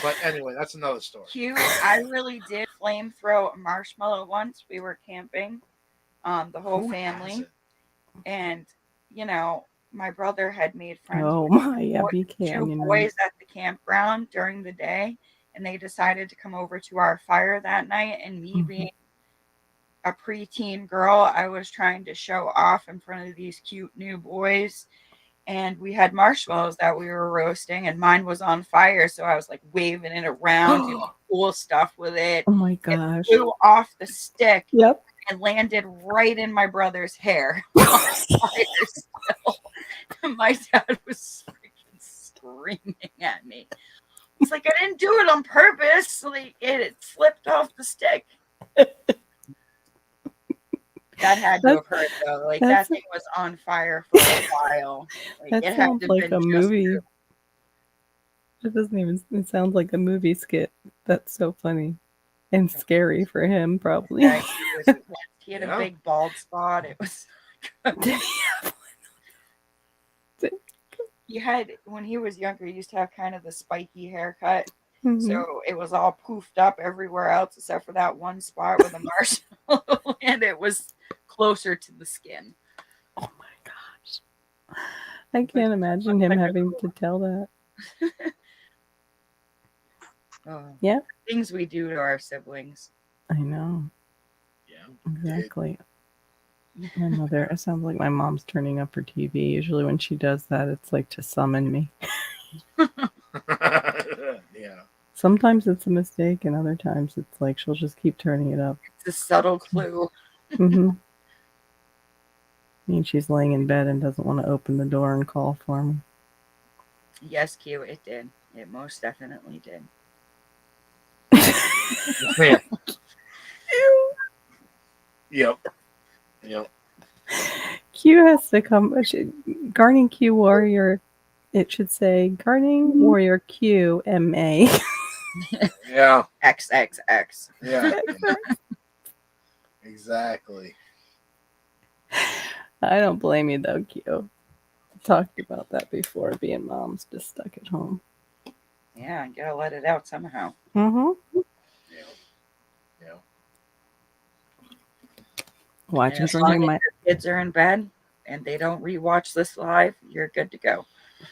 But anyway, that's another story. Cute. I really did flamethrow a marshmallow once. We were camping, the whole Who family, hasn't? and my brother had made friends Oh with my, yeah, boy- be two canyon. boys at the campground during the day, and they decided to come over to our fire that night. And me Mhm. being a preteen girl, I was trying to show off in front of these cute new boys. And we had marshmallows that we were roasting, and mine was on fire. So I was like waving it around, doing cool stuff with it. Oh my gosh. Flew off the stick Yep. and landed right in my brother's hair. On fire still. And my dad was freaking screaming at me. He's like, I didn't do it on purpose. Like it slipped off the stick. That had to have hurt though. Like that that's- thing was on fire for a while. Like, That it had sounds to like been a just movie. true. It doesn't even, it sounds like a movie skit. That's so funny and scary for him, probably. Yeah, he had Yeah. a big bald spot. It was he had when he was younger, he used to have kind of the spiky haircut. Mhm. So it was all poofed up everywhere else except for that one spot with the marshmallow, and it was closer to the skin. Oh my gosh. I can't imagine him having to tell that. Oh, Yeah. things we do to our siblings. I know. Yeah. Exactly. My mother, it sounds like my mom's turning up her TV. Usually when she does that, it's like to summon me. Yeah. Sometimes it's a mistake, and other times it's like she'll just keep turning it up. It's a subtle clue. Mm-hmm. I mean, she's laying in bed and doesn't want to open the door and call for me. Yes, Q, it did. It most definitely did. Yeah. Yep. Q has to come. Guarding Q Warrior. It should say Guarding Warrior Q MA. Yeah. XXX. Yeah. Exactly. I don't blame you though, Q. Talked about that before. Being moms just stuck at home. Yeah, you gotta let it out somehow. Mm-hmm. Yeah. Yeah. Watching And as from long here, as my your kids are in bed and they don't rewatch this live, you're good to go.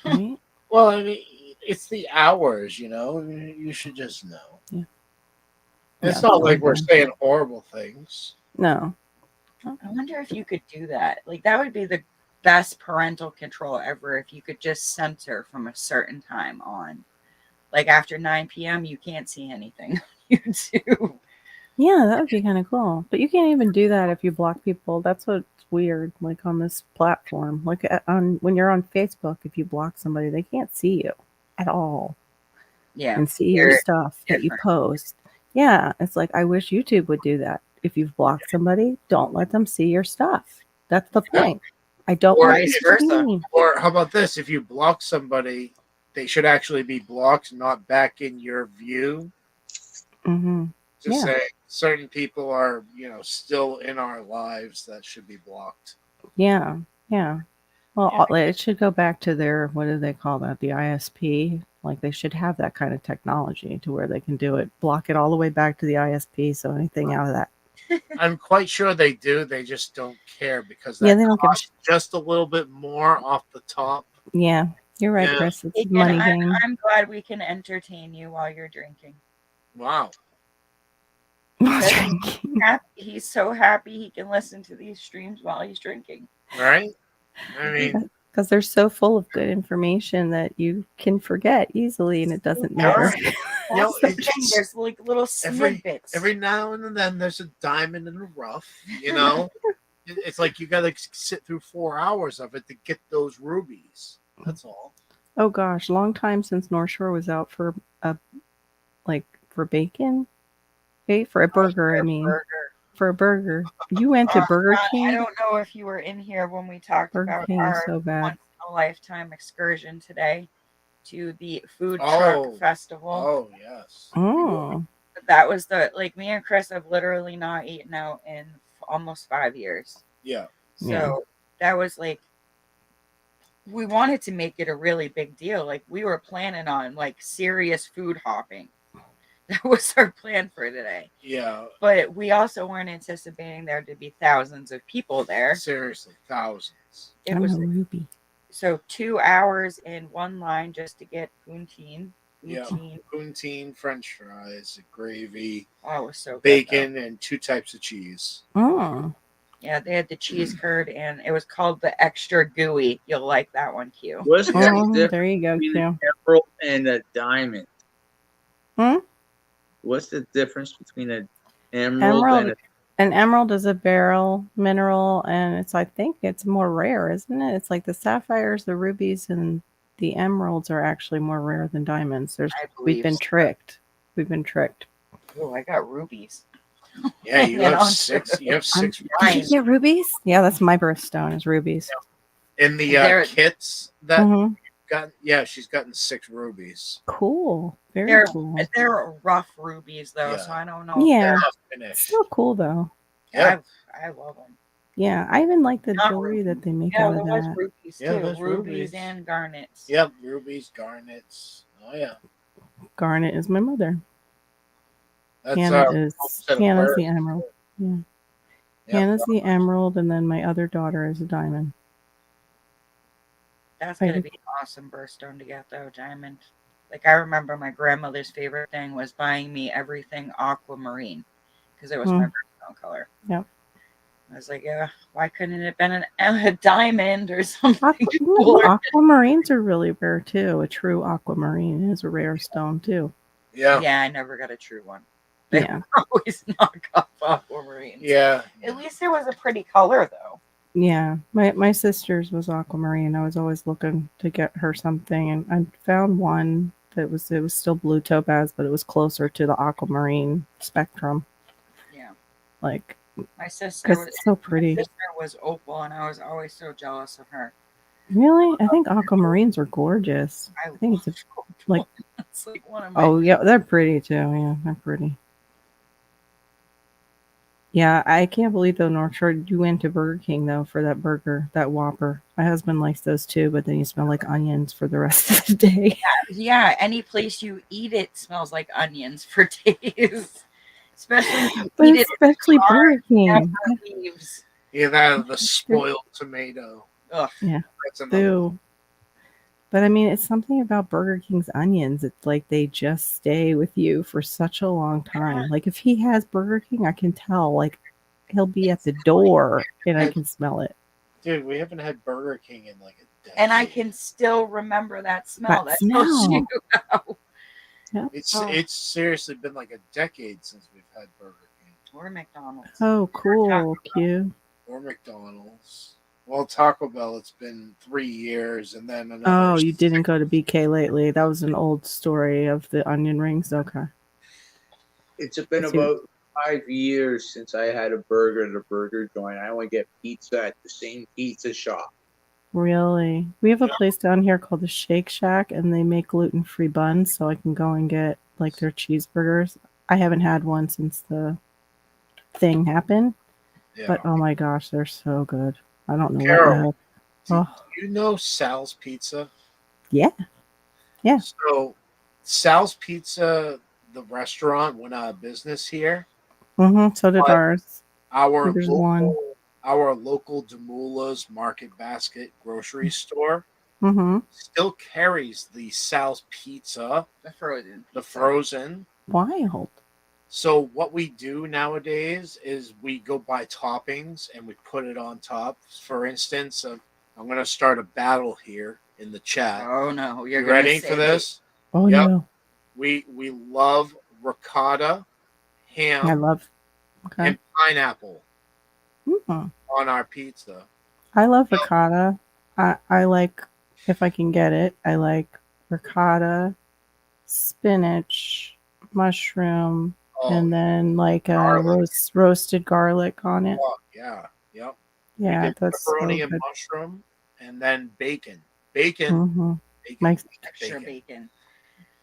right? Well, I mean, it's the hours, you know. You should just know. Yeah. It's Yeah, not so like I'm we're done. saying horrible things. No. I wonder if you could do that. Like that would be the best parental control ever if you could just censor from a certain time on. Like after 9 p.m. you can't see anything on YouTube. Yeah, that would be kind of cool. But you can't even do that if you block people. That's what's weird. Like on this platform, like on when you're on Facebook, if you block somebody, they can't see you at all Yeah. and see your You're stuff that you different. post. Yeah, it's like I wish YouTube would do that. If you've blocked somebody, don't let them see your stuff. That's the Yeah. point. I don't Or want Vice people to be versa. mean. Or how about this? If you block somebody, they should actually be blocked, not back in your view. Mm-hmm. Just Yeah. say certain people are, still in our lives that should be blocked. Yeah. Yeah. Well, Yeah. it should go back to their, what do they call that? The ISP. Like they should have that kind of technology to where they can do it, block it all the way back to the ISP. So anything out of that. I'm quite sure they do. They just don't care because Yeah, that they don't give a costs just a little bit more off the top. Yeah, you're right, Yeah. Chris. It's a Deacon, money game. I'm glad we can entertain you while you're drinking. Wow. Drinking. He's so happy he can listen to these streams while he's drinking. Right? I mean, Because they're so full of good information that you can forget easily and it doesn't matter. You know, That's the it's- thing. There's like little every snippets. every now and then there's a diamond in the rough, you know? It's like you got to sit through 4 hours of it to get those rubies. That's all. Oh gosh, long time since North Shore was out for for bacon. Okay, for a burger, I mean. Burger. For a burger. You went to Burger I King? don't know if you were in here when we talked Burger about King is our so bad. once in a lifetime excursion today to the food Oh. truck festival. Oh, yes. Oh. That was me and Chris have literally not eaten out in almost 5 years. Yeah. So Yeah. that was like, we wanted to make it a really big deal. Like we were planning on like serious food hopping. That was our plan for today. Yeah. But we also weren't anticipating there to be thousands of people there. Seriously, thousands. It I'm was a Ruby. so 2 hours in one line just to get poutine. Yeah. Poutine, French fries, gravy, Oh, it was so good, bacon, and 2 types of cheese. Oh. yeah, they had the cheese curd and it was called the extra gooey. You'll like that one, Q. What's the Oh, difference there you go, between Q. an emerald and a diamond? Hmm? What's the difference between an emerald and An emerald is a beryl mineral, and I think it's more rare, isn't it? It's like the sapphires, the rubies, and the emeralds are actually more rare than diamonds. I We've believe been so. tricked. We've been tricked. Oh, I got rubies. Yeah, you You have know, 6. You have 6 Did you rubies. get rubies? Yeah, that's my birthstone is rubies. In the They're- kits that Mhm. got. Yeah, she's gotten 6 rubies. Cool. Very They're cool. they're rough rubies though, Yeah. so I don't know. if Yeah. Finish. Still cool though. Yeah. I love them. Yeah, I even like the Not jewelry that they make Yeah, out there of was that. rubies Yeah, too. there's Rubies rubies. and garnets. Yep, rubies, garnets. Oh yeah, Garnet is my mother. that's Hannah our is set of Hannah's the pearls. emerald. Yeah. Yep. Hannah's the emerald, and then my other daughter is a diamond. That's I gonna do- be an awesome birthstone to get though, diamond. Like I remember my grandmother's favorite thing was buying me everything aquamarine because it was my birthstone color. Yep. I was like, yeah, why couldn't it have been a diamond or something? Aquamarines are really rare too. A true aquamarine is a rare stone too. Yeah, Yeah, I never got a true one. They Yeah. always knock off aquamarines. yeah. At least it was a pretty color though. Yeah. My sister's was aquamarine. I was always looking to get her something, and I found one that was still blue topaz, but it was closer to the aquamarine spectrum. Yeah. Like, My sister because was it's so pretty. sister was opal and I was always so jealous of her. Really? I think aquamarines are gorgeous. I I think it's like, it's like one of my oh yeah, they're pretty too. Yeah, they're pretty. Yeah, I can't believe though, North Shore, you went to Burger King though for that burger, that Whopper. My husband likes those too, but then you smell like onions for the rest of the day. Yeah, any place you eat it smells like onions for days. Especially when you But eat it especially Burger in King. the leaves. Yeah, that the spoiled tomato. Ugh. Yeah, That's another. boo. But I mean, it's something about Burger King's onions. It's like they just stay with you for such a long time. Like if he has Burger King, I can tell. Like he'll be at the door and I can smell it. Dude, we haven't had Burger King in like a decade. And I can still remember that smell. That That tells smell. you how. It's seriously been like a decade since we've had Burger King Or McDonald's. Oh, cool, Q. or McDonald's. Well, Taco Bell, it's been 3 years, and then another. Oh, you didn't go to BK lately. That was an old story of the onion rings. Okay. It's been Let's see. about 5 years since I had a burger at a burger joint. I only get pizza at the same pizza shop. Really? We have a place down here called the Shake Shack, and they make gluten-free buns, so I can go and get like their cheeseburgers. I haven't had one since the thing happened, Yeah. but oh my gosh, they're so good. I don't know Carol, what the heck. Oh, Do you know Sal's Pizza? yeah. Yeah. So, Sal's Pizza, the restaurant, went out of business here. Mm-hmm. So did But ours. Our There's local, one. our local Demula's Market Basket grocery store Mm-hmm. still carries the Sal's Pizza, The frozen. the frozen. Wild. So what we do nowadays is we go buy toppings and we put it on top. For instance, I'm going to start a battle here in the chat. Oh no, you're You gonna ready say for this? Oh Yep. no. We love ricotta, I ham, love. Okay. and pineapple Mm-hmm. on our pizza. I love ricotta. I like, if I can get it, I like ricotta, spinach, mushroom, Oh, and then like garlic. roasted garlic on it. Oh, yeah, yep. Yeah, We did that's so pepperoni and good. mushroom, and then bacon. Bacon. Mm-hmm. Bacon. My, extra bacon.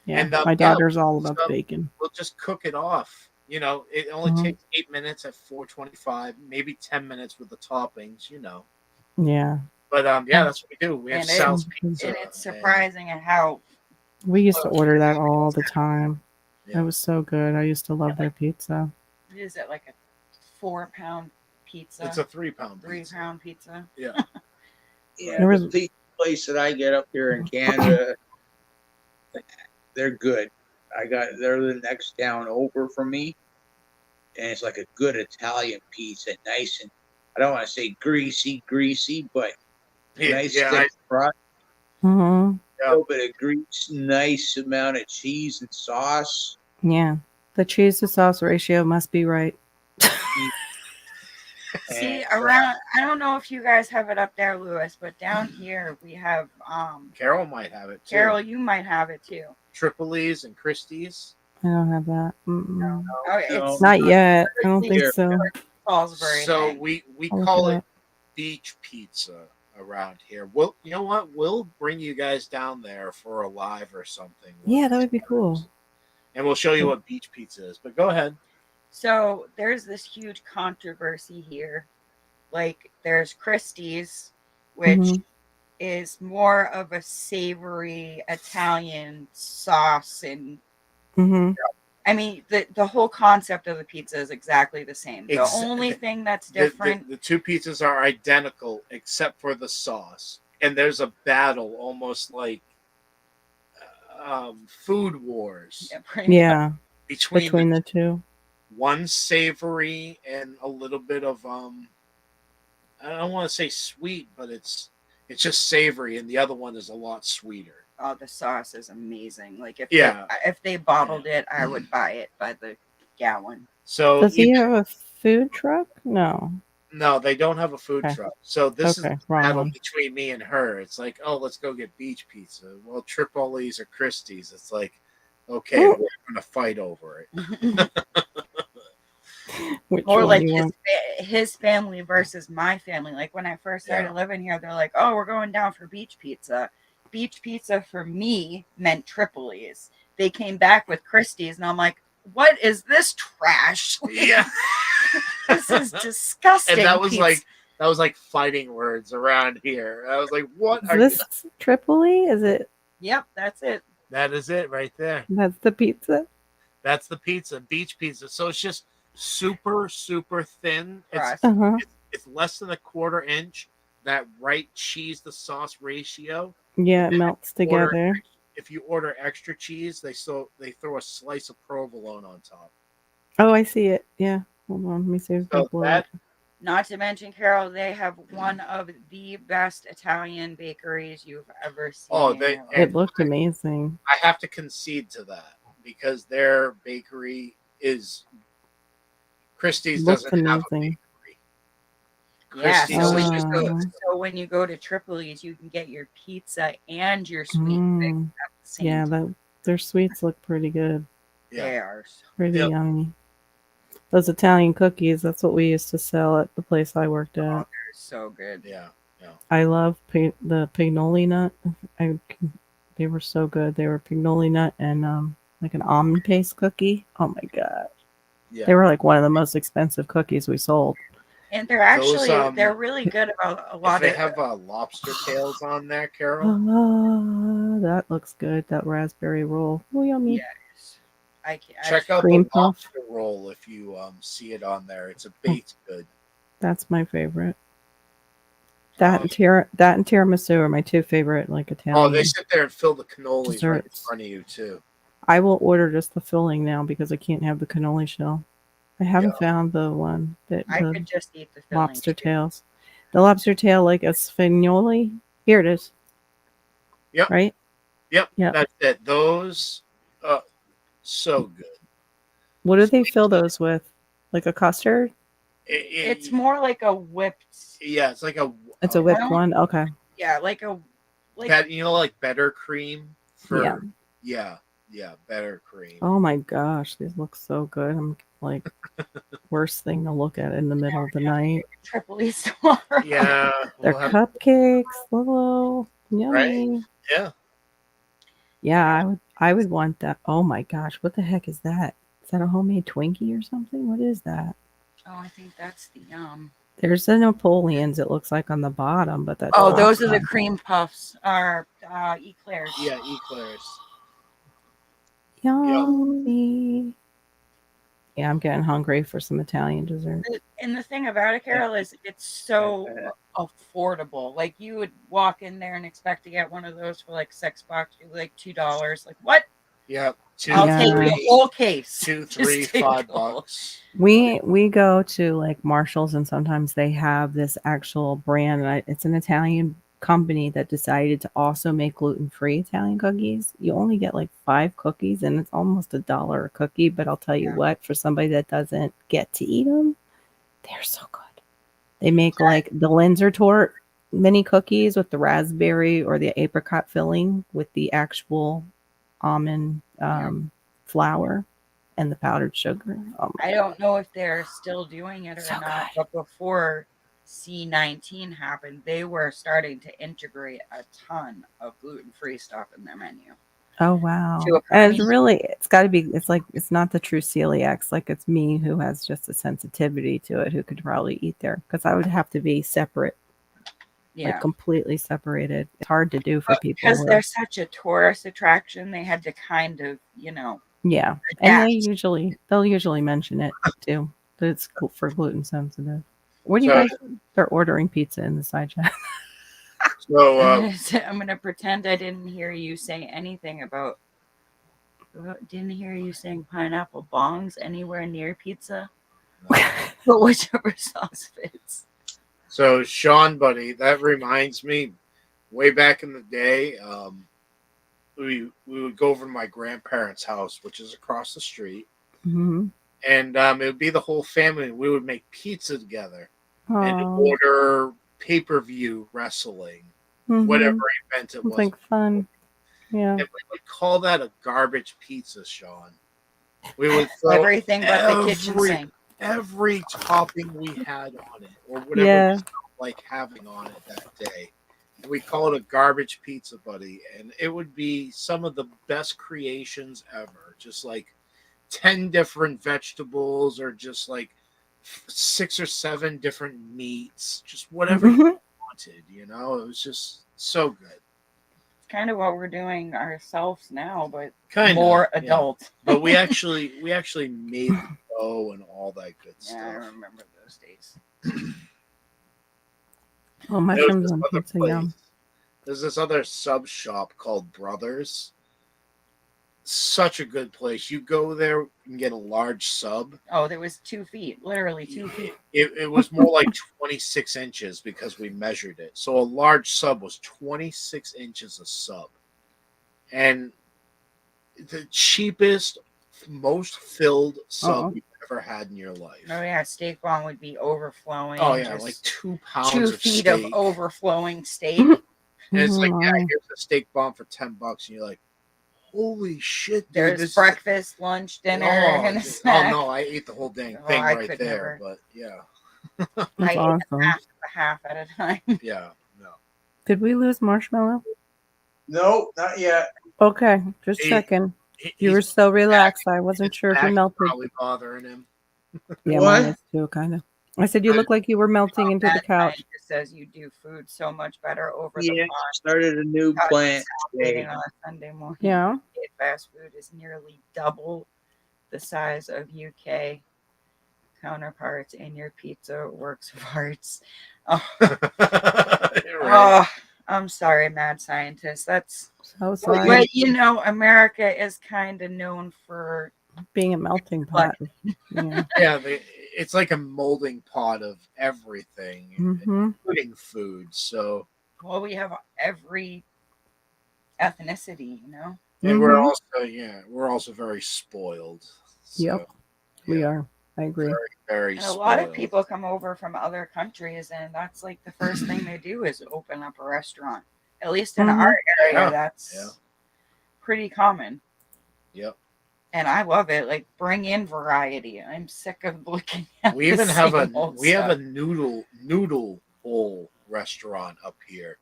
yeah, And, my yeah, daughter's all about so- the bacon. We'll just cook it off. You know, it only Mhm. takes 8 minutes at 425, maybe 10 minutes with the toppings, you know. Yeah, But yeah, that's what we do. We have And Sal's it- Pizza. And it's surprising at how we used to order that all the time. Yeah. It was so good. I used to love their pizza. is it like a 4-pound pizza? It's a 3-pound pizza. 3-pound pizza. Yeah. Yeah, There was- the pizza place that I get up here in Canada, they're good. They're the next town over from me, and it's like a good Italian pizza, nice and I don't want to say greasy, but Yeah, nice yeah, thick crust, Mm-hmm. a little bit of grease, nice amount of cheese and sauce. Yeah, the cheese to sauce ratio must be right. See, And, around I don't know if you guys have it up there, Lewis, but down here we have Carol might have it too. Carol, you might have it too. Tripoli's and Christie's. I don't have that. Mm-mm. Oh, it's Not yet. I don't think Here. so. Salisbury. So thing. we I'll look call it it up. beach pizza around here. Well, you know what? We'll bring you guys down there for a live or something. Yeah, that would be cool. And we'll show you what beach pizza is. But go ahead. So there's this huge controversy here. Like there's Christie's, which Mhm. is more of a savory Italian sauce, and Mm-hmm. I mean the whole concept of the pizza is exactly the same. The Ex- only thing that's The- different, The two pizzas are identical except for the sauce. And there's a battle almost like food wars yeah, pretty much. Yeah, between the two. one savory and a little bit of I don't want to say sweet, but it's just savory, and the other one is a lot sweeter. Oh, the sauce is amazing. Like Yeah. if they bottled it, I would buy it by the gallon. So Does he have a food truck? No. no, they don't have a food Okay. truck. So this is Okay, the wrong battle one. between me and her. It's like, oh, let's go get beach pizza. Well, Tripoli's or Christie's. It's like, okay, we're gonna fight over it. Which Or one like do you want? his family versus my family. Like when I first started Yeah. living here, they're like, "Oh, we're going down for beach pizza." Beach pizza for me meant Tripoli's. They came back with Christie's, and I'm like, "What is this trash? Yeah. This is disgusting." And that was pizza. like fighting words around here. I was like, what Is are this Tripoli? Is it? Yep, that's it. That is it right there. That's the pizza. That's the pizza, beach pizza. So it's just super, super thin. Crust. Uh-huh. It's less than a quarter inch. That right cheese to sauce ratio. Yeah, it And melts order- together. If you order extra cheese, they throw a slice of provolone on top. Oh, I see it. Yeah. Hold on. Let me see if I So blow that it. Not to mention, Carol, they have one of the best Italian bakeries you've ever seen. Oh, in they- your life. It looked amazing. I have to concede to that because their bakery is Christie's Looked doesn't have a amazing. bakery. Yeah, Christie's so when, is you just go, Uh, so when you go to Tripoli's, you can get your pizza and your sweet thing Mm, at the same yeah, time. their sweets look pretty good. yeah. They are so Pretty Yep. yummy. Those Italian cookies, that's what we used to sell at the place I worked at. they're so good. Yeah. I love the pignoli nut. They were so good. They were pignoli nut and like an almond paste cookie. Oh my god. Yeah. They were like one of the most expensive cookies we sold. And they're actually Those, they're really good about a If lot they of have lobster tails on there, Carol. Ah, that looks good. That raspberry roll. Oh, yummy. yes. I can Check out Cream the puff. lobster roll if you see it on there. It's a baked good. That's my favorite. Um, That and tiramisu are my two favorite like Italian. Oh, they sit there and fill the cannolis right in Desserts. front of you too. I will order just the filling now because I can't have the cannoli shell. I haven't found the one that I the could just eat the filling. lobster tails. The lobster tail like a sfignoli. Here it is. Yep. Right? Yep, Yep. that's it. Those, so good. What do they fill those with? Like a custard? It's more like a whipped. Yeah, it's like a. It's a whipped Well, one? Okay. Yeah, like like better cream Yeah. yeah, better cream. Oh my gosh, these look so good. I'm like worst thing to look at in the middle of the night. Tripoli's tomorrow. Yeah, They're we'll have- cupcakes, little yummy. yeah. Yeah, I would want that. Oh my gosh, what the heck is that? Is that a homemade Twinkie or something? What is that? Oh, I think that's the There's the Napoleons, it looks like on the bottom, but that's Oh, not those are the them. cream puffs or eclairs. Yeah, eclairs. Yummy. Yeah, I'm getting hungry for some Italian dessert. And the thing about it, Carol, is it's so affordable. Like you would walk in there and expect to get one of those for like $6, like $2. Like what? Yeah, I'll Yeah. take the whole case. $2, Just $3, take $5 the whole- bucks. We go to like Marshalls and sometimes they have this actual brand. And it's an Italian company that decided to also make gluten-free Italian cookies. You only get like 5 cookies and it's almost $1 a cookie. But I'll tell you what, for somebody that doesn't get to eat them, they're so good. They make like the Linzer Tort mini cookies with the raspberry or the apricot filling with the actual almond flour and the powdered sugar. Oh my I don't know if they're still doing it or So not, good. but before C19 happened, they were starting to integrate a ton of gluten-free stuff in their menu. Oh wow. To a And it's point. really it's gotta be it's not the true celiacs, like it's me who has just a sensitivity to it who could probably eat there. Because I would have to be separate, Yeah. like completely separated. It's hard to do for people. Because who they're are- such a tourist attraction, they had to kind of, yeah. And adapt. they'll usually mention it too. That it's for gluten sensitive. What do you So- guys they're ordering pizza in the side chat? So I'm gonna pretend I didn't hear you say anything about. Didn't hear you saying pineapple bongs anywhere near pizza, but whichever sauce fits. So Sean, buddy, that reminds me, way back in the day, we would go over to my grandparents' house, which is across the street, Mm-hmm. and it would be the whole family. We would make pizza together and Oh, order pay-per-view wrestling, whatever event it It's was. like fun. Yeah. And we would call that a garbage pizza, Sean. We would throw Everything but the kitchen every- sink. every topping we had on it, or whatever Yeah. we felt like having on it that day. And we call it a garbage pizza, buddy. And it would be some of the best creations ever. Just like 10 different vegetables, or just like 6 or 7 different meats, just whatever you wanted, you know? It was just so good. It's kind of what we're doing ourselves now, but Kind more of adult. But we actually made the dough and all that good Yeah, I stuff. remember those days. Oh, There's mushrooms this on other pizza, place. yum. There's this other sub shop called Brothers. Such a good place. You go there and get a large sub. Oh, there was 2 feet, literally 2 feet. It was more like 26 inches because we measured it. So a large sub was 26 inches a sub. And the cheapest, most filled sub you've ever had in your life. Oh yeah, steak bomb would be overflowing. Oh yeah, just like 2 pounds 2 of feet steak. of overflowing steak. And it's like, yeah, Wow. here's a steak bomb for $10, and you're like, holy shit, dude! There's This breakfast, lunch, dinner, and a is, snack. no, I ate the whole dang Oh, thing I right could there. never. But yeah, I That's ate awesome. half at a time. yeah, no. Did we lose Marshmallow? No, not yet. Okay, just He- checking. He- You were he's- so relaxed. I wasn't his sure if you back is melted. Probably bothering him. Yeah, What? mine is too, kind of. I said you look like you were melting into the Mad couch. Scientist says you do food so much better over the Yeah, phone. started a new Couch plant Waiting today. on a Sunday morning. Yeah. Fast food is nearly double the size of UK counterparts, and your pizza works of arts. Oh, Right. oh, I'm sorry, mad scientist. That's So sorry. but you know, America is kind of known for Being a melting pot. Yeah. Yeah, it's like a molding pot of everything, Mm-hmm. including food. So, well, we have every ethnicity, you know. and we're Mhm. also very spoiled. So, Yep. We yeah, are. I agree. very, very And a lot of spoiled. people come over from other countries, and that's like the first thing they do is open up a restaurant. At least in Mhm. our area, Yeah, that's yeah. pretty common. Yep. And I love it. Like, bring in variety. I'm sick of looking at We even the have same old we have a stuff. noodle bowl restaurant up here.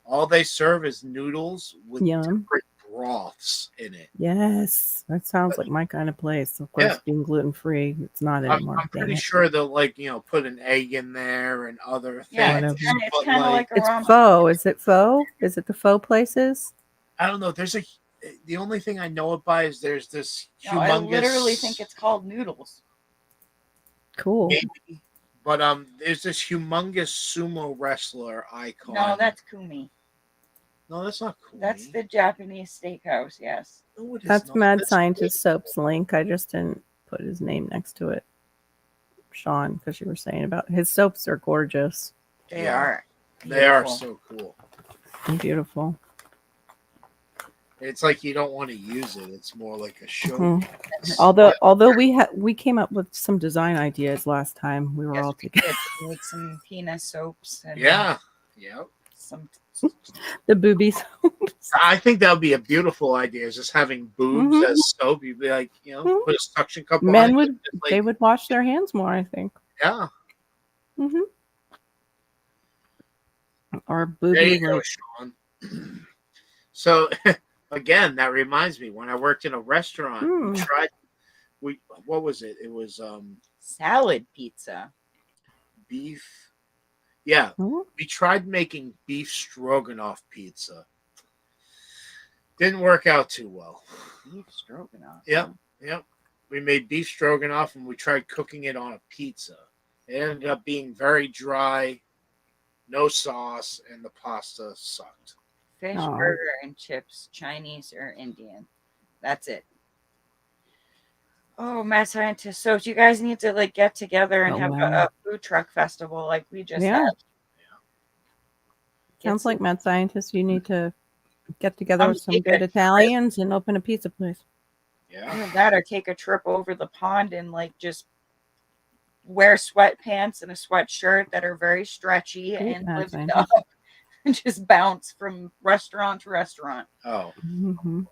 All they serve is noodles with Yum. different broths in it. Yes. That sounds like my kind of place. Of course, Yeah. being gluten free, it's not anymore. I'm pretty sure they'll put an egg in there and other things. Yeah, Whatever. it's but, kind of like a It's ramen. faux. Is it faux? Is it the faux places? I don't know. The only thing I know it by is there's this No, humongous. I literally think it's called noodles. Cool. maybe, but there's this humongous sumo wrestler icon. No, that's Kumi. no, that's not cool. That's the Japanese steakhouse. Yes. No, it is That's not. Mad That's Scientist Soap's link. I just didn't put his name next to it. Sean, because you were saying about his soaps are gorgeous They Yeah. are. They are beautiful. so cool. and beautiful. It's like you don't want to use it. It's more like a show. Mhm. Although we came up with some design ideas last time. We were Yes, all we together. did make some penis soaps and Yeah. some. The boobies. I think that would be a beautiful idea. Is just having boobs Mhm. as soap. You'd be like, Mhm. put a suction cup Men on would it. Just like, they would wash their hands more, I think. yeah. Hmm. Or There booby you go, like Sean. So again, that reminds me when I worked in a restaurant, Hmm. what was it? It was Salad pizza. beef. Yeah, Mhm. we tried making beef stroganoff pizza. Didn't work out too well. Beef stroganoff. Yep. Yep. We made beef stroganoff and we tried cooking it on a pizza. It ended up being very dry, no sauce, and the pasta sucked. Fish Aw. burger and chips, Chinese or Indian. That's it. Oh, mad scientist. So you guys need to like get together and Oh, have wow. a food truck festival like we just Yeah. had. Sounds like Mad Scientist. You need to get together I'm with some taking good a Italians and open a pizza place. Yeah. Either that or take a trip over the pond and like just wear sweatpants and a sweatshirt that are very stretchy Great, and Mad lift it Scientist. up and just bounce from restaurant to restaurant. Oh, Hmm.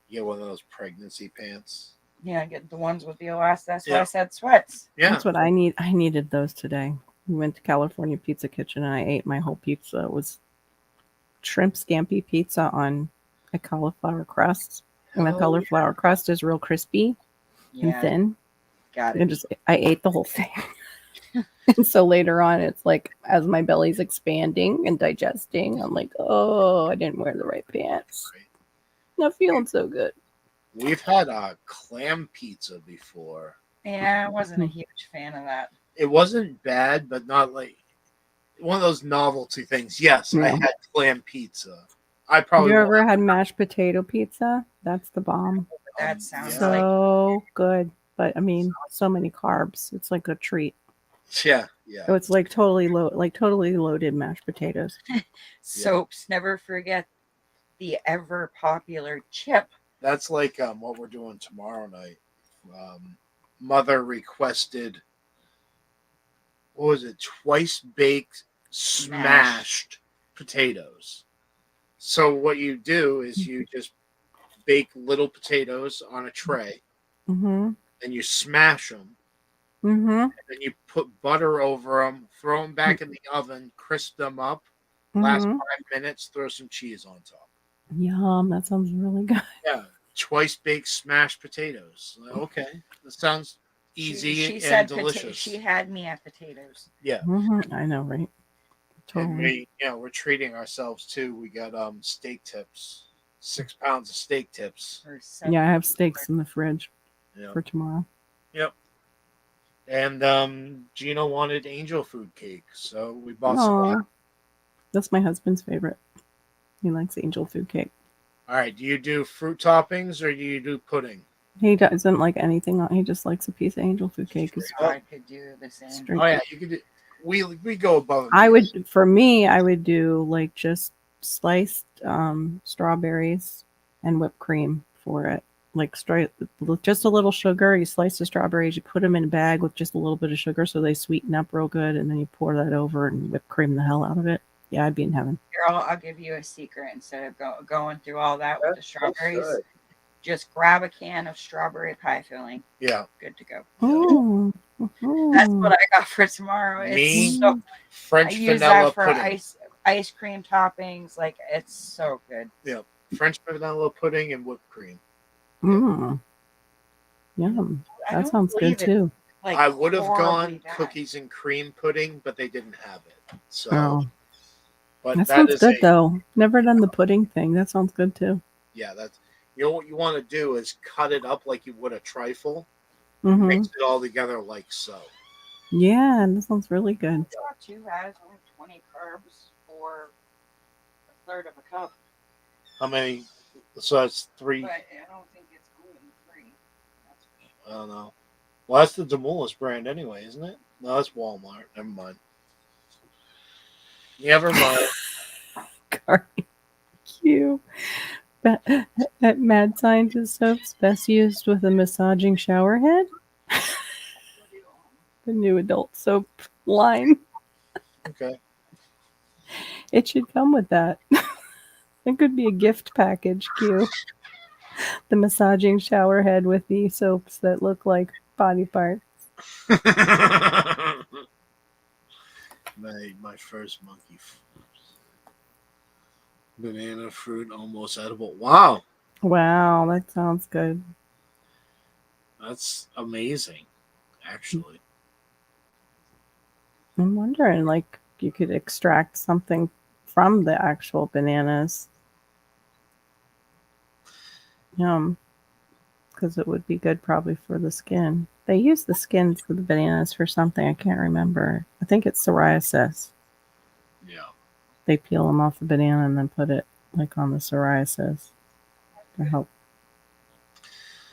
you get one of those pregnancy pants. Yeah, get the ones with the elastic. That's why Yeah. I said sweats. Yeah. That's what I need. I needed those today. We went to California Pizza Kitchen and I ate my whole pizza. It was shrimp scampi pizza on a cauliflower crust. And the Hell cauliflower crust is real crispy and Yeah, thin. got And it. I ate the whole thing. And so later on, it's like as my belly's expanding and digesting, I'm like, oh, I didn't wear the right pants. Right. Not feeling so good. We've had clam pizza before. Yeah, I wasn't a huge fan of that. It wasn't bad, but not like one of those novelty things. Yes, I Yeah. had clam pizza. I Have probably you ever want- had mashed potato pizza? That's the bomb. That sounds yeah. like So good. But I mean, so many carbs. It's like a treat. yeah. So it's like totally loaded mashed potatoes. soaps. Never forget the ever popular chip. That's like what we're doing tomorrow night. Mother requested, what was it? Twice baked smashed potatoes. So what you do is you just bake little potatoes on a tray, Mm-hmm. and you smash them, Mm-hmm. and then you put butter over them, throw them back in the oven, crisp them up. Last Mm-hmm. 5 minutes, throw some cheese on top. Yum, that sounds really good. Yeah, twice baked smashed potatoes. Okay, that sounds easy She and said delicious. she had me at potatoes. Yeah, Mm-hmm. I know, right? and Totally. we're treating ourselves too. We got steak tips, 6 pounds of steak tips. Or seven. Yeah, I have steaks in the fridge Yeah, for tomorrow. yep. And Gino wanted angel food cake, so we bought some. Aw. That's my husband's favorite. He likes angel food cake. All right, do you do fruit toppings or do you do pudding? He doesn't like anything. He just likes a piece of angel food cake. It's I could do the same. straight. Oh yeah, you could do. We go above. And I beyond. would, for me, I would do like just sliced strawberries and whipped cream for it. Like straight, just a little sugar. You slice the strawberries, you put them in a bag with just a little bit of sugar so they sweeten up real good, and then you pour that over and whip cream the hell out of it. Yeah, I'd be in heaven. Here, I'll give you a secret. Instead of going through all that with the strawberries, good. just grab a can of strawberry pie filling. Yeah, Good to go. Ooh. That's what I got for tomorrow. Me? It's so, I French use vanilla that for pudding. ice cream toppings. Like, it's so good. Yeah, French vanilla pudding and whipped cream. Mm. Yum. I That don't sounds good believe it's, too. like, I would have horribly gone bad. cookies and cream pudding, but they didn't have it. So, Oh, but that that sounds is good though. Never done the pudding thing. That sounds good too. Yeah, that's what you want to do is cut it up like you would a trifle, Mm-hmm. mix it all together like so. Yeah, that sounds really good. It's not too bad. It's only 20 carbs for a third of a cup. How many? So that's 3. But I don't think it's gluten free. That's for I don't know. Well, that's the Demoulas brand anyway, isn't it? No, that's Walmart. Never mind. Never mind. Cute. At Mad Scientist soaps, best used with a massaging shower head. The new adult soap line. Okay. It should come with that. It could be a gift package, Q. The massaging shower head with the soaps that look like body parts. my first monkey. Banana fruit almost edible. Wow, Wow, that sounds good. that's amazing. Actually, I'm wondering, like, you could extract something from the actual bananas. Yum. Because it would be good probably for the skin. They use the skins of the bananas for something. I can't remember. I think it's psoriasis. yeah. They peel them off the banana and then put it like on the psoriasis to help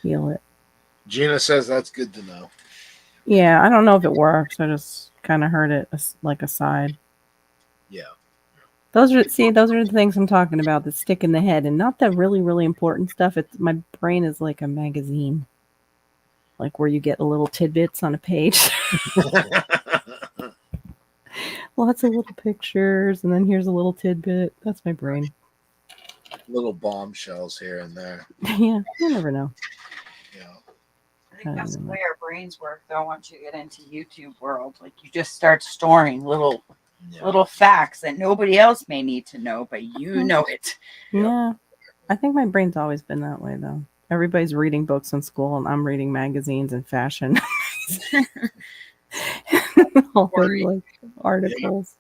heal it. Gina says that's good to know. Yeah, I don't know if it works. I just kind of heard it like a side. Yeah. Those are the things I'm talking about that stick in the head, and not the really, really important stuff. It's my brain is like a magazine, like where you get a little tidbits on a page, lots of little pictures, and then here's a little tidbit. That's my brain. Little bombshells here and there. Yeah, you never know. Yeah. I think that's the way our brains work, though. Once you get into YouTube world, like you just start storing little facts that nobody else may need to know, but you know it. Yeah. I think my brain's always been that way, though. Everybody's reading books in school, and I'm reading magazines and fashion. All the, like, articles.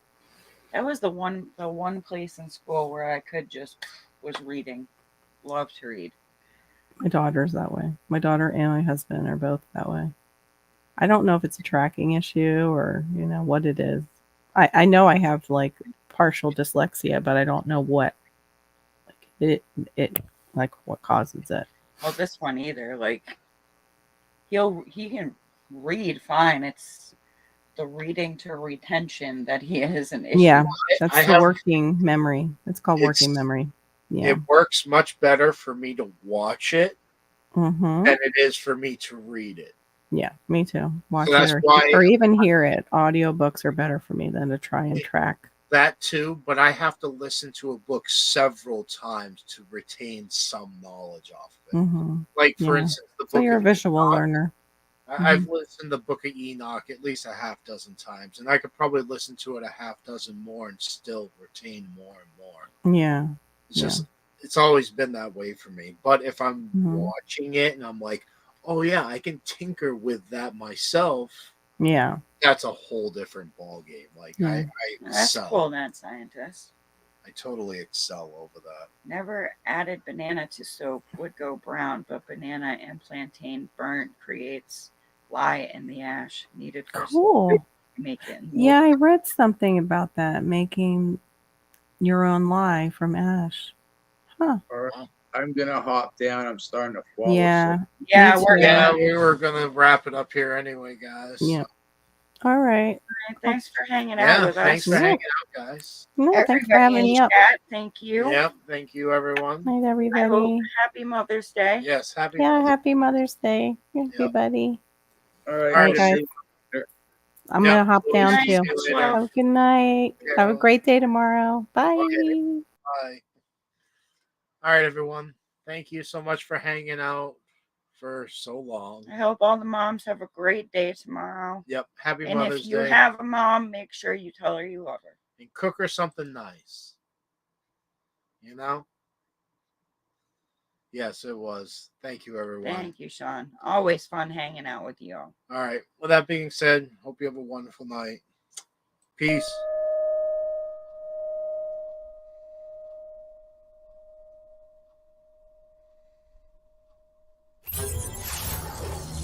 That was the one place in school where I could just was reading. Love to read. My daughter's that way. My daughter and my husband are both that way. I don't know if it's a tracking issue or, what it is. I know I have like partial dyslexia, but I don't know what it like what causes it. Well, this one either. Like he can read fine. It's the reading to retention that he is an issue. Yeah, that's the working memory. It's called working memory. Yeah. It works much better for me to watch it than it is for me to read it. Yeah, me too. Watch So it or even hear it. Audiobooks are better for me than to try and track. That too, but I have to listen to a book several times to retain some knowledge off of it. Like, for instance, the book. So you're a visual learner. I've listened to the Book of Enoch at least a half dozen times, and I could probably listen to it a half dozen more and still retain more and more. Yeah. It's just, it's always been that way for me. But if I'm watching it and I'm like, oh yeah, I can tinker with that myself. Yeah. That's a whole different ball game. Like I that's excel. Cool, Mad Scientist. I totally excel over that. Never added banana to soap, would go brown, but banana and plantain burnt creates lye in the ash needed for cool. Making. Yeah, I read something about that, making your own lye from ash. Huh. I'm gonna hop down. I'm starting to fall asleep. Yeah, we were gonna wrap it up here anyway, guys. Yeah. All right. Thanks for hanging out with us. Thanks for hanging out, guys. No, thanks for having me up. Thank you. Yep, thank you, everyone. Night, everybody. Happy Mother's Day. Yes, happy Mother's Day, everybody. All right, guys. I'm gonna hop down too. Have a good night. Yeah. Have a great day tomorrow. Bye. Okay. Bye. All right, everyone. Thank you so much for hanging out for so long. I hope all the moms have a great day tomorrow. Yep. Happy and Mother's Day. And if you have a mom, make sure you tell her you love her. And cook her something nice. Yes, it was. Thank you, everyone. Thank you, Sean. Always fun hanging out with you all. All right. With that being said, hope you have a wonderful night. Peace.